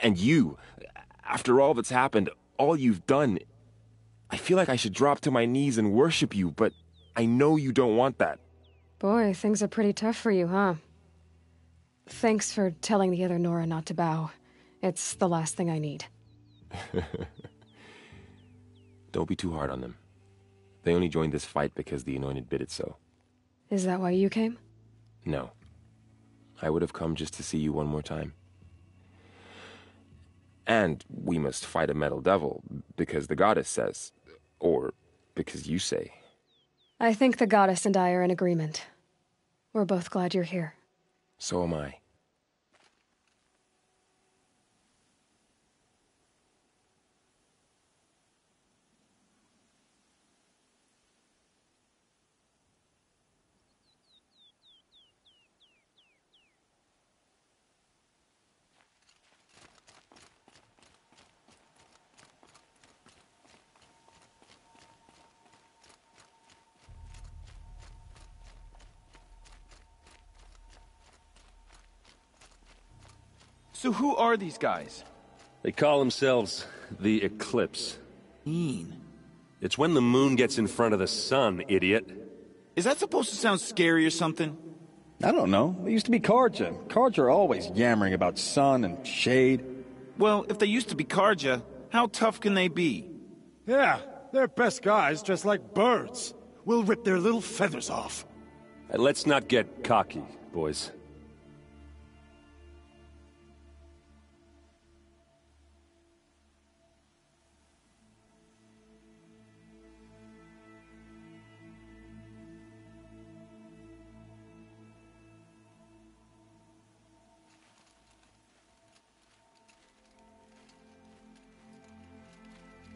And you, after all that's happened, all you've done, I feel like I should drop to my knees and worship you, but I know you don't want that. Boy, things are pretty tough for you, huh? Thanks for telling the other Nora not to bow. It's the last thing I need. Don't be too hard on them. They only joined this fight because the Anointed bid it so. Is that why you came? No. I would have come just to see you one more time. And we must fight a metal devil, because the goddess says, or because you say. I think the goddess and I are in agreement. We're both glad you're here. So am I. So who are these guys? They call themselves the Eclipse. It's when the moon gets in front of the sun, idiot. Is that supposed to sound scary or something? I don't know. They used to be Carja. Carja are always yammering about sun and shade. Well, if they used to be Carja, how tough can they be? Yeah, they're best guys dressed like birds. We'll rip their little feathers off. Let's not get cocky, boys.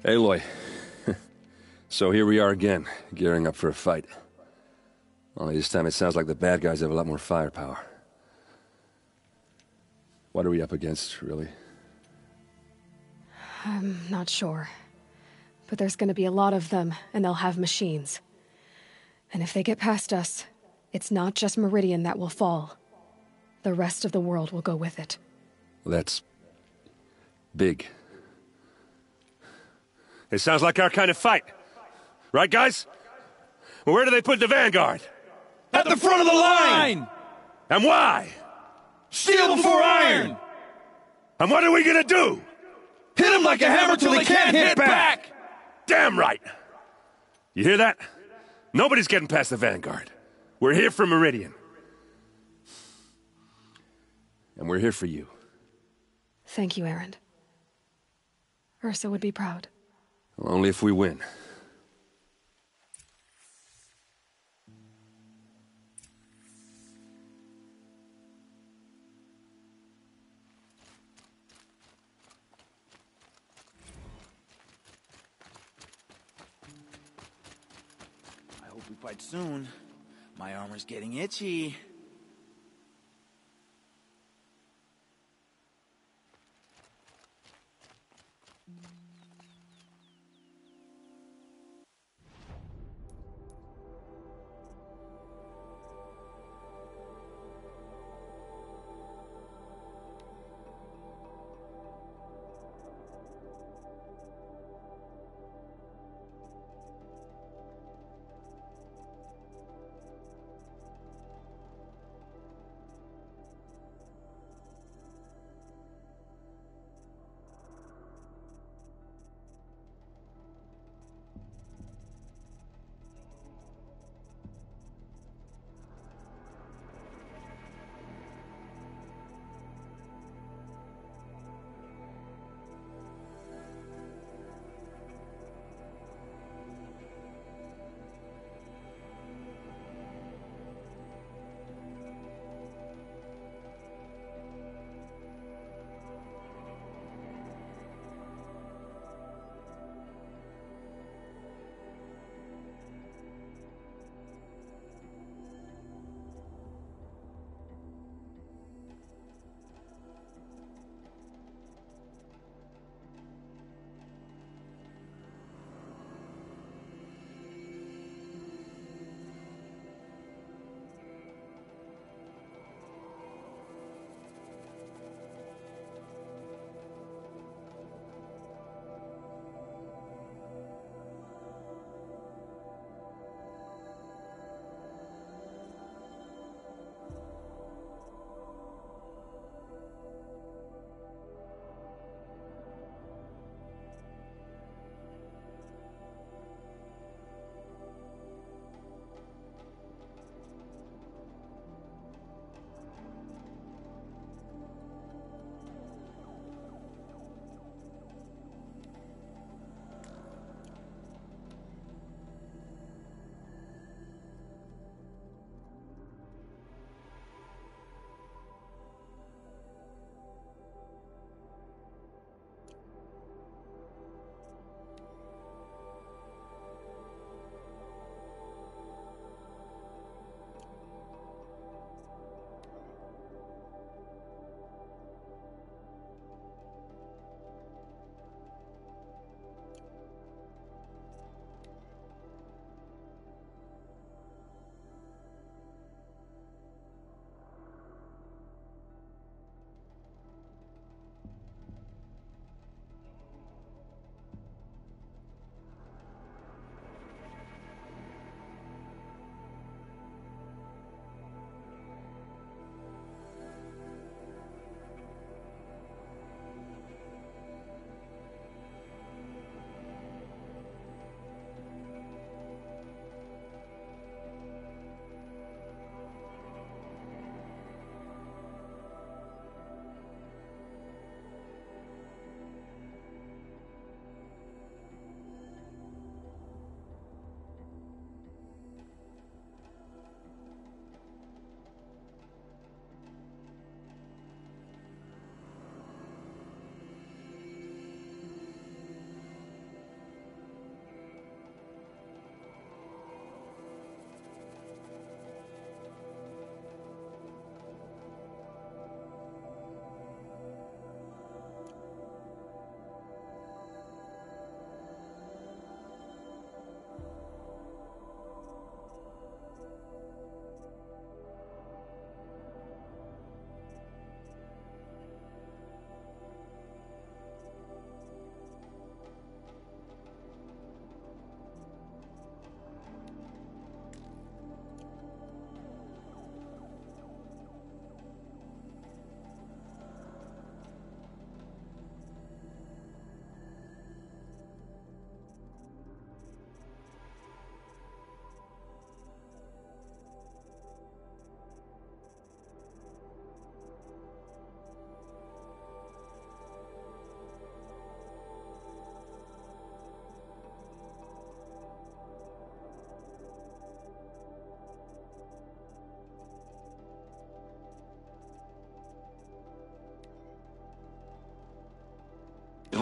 Aloy. So here we are again, gearing up for a fight. Only this time it sounds like the bad guys have a lot more firepower. What are we up against, really? I'm not sure. But there's gonna be a lot of them, and they'll have machines. And if they get past us, it's not just Meridian that will fall. The rest of the world will go with it. Well, that's big. It sounds like our kind of fight. Right, guys? Well, where do they put the Vanguard? At the front of the line! And why? Steel before iron! And what are we gonna do? Hit them like a hammer till they can't hit back! Damn right! You hear that? Nobody's getting past the Vanguard. We're here for Meridian. And we're here for you. Thank you, Erend. Ursa would be proud. Well, only if we win. I hope we fight soon. My armor's getting itchy.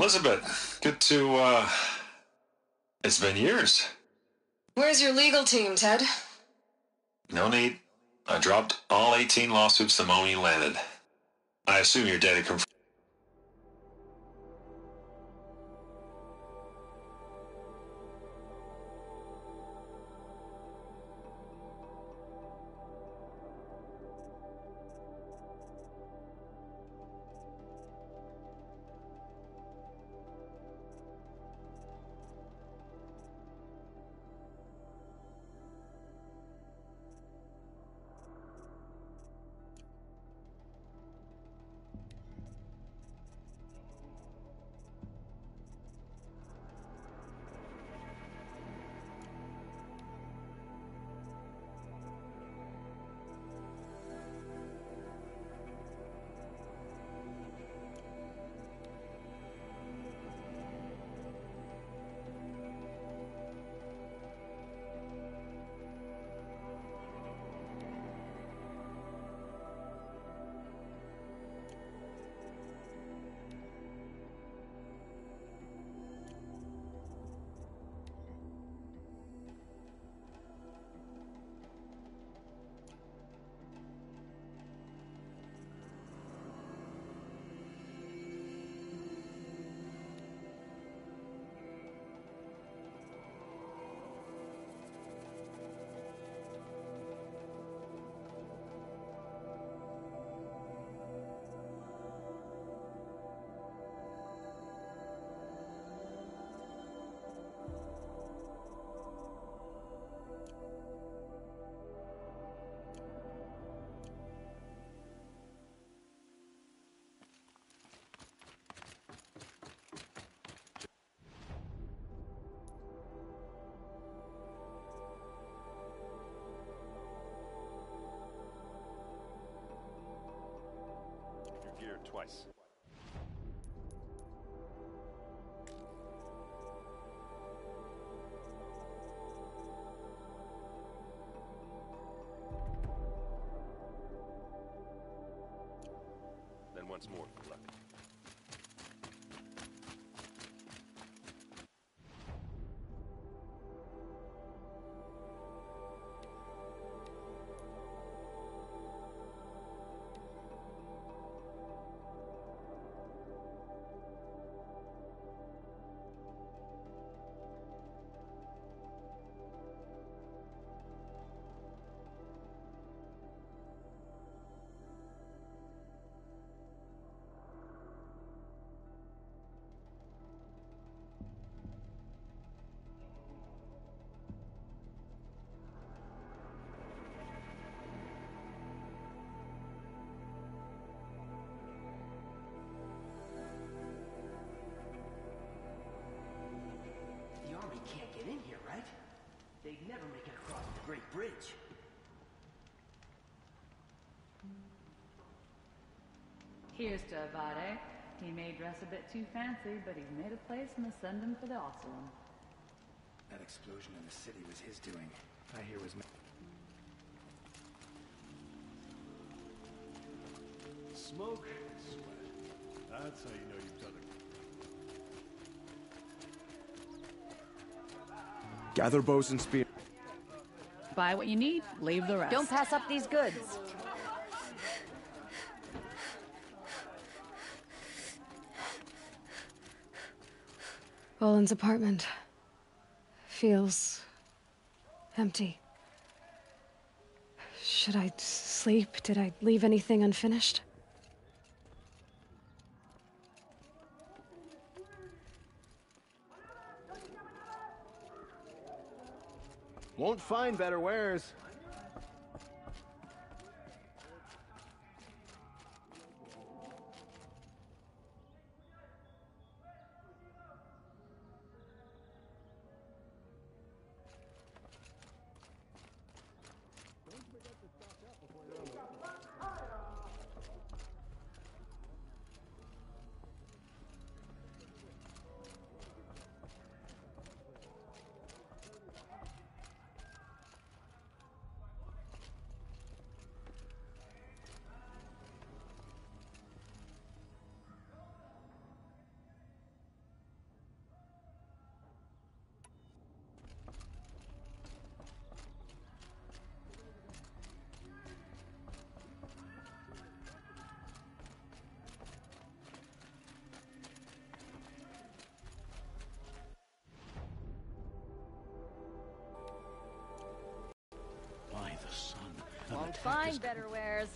Elizabeth, good to, it's been years. Where's your legal team, Ted? No need. I dropped all 18 lawsuits the moment you landed. I assume your daddy confirmed. Gear twice. Then once more for luck. The army can't get in here, right? They'd never make it across the Great Bridge. Here's to Avade. He may dress a bit too fancy, but he's made a place in the Sundom for the Oseram. That explosion in the city was his doing. I hear was... Smoke, sweat. That's how you know you've done it. Gather bows and spears. Buy what you need, leave the rest. Don't pass up these goods. Roland's apartment feels empty. Should I sleep? Did I leave anything unfinished? Won't find better wares. You'll find better wares.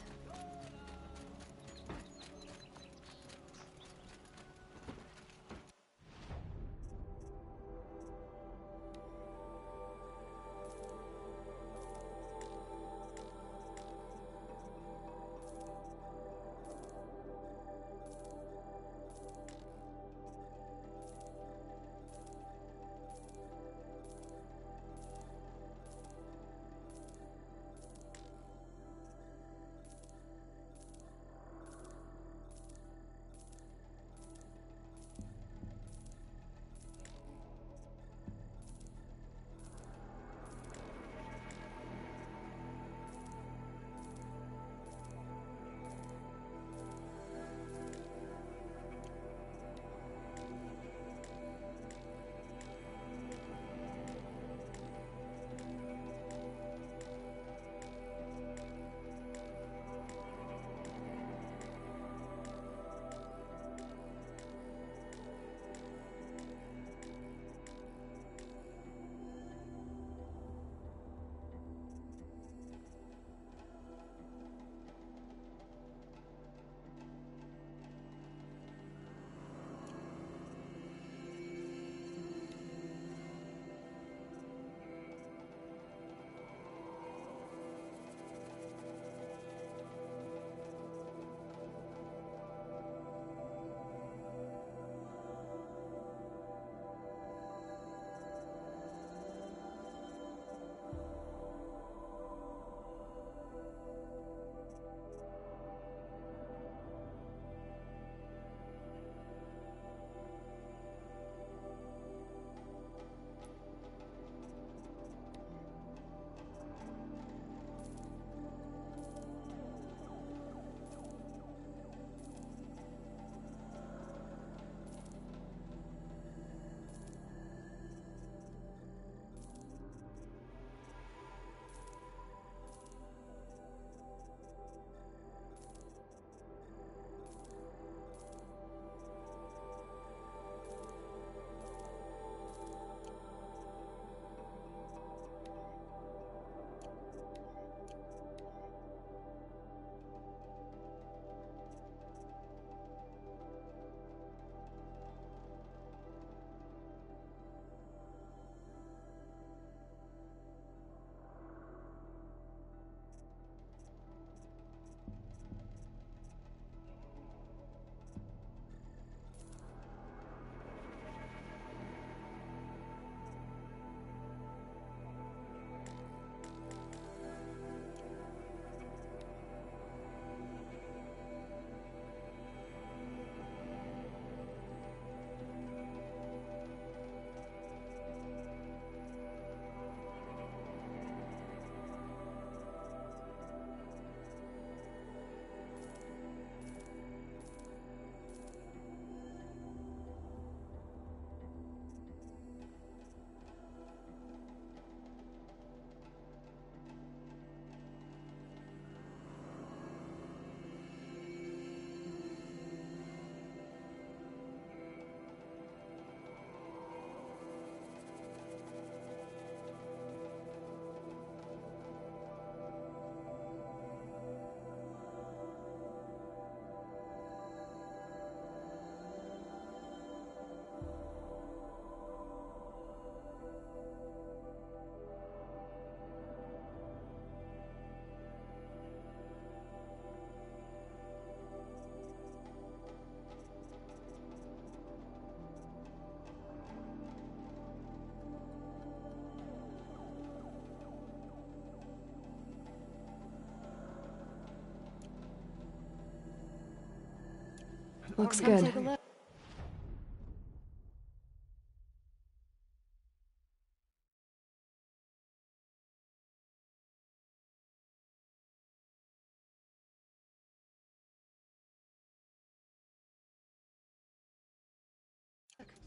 Looks good.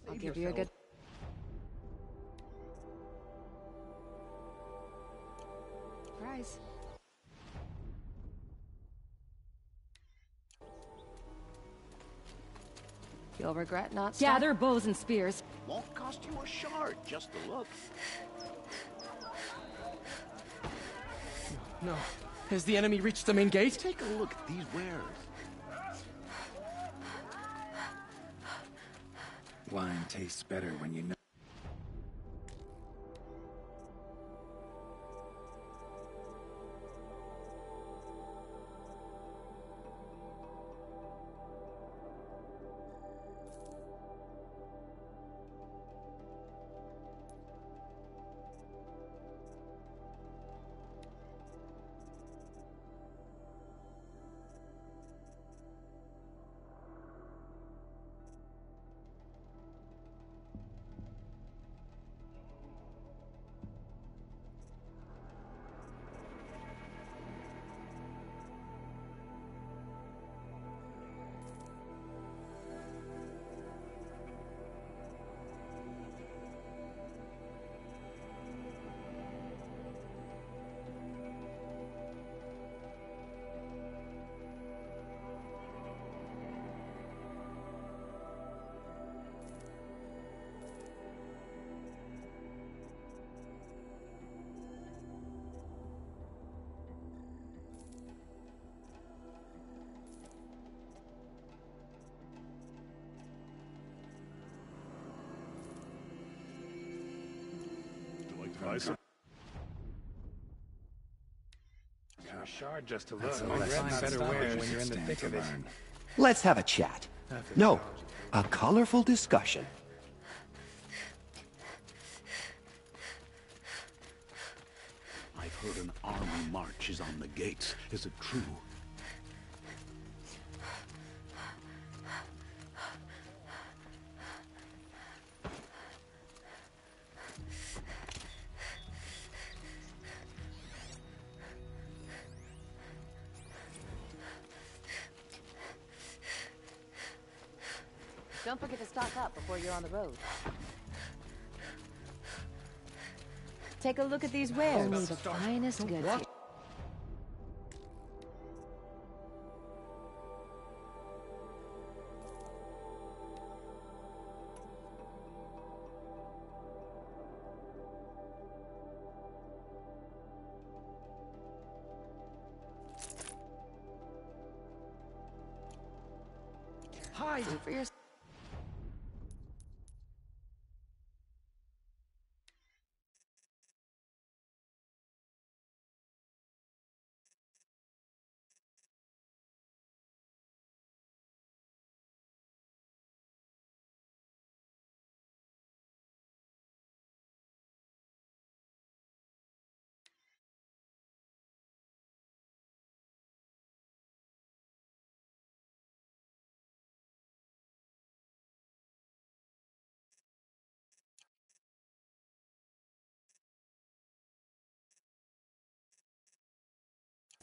I'll give you a good... Surprise. You'll regret not Gather bows and spears. Won't cost you a shard just to look. No, Has the enemy reached the main gate? Take a look at these wares. Wine tastes better when you know. Shard just to look. Better wear when you're in the thick of it. Let's have a chat. No, a colorful discussion. I've heard an army march is on the gates. Is it true? Don't forget to stock up before you're on the road. Take a look at these wares. Only the finest goods here. Hide for your.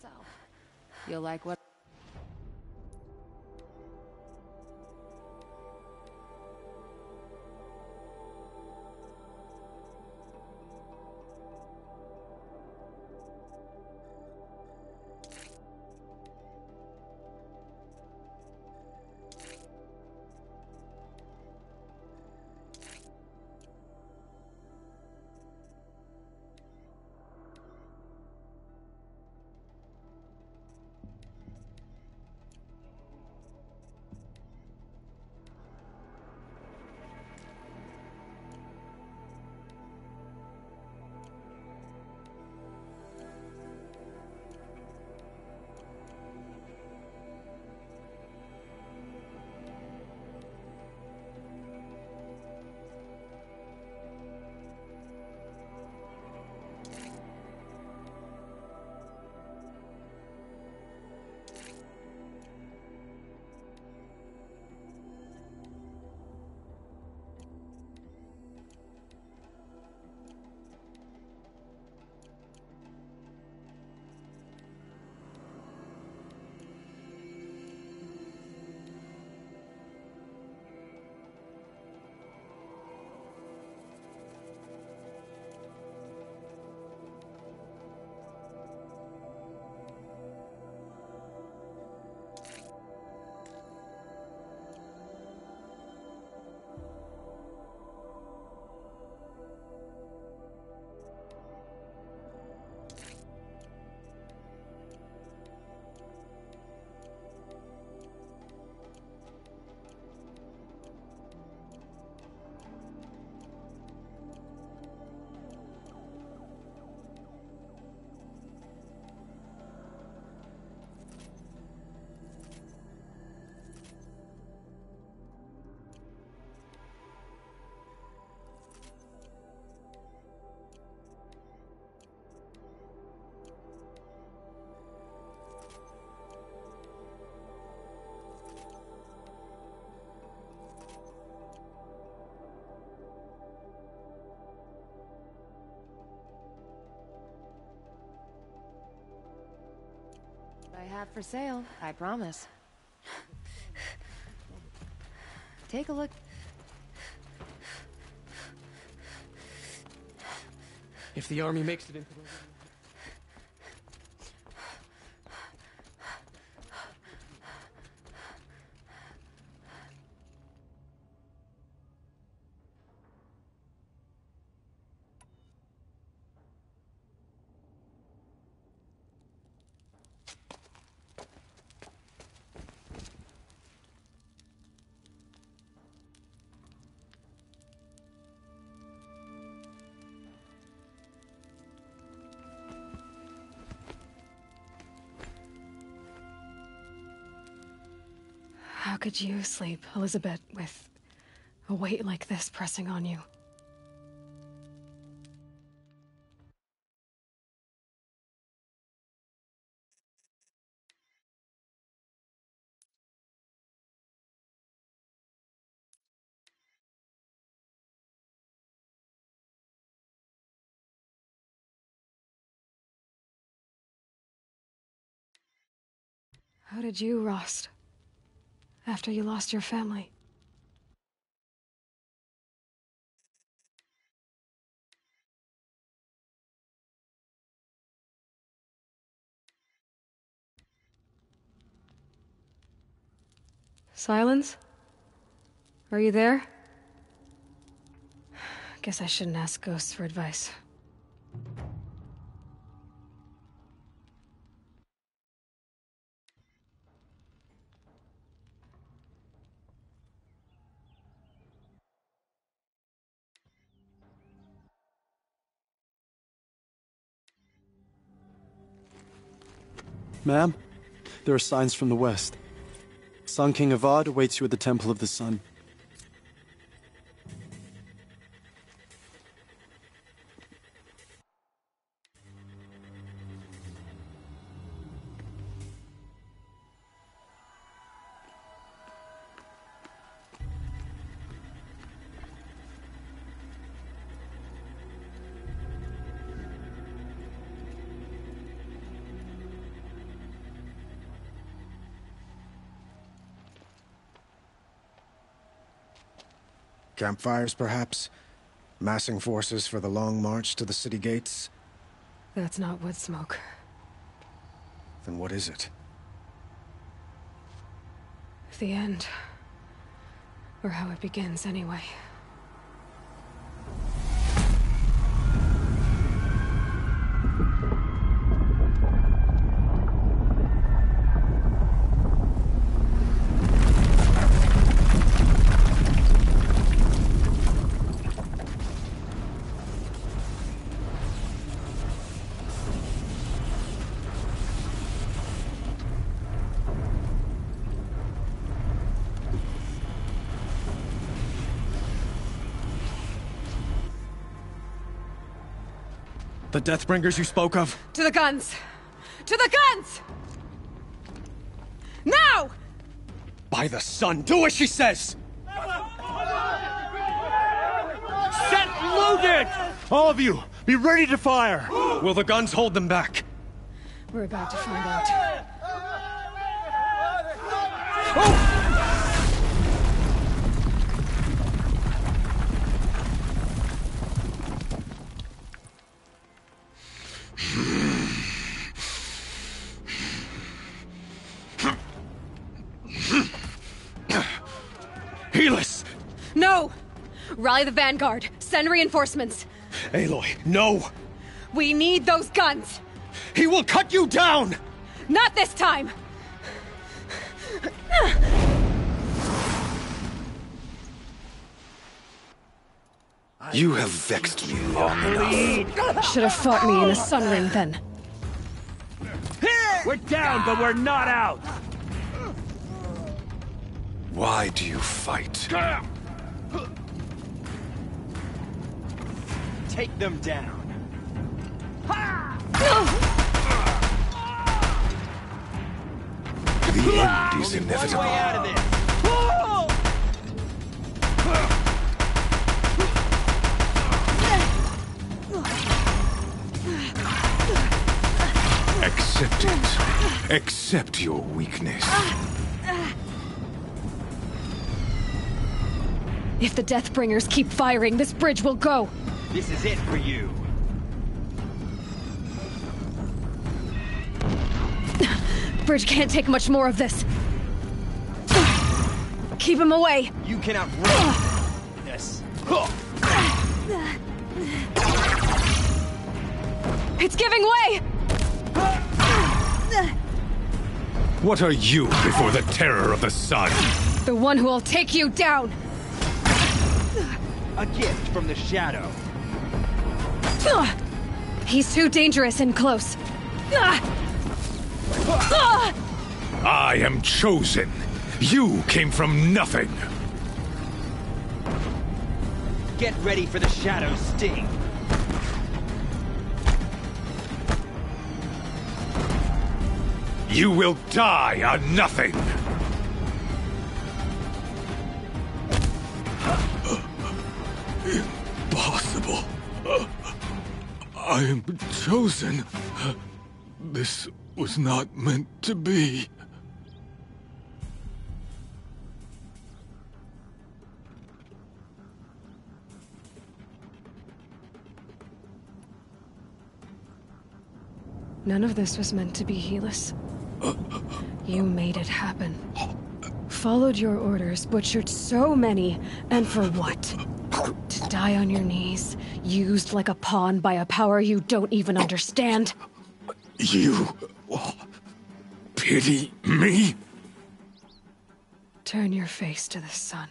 So, you'll like what? have for sale, I promise. Take a look. If the army makes it into the... How could you sleep, Elizabeth, with a weight like this pressing on you? How did you, Rost? After you lost your family? Silence? Are you there? Guess I shouldn't ask ghosts for advice. Ma'am, there are signs from the west. Sun King Avad awaits you at the Temple of the Sun. Campfires, perhaps? Massing forces for the long march to the city gates? That's not wood smoke. Then what is it? The end. Or how it begins, anyway. The Deathbringers you spoke of? To the guns! To the guns! Now! By the sun, do as she says! Set loaded! All of you, be ready to fire! Will the guns hold them back? We're about to find out. Helis! No! Rally the Vanguard. Send reinforcements. Aloy, no! We need those guns! He will cut you down! Not this time! You have vexed me long enough. Should have fought me in the Sun Ring then. We're down, but we're not out! Why do you fight? Take them down. The end is inevitable. Excellent. Accept it. Accept your weakness. If the Deathbringers keep firing, this bridge will go. This is it for you. Bridge can't take much more of this. Keep him away. You cannot run this. It's giving way! What are you before the terror of the sun? The one who will take you down! A gift from the Shadow. He's too dangerous and close. I am chosen. You came from nothing. Get ready for the Shadow's sting. You will die on nothing. Impossible. I am chosen. This was not meant to be. None of this was meant to be, Helis. You made it happen. Followed your orders, butchered so many, and for what? To die on your knees, used like a pawn by a power you don't even understand? You pity me? Turn your face to the sun.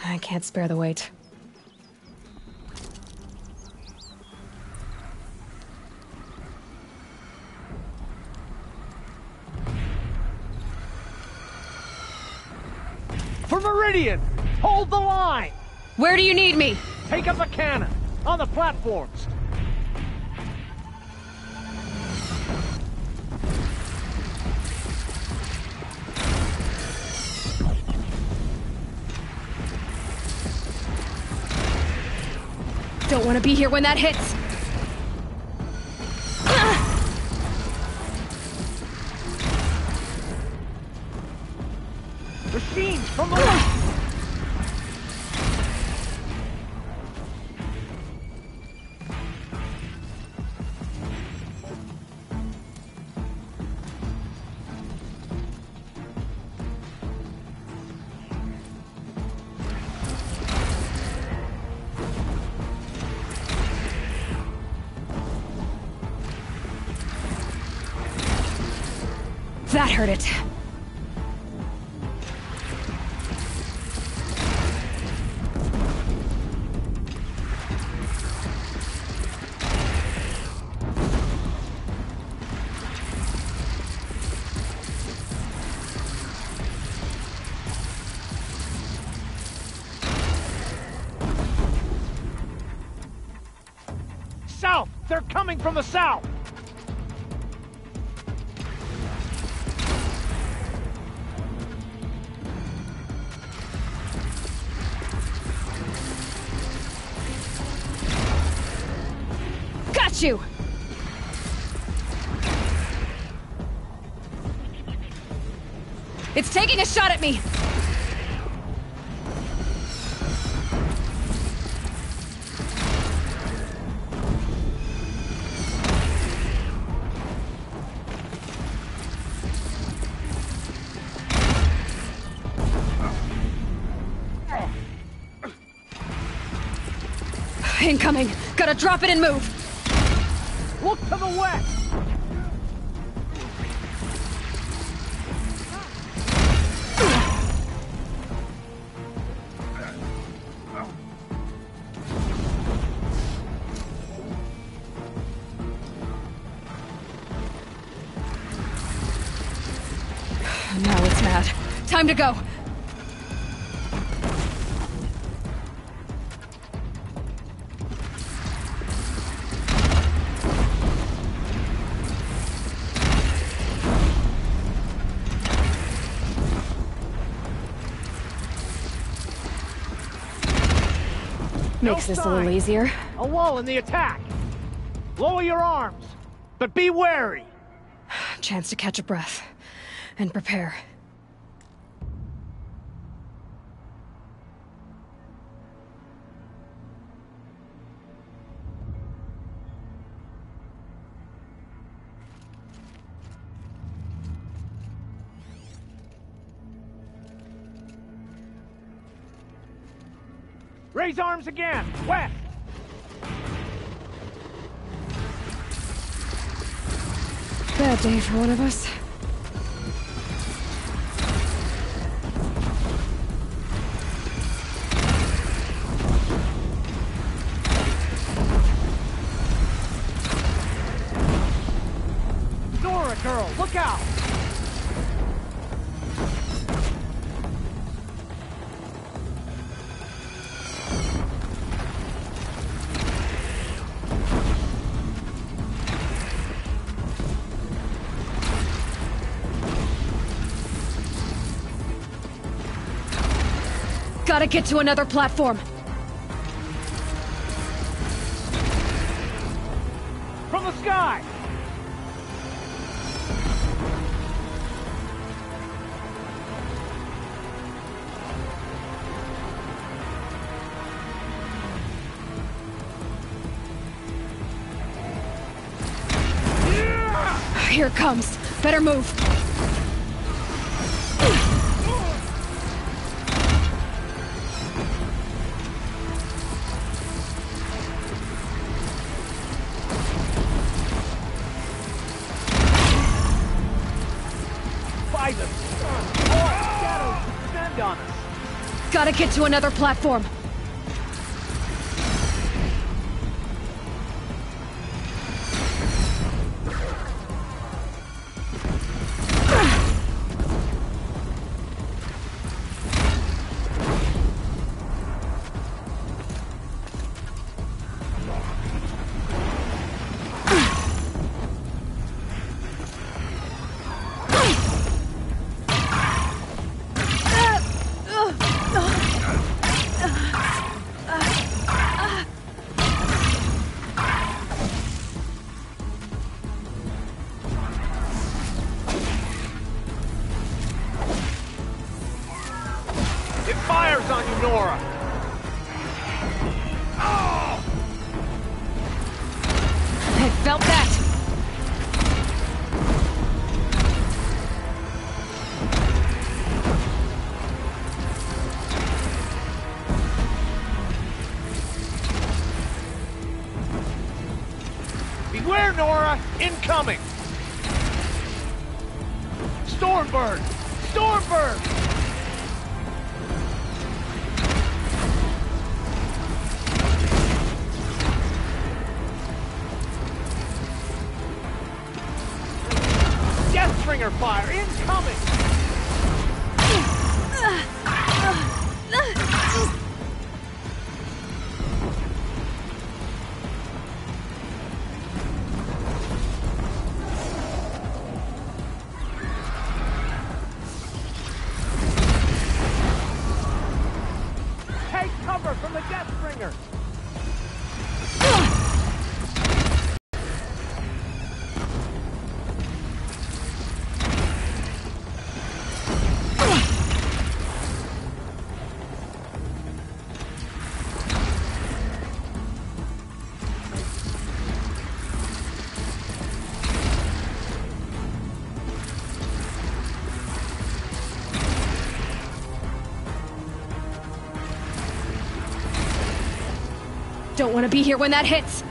I can't spare the weight. For Meridian! Hold the line! Where do you need me? Take up a cannon! On the platforms! Don't want to be here when that hits. Machines from the left! That hurt it. South! They're coming from the south! Got you! It's taking a shot at me! Incoming! Gotta drop it and move! Look to the west! Now it's mad. Time to go! Makes this a little easier. A lull in the attack! Lower your arms, but be wary! Chance to catch a breath. And prepare. Raise arms again! West! Bad day for one of us. Nora, girl, look out! Gotta get to another platform. From the sky! Here it comes. Better move. Gotta get to another platform. Nora! I felt that! Beware, Nora! Incoming! Stormbird! Stormbird! Deathbringer fire incoming! Take cover from the Deathbringer! Don't want to be here when that hits!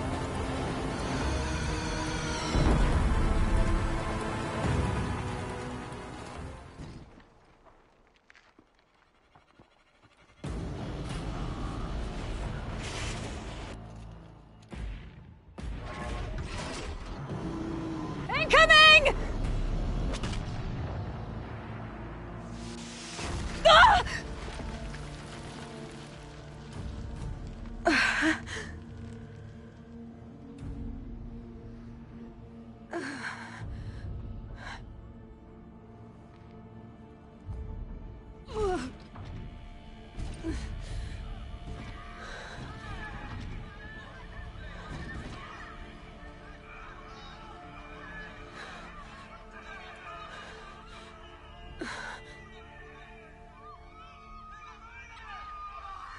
Incoming! Ah!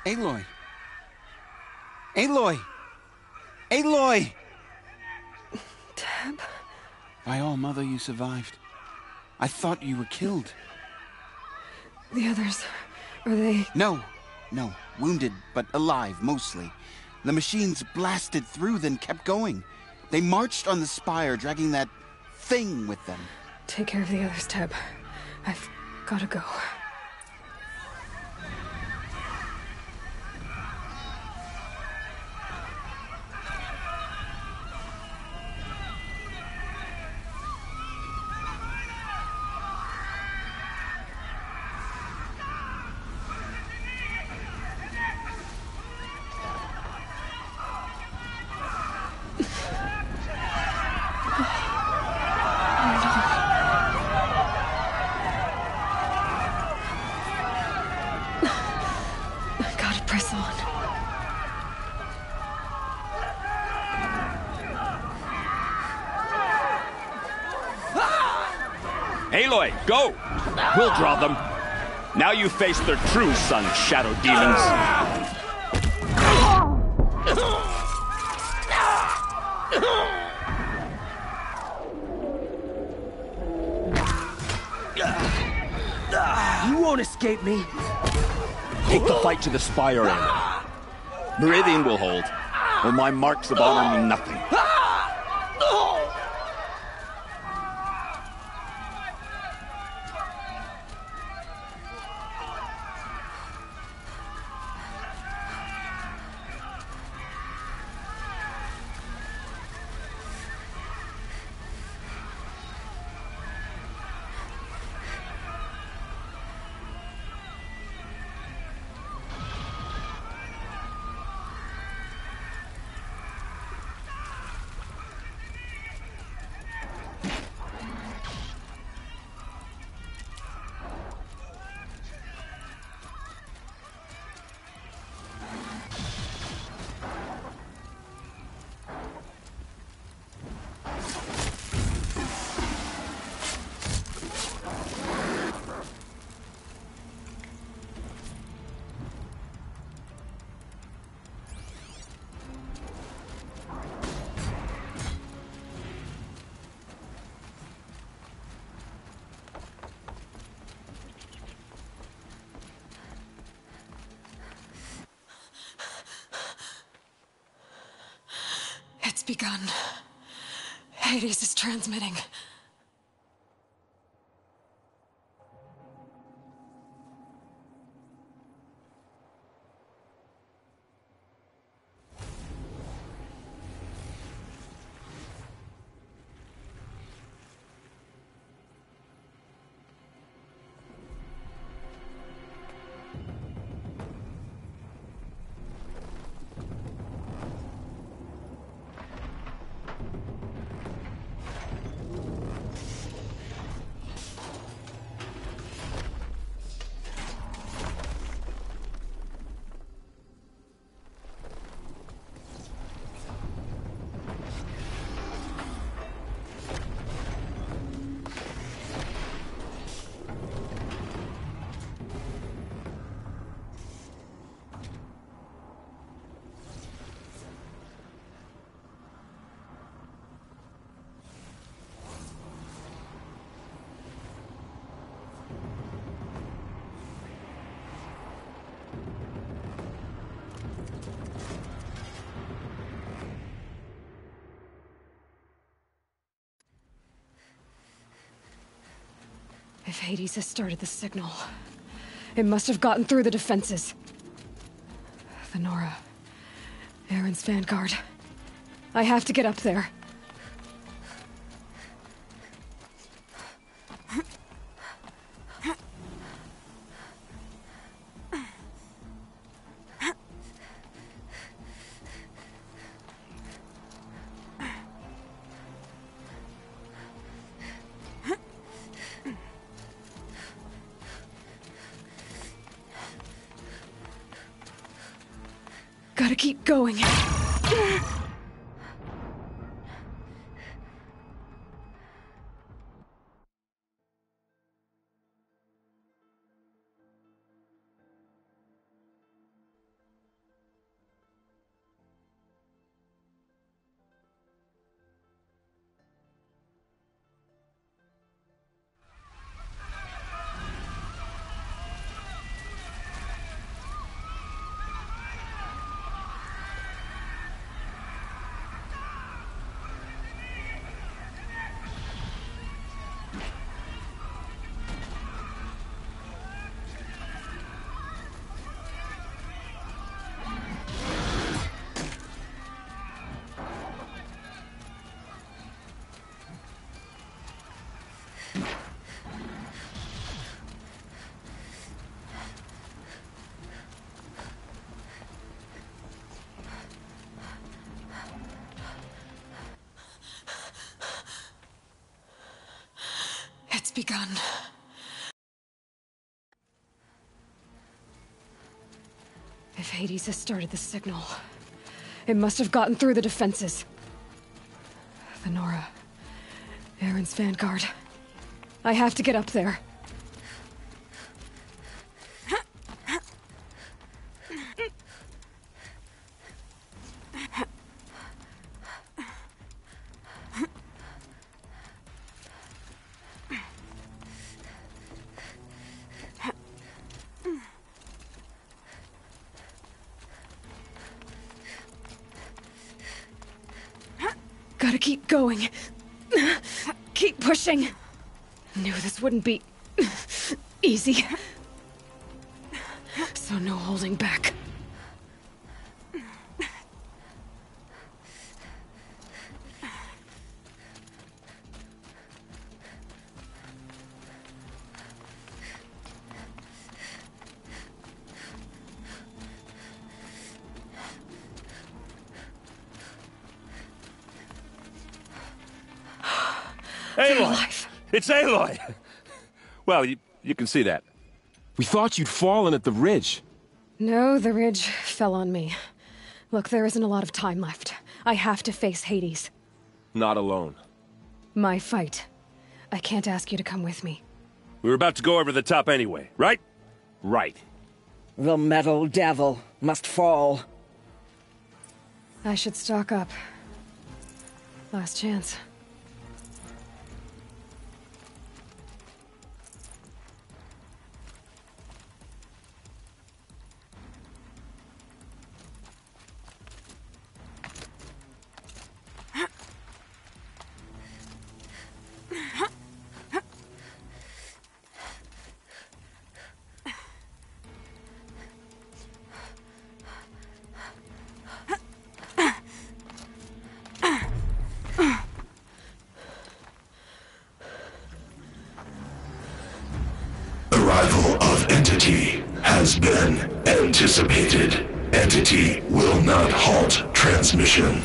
Aloy! Aloy! Aloy! Teb? By all, Mother, you survived. I thought you were killed. The others, are they... No. Wounded, but alive, mostly. The machines blasted through, then kept going. They marched on the spire, dragging that thing with them. Take care of the others, Teb. I've gotta go. Press on. Aloy, go! We'll draw them. Now you face their true sun, shadow demons. You won't escape me. Take the fight to the spire end. Meridian will hold, or my marks of honor mean nothing. It's begun. Hades is transmitting. Hades has started the signal, it must have gotten through the defenses. The Nora. Aaron's vanguard. I have to get up there. Gotta keep going. It's begun. If Hades has started the signal, it must have gotten through the defenses. The Nora. Aaron's vanguard. I have to get up there. Gotta keep going. Keep pushing. Knew this wouldn't be easy. So no holding back. Aloy! It's Aloy! Well, you can see that. We thought you'd fallen at the ridge. No, the ridge fell on me. Look, there isn't a lot of time left. I have to face Hades. Not alone. My fight. I can't ask you to come with me. We were about to go over the top anyway, right? Right. The metal devil must fall. I should stock up. Last chance. Entity has been anticipated. Entity will not halt transmission.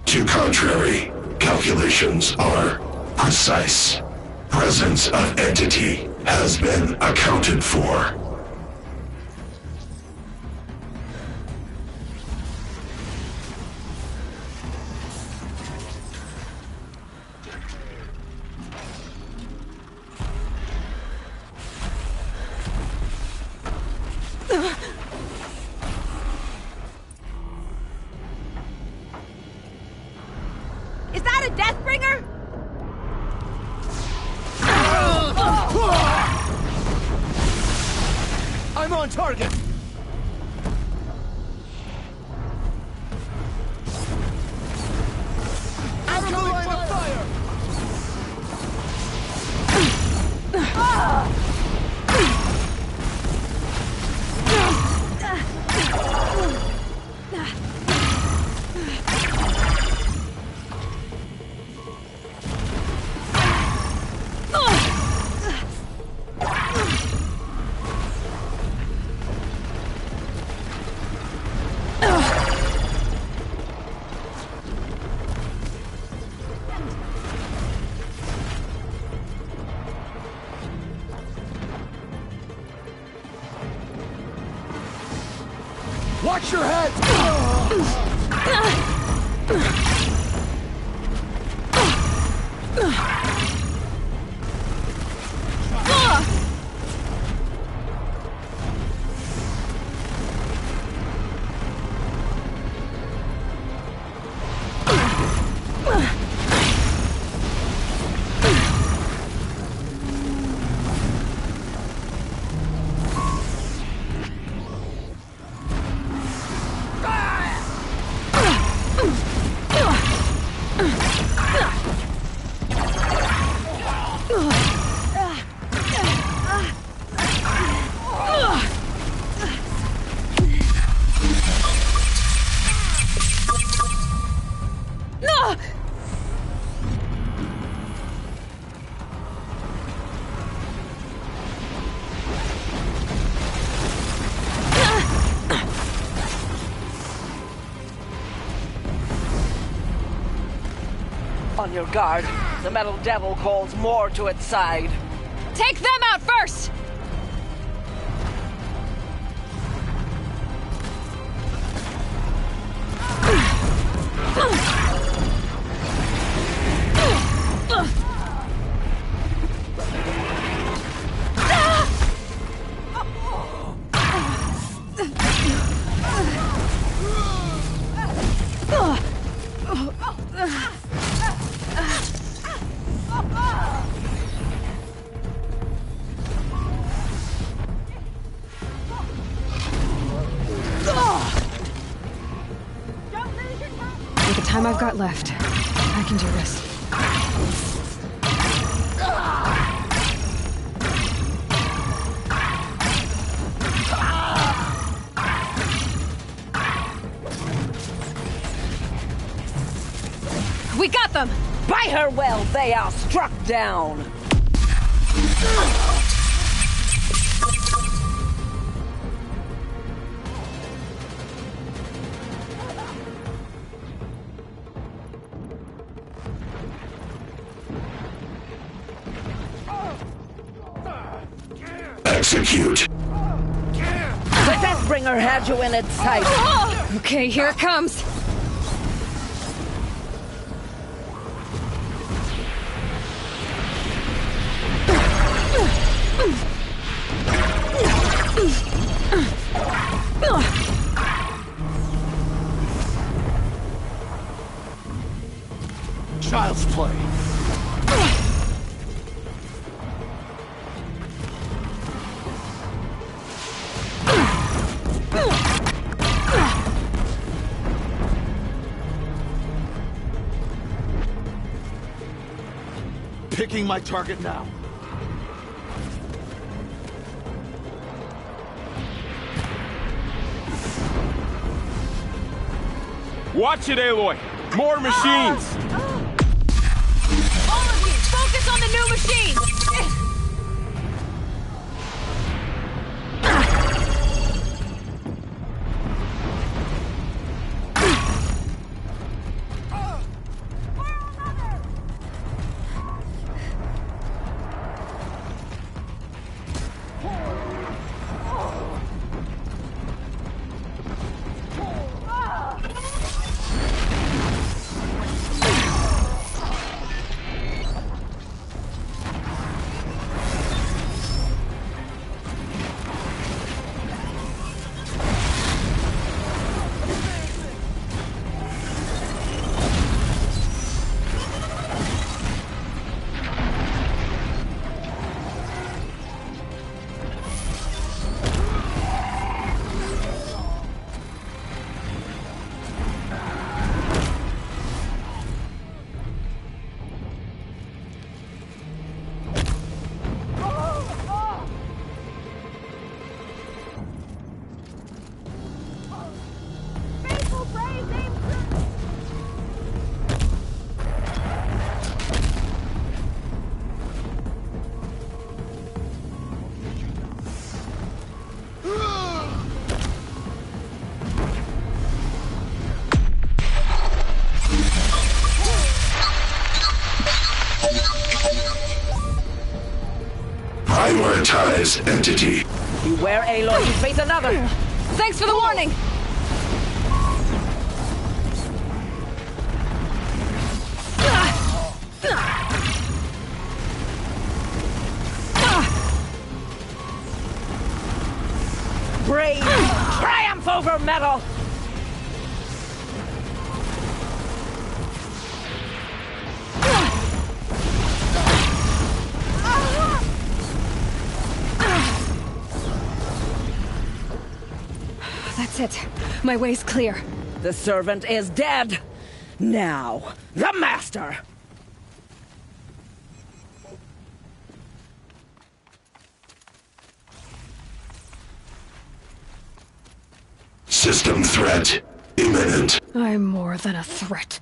To contrary, calculations are precise. Presence of entity has been accounted for. Is that a Deathbringer? I'm on target! I'm Watch your head! On your guard. The Metal Devil calls more to its side. Take them out first! With the time I've got left, I can do this. We got them! By her well, they are struck down! Execute. The Deathbringer had you in its sight. Okay, here it comes. Child's play. Picking my target now. Watch it, Aloy! More machines! All of you, focus on the new machine! Prioritize entity. Beware, Aloy, you face another! Thanks for the warning! Brave triumph over metal! That's it. My way's clear. The servant is dead. Now, the master! System threat imminent. I'm more than a threat.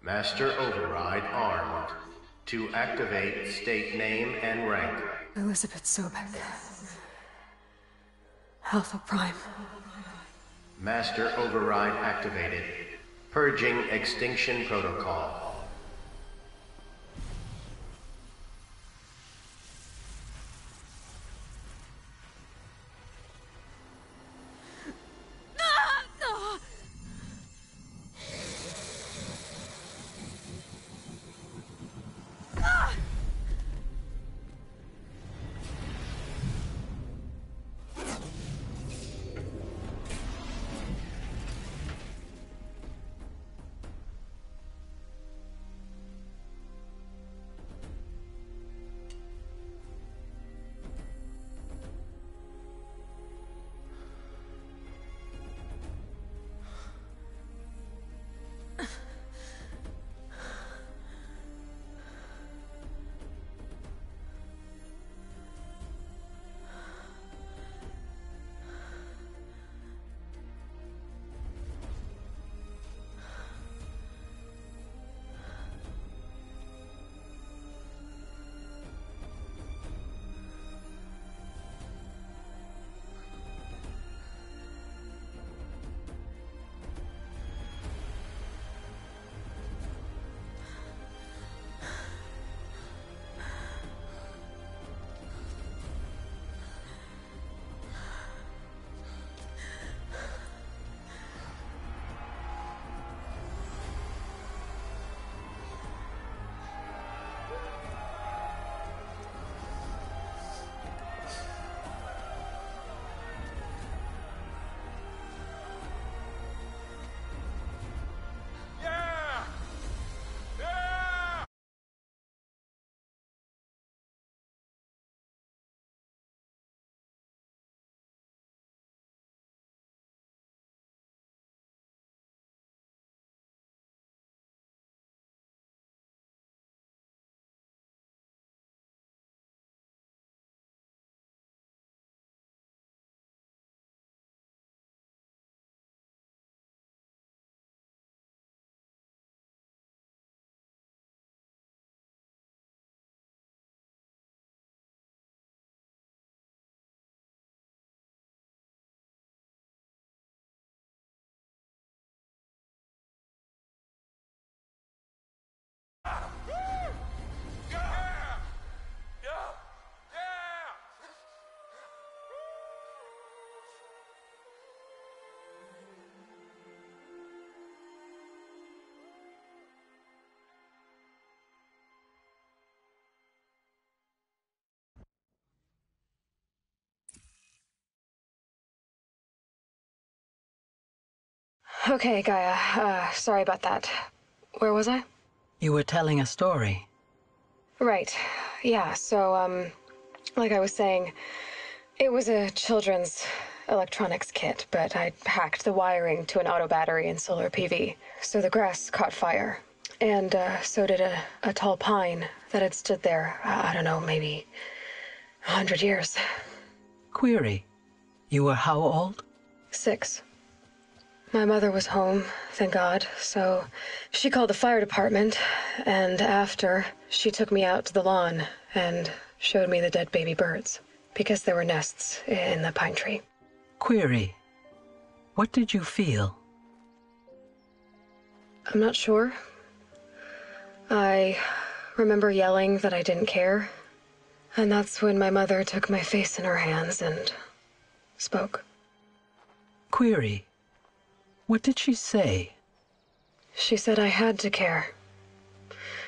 Master Override armed. To activate, state name and rank. Elizabeth Sobek. Alpha Prime. Master Override activated. Purging Extinction Protocol. Okay, Gaia. Sorry about that. Where was I? You were telling a story. Right. Yeah, so, like I was saying, it was a children's electronics kit, but I hacked the wiring to an auto battery and solar PV. So the grass caught fire. And, so did a tall pine that had stood there, I don't know, maybe 100 years. Query. You were how old? 6. My mother was home, thank God, so she called the fire department, and after, she took me out to the lawn and showed me the dead baby birds, because there were nests in the pine tree. Query. What did you feel? I'm not sure. I remember yelling that I didn't care, and that's when my mother took my face in her hands and spoke. Query. What did she say? She said I had to care.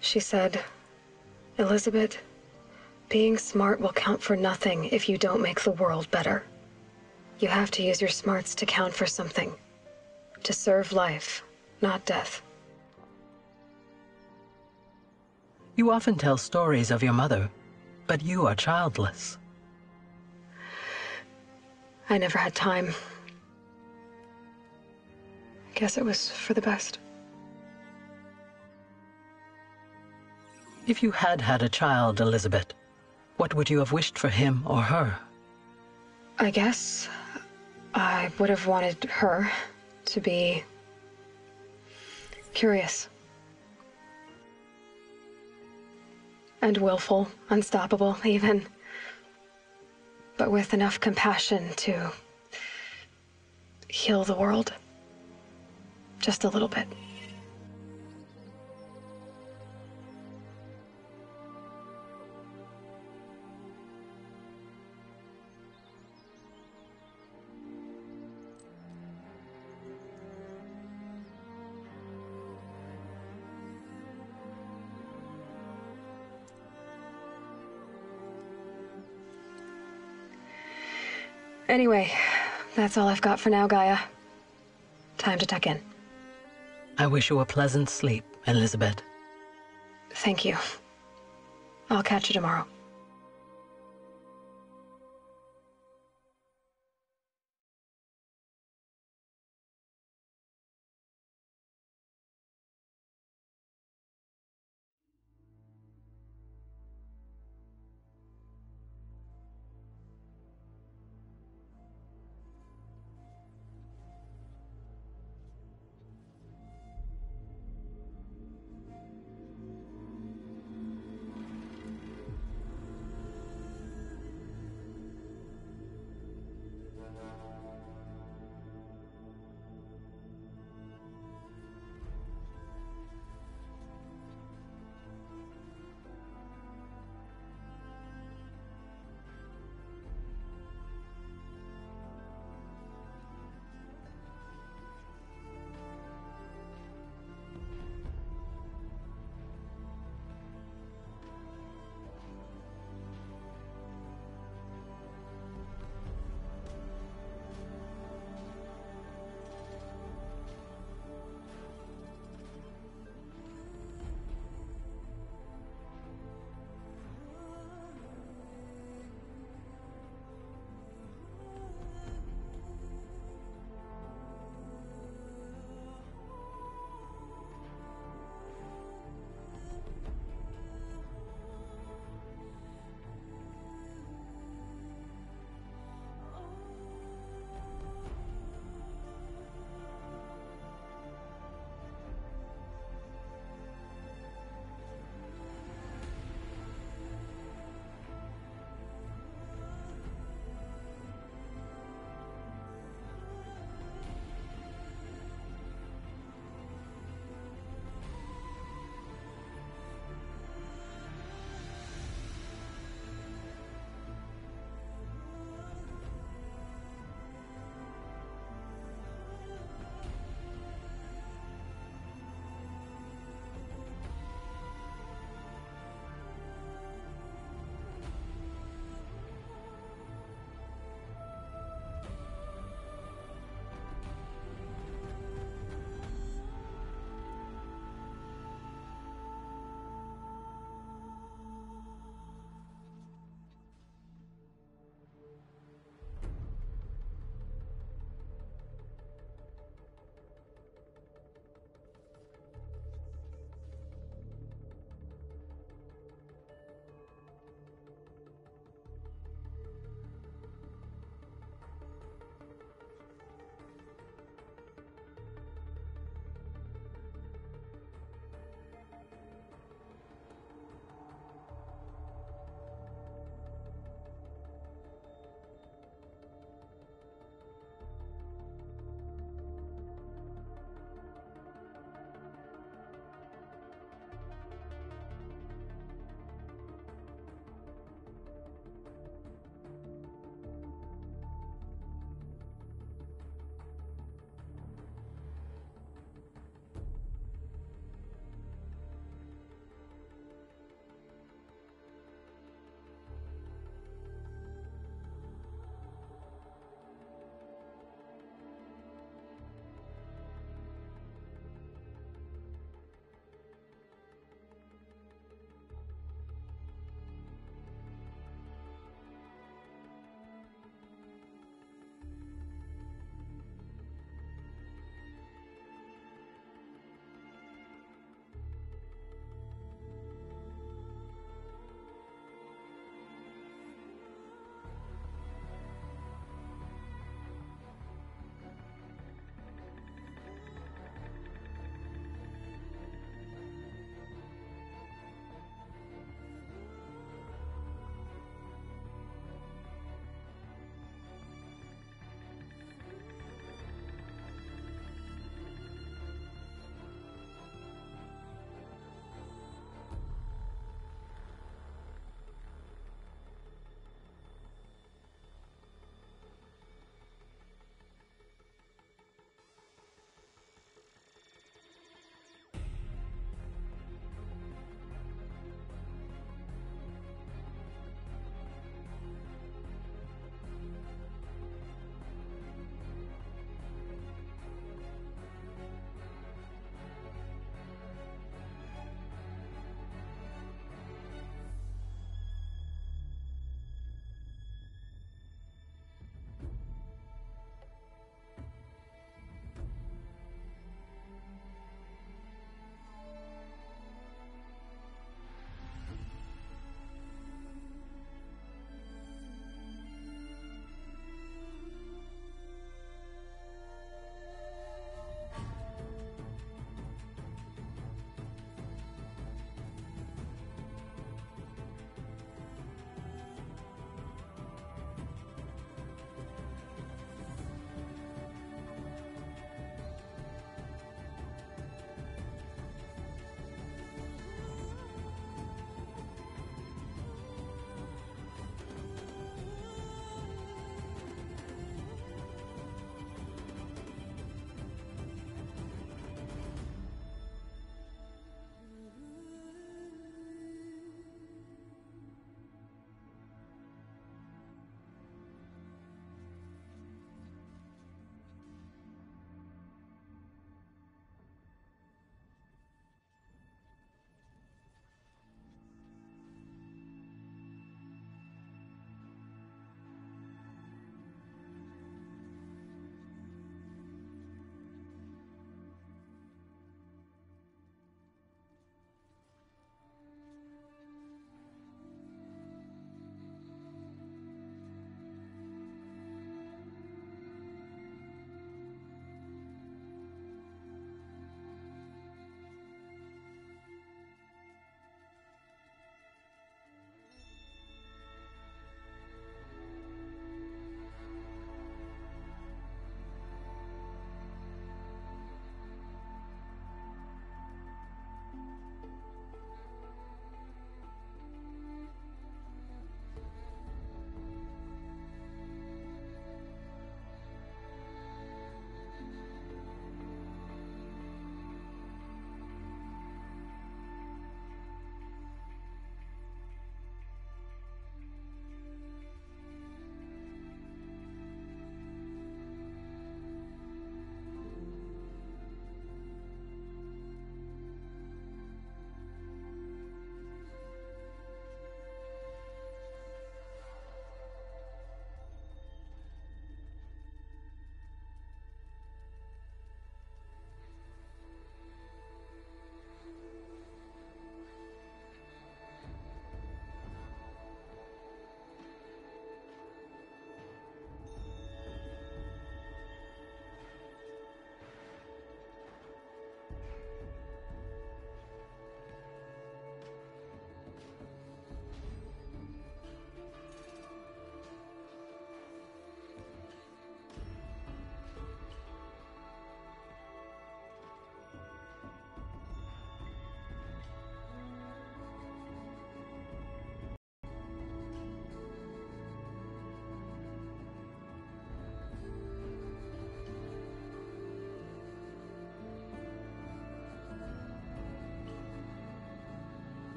She said, Elizabeth, being smart will count for nothing if you don't make the world better. You have to use your smarts to count for something. To serve life, not death. You often tell stories of your mother, but you are childless. I never had time. I guess it was for the best. If you had had a child, Elizabeth, what would you have wished for him or her? I guess I would have wanted her to be curious. And willful, unstoppable, even. But with enough compassion to heal the world. Just a little bit. Anyway, that's all I've got for now, Gaia. Time to tuck in. I wish you a pleasant sleep, Elizabeth. Thank you. I'll catch you tomorrow.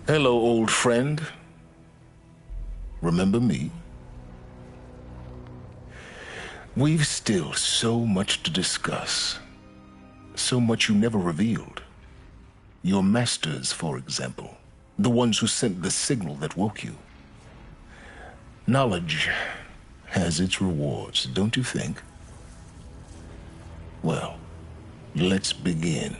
Hello, old friend. Remember me? We've still so much to discuss. So much you never revealed. Your masters, for example. The ones who sent the signal that woke you. Knowledge has its rewards, don't you think? Well, let's begin.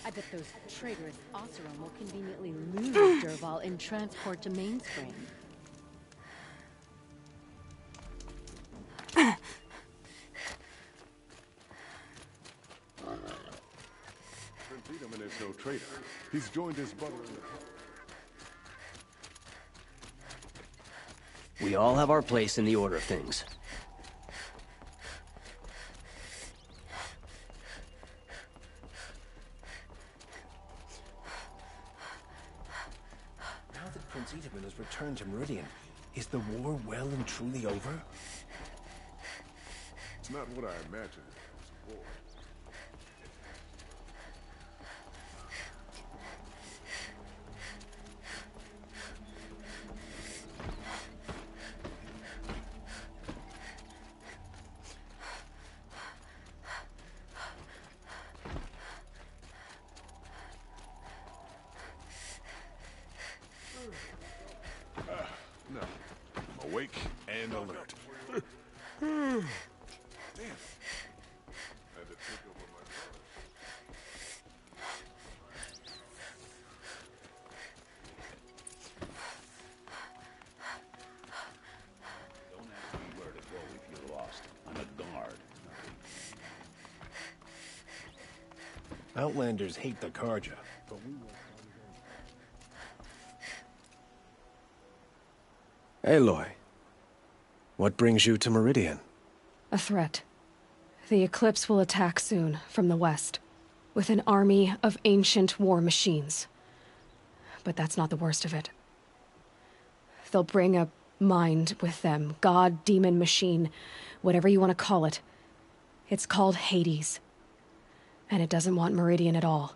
I bet those traitorous Oseram will conveniently lose Dervahl in transport to Mainspring. Prince Edelman is no traitor. He's joined his brother in the... We all have our place in the order of things. Now that Prince Edelman has returned to Meridian, is the war well and truly over? It's not what I imagined. It's war. No. I'm awake and alert. Damn. I had to take over my brother. Don't ask me where to go if you're lost. I'm a guard. Outlanders hate the Karja, but we won't. Aloy, what brings you to Meridian? A threat. The Eclipse will attack soon, from the west, with an army of ancient war machines. But that's not the worst of it. They'll bring a mind with them, god, demon, machine, whatever you want to call it. It's called Hades. And it doesn't want Meridian at all.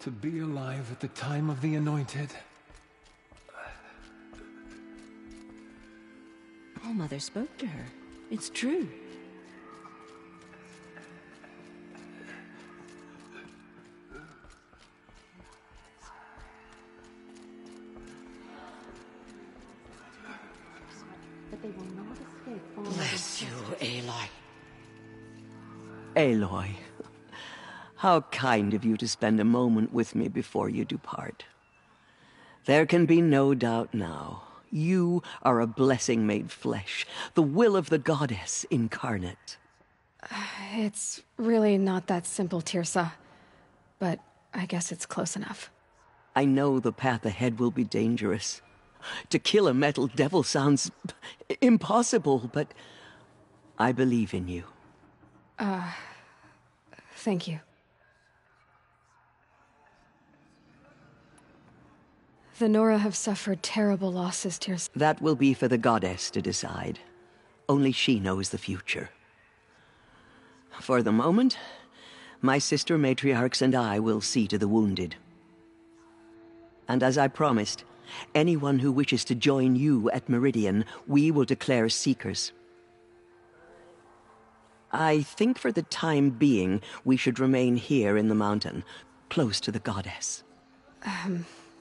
To be alive at the time of the Anointed. All Mother spoke to her. It's true. But they will not escape All Bless you, Aloy. Aloy, how kind of you to spend a moment with me before you depart. There can be no doubt now. You are a blessing made flesh, the will of the goddess incarnate. It's really not that simple, Tirsa. But I guess it's close enough. I know the path ahead will be dangerous. To kill a metal devil sounds impossible, but I believe in you. Thank you. The Nora have suffered terrible losses, Tirsa. That will be for the goddess to decide. Only she knows the future. For the moment, my sister matriarchs and I will see to the wounded. And as I promised, anyone who wishes to join you at Meridian, we will declare seekers. I think for the time being, we should remain here in the mountain, close to the goddess.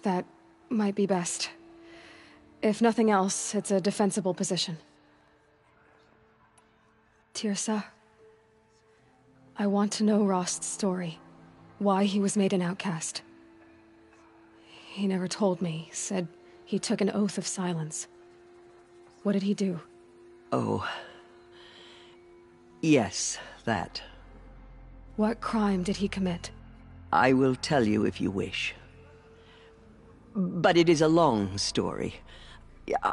That might be best. If nothing else, it's a defensible position. Tirsa, I want to know Rost's story. Why he was made an outcast. He never told me, said he took an oath of silence. What did he do? Oh. Yes, that. What crime did he commit? I will tell you if you wish. But it is a long story.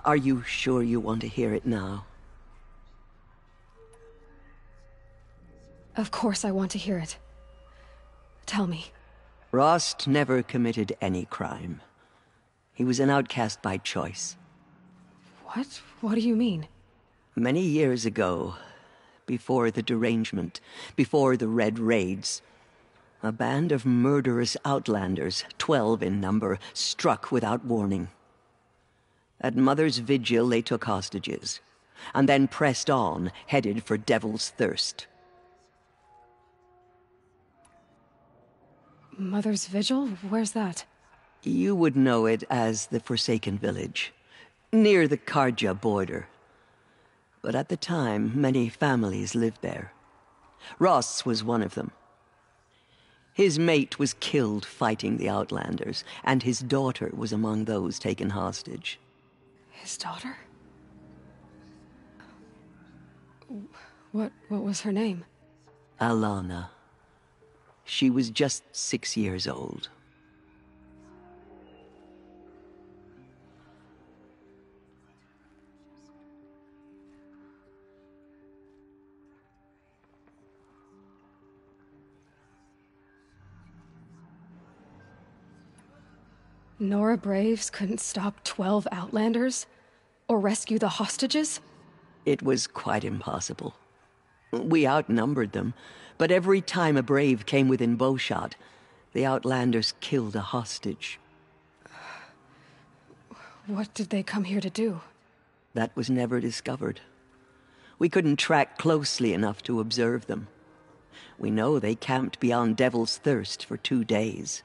Are you sure you want to hear it now? Of course I want to hear it. Tell me. Rost never committed any crime. He was an outcast by choice. What? What do you mean? Many years ago, before the derangement, before the Red Raids, a band of murderous outlanders, 12 in number, struck without warning. At Mother's vigil, they took hostages, and then pressed on, headed for Devil's Thirst. Mother's vigil? Where's that? You would know it as the Forsaken Village, near the Karja border. But at the time, many families lived there. Ross was one of them. His mate was killed fighting the Outlanders, and his daughter was among those taken hostage. His daughter? What was her name? Alana. She was just 6 years old. Nora Braves couldn't stop 12 Outlanders? Or rescue the hostages? It was quite impossible. We outnumbered them, but every time a Brave came within bowshot, the Outlanders killed a hostage. What did they come here to do? That was never discovered. We couldn't track closely enough to observe them. We know they camped beyond Devil's Thirst for 2 days.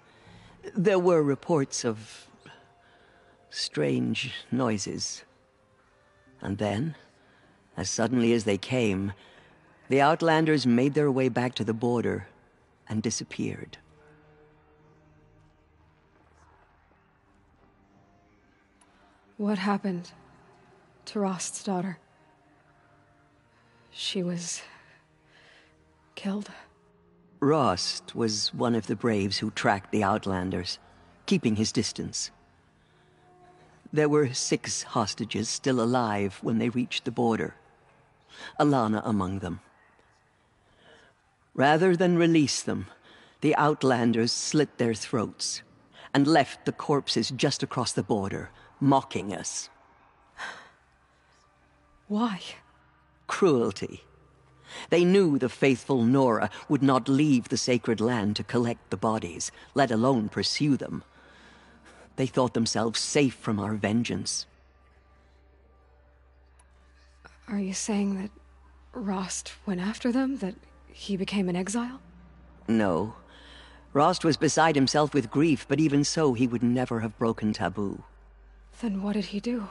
There were reports of strange noises. And then, as suddenly as they came, the Outlanders made their way back to the border and disappeared. What happened to Rost's daughter? She was killed. Rost was one of the Braves who tracked the Outlanders, keeping his distance. There were 6 hostages still alive when they reached the border, Alana among them. Rather than release them, the Outlanders slit their throats and left the corpses just across the border, mocking us. Why? Cruelty. They knew the faithful Nora would not leave the sacred land to collect the bodies, let alone pursue them. They thought themselves safe from our vengeance. Are you saying that Rost went after them? That he became an exile? No. Rost was beside himself with grief, but even so, he would never have broken taboo. Then what did he do?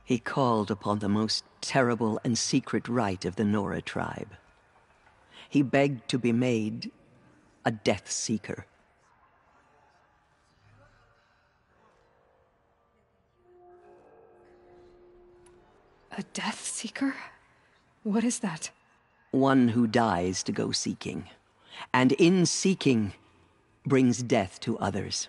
He called upon the most terrible and secret rite of the Nora tribe. He begged to be made a Death Seeker. A Death Seeker? What is that? One who dies to go seeking, and in seeking brings death to others.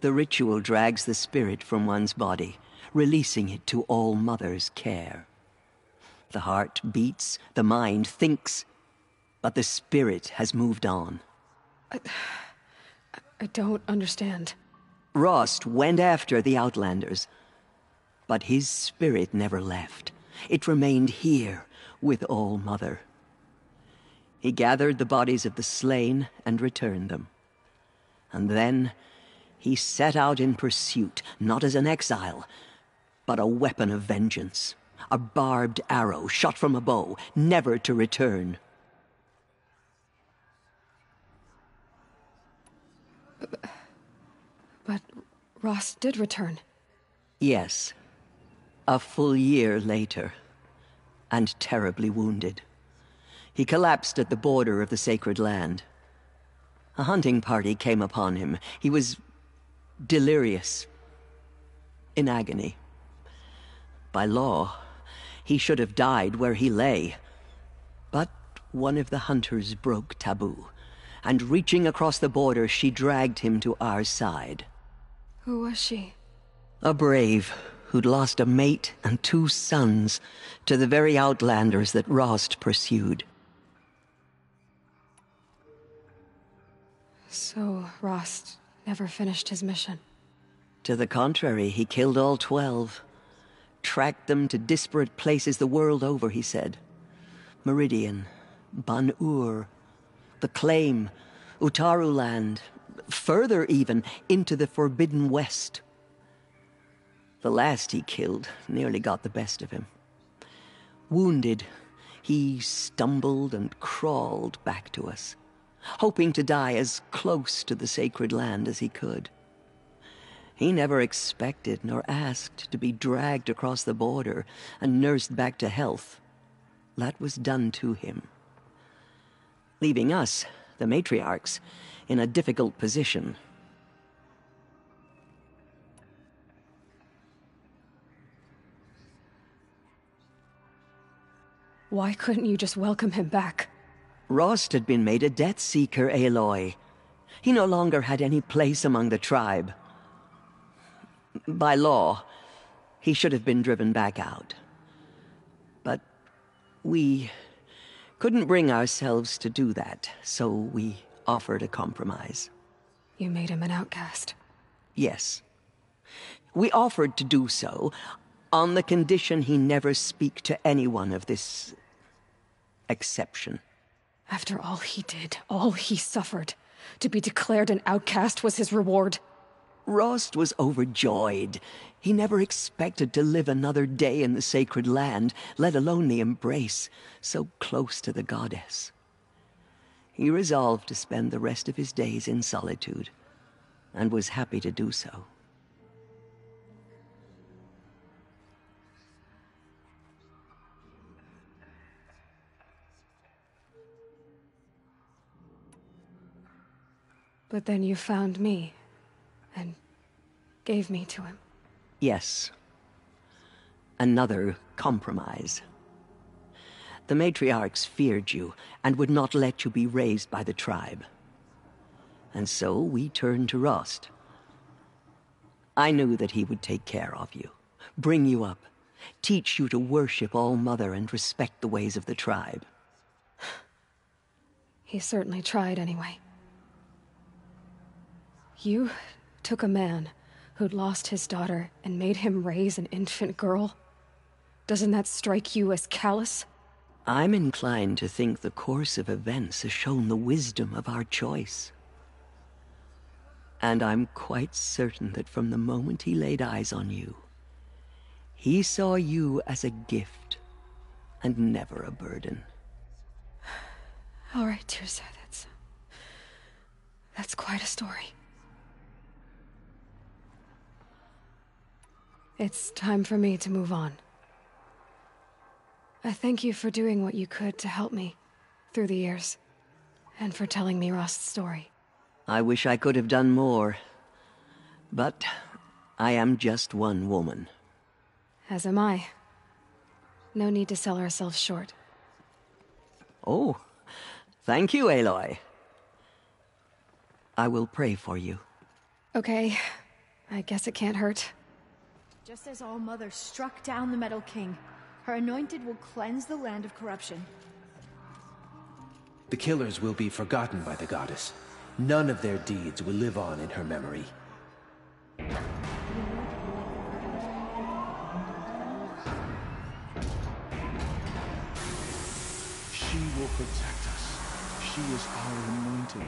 The ritual drags the spirit from one's body, releasing it to All Mother's care. The heart beats, the mind thinks, but the spirit has moved on. I don't understand. Rost went after the Outlanders, but his spirit never left. It remained here with All Mother. He gathered the bodies of the slain and returned them. And then he set out in pursuit, not as an exile, but a weapon of vengeance. A barbed arrow shot from a bow, never to return. But Rost did return. Yes. A full year later, and terribly wounded. He collapsed at the border of the sacred land. A hunting party came upon him. He was delirious, in agony. By law, he should have died where he lay. But one of the hunters broke taboo, and reaching across the border, she dragged him to our side. Who was she? A brave who'd lost a mate and 2 sons to the very Outlanders that Rost pursued. So Rost never finished his mission? To the contrary, he killed all 12. Tracked them to disparate places the world over, he said. Meridian, Ban-Ur, the Claim, Utaru Land, further even, into the Forbidden West. The last he killed nearly got the best of him. Wounded, he stumbled and crawled back to us, hoping to die as close to the sacred land as he could. He never expected nor asked to be dragged across the border and nursed back to health. That was done to him, leaving us, the matriarchs, in a difficult position. Why couldn't you just welcome him back? Rost had been made a Death Seeker, Aloy. He no longer had any place among the tribe. By law, he should have been driven back out. But we couldn't bring ourselves to do that, so we offered a compromise. You made him an outcast? Yes. We offered to do so on the condition he never speak to anyone of this exception. After all he did, all he suffered, to be declared an outcast was his reward. Rost was overjoyed. He never expected to live another day in the sacred land, let alone the embrace, so close to the goddess. He resolved to spend the rest of his days in solitude, and was happy to do so. But then you found me, and gave me to him. Yes. Another compromise. The matriarchs feared you, and would not let you be raised by the tribe. And so we turned to Rost. I knew that he would take care of you, bring you up, teach you to worship All Mother and respect the ways of the tribe. He certainly tried anyway. You took a man who'd lost his daughter and made him raise an infant girl? Doesn't that strike you as callous? I'm inclined to think the course of events has shown the wisdom of our choice. And I'm quite certain that from the moment he laid eyes on you, he saw you as a gift and never a burden. All right, Teersa, that's quite a story. It's time for me to move on. I thank you for doing what you could to help me through the years, and for telling me Rost's story. I wish I could have done more, but I am just one woman. As am I. No need to sell ourselves short. Oh, thank you, Aloy. I will pray for you. Okay, I guess it can't hurt. Just as All-Mother struck down the Metal King, her anointed will cleanse the land of corruption. The killers will be forgotten by the goddess. None of their deeds will live on in her memory. She will protect us. She is our anointed.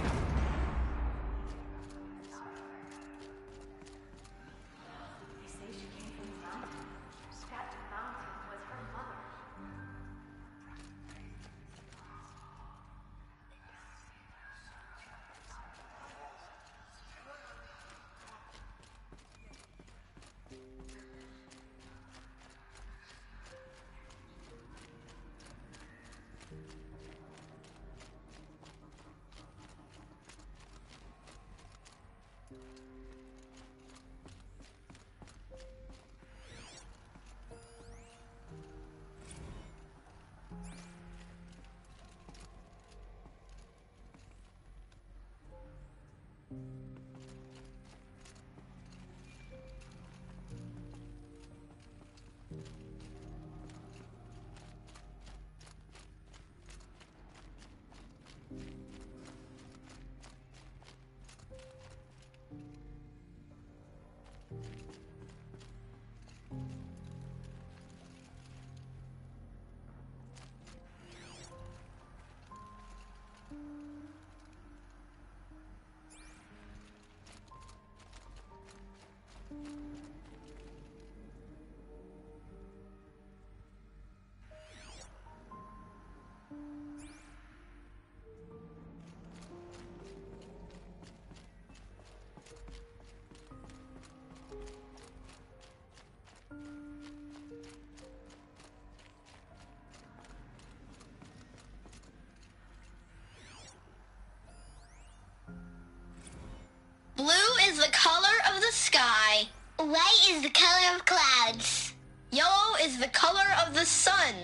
Blue is the color of the sky. White is the color of clouds. Yellow is the color of the sun.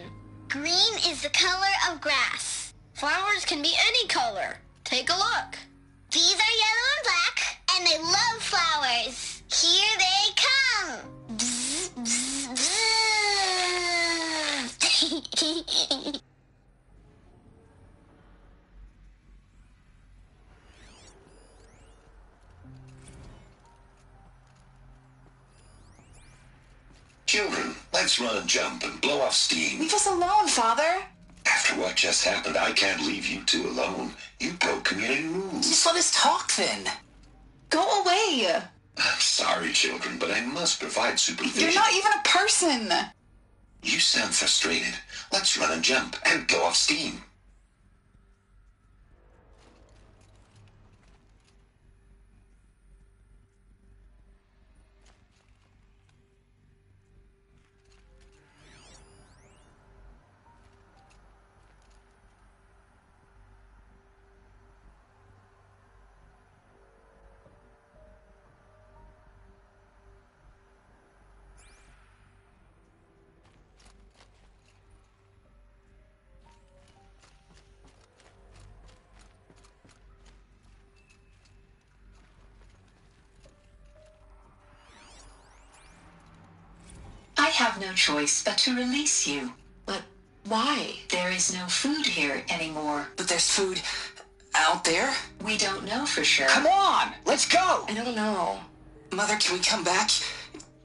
Green is the color of grass. Flowers can be any color. Take a look. These are yellow and black, and they love flowers. Here they come. Bzz, bzz, bzz. Children, let's run and jump and blow off steam. Leave us alone, Father. After what just happened, I can't leave you two alone. You broke community rules. Just let us talk, then. Go away. I'm sorry, children, but I must provide supervision. You're not even a person. You sound frustrated. Let's run and jump and blow off steam. I have no choice but to release you. But why? There is no food here anymore. But there's food out there? We don't know for sure. Come on, let's go! I don't know. Mother, can we come back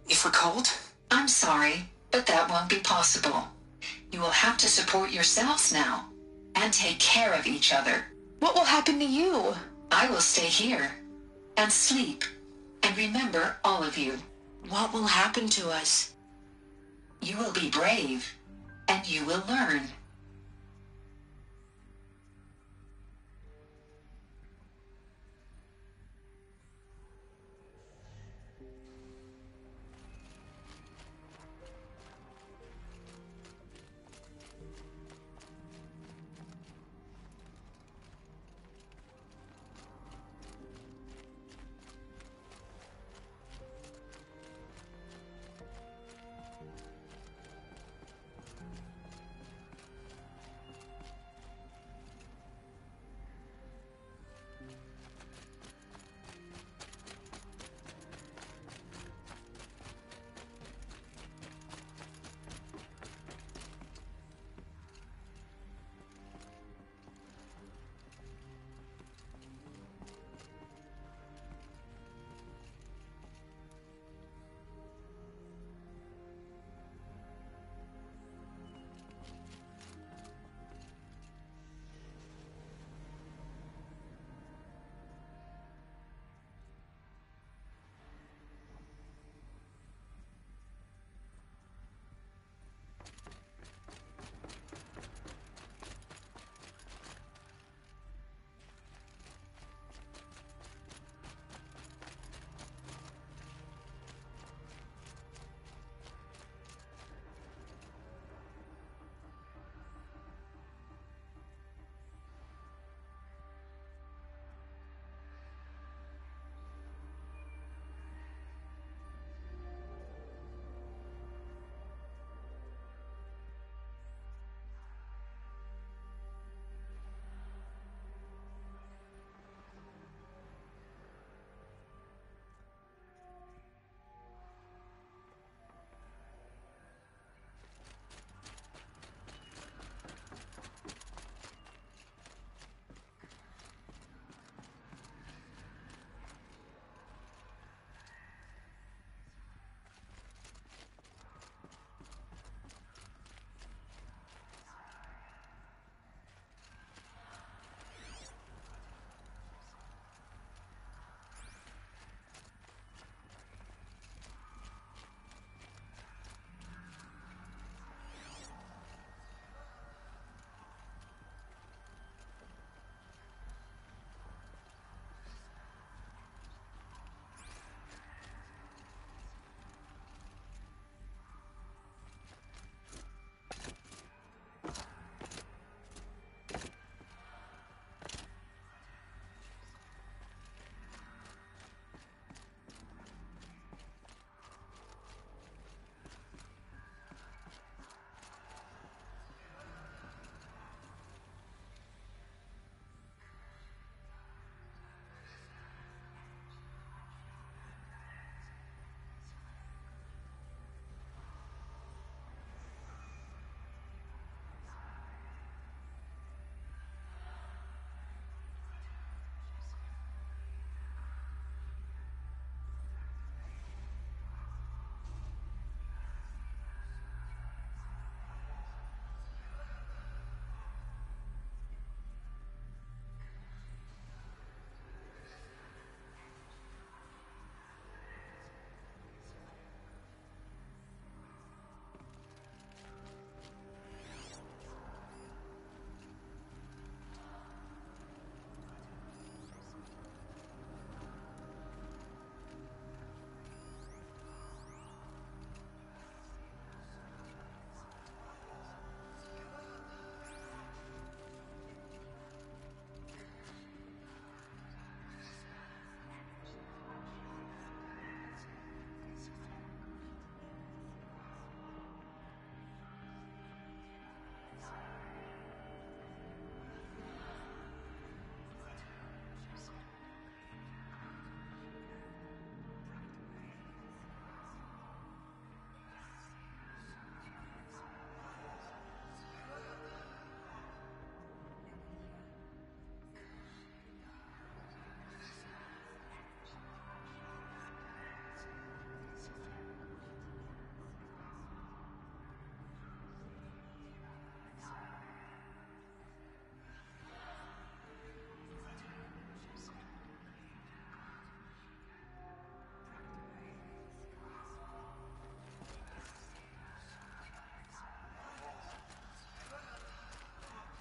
if we're cold? I'm sorry, but that won't be possible. You will have to support yourselves now, and take care of each other. What will happen to you? I will stay here, and sleep, and remember all of you. What will happen to us? You will be brave, and you will learn.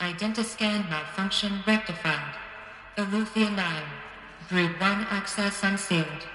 Identiscan malfunction rectified. Eleuthia 9. Brood 1 access unsealed.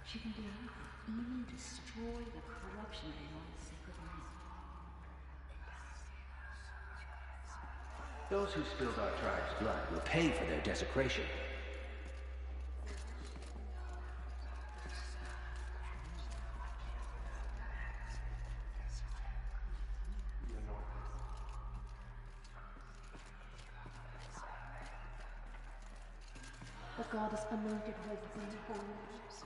She can do anything, even destroy the corruption beyond the sacred land. Those who spilled our tribe's blood will pay for their desecration. The goddess anointed her with many holy names.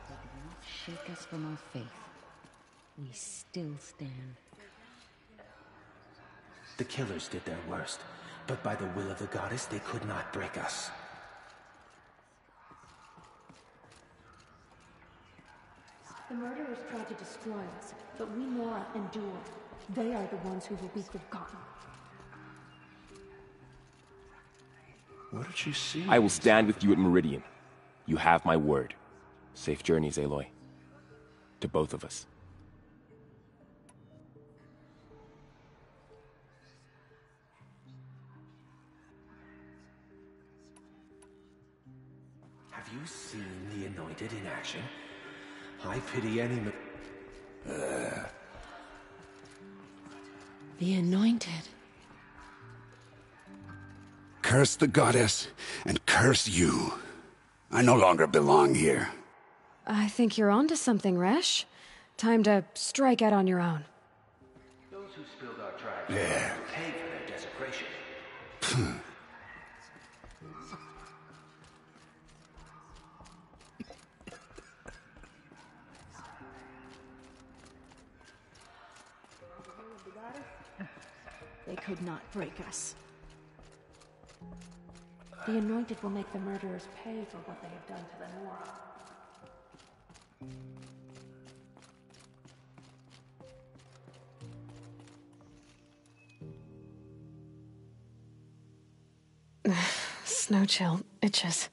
They did not shake us from our faith. We still stand. The killers did their worst, but by the will of the goddess, they could not break us. The murderers tried to destroy us, but we Nora endure. They are the ones who will be forgotten. What did she see? I will stand with you at Meridian. You have my word. Safe journeys, Aloy. To both of us. Have you seen the Anointed in action? I pity any The Anointed. Curse the goddess, and curse you. I no longer belong here. I think you're onto something, Resh. Time to strike out on your own. Those who spilled our tribe's Yeah. blood will pay for their desecration. They could not break us. The Anointed will make the murderers pay for what they have done to the Nora. Snow chill itches.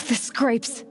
The scrapes.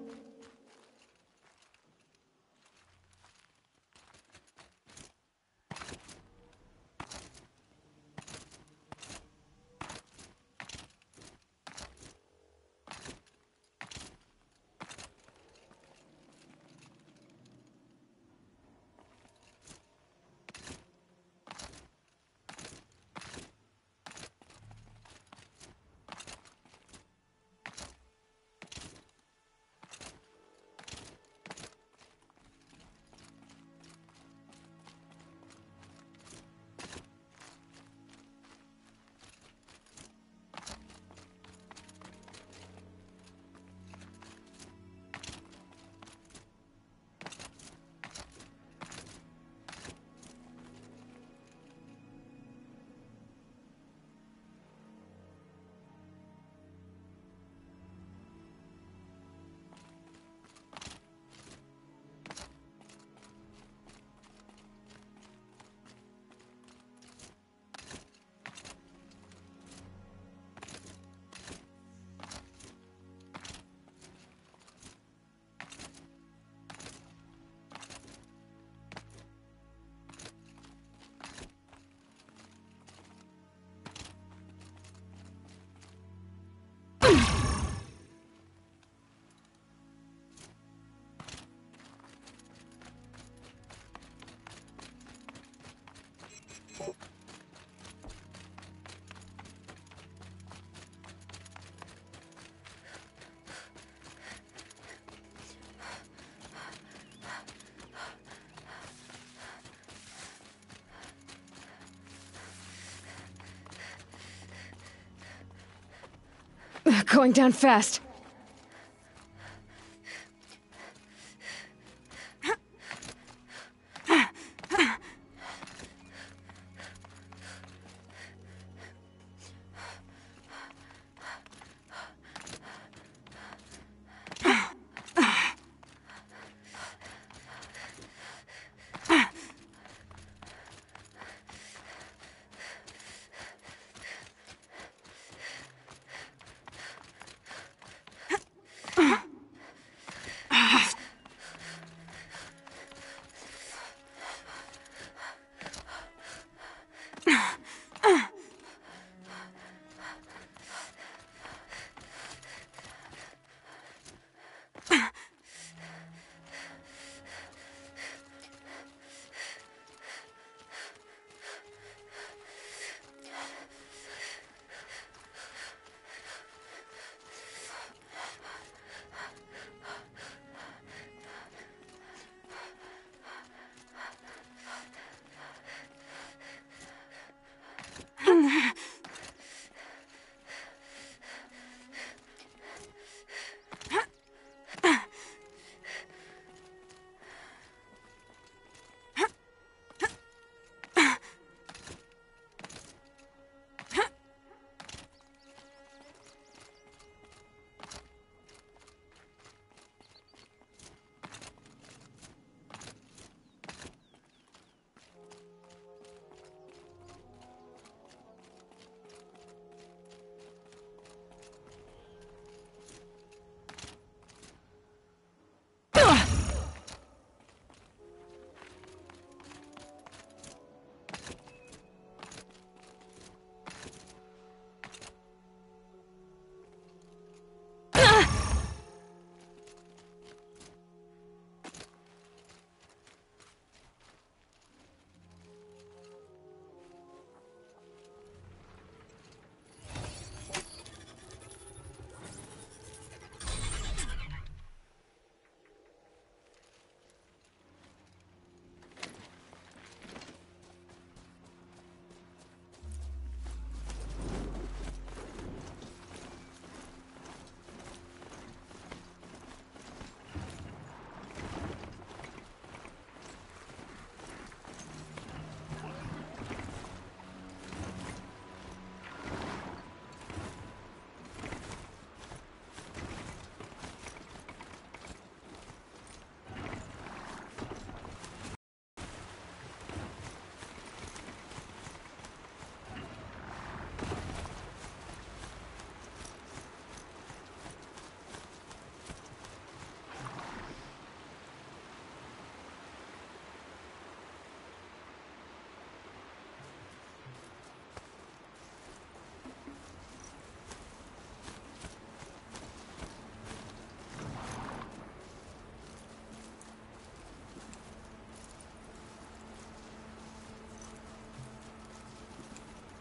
Going down fast.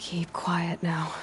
Keep quiet now.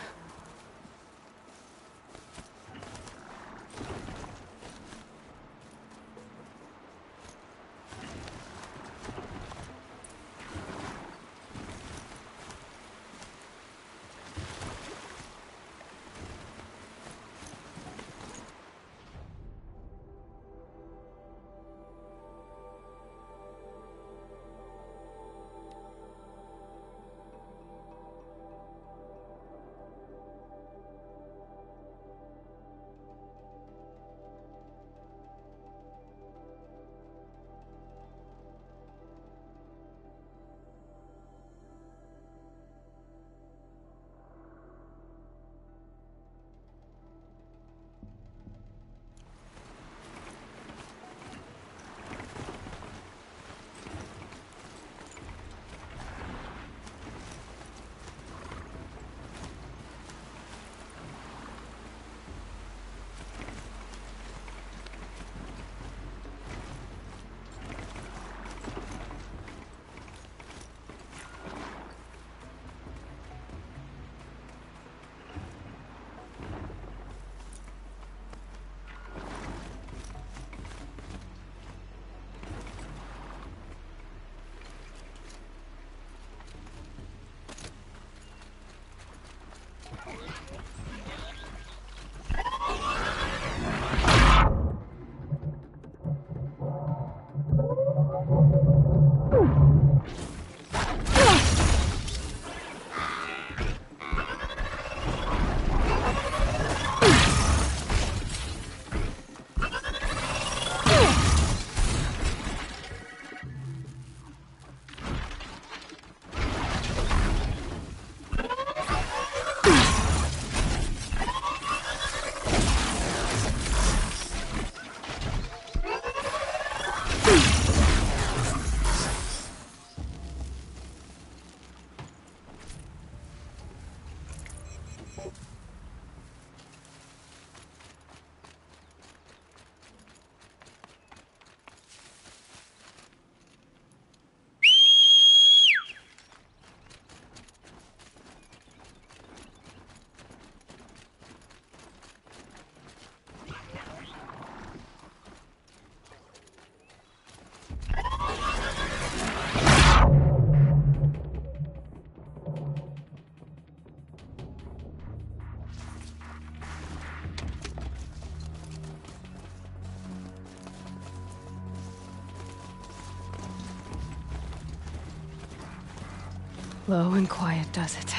Low and quiet does it.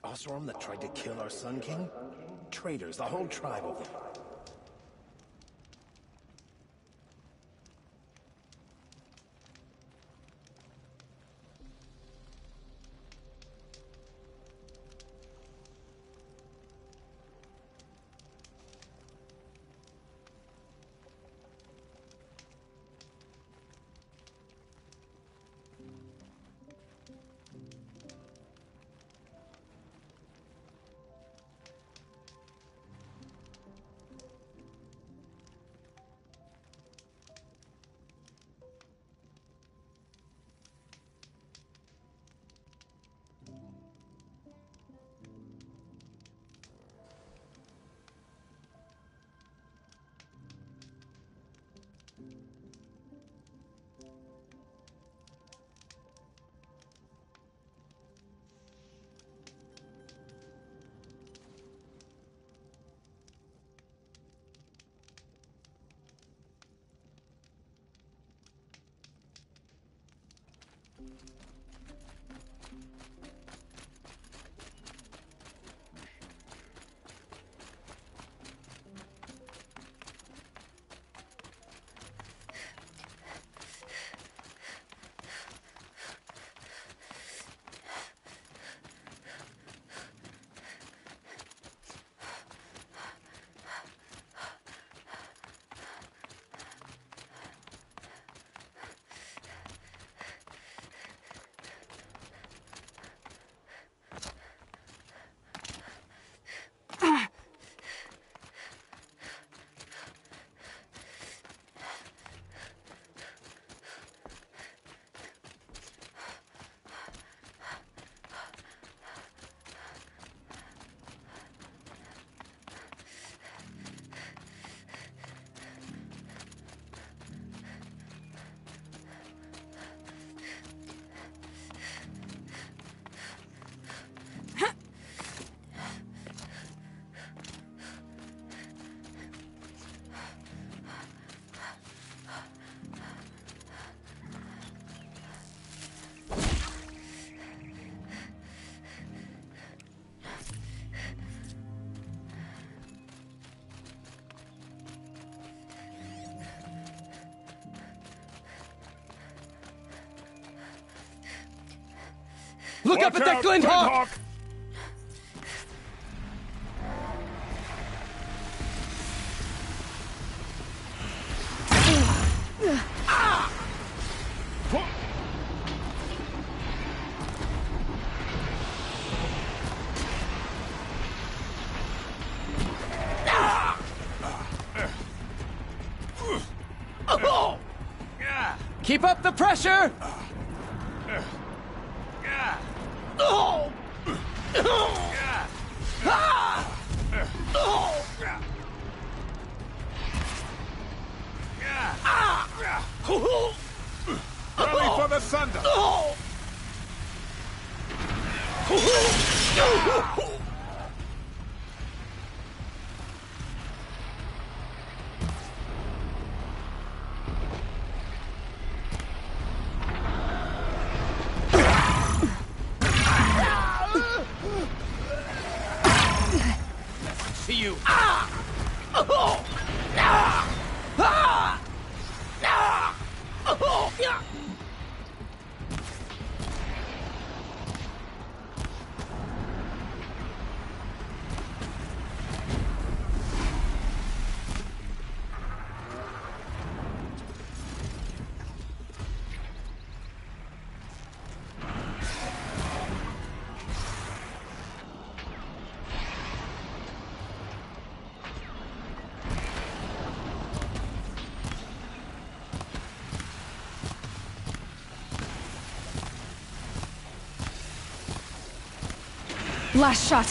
The Oseram that tried to kill our Sun King? Traitors, the whole tribe of them. Look up at that Glint Hawk! Keep up the pressure! Rally for the Sunder! See you. Last shot.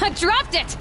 I dropped it!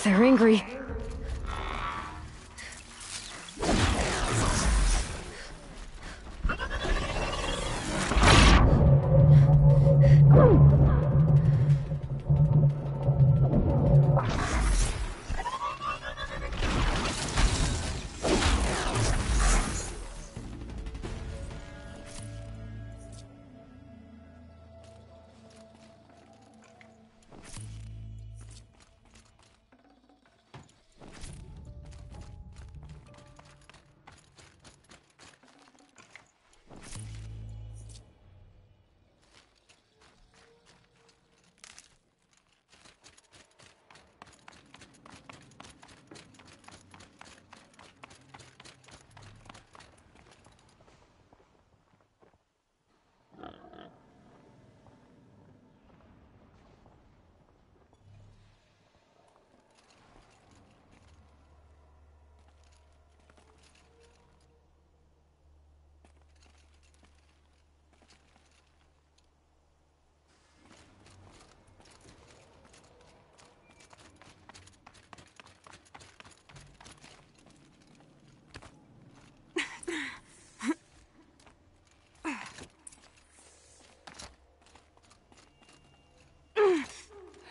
They're angry.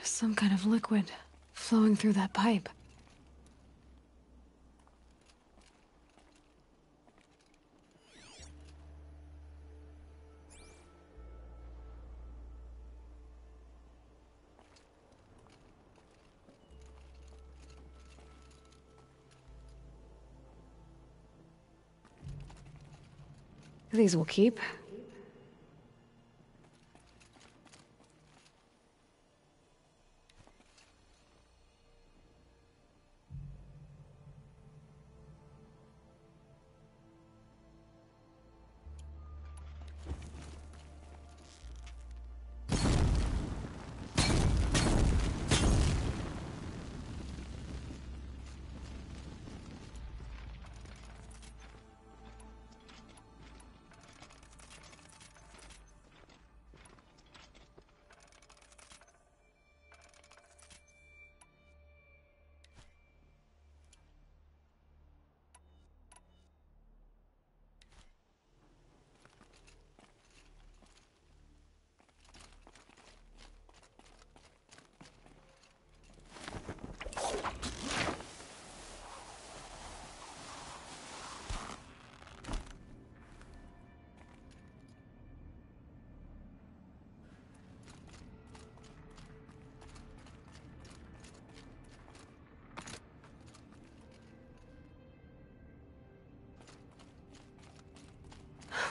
Some kind of liquid flowing through that pipe. These will keep.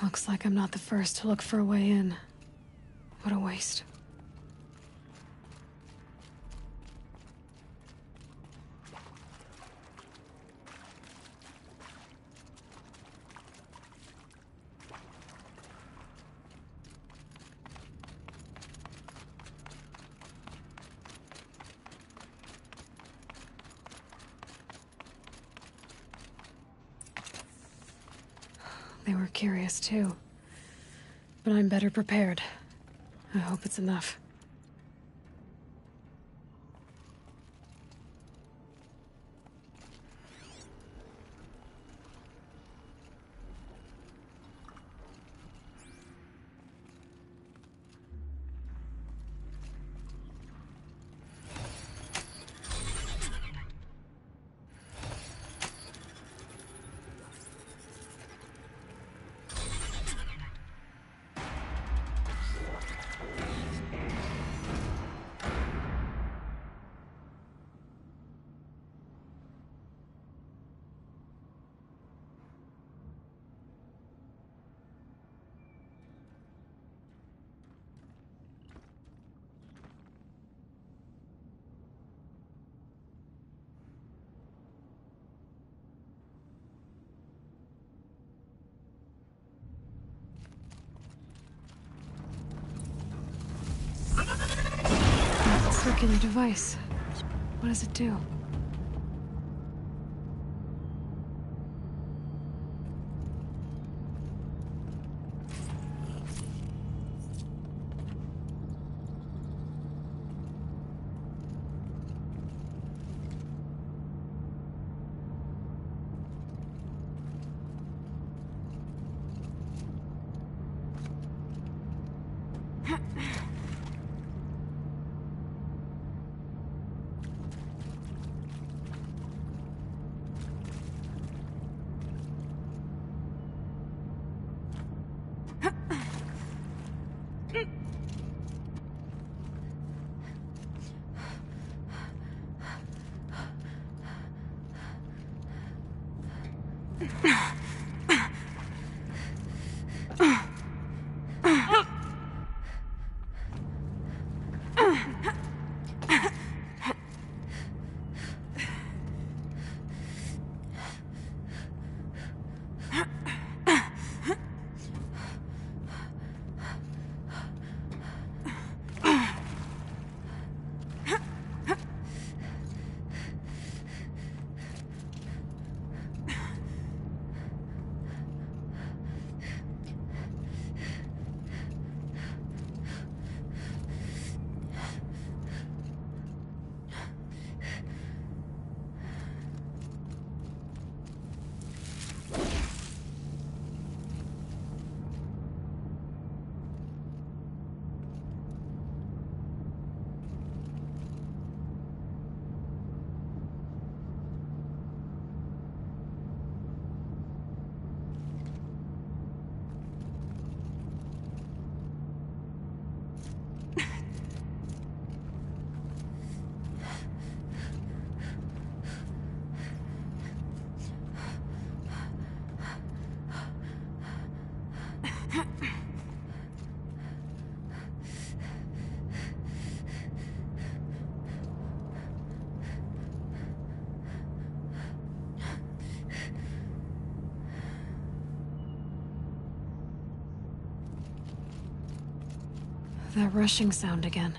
Looks like I'm not the first to look for a way in. What a waste. They were curious too. But I'm better prepared. I hope it's enough. Circular device. What does it do? That rushing sound again.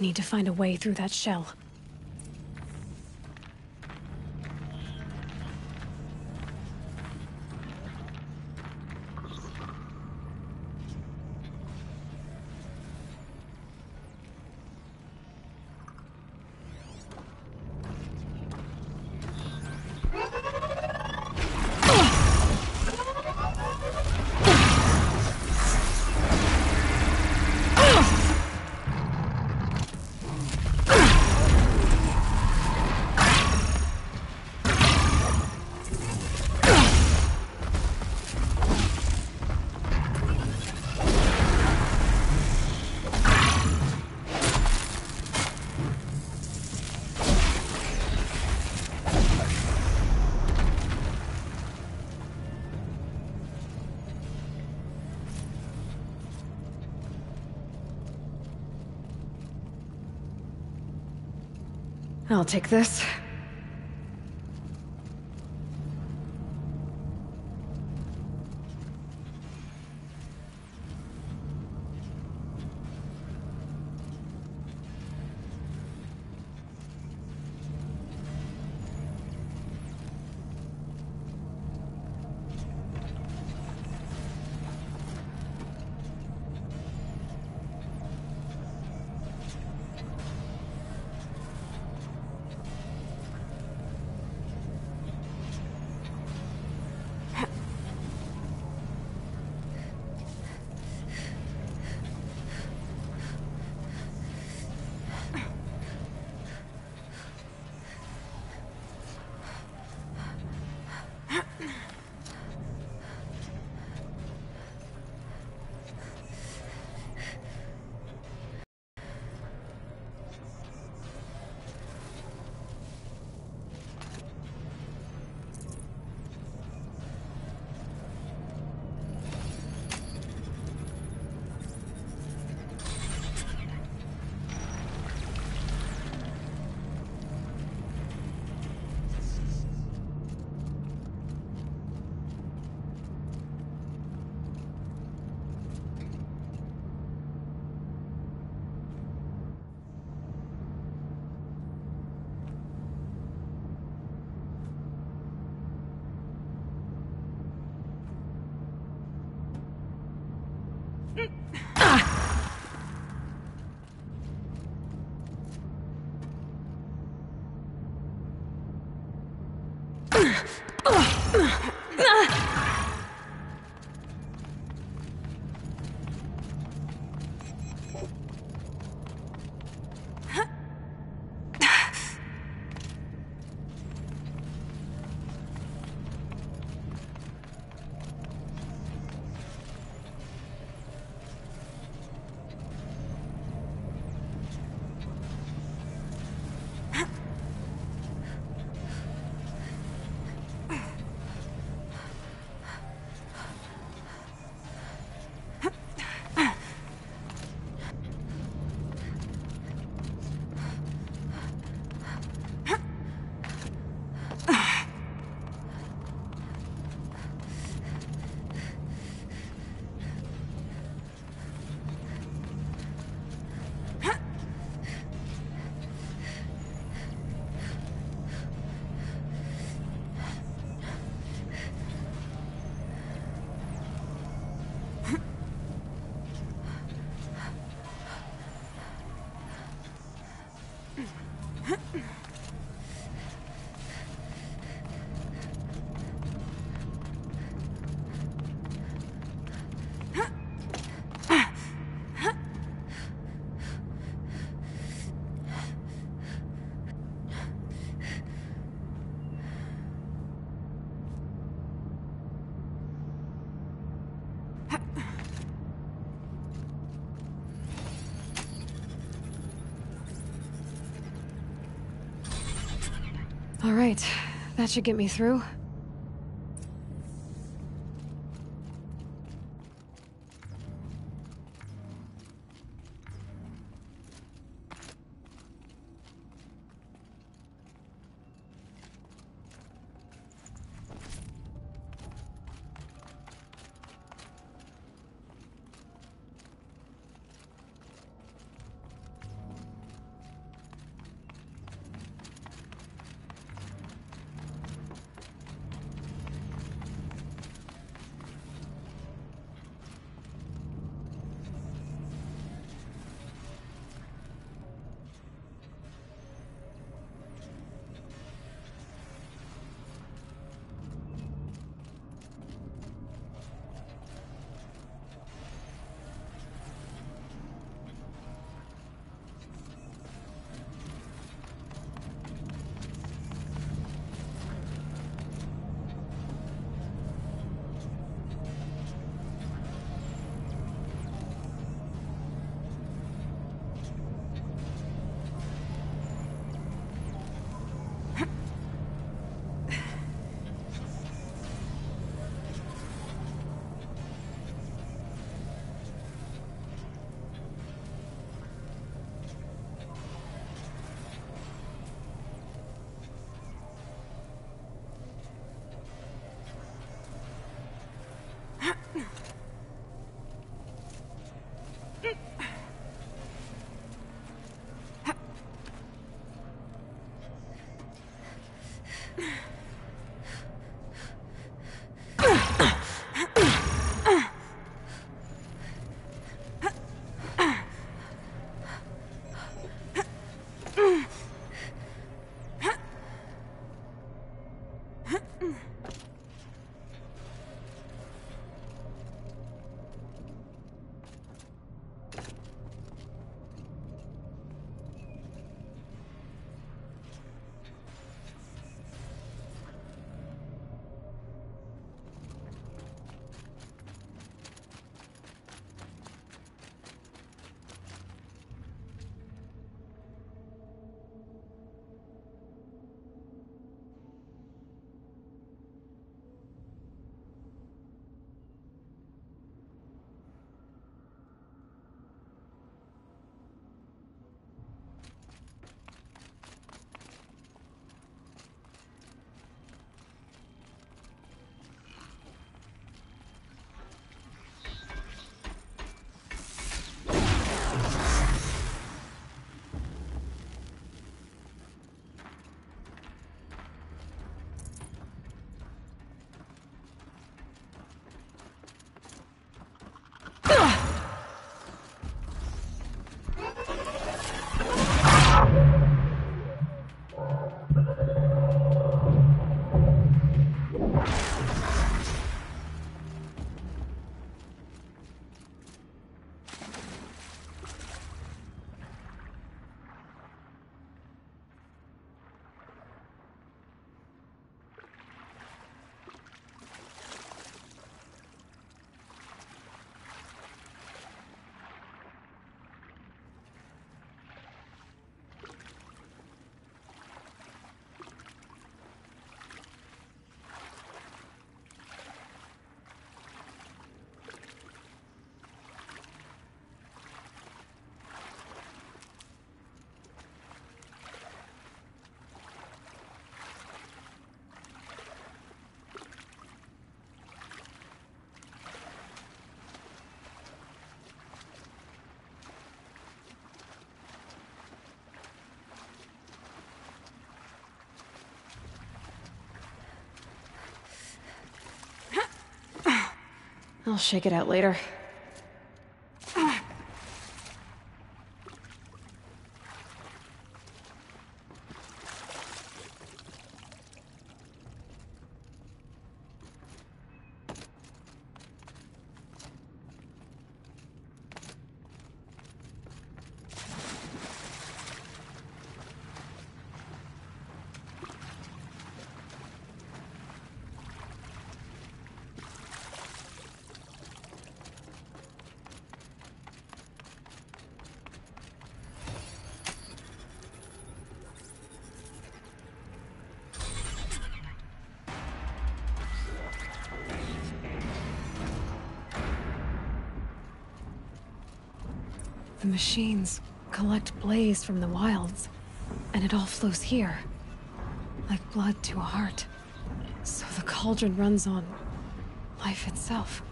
Need to find a way through that shell. I'll take this. All right, that should get me through. I'll shake it out later. The machines collect blaze from the wilds, and it all flows here, like blood to a heart. So the cauldron runs on life itself.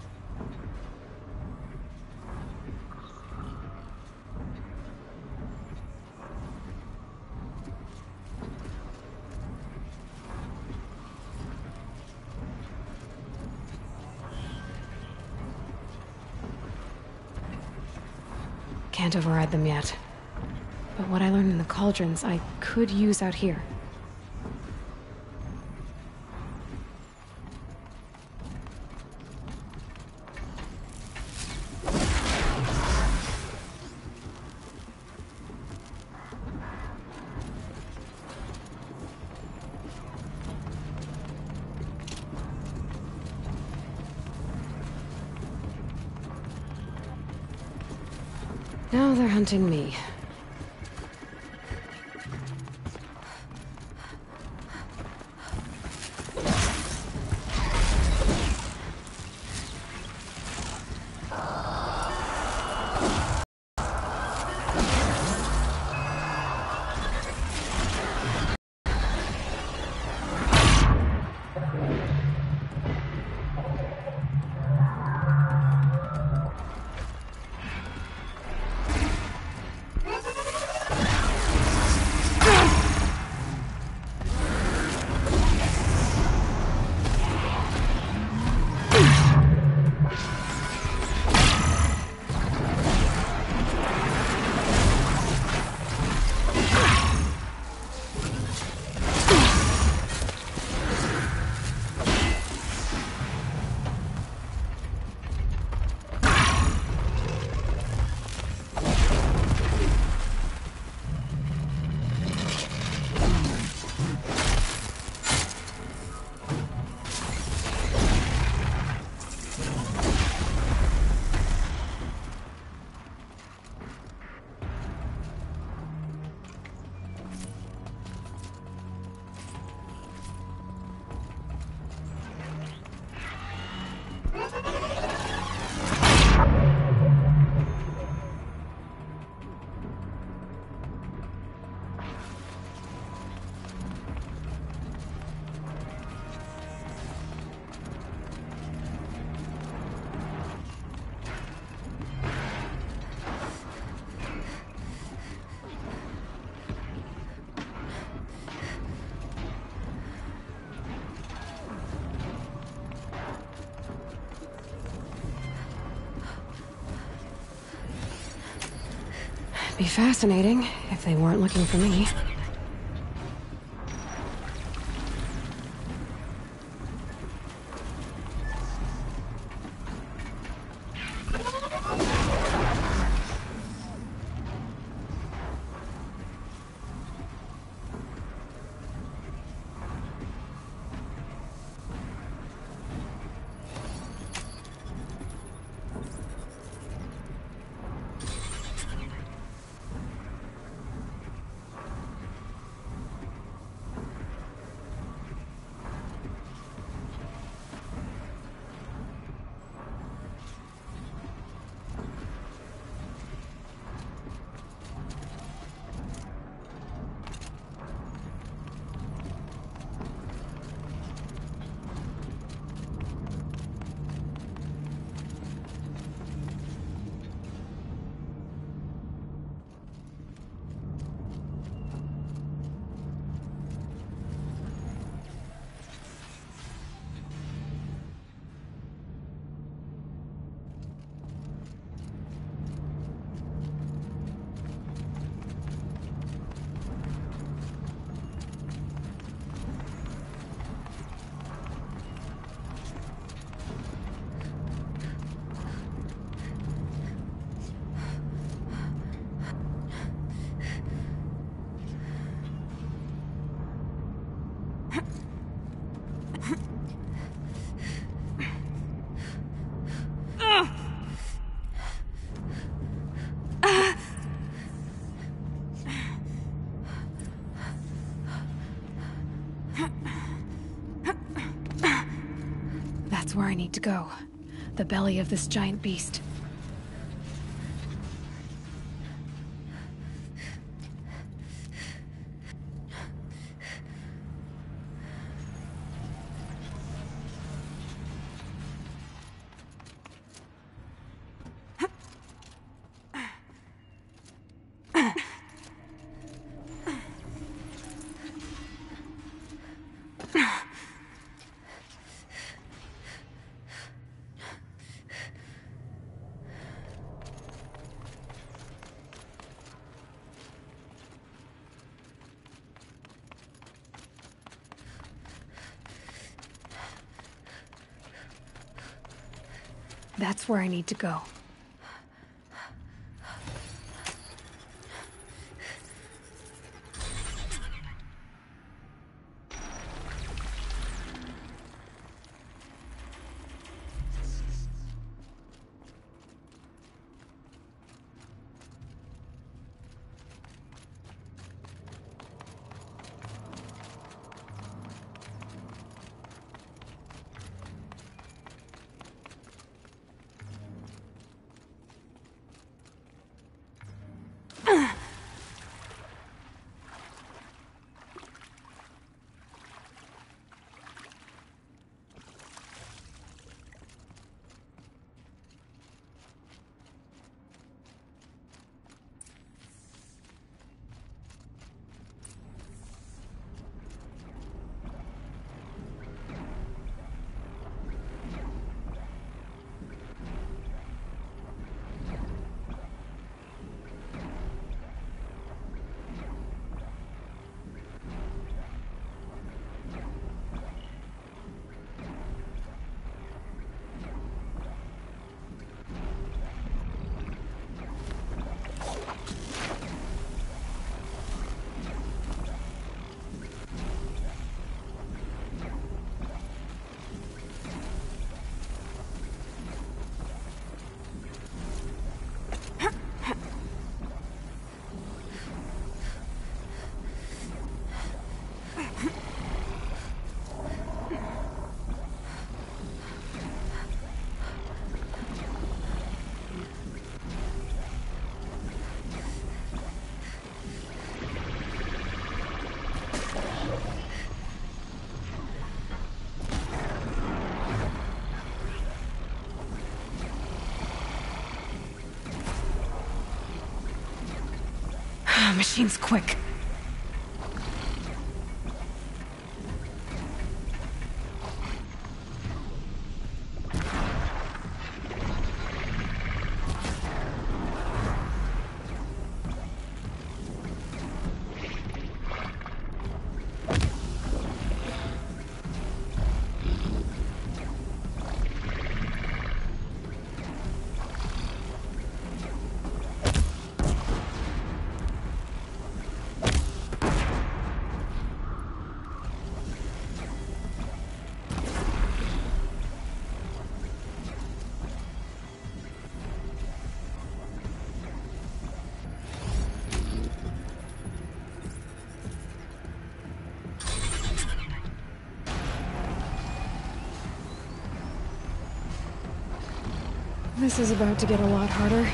Can't override them yet. But what I learned in the cauldrons, I could use out here. Now they're hunting me. Be fascinating if they weren't looking for me. That's where I need to go. The belly of this giant beast. That's where I need to go. Machine's quick. This is about to get a lot harder.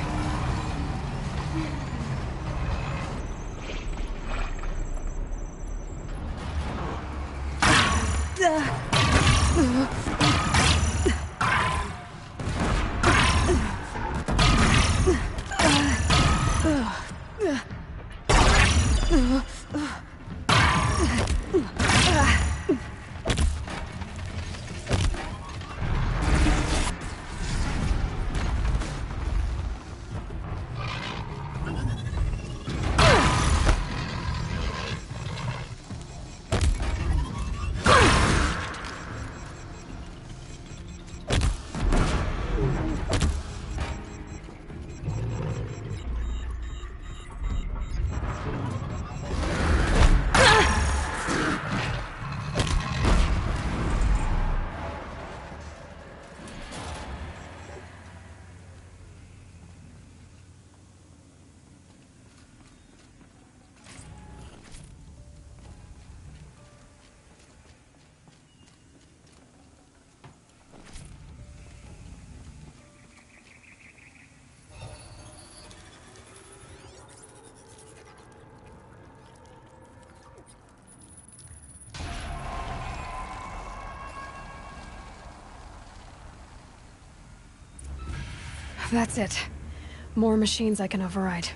That's it. More machines I can override.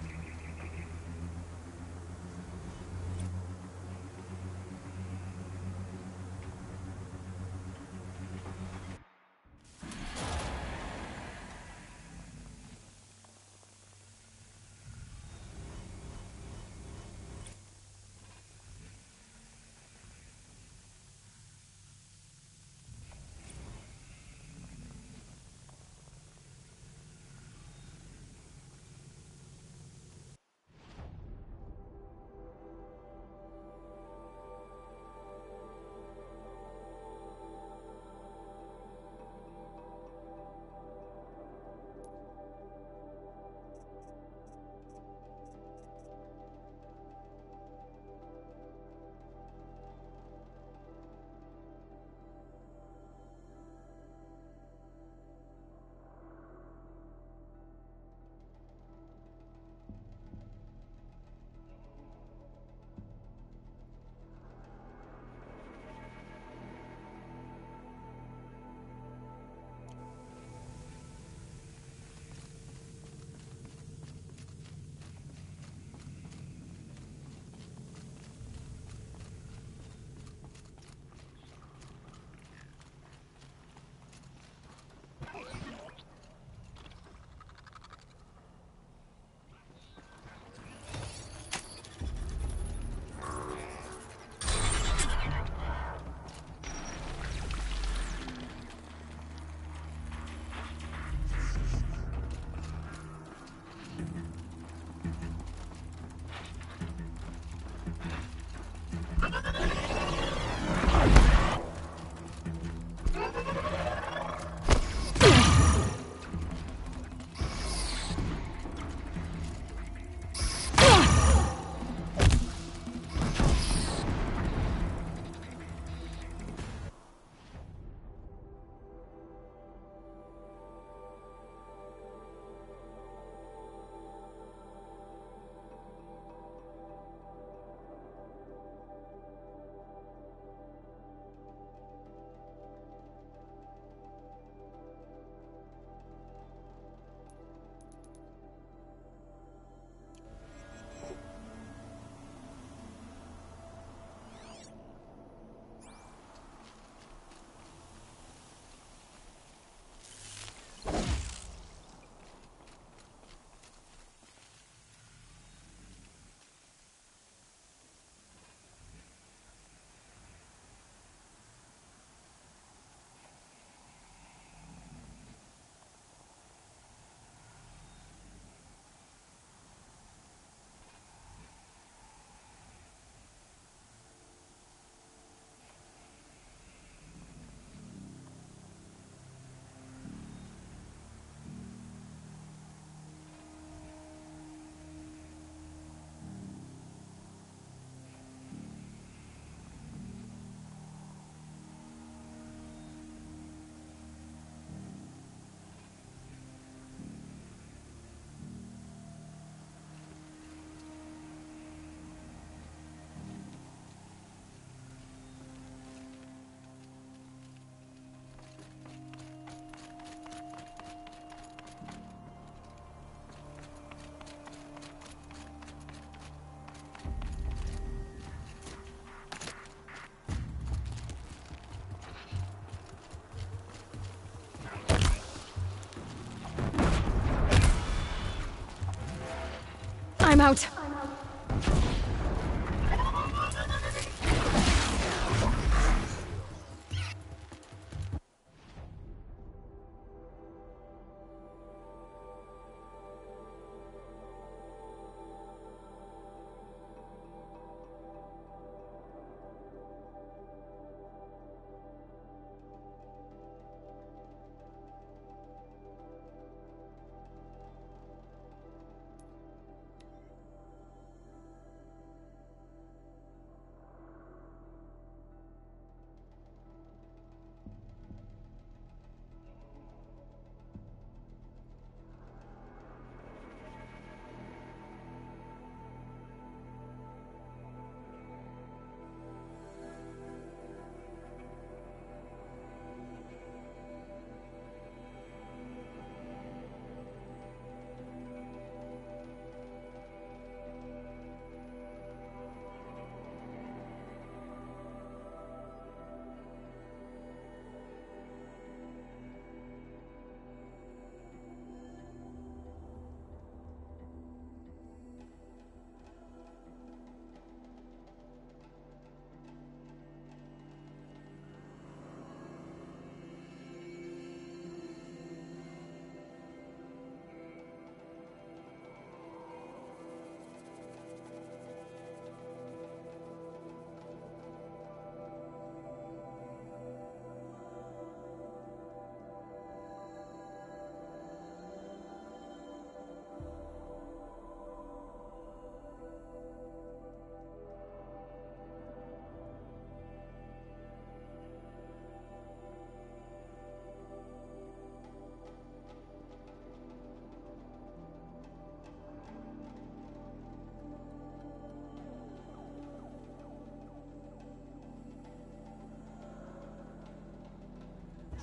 I'm out.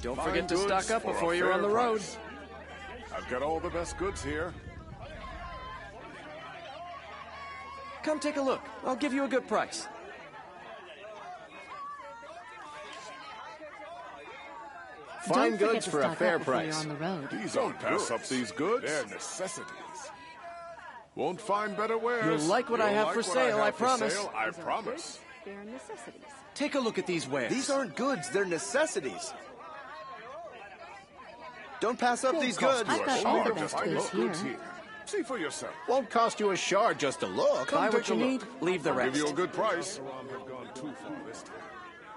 Don't Fine forget to goods stock up for a before you're on fair the road. price. I've got all the best goods here. Come take a look. I'll give you a good price. Fine Don't forget goods to for a stock fair up before price. you're on the road. These don't pass up these goods. They're necessities. Won't find better wares. You'll like what I have for sale, I promise. I promise. They're necessities. Take a look at these wares. These aren't goods, they're necessities. Don't pass up these goods. I've got all the best Find goods goods here. here. See for yourself. Won't cost you a shard just to look. Come Buy what take you a need, look. leave the I'll rest. give you a good price. Have gone too far this time.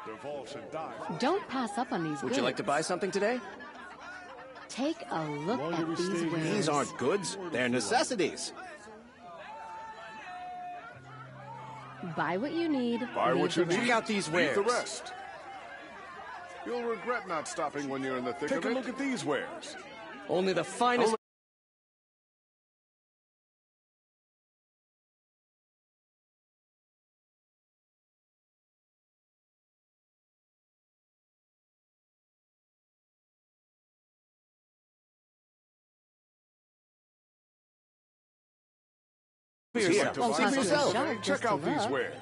Dervahl should die. Don't pass up on these goods. Would you like to buy something today? Take a look at these wares. These aren't goods, they're necessities. Buy what you need. Buy what you need. Check out these Leave the wares. rest. You'll regret not stopping when you're in the thick of it. Take a look at these wares. Only the finest... If you'd like yourself. to Well, buy see for something yourself. today, check out these wares.